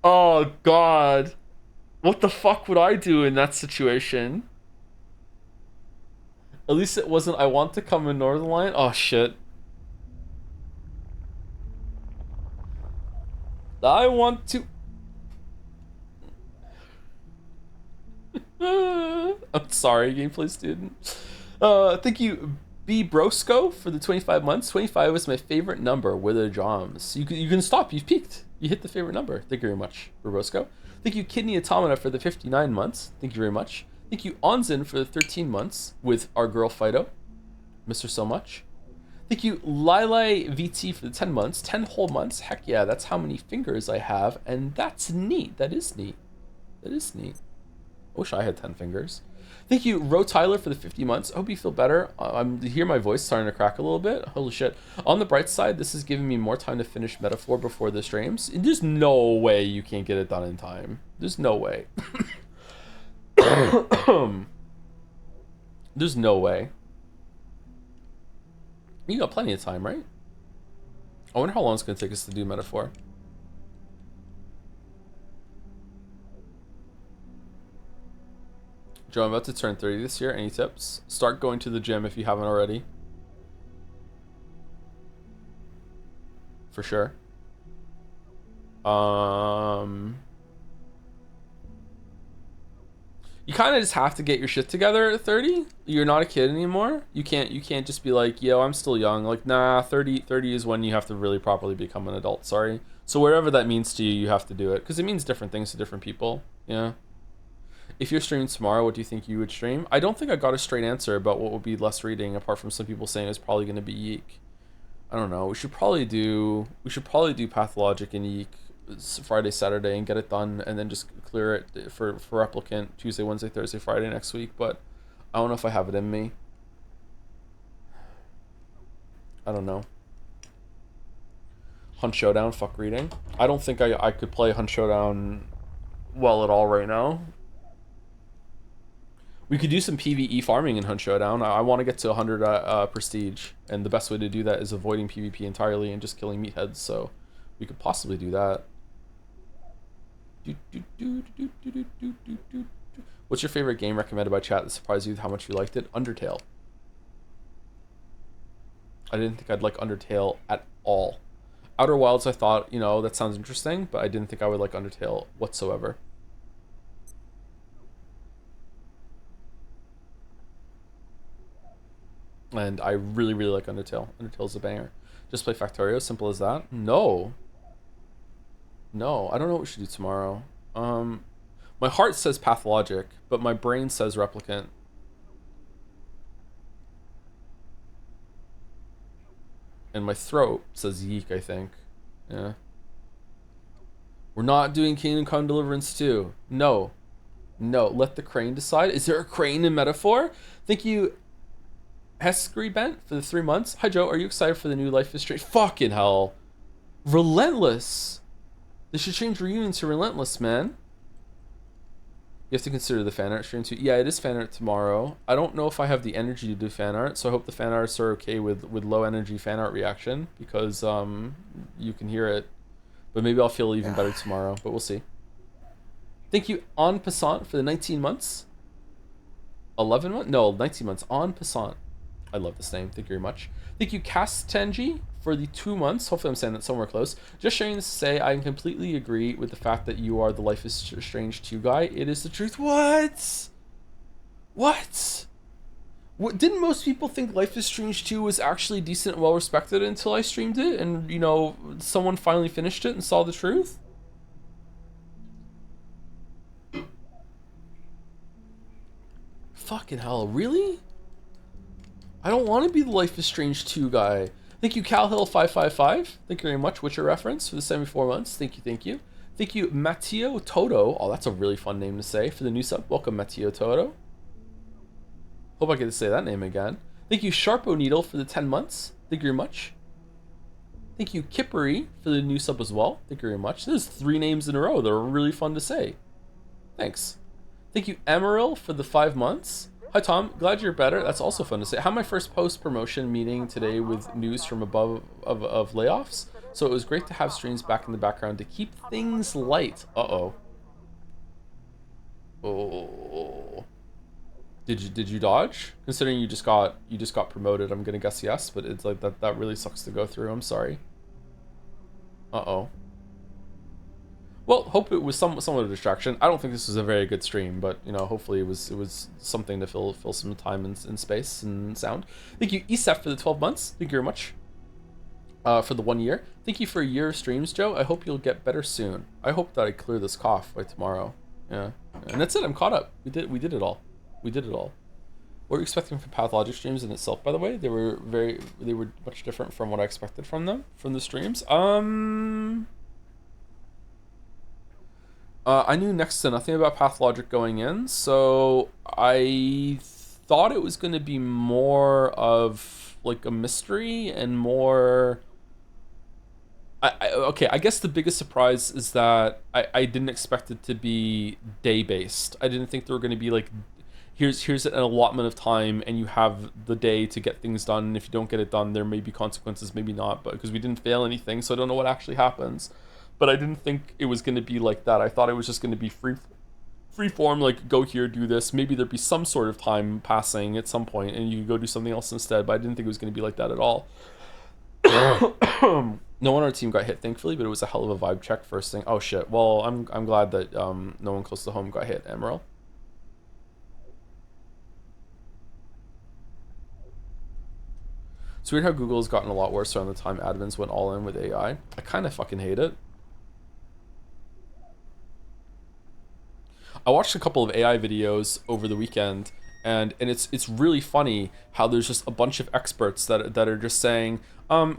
Oh, God. What the fuck would I do in that situation? At least it wasn't, I want to come in Northern Line. Oh, shit. I want to... I'm sorry, gameplay student. Thank you, B Brosco, for the 25 months. 25 was my favorite number with the Joms. You can stop. You've peaked. You hit the favorite number. Thank you very much, Brosco. Thank you, Kidney Automata, for the 59 months. Thank you very much. Thank you, Onzin, for the 13 months with our girl Fido. Miss her so much. Thank you, Lilai VT, for the 10 months. 10 whole months. Heck yeah, that's how many fingers I have, and that's neat. That is neat. That is neat. I wish I had 10 fingers. Thank you, Ro Tyler, for the 50 months. I hope you feel better. I'm hear my voice starting to crack a little bit. Holy shit. On the bright side, this is giving me more time to finish Metaphor before the streams. There's no way you can't get it done in time. There's no way. There's no way. You got plenty of time, right? I wonder how long it's going to take us to do Metaphor. Joe, I'm about to turn 30 this year. Any tips? Start going to the gym if you haven't already. For sure. You kind of just have to get your shit together at 30. You're not a kid anymore. You can't just be like, yo, I'm still young. Like, nah, 30 is when you have to really properly become an adult. Sorry. So wherever that means to you, you have to do it, because it means different things to different people. Yeah. If you're streaming tomorrow, what do you think you would stream? I don't think I got a straight answer about what would be less reading, apart from some people saying it's probably going to be Yeek. I don't know. We should probably do Pathologic and Yeek Friday, Saturday, and get it done, and then just clear it for replicant Tuesday, Wednesday, Thursday, Friday next week. But I don't know if I have it in me. I don't know. Hunt Showdown, fuck reading. I don't think I could play Hunt Showdown well at all right now. We could do some PvE farming in Hunt Showdown. I want to get to 100 prestige, and the best way to do that is avoiding PvP entirely and just killing meatheads, so we could possibly do that. What's your favorite game recommended by chat that surprised you with how much you liked it? Undertale. I didn't think I'd like Undertale at all. Outer Wilds, I thought, you know, that sounds interesting, but I didn't think I would like Undertale whatsoever. And I really, really like Undertale. Undertale's a banger. Just play Factorio, simple as that. No. No, I don't know what we should do tomorrow. My heart says Pathologic, but my brain says Replicant. And my throat says Yeek, I think. Yeah. We're not doing Kingdom Come Deliverance 2. No. No, let the crane decide. Is there a crane in Metaphor? Thank you, Heskery Bent, for the 3 months. Hi, Joe. Are you excited for the new Life is Strange? Fucking hell. Relentless. They should change Reunion to Relentless, man. You have to consider the fan art stream too. Yeah, it is fan art tomorrow. I don't know if I have the energy to do fan art, so I hope the fan artists are okay with low energy fan art reaction, because you can hear it. But maybe I'll feel even better tomorrow, but we'll see. Thank you, En Passant, for the 19 months. 11 months? No, 19 months. En Passant. I love this name. Thank you very much. Thank you, Castenji, for the 2 months. Hopefully I'm saying that somewhere close. Just sharing this to say I completely agree with the fact that you are the Life is Strange 2 guy. It is the truth. What? What? Didn't most people think Life is Strange 2 was actually decent and well respected until I streamed it and, you know, someone finally finished it and saw the truth? Fucking hell, really? I don't want to be the Life is Strange 2 guy. Thank you, CalHill555. Thank you very much. What's your reference for the 74 months? Thank you, thank you. Thank you, Matteo Toto. Oh, that's a really fun name to say for the new sub. Welcome, Matteo Toto. Hope I get to say that name again. Thank you, Sharpo Needle, for the 10 months. Thank you very much. Thank you, Kippery, for the new sub as well. Thank you very much. There's 3 names in a row that are really fun to say. Thanks. Thank you, Emeril, for the 5 months. Hi, Tom. Glad you're better. That's also fun to say. I had my first post-promotion meeting today with news from above of layoffs, so it was great to have streams back in the background to keep things light. Uh-oh. Oh. Did you dodge? Considering you just got promoted, I'm gonna guess yes, but it's like that really sucks to go through. I'm sorry. Uh-oh. Well, hope it was somewhat of a distraction. I don't think this was a very good stream, but you know, hopefully it was something to fill some time and space and sound. Thank you, Esef, for the 12 months. Thank you very much. For the 1 year. Thank you for a year of streams, Joe. I hope you'll get better soon. I hope that I clear this cough by tomorrow. Yeah. And that's it. I'm caught up. We did it all. We did it all. What were you expecting from Pathologic streams in itself, by the way? They were much different from what I expected from them, from the streams. I knew next to nothing about Pathologic going in, so I thought it was going to be more of like a mystery and more... Okay, I guess the biggest surprise is that I didn't expect it to be day-based. I didn't think there were going to be like, here's an allotment of time and you have the day to get things done, and if you don't get it done, there may be consequences, maybe not, but because we didn't fail anything, so I don't know what actually happens. But I didn't think it was going to be like that. I thought it was just going to be free form, like go here, do this. Maybe there'd be some sort of time passing at some point and you could go do something else instead, but I didn't think it was going to be like that at all. No one on our team got hit, thankfully, but it was a hell of a vibe check first thing. Oh shit. Well, I'm glad that no one close to home got hit, Emerald. It's weird how Google has gotten a lot worse around the time admins went all in with AI. I kind of fucking hate it. I watched a couple of AI videos over the weekend, and it's really funny how there's just a bunch of experts that are just saying,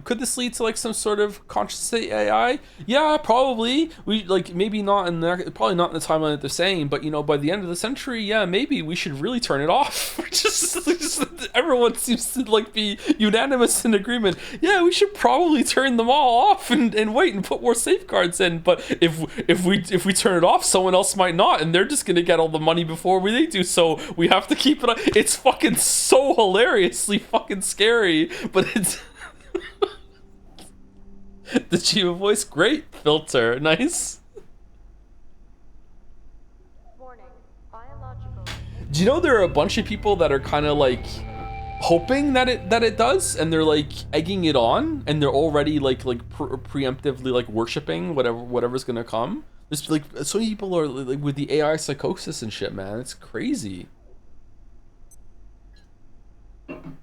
Could this lead to like some sort of conscious state AI? Yeah, probably. We like maybe not in the probably not in the timeline that they're saying, but you know, by the end of the century, yeah, maybe we should really turn it off. just everyone seems to like be unanimous in agreement. Yeah, we should probably turn them all off and wait and put more safeguards in. But if we turn it off, someone else might not, and they're just gonna get all the money before they do. So we have to keep it on. It's fucking so hilariously fucking scary, but it's. The Chiba voice, great filter, nice. Warning, biological. Do you know there are a bunch of people that are kind of like hoping that it does, and they're like egging it on, and they're already like preemptively like worshiping whatever's gonna come. There's like so many people are like with the AI psychosis and shit, man. It's crazy.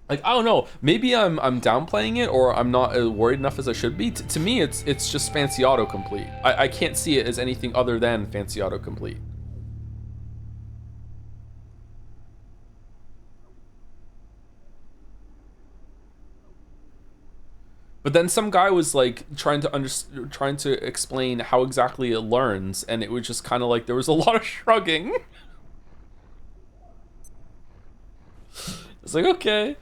Like, I don't know, maybe I'm downplaying it, or I'm not worried enough as I should be. To me, it's just fancy autocomplete. I can't see it as anything other than fancy autocomplete. But then some guy was like trying to explain how exactly it learns, and it was just kind of like there was a lot of shrugging. It's like, okay.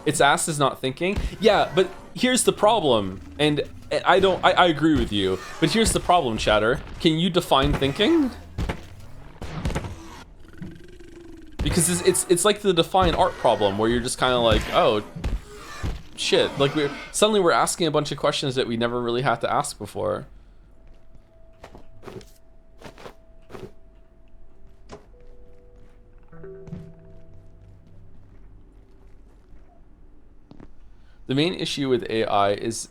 Its ass is not thinking. Yeah, but here's the problem, and I agree with you, but here's the problem, chatter. Can you define thinking? Because it's like the define art problem, where you're just kind of like, oh shit, like we're asking a bunch of questions that we never really had to ask before. The main issue with AI is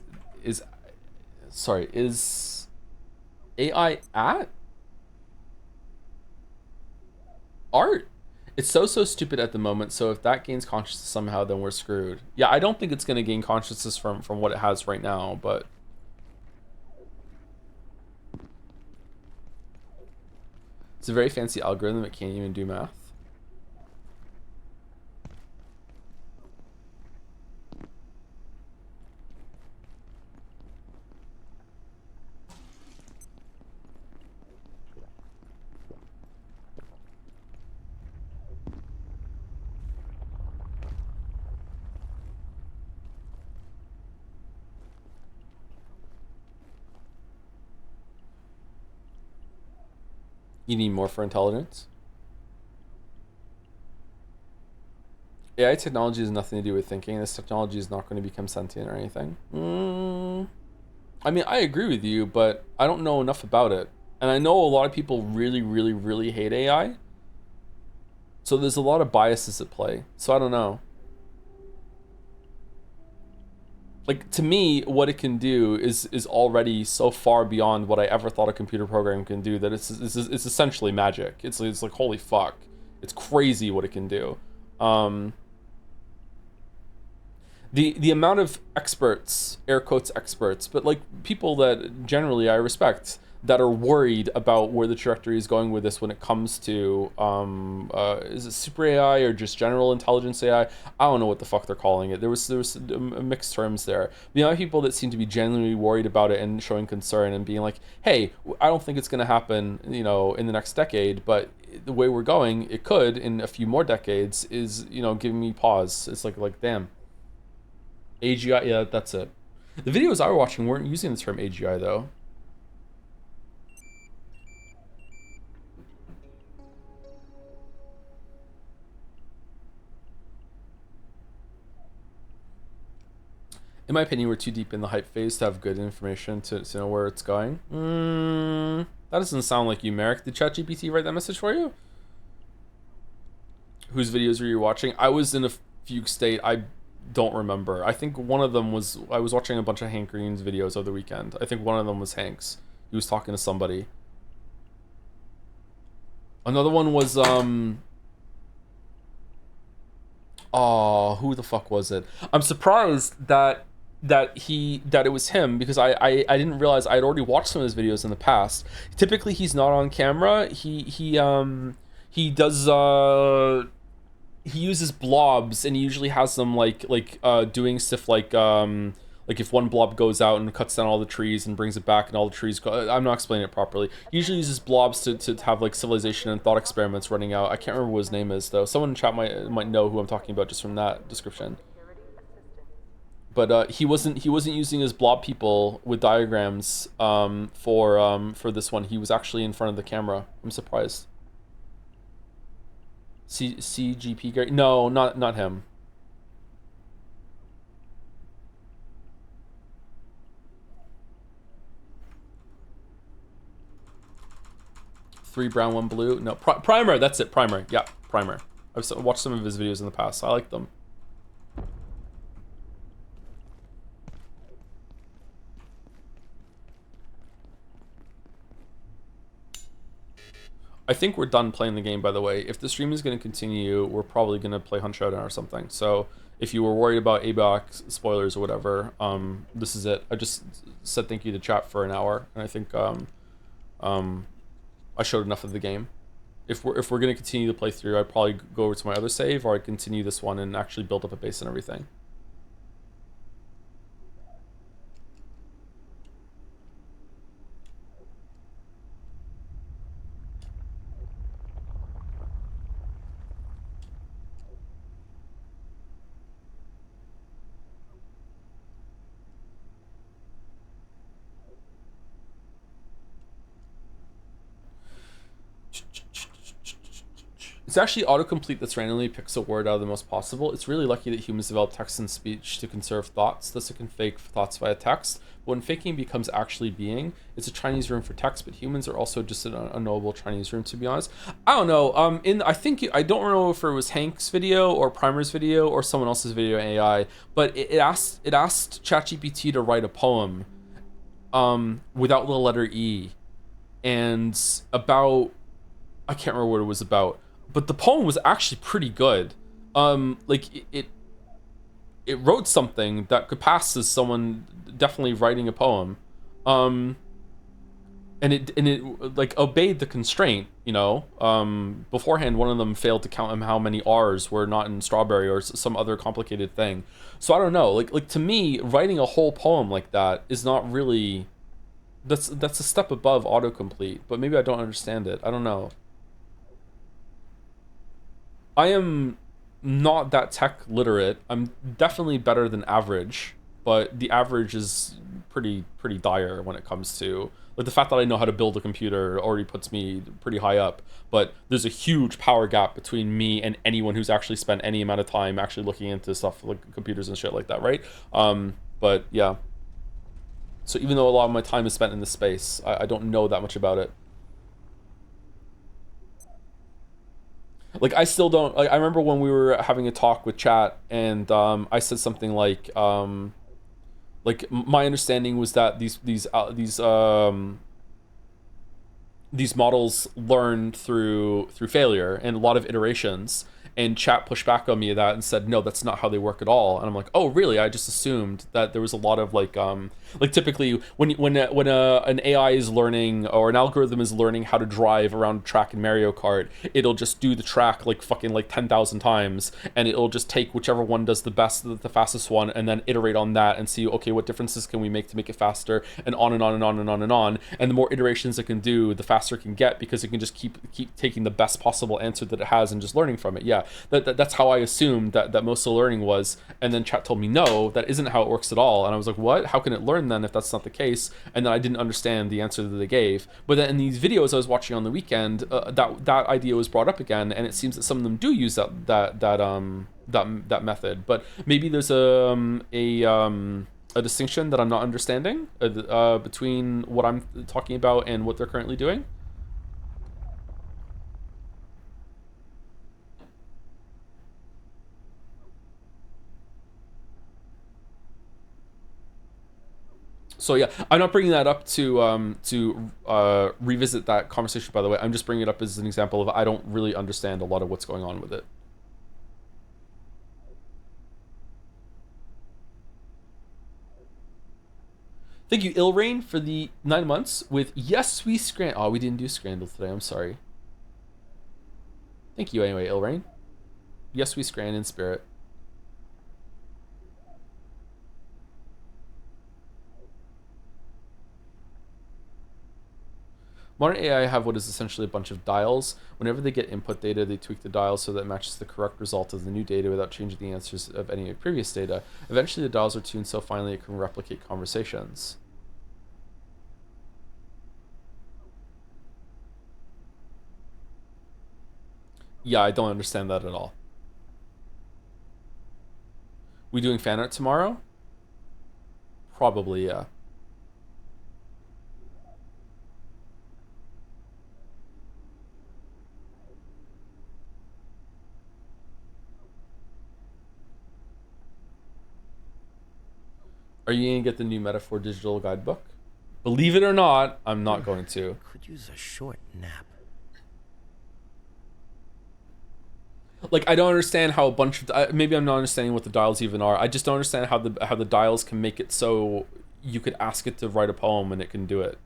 AI at art. It's so stupid at the moment, so if that gains consciousness somehow, then we're screwed. Yeah, I don't think it's going to gain consciousness from what it has right now, but it's a very fancy algorithm that can't even do math. You need more for intelligence? AI technology has nothing to do with thinking. This technology is not going to become sentient or anything. I mean, I agree with you, but I don't know enough about it. And I know a lot of people really, really, really hate AI. So there's a lot of biases at play. So I don't know. Like, to me, what it can do is already so far beyond what I ever thought a computer program can do that it's essentially magic. It's like, holy fuck. It's crazy what it can do. The amount of experts, air quotes experts, but like people that generally I respect, that are worried about where the trajectory is going with this when it comes to is it super AI or just general intelligence AI? I don't know what the fuck they're calling it. There was mixed terms there. The amount of people that seem to be genuinely worried about it and showing concern and being like, hey, I don't think it's going to happen, you know, in the next decade, but the way we're going, it could in a few more decades, is, you know, giving me pause. It's like damn. AGI, yeah, that's it. The videos I was watching weren't using the term AGI though. In my opinion, we're too deep in the hype phase to have good information to know where it's going. That doesn't sound like you, Merrick. Did ChatGPT write that message for you? Whose videos were you watching? I was in a fugue state. I don't remember. I think one of them was, I was watching a bunch of Hank Green's videos over the weekend. I think one of them was Hank's. He was talking to somebody. Another one was Oh, who the fuck was it? I'm surprised that it was him, because I didn't realize I'd already watched some of his videos in the past. Typically he's not on camera. He does he uses blobs, and he usually has them doing stuff like if one blob goes out and cuts down all the trees and brings it back and all the trees go. I'm not explaining it properly. He usually uses blobs to have like civilization and thought experiments running out. I can't remember what his name is though. Someone in chat might know who I'm talking about just from that description. But he wasn't using his blob people with diagrams for this one. He was actually in front of the camera. I'm surprised. CGP Gary? No, not him. Three brown, one blue. No, Primer. That's it. Primer. Yeah, Primer. I've watched some of his videos in the past. I like them. I think we're done playing the game, by the way. If the stream is going to continue, we're probably going to play Hunt Showdown or something. So if you were worried about Abiotic spoilers or whatever, this is it. I just said thank you to chat for an hour, and I think I showed enough of the game. If we're going to continue the playthrough, I'd probably go over to my other save, or I'd continue this one and actually build up a base and everything. It's actually autocomplete that's randomly picks a word out of the most possible. It's really lucky that humans develop text and speech to conserve thoughts. Thus it can fake thoughts via text. But when faking becomes actually being, it's a Chinese room for text, but humans are also just an unknowable Chinese room, to be honest. I don't know. I don't know if it was Hank's video or Primer's video or someone else's video in AI, but it asked ChatGPT to write a poem without the letter E, and about, I can't remember what it was about. But the poem was actually pretty good. It wrote something that could pass as someone definitely writing a poem. And it like obeyed the constraint, you know. Beforehand, one of them failed to count how many R's were not in strawberry or some other complicated thing. So I don't know. Like to me, writing a whole poem like that is not really. That's a step above autocomplete. But maybe I don't understand it. I don't know. I am not that tech literate. I'm definitely better than average, but the average is pretty dire when it comes to, like, the fact that I know how to build a computer already puts me pretty high up. But there's a huge power gap between me and anyone who's actually spent any amount of time actually looking into stuff like computers and shit like that, right? But yeah. So even though a lot of my time is spent in this space, I don't know that much about it. Like, I still don't, like, I remember when we were having a talk with chat, and I said something like my understanding was that these models learn through failure and a lot of iterations, and chat pushed back on me of that and said, no, that's not how they work at all. And I'm like, oh really? I just assumed that there was a lot of like typically when an AI is learning, or an algorithm is learning how to drive around a track in Mario Kart, it'll just do the track like fucking like 10,000 times, and it'll just take whichever one does the best, the fastest one, and then iterate on that and see, okay, what differences can we make to make it faster, and on and on and on and on and on. And the more iterations it can do, the faster it can get, because it can just keep taking the best possible answer that it has and just learning from it. Yeah, that's how I assumed that most of the learning was. And then chat told me, no, that isn't how it works at all. And I was like, what? How can it learn then if that's not the case? And then I didn't understand the answer that they gave. But then in these videos I was watching on the weekend, that idea was brought up again, and it seems that some of them do use that method. But maybe there's a distinction that I'm not understanding between what I'm talking about and what they're currently doing. So yeah, I'm not bringing that up to revisit that conversation, by the way. I'm just bringing it up as an example of I don't really understand a lot of what's going on with it. Thank you, Ilrain, for the 9 months with Yes We Scrandle. Oh, we didn't do Scrandle today. I'm sorry. Thank you anyway, Ilrain. Yes, we scran in spirit. Modern AI have what is essentially a bunch of dials. Whenever they get input data, they tweak the dial so that it matches the correct result of the new data without changing the answers of any previous data. Eventually, the dials are tuned so finely it can replicate conversations. Yeah, I don't understand that at all. We doing fan art tomorrow? Probably, yeah. Are you going to get the new Metaphor digital guidebook? Believe it or not, I'm not going to. Could use a short nap. Like, I don't understand how a bunch of maybe I'm not understanding what the dials even are. I just don't understand how the dials can make it so you could ask it to write a poem and it can do it.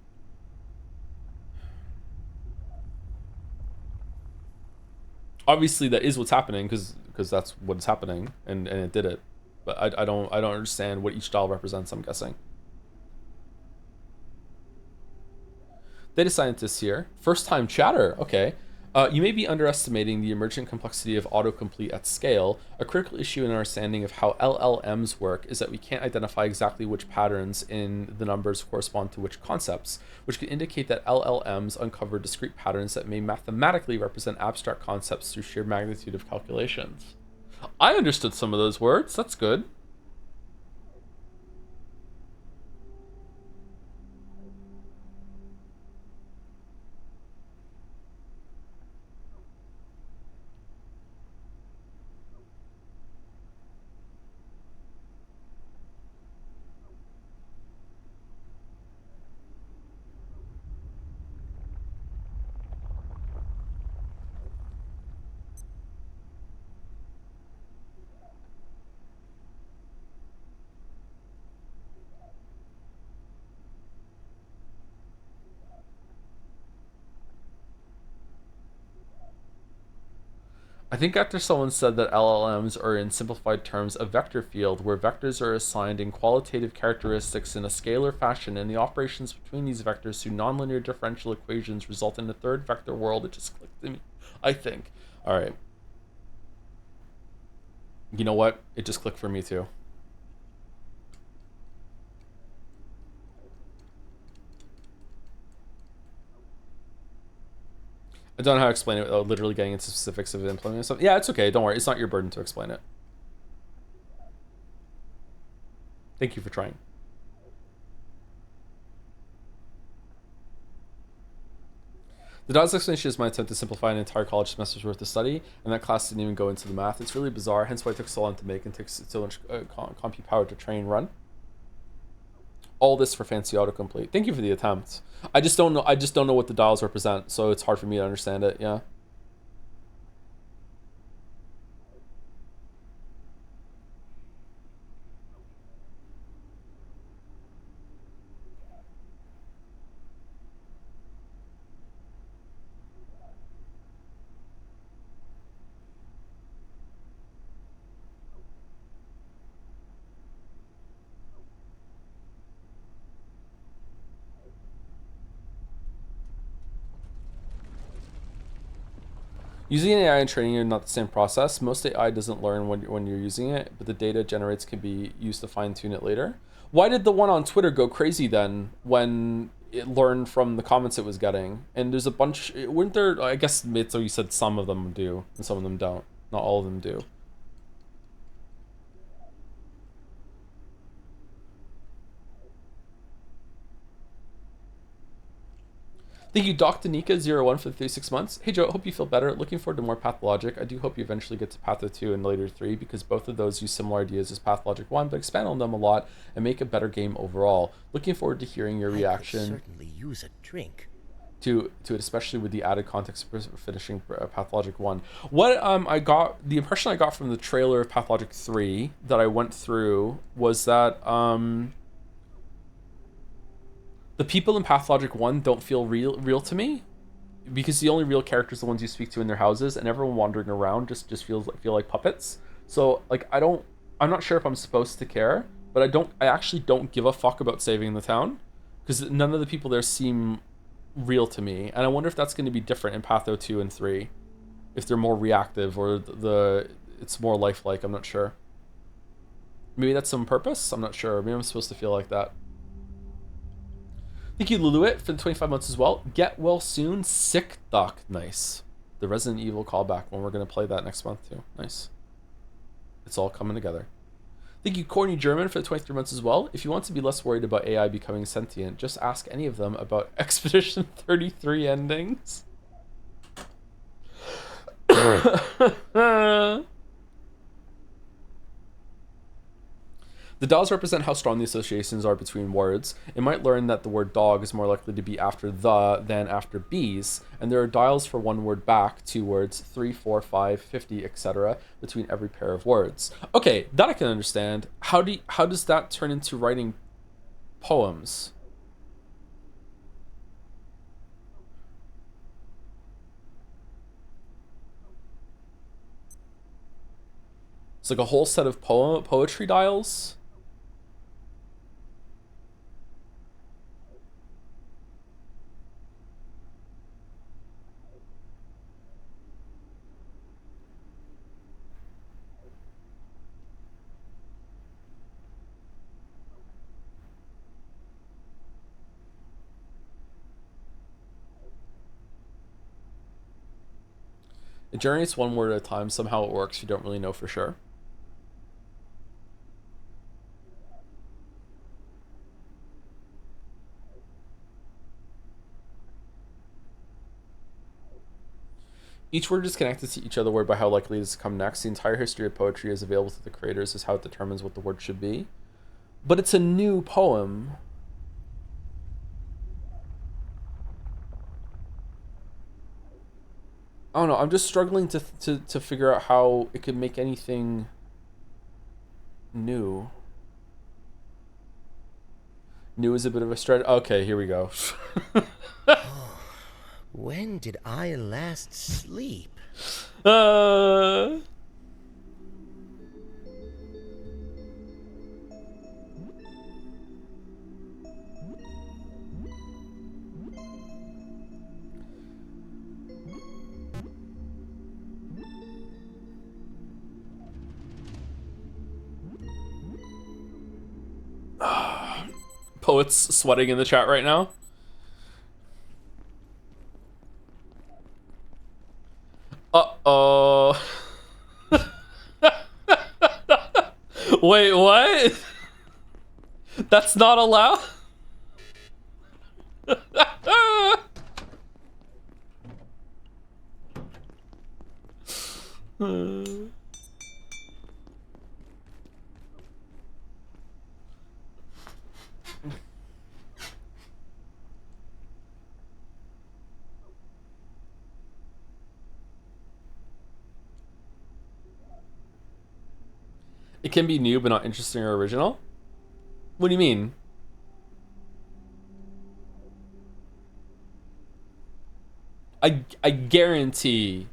Obviously, that is what's happening because that's what's happening, and it did it. But I don't understand what each dial represents. I'm guessing. Data scientists here. First time chatter. Okay. You may be underestimating the emergent complexity of autocomplete at scale. A critical issue in our understanding of how LLMs work is that we can't identify exactly which patterns in the numbers correspond to which concepts, which can indicate that LLMs uncover discrete patterns that may mathematically represent abstract concepts through sheer magnitude of calculations. I understood some of those words. That's good. I think after someone said that LLMs are in simplified terms a vector field where vectors are assigned in qualitative characteristics in a scalar fashion and the operations between these vectors through nonlinear differential equations result in a third vector world, it just clicked to me, I think. All right. You know what? It just clicked for me too. I don't know how to explain it without literally getting into specifics of implementing something. Yeah, it's okay. Don't worry. It's not your burden to explain it. Thank you for trying. The DOS explanation is my attempt to simplify an entire college semester's worth of study, and that class didn't even go into the math. It's really bizarre, hence why it took so long to make and takes so much compute power to train and run. All this for fancy autocomplete. Thank you for the attempt. I just don't know what the dials represent, so it's hard for me to understand it. Yeah. Using an AI and training are not the same process. Most AI doesn't learn when you're using it, but the data it generates can be used to fine-tune it later. Why did the one on Twitter go crazy then when it learned from the comments it was getting? And there's a bunch, weren't there, I guess, so you said some of them do, and some of them don't. Not all of them do. Thank you, Dr. Nika01 for the 36 months. Hey Joe, hope you feel better. Looking forward to more Pathologic. I do hope you eventually get to Patho 2 and later 3 because both of those use similar ideas as Pathologic 1, but expand on them a lot and make a better game overall. Looking forward to hearing your reaction. I could certainly use a drink. To it, especially with the added context of finishing Pathologic 1. What the impression I got from the trailer of Pathologic 3 that I went through was that The people in Pathologic 1 don't feel real to me, because the only real characters are the ones you speak to in their houses, and everyone wandering around just feel like puppets. So like I'm not sure if I'm supposed to care, but I actually don't give a fuck about saving the town, because none of the people there seem real to me, and I wonder if that's going to be different in Patho 2 and 3, if they're more reactive or it's more lifelike. I'm not sure. Maybe that's some purpose. I'm not sure. Maybe I'm supposed to feel like that. Thank you, Luluit, for the 25 months as well. Get well soon. Sick Doc. Nice. The Resident Evil callback when we're going to play that next month too. Nice. It's all coming together. Thank you, Corny German, for the 23 months as well. If you want to be less worried about AI becoming sentient, just ask any of them about Expedition 33 endings. The DAWs represent how strong the associations are between words. It might learn that the word dog is more likely to be after the than after bees, and there are dials for one word back, 2 words, 3, 4, 5, 50, etc. between every pair of words. Okay, that I can understand. How does that turn into writing poems? It's like a whole set of poetry dials. It generates one word at a time. Somehow it works. You don't really know for sure. Each word is connected to each other word by how likely it is to come next. The entire history of poetry is available to the creators as how it determines what the word should be. But it's a new poem. I don't know. I'm just struggling to figure out how it could make anything new. New is a bit of a stretch. Okay, here we go. When did I last sleep? Poets sweating in the chat right now. Uh-oh. Wait, what? That's not allowed? It can be new but not interesting or original? What do you mean? I guarantee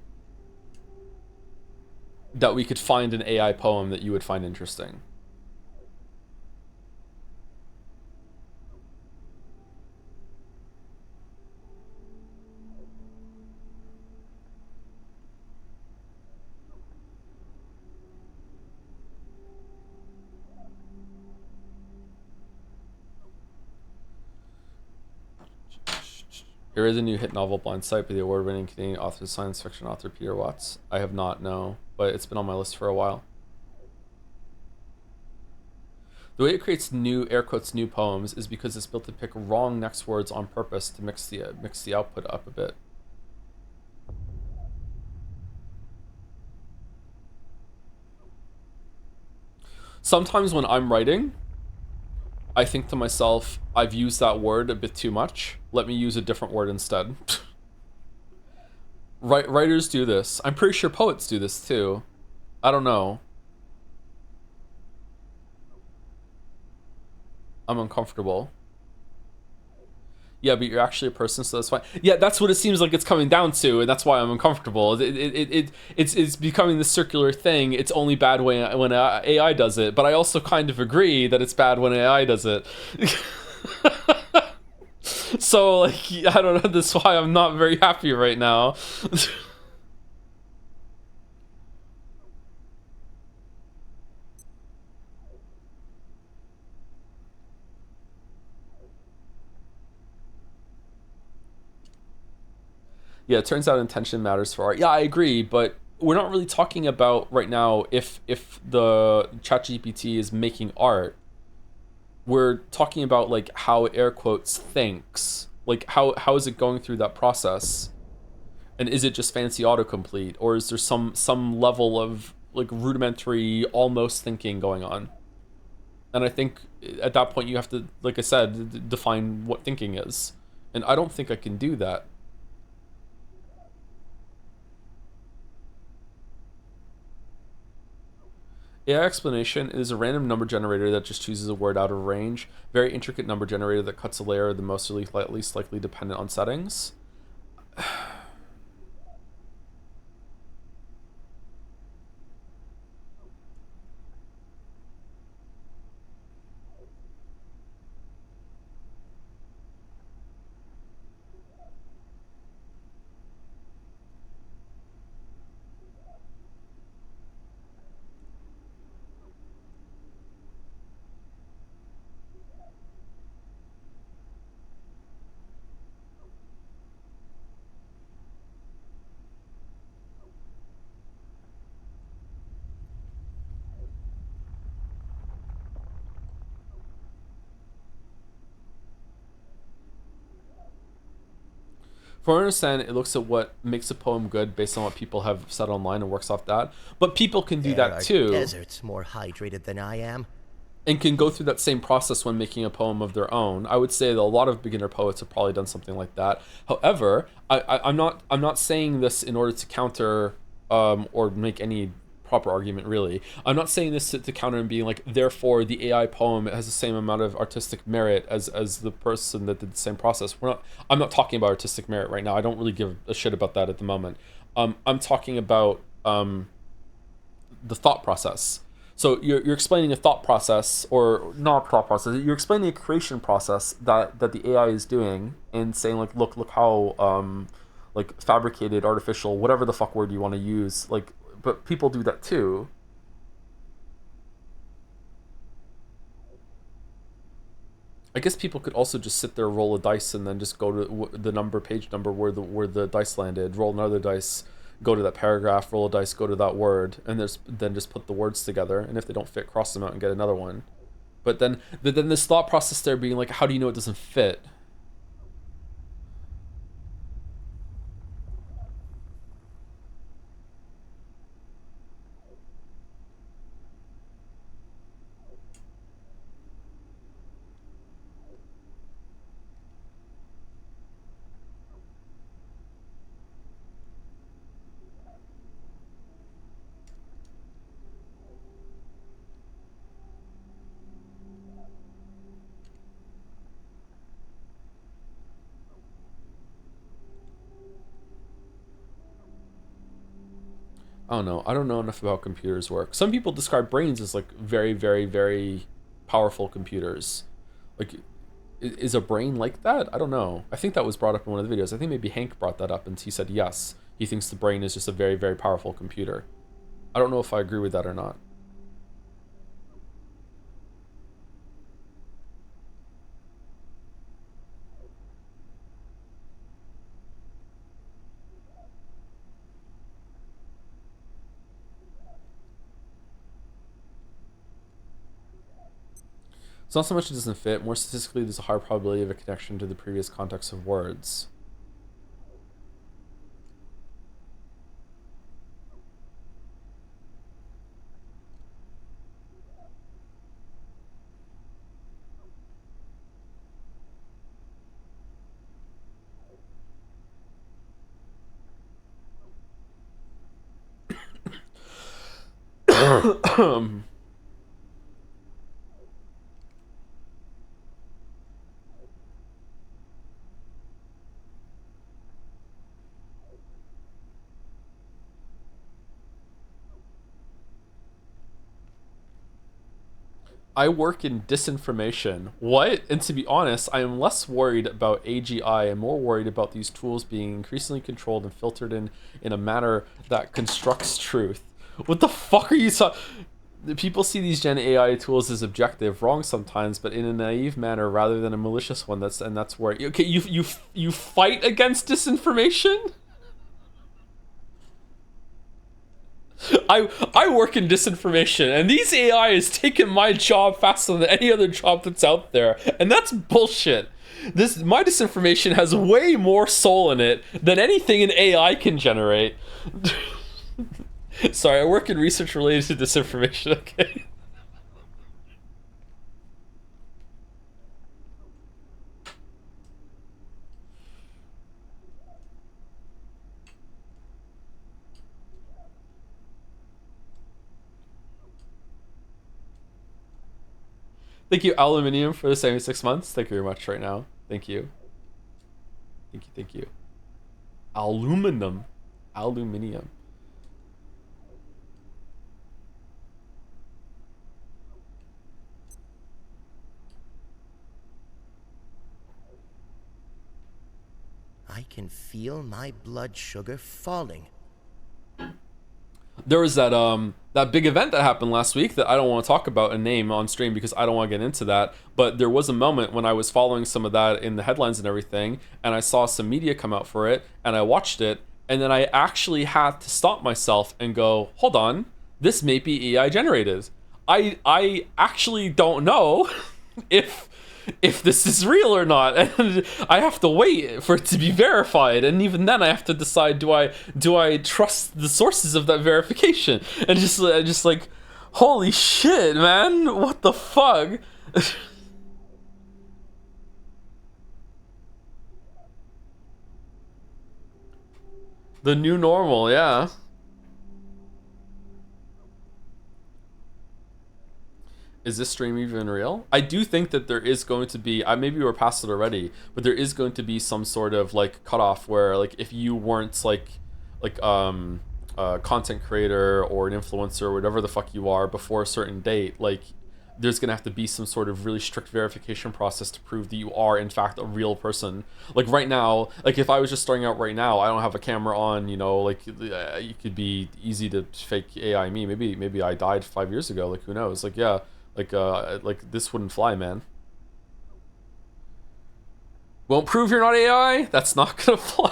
that we could find an AI poem that you would find interesting. There is a new hit novel, Blind Sight, by the award-winning Canadian author, science fiction author Peter Watts. I have not, no, but it's been on my list for a while. The way it creates new, air quotes, new poems is because it's built to pick wrong next words on purpose to mix the output up a bit. Sometimes when I'm writing, I think to myself, I've used that word a bit too much. Let me use a different word instead. Writers do this. I'm pretty sure poets do this too. I don't know. I'm uncomfortable. Yeah, but you're actually a person, so that's fine. Yeah, that's what it seems like it's coming down to, and that's why I'm uncomfortable. It's becoming this circular thing. It's only bad when AI does it, but I also kind of agree that it's bad when AI does it. So, like, I don't know, that's why I'm not very happy right now. Yeah, it turns out intention matters for art. Yeah, I agree, but we're not really talking about right now if the ChatGPT is making art. We're talking about like how air quotes thinks. Like how is it going through that process? And is it just fancy autocomplete, or is there some level of like rudimentary almost thinking going on? And I think at that point you have to, like I said, define what thinking is. And I don't think I can do that. AI explanation is a random number generator that just chooses a word out of range. Very intricate number generator that cuts a layer of the most or least likely dependent on settings. From what I understand, it looks at what makes a poem good based on what people have said online and works off that. But people can do There that are too. deserts more hydrated than I am. And can go through that same process when making a poem of their own. I would say that a lot of beginner poets have probably done something like that. However, I'm not saying this in order to counter or make any proper argument really. I'm not saying this to counter and being like, therefore the AI poem has the same amount of artistic merit as the person that did the same process. I'm not talking about artistic merit right now. I don't really give a shit about that at the moment. I'm talking about the thought process. So you're explaining a thought process, or not thought process. You're explaining a creation process that the AI is doing, and saying like, look how like fabricated, artificial, whatever the fuck word you want to use. Like, but people do that too. I guess people could also just sit there, roll a dice, and then just go to the page number where the dice landed. Roll another dice, go to that paragraph, roll a dice, go to that word, and then just put the words together. And if they don't fit, cross them out and get another one. But then this thought process there being like, how do you know it doesn't fit? I don't know. I don't know enough about how computers work. Some people describe brains as like very, very, very powerful computers. Like, is a brain like that? I don't know. I think that was brought up in one of the videos. I think maybe Hank brought that up, and he said yes. He thinks the brain is just a very, very powerful computer. I don't know if I agree with that or not. It's not so much it doesn't fit, more statistically there's a higher probability of a connection to the previous context of words. I work in disinformation. What? And to be honest, I am less worried about AGI and more worried about these tools being increasingly controlled and filtered in a manner that constructs truth. What the fuck are you talking? People see these Gen AI tools as objective, wrong sometimes, but in a naive manner rather than a malicious one. That's where okay, you fight against disinformation. I work in disinformation, and these AI is taking my job faster than any other job that's out there, and that's bullshit. My disinformation has way more soul in it than anything an AI can generate. Sorry, I work in research related to disinformation. Okay. Thank you, Aluminium, for the 76 months. Thank you very much right now. Thank you. Thank you, thank you. Aluminum. Aluminium. I can feel my blood sugar falling. There was that big event that happened last week that I don't want to talk about and name on stream because I don't want to get into that. But there was a moment when I was following some of that in the headlines and everything, and I saw some media come out for it, and I watched it, and then I actually had to stop myself and go, hold on, this may be AI generated. I actually don't know if this is real or not, and I have to wait for it to be verified, and even then I have to decide, do I trust the sources of that verification? And just like, holy shit, man, what the fuck? The new normal, yeah. Is this stream even real? I do think that there is going to be, maybe we're past it already, but there is going to be some sort of like cutoff where like if you weren't like a content creator or an influencer or whatever the fuck you are before a certain date, like there's gonna have to be some sort of really strict verification process to prove that you are in fact a real person. Like right now, like if I was just starting out right now, I don't have a camera on, you know, like it could be easy to fake AI me. Maybe I died 5 years ago, like who knows? Like yeah. Like this wouldn't fly, man. Won't prove you're not AI? That's not gonna fly.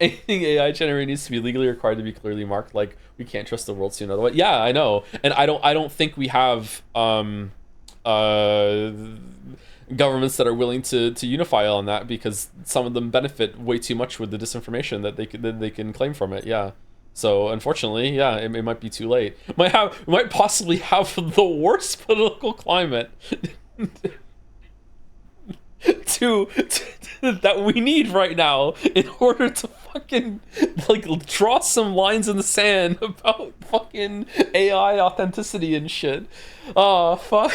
Anything AI generated needs to be legally required to be clearly marked. Like we can't trust the world soon otherwise. Yeah, I know, and I don't think we have governments that are willing to unify on that because some of them benefit way too much with the disinformation that they can claim from it. Yeah. So unfortunately, yeah, it might be too late. Might possibly have the worst political climate to that we need right now in order to fucking like draw some lines in the sand about fucking AI authenticity and shit. Oh fuck.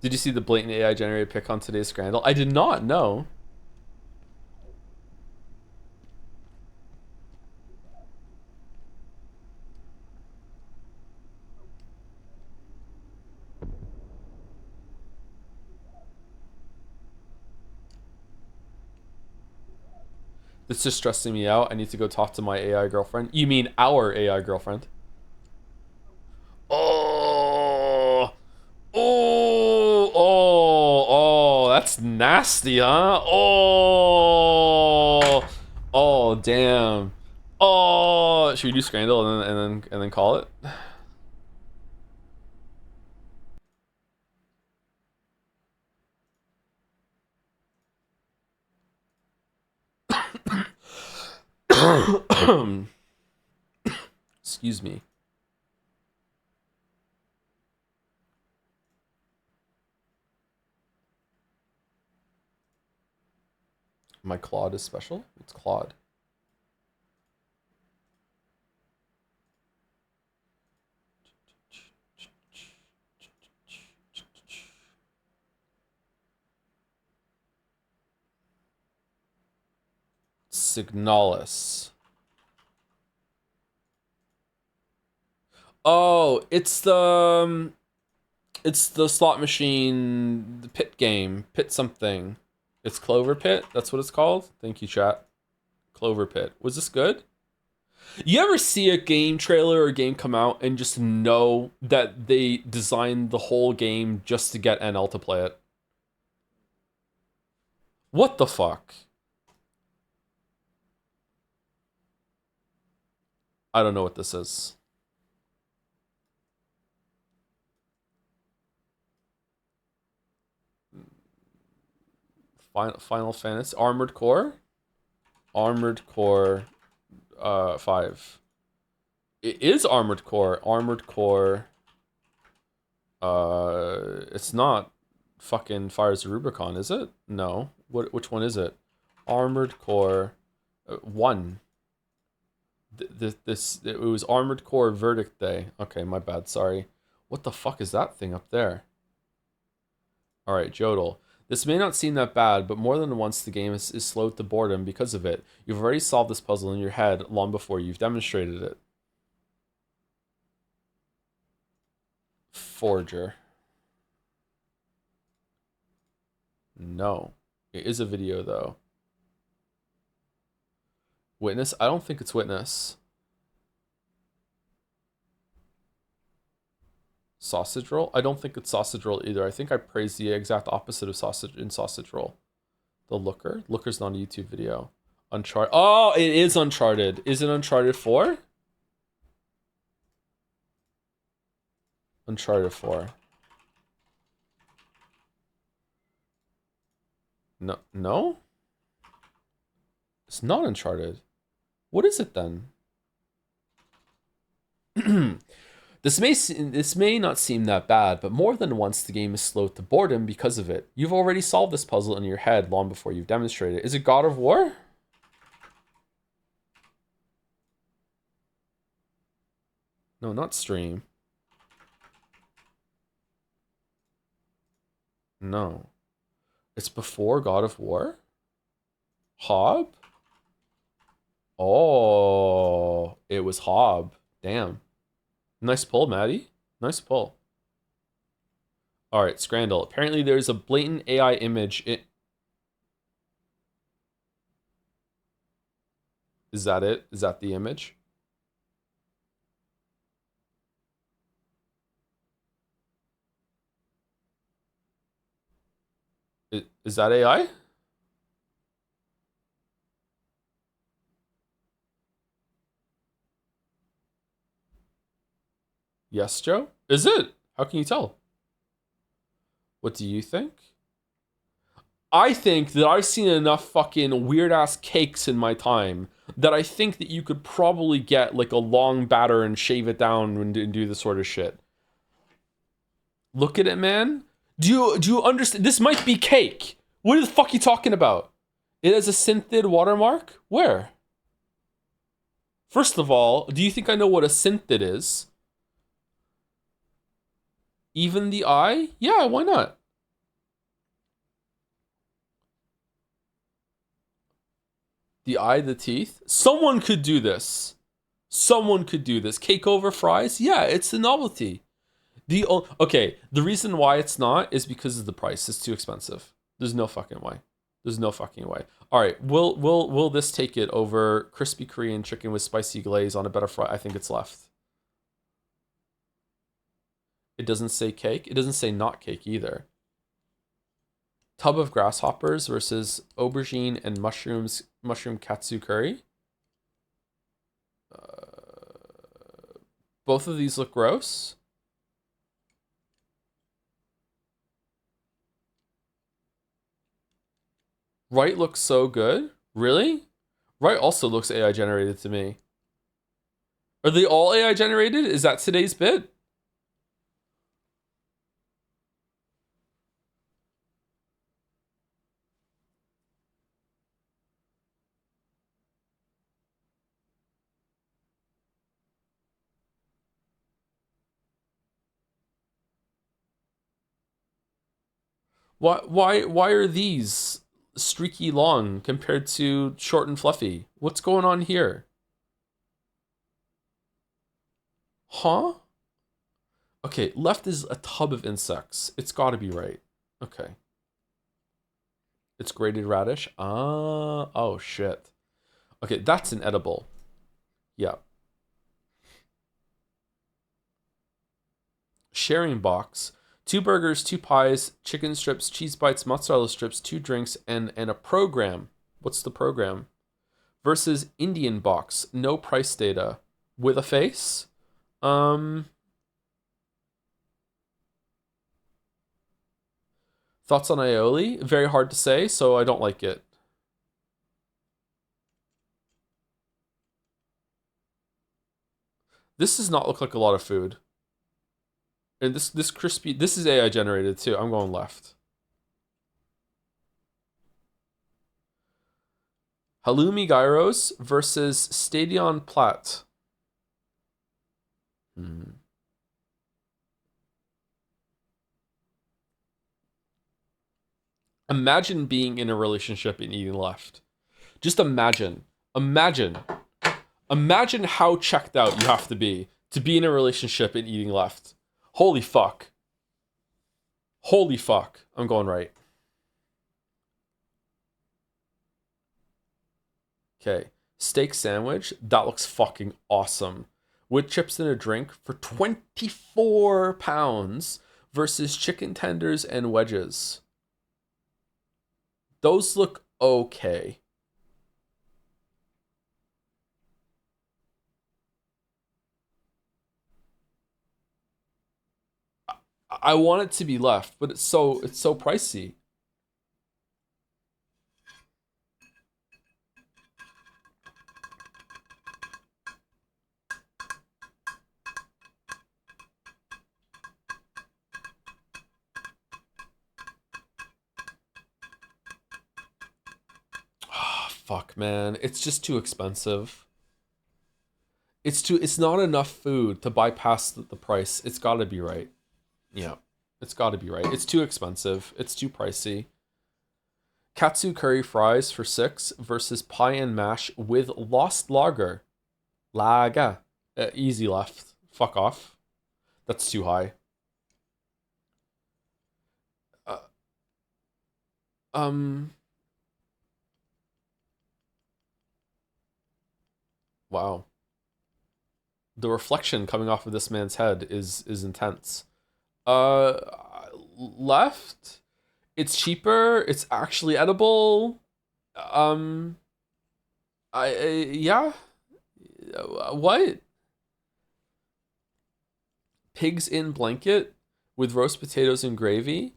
Did you see the blatant AI generated pic on today's scandal? I did not know. It's just stressing me out. I need to go talk to my AI girlfriend. You mean our AI girlfriend? Oh, oh, oh, oh, that's nasty, huh? Oh, oh, damn. Oh, should we do Scandal and then call it? Excuse me. My Claude is special? What's Claude? Signalis. Oh, it's the slot machine, the pit game, pit something. It's Clover Pit. That's what it's called. Thank you, chat. Clover Pit. Was this good? You ever see a game trailer or a game come out and just know that they designed the whole game just to get NL to play it? What the fuck? I don't know what this is. Final Fantasy Armored Core? Armored Core 5. It is Armored Core. Armored Core. It's not fucking Fires of Rubicon, is it? No. Which one is it? Armored Core 1. It was Armored Core Verdict Day. Okay, my bad. Sorry. What the fuck is that thing up there? All right, Jodel. This may not seem that bad, but more than once the game is slowed to boredom because of it. You've already solved this puzzle in your head long before you've demonstrated it. Forger. No. It is a video, though. Witness? I don't think it's Witness. Sausage Roll? I don't think it's Sausage Roll either. I think I praised the exact opposite of Sausage Roll. The Looker? Looker's not a YouTube video. Uncharted. Oh, it is Uncharted. Is it Uncharted 4? Uncharted 4. No, no? It's not Uncharted. What is it then? This may not seem that bad, but more than once the game is slowed to boredom because of it. You've already solved this puzzle in your head long before you've demonstrated it. Is it God of War? No, not Stream. No. It's before God of War? Hob? Oh, it was Hob. Damn. Nice pull, Maddie. Nice pull. All right, Scrandle. Apparently there's a blatant AI image. Is that it? Is that the image? Is that AI? Yes, Joe? Is it? How can you tell? What do you think? I think that I've seen enough fucking weird-ass cakes in my time that I think that you could probably get like a long batter and shave it down and do this sort of shit. Look at it, man. Do you understand? This might be cake. What the fuck are you talking about? It has a synthid watermark? Where? First of all, do you think I know what a synthid is? Even the eye? Yeah, why not? The eye, the teeth? Someone could do this. Someone could do this. Cake over fries? Yeah, it's a novelty. Okay, the reason why it's not is because of the price. It's too expensive. There's no fucking way. There's no fucking way. All right, will this take it over crispy Korean chicken with spicy glaze on a better fry? I think it's left. It doesn't say cake. It doesn't say not cake either. Tub of grasshoppers versus aubergine and mushroom katsu curry. Both of these look gross. Right looks so good. Really? Right also looks AI generated to me. Are they all AI generated? Is that today's bit? Why are these streaky long compared to short and fluffy? What's going on here? Huh? Okay, left is a tub of insects. It's got to be right. Okay. It's grated radish. Ah, oh shit. Okay, that's an edible. Yeah. Sharing box. 2 burgers, 2 pies, chicken strips, cheese bites, mozzarella strips, 2 drinks, and a program. What's the program? Versus Indian box. No price data. With a face? Thoughts on aioli? Very hard to say, so I don't like it. This does not look like a lot of food. And this crispy, this is AI generated too. I'm going left. Halloumi gyros versus Stadion Plat. Imagine being in a relationship and eating left. Just imagine. Imagine how checked out you have to be in a relationship and eating left. Holy fuck. Holy fuck. I'm going right. Okay. Steak sandwich. That looks fucking awesome. With chips and a drink for £24 versus chicken tenders and wedges. Those look okay. I want it to be left, but it's so pricey. Fuck, man. It's just too expensive. It's not enough food to bypass the price. It's got to be right. Yeah. It's got to be right. It's too expensive. It's too pricey. Katsu curry fries for $6 versus pie and mash with lost lager. Lager. Easy left. Fuck off. That's too high. Wow. The reflection coming off of this man's head is intense. Left. It's cheaper. It's actually edible. Yeah. What? Pigs in blanket with roast potatoes and gravy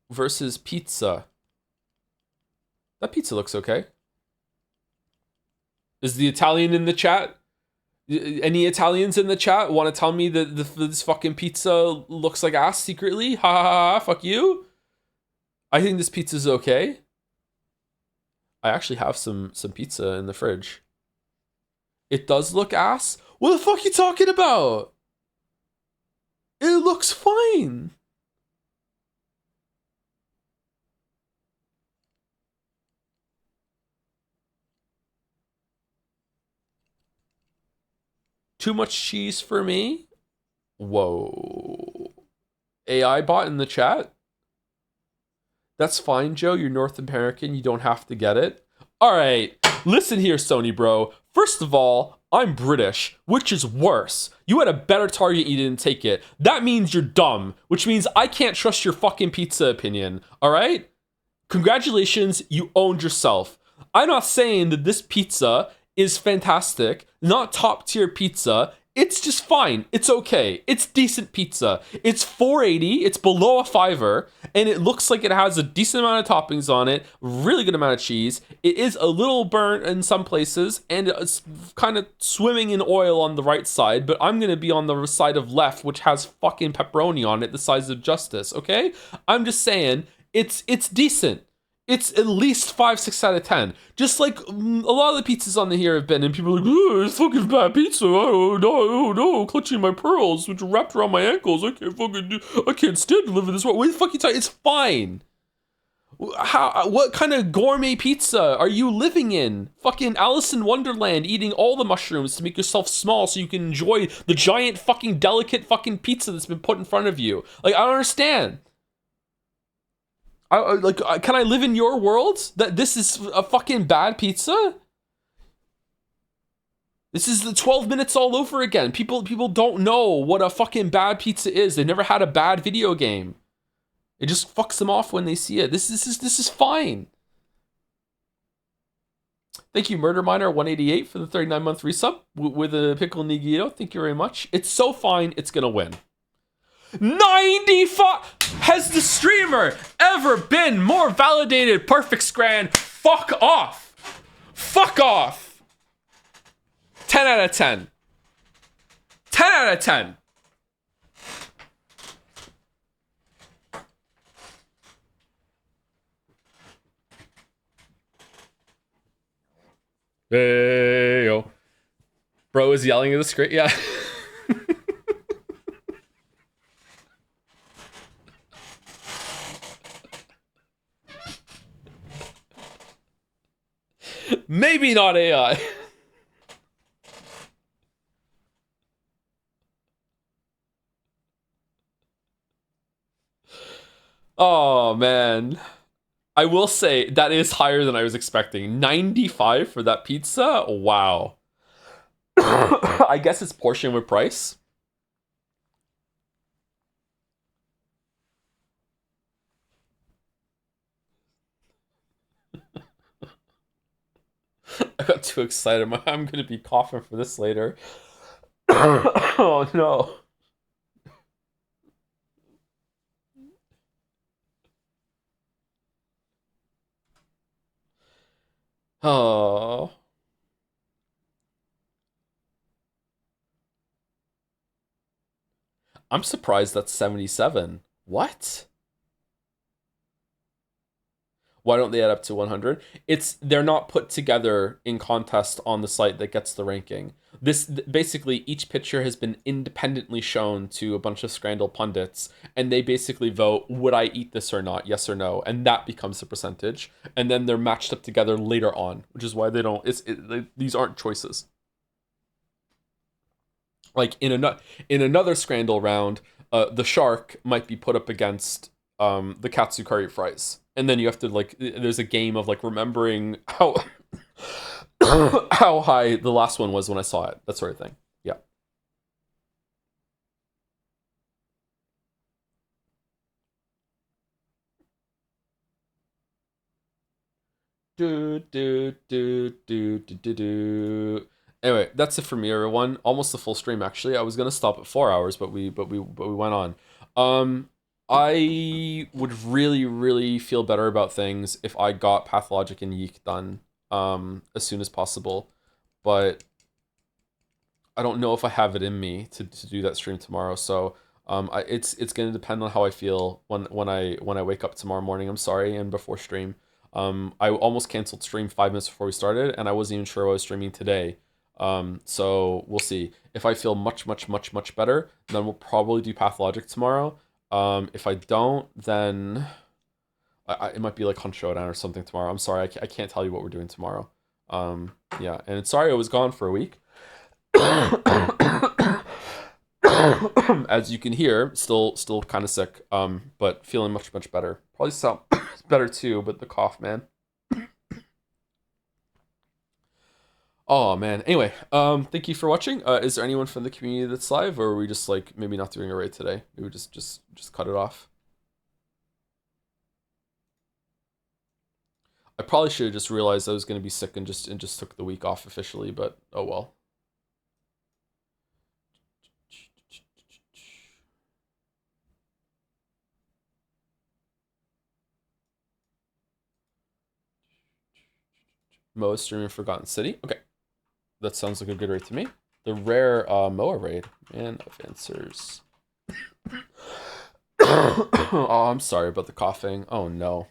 versus pizza. That pizza looks okay. Is the Italian in the chat? Any Italians in the chat want to tell me that this fucking pizza looks like ass secretly? Ha ha ha, fuck you. I think this pizza's okay. I actually have some pizza in the fridge. It does look ass? What the fuck are you talking about? It looks fine. Too much cheese for me? Whoa. AI bot in the chat? That's fine, Joe. You're North American. You don't have to get it. All right. Listen here, Sony bro. First of all, I'm British, which is worse. You had a better target, you didn't take it. That means you're dumb, which means I can't trust your fucking pizza opinion. All right? Congratulations, you owned yourself. I'm not saying that this pizza is fantastic, not top tier pizza. It's just fine. It's okay. It's decent pizza. It's $4.80. It's below a $5, and it looks like it has a decent amount of toppings on it. Really good amount of cheese. It is a little burnt in some places, and it's kind of swimming in oil on the right side. But I'm gonna be on the side of left, which has fucking pepperoni on it, the size of justice. Okay, I'm just saying it's decent. It's at least 5, 6 out of 10. Just like a lot of the pizzas on the here have been, and people are like, oh, it's fucking bad pizza. Oh no, clutching my pearls, which are wrapped around my ankles. I can't stand to live in this world. What the fuck are you talking? It's fine. What kind of gourmet pizza are you living in? Fucking Alice in Wonderland, eating all the mushrooms to make yourself small so you can enjoy the giant fucking delicate fucking pizza that's been put in front of you. Like, I don't understand. Can I live in your world? That this is a fucking bad pizza? This is the 12 minutes all over again. People don't know what a fucking bad pizza is. They've never had a bad video game. It just fucks them off when they see it. This is fine. Thank you, Murder Miner 188 for the 39-month resub with a pickle nigito. Thank you very much. It's so fine, it's gonna win. 95. Has the streamer ever been more validated? Perfect Scran. Fuck off. Fuck off. 10 out of 10. 10 out of 10. Hey, yo. Bro is yelling at the screen. Yeah. Maybe not AI. Oh, man. I will say that is higher than I was expecting. 95 for that pizza? Wow. I guess it's portion with price. I got too excited. I'm going to be coughing for this later. Oh, no. Oh. I'm surprised that's 77. What? Why don't they add up to 100? They're not put together in contest on the site that gets the ranking. This basically, each picture has been independently shown to a bunch of Scrandal pundits, and they basically vote, would I eat this or not, yes or no, and that becomes the percentage. And then they're matched up together later on, which is why they don't. These aren't choices. Like in another Scrandal round, the shark might be put up against the Katsukari fries, and then you have to there's a game of remembering how how high the last one was when I saw it, that sort of thing. Yeah. Anyway, that's it for me, everyone. Almost a full stream, actually. I was gonna stop at 4 hours, but we went on. I would really, really feel better about things if I got Pathologic and Yeek done as soon as possible, but I don't know if I have it in me to do that stream tomorrow. So it's gonna depend on how I feel when I wake up tomorrow morning. I'm sorry, and before stream. I almost canceled stream 5 minutes before we started, and I wasn't even sure I was streaming today. So we'll see. If I feel much better, then we'll probably do Pathologic tomorrow. If I don't, then it might be like Hunt Showdown or something tomorrow. I'm sorry, I can't tell you what we're doing tomorrow. Yeah, and sorry I was gone for a week. As you can hear, still kind of sick, but feeling much better. Probably sound better too, but the cough, man. Oh man. Anyway, thank you for watching. Is there anyone from the community that's live, or are we just maybe not doing a raid today? Maybe we just cut it off. I probably should have just realized I was going to be sick and just took the week off officially, but oh well. Moa streaming Forgotten City. Okay. That sounds like a good raid to me. The rare Moa raid. Man of answers. Oh, I'm sorry about the coughing. Oh no.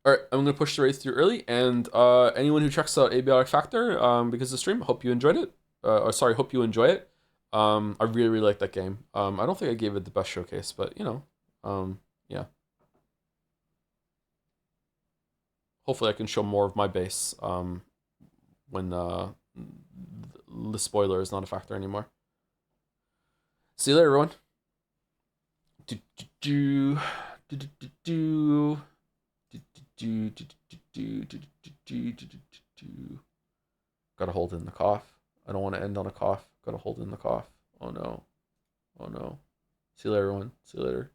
All right, I'm gonna push the race through early, and anyone who checks out Abiotic Factor because of the stream, hope you enjoyed it. Hope you enjoy it. I really, really like that game. I don't think I gave it the best showcase, but you know, yeah. Hopefully, I can show more of my base when the spoiler is not a factor anymore. See you later, everyone. Gotta hold in the cough. I don't want to end on a cough. Gotta hold in the cough. Oh no. Oh no. See you later, everyone. See you later.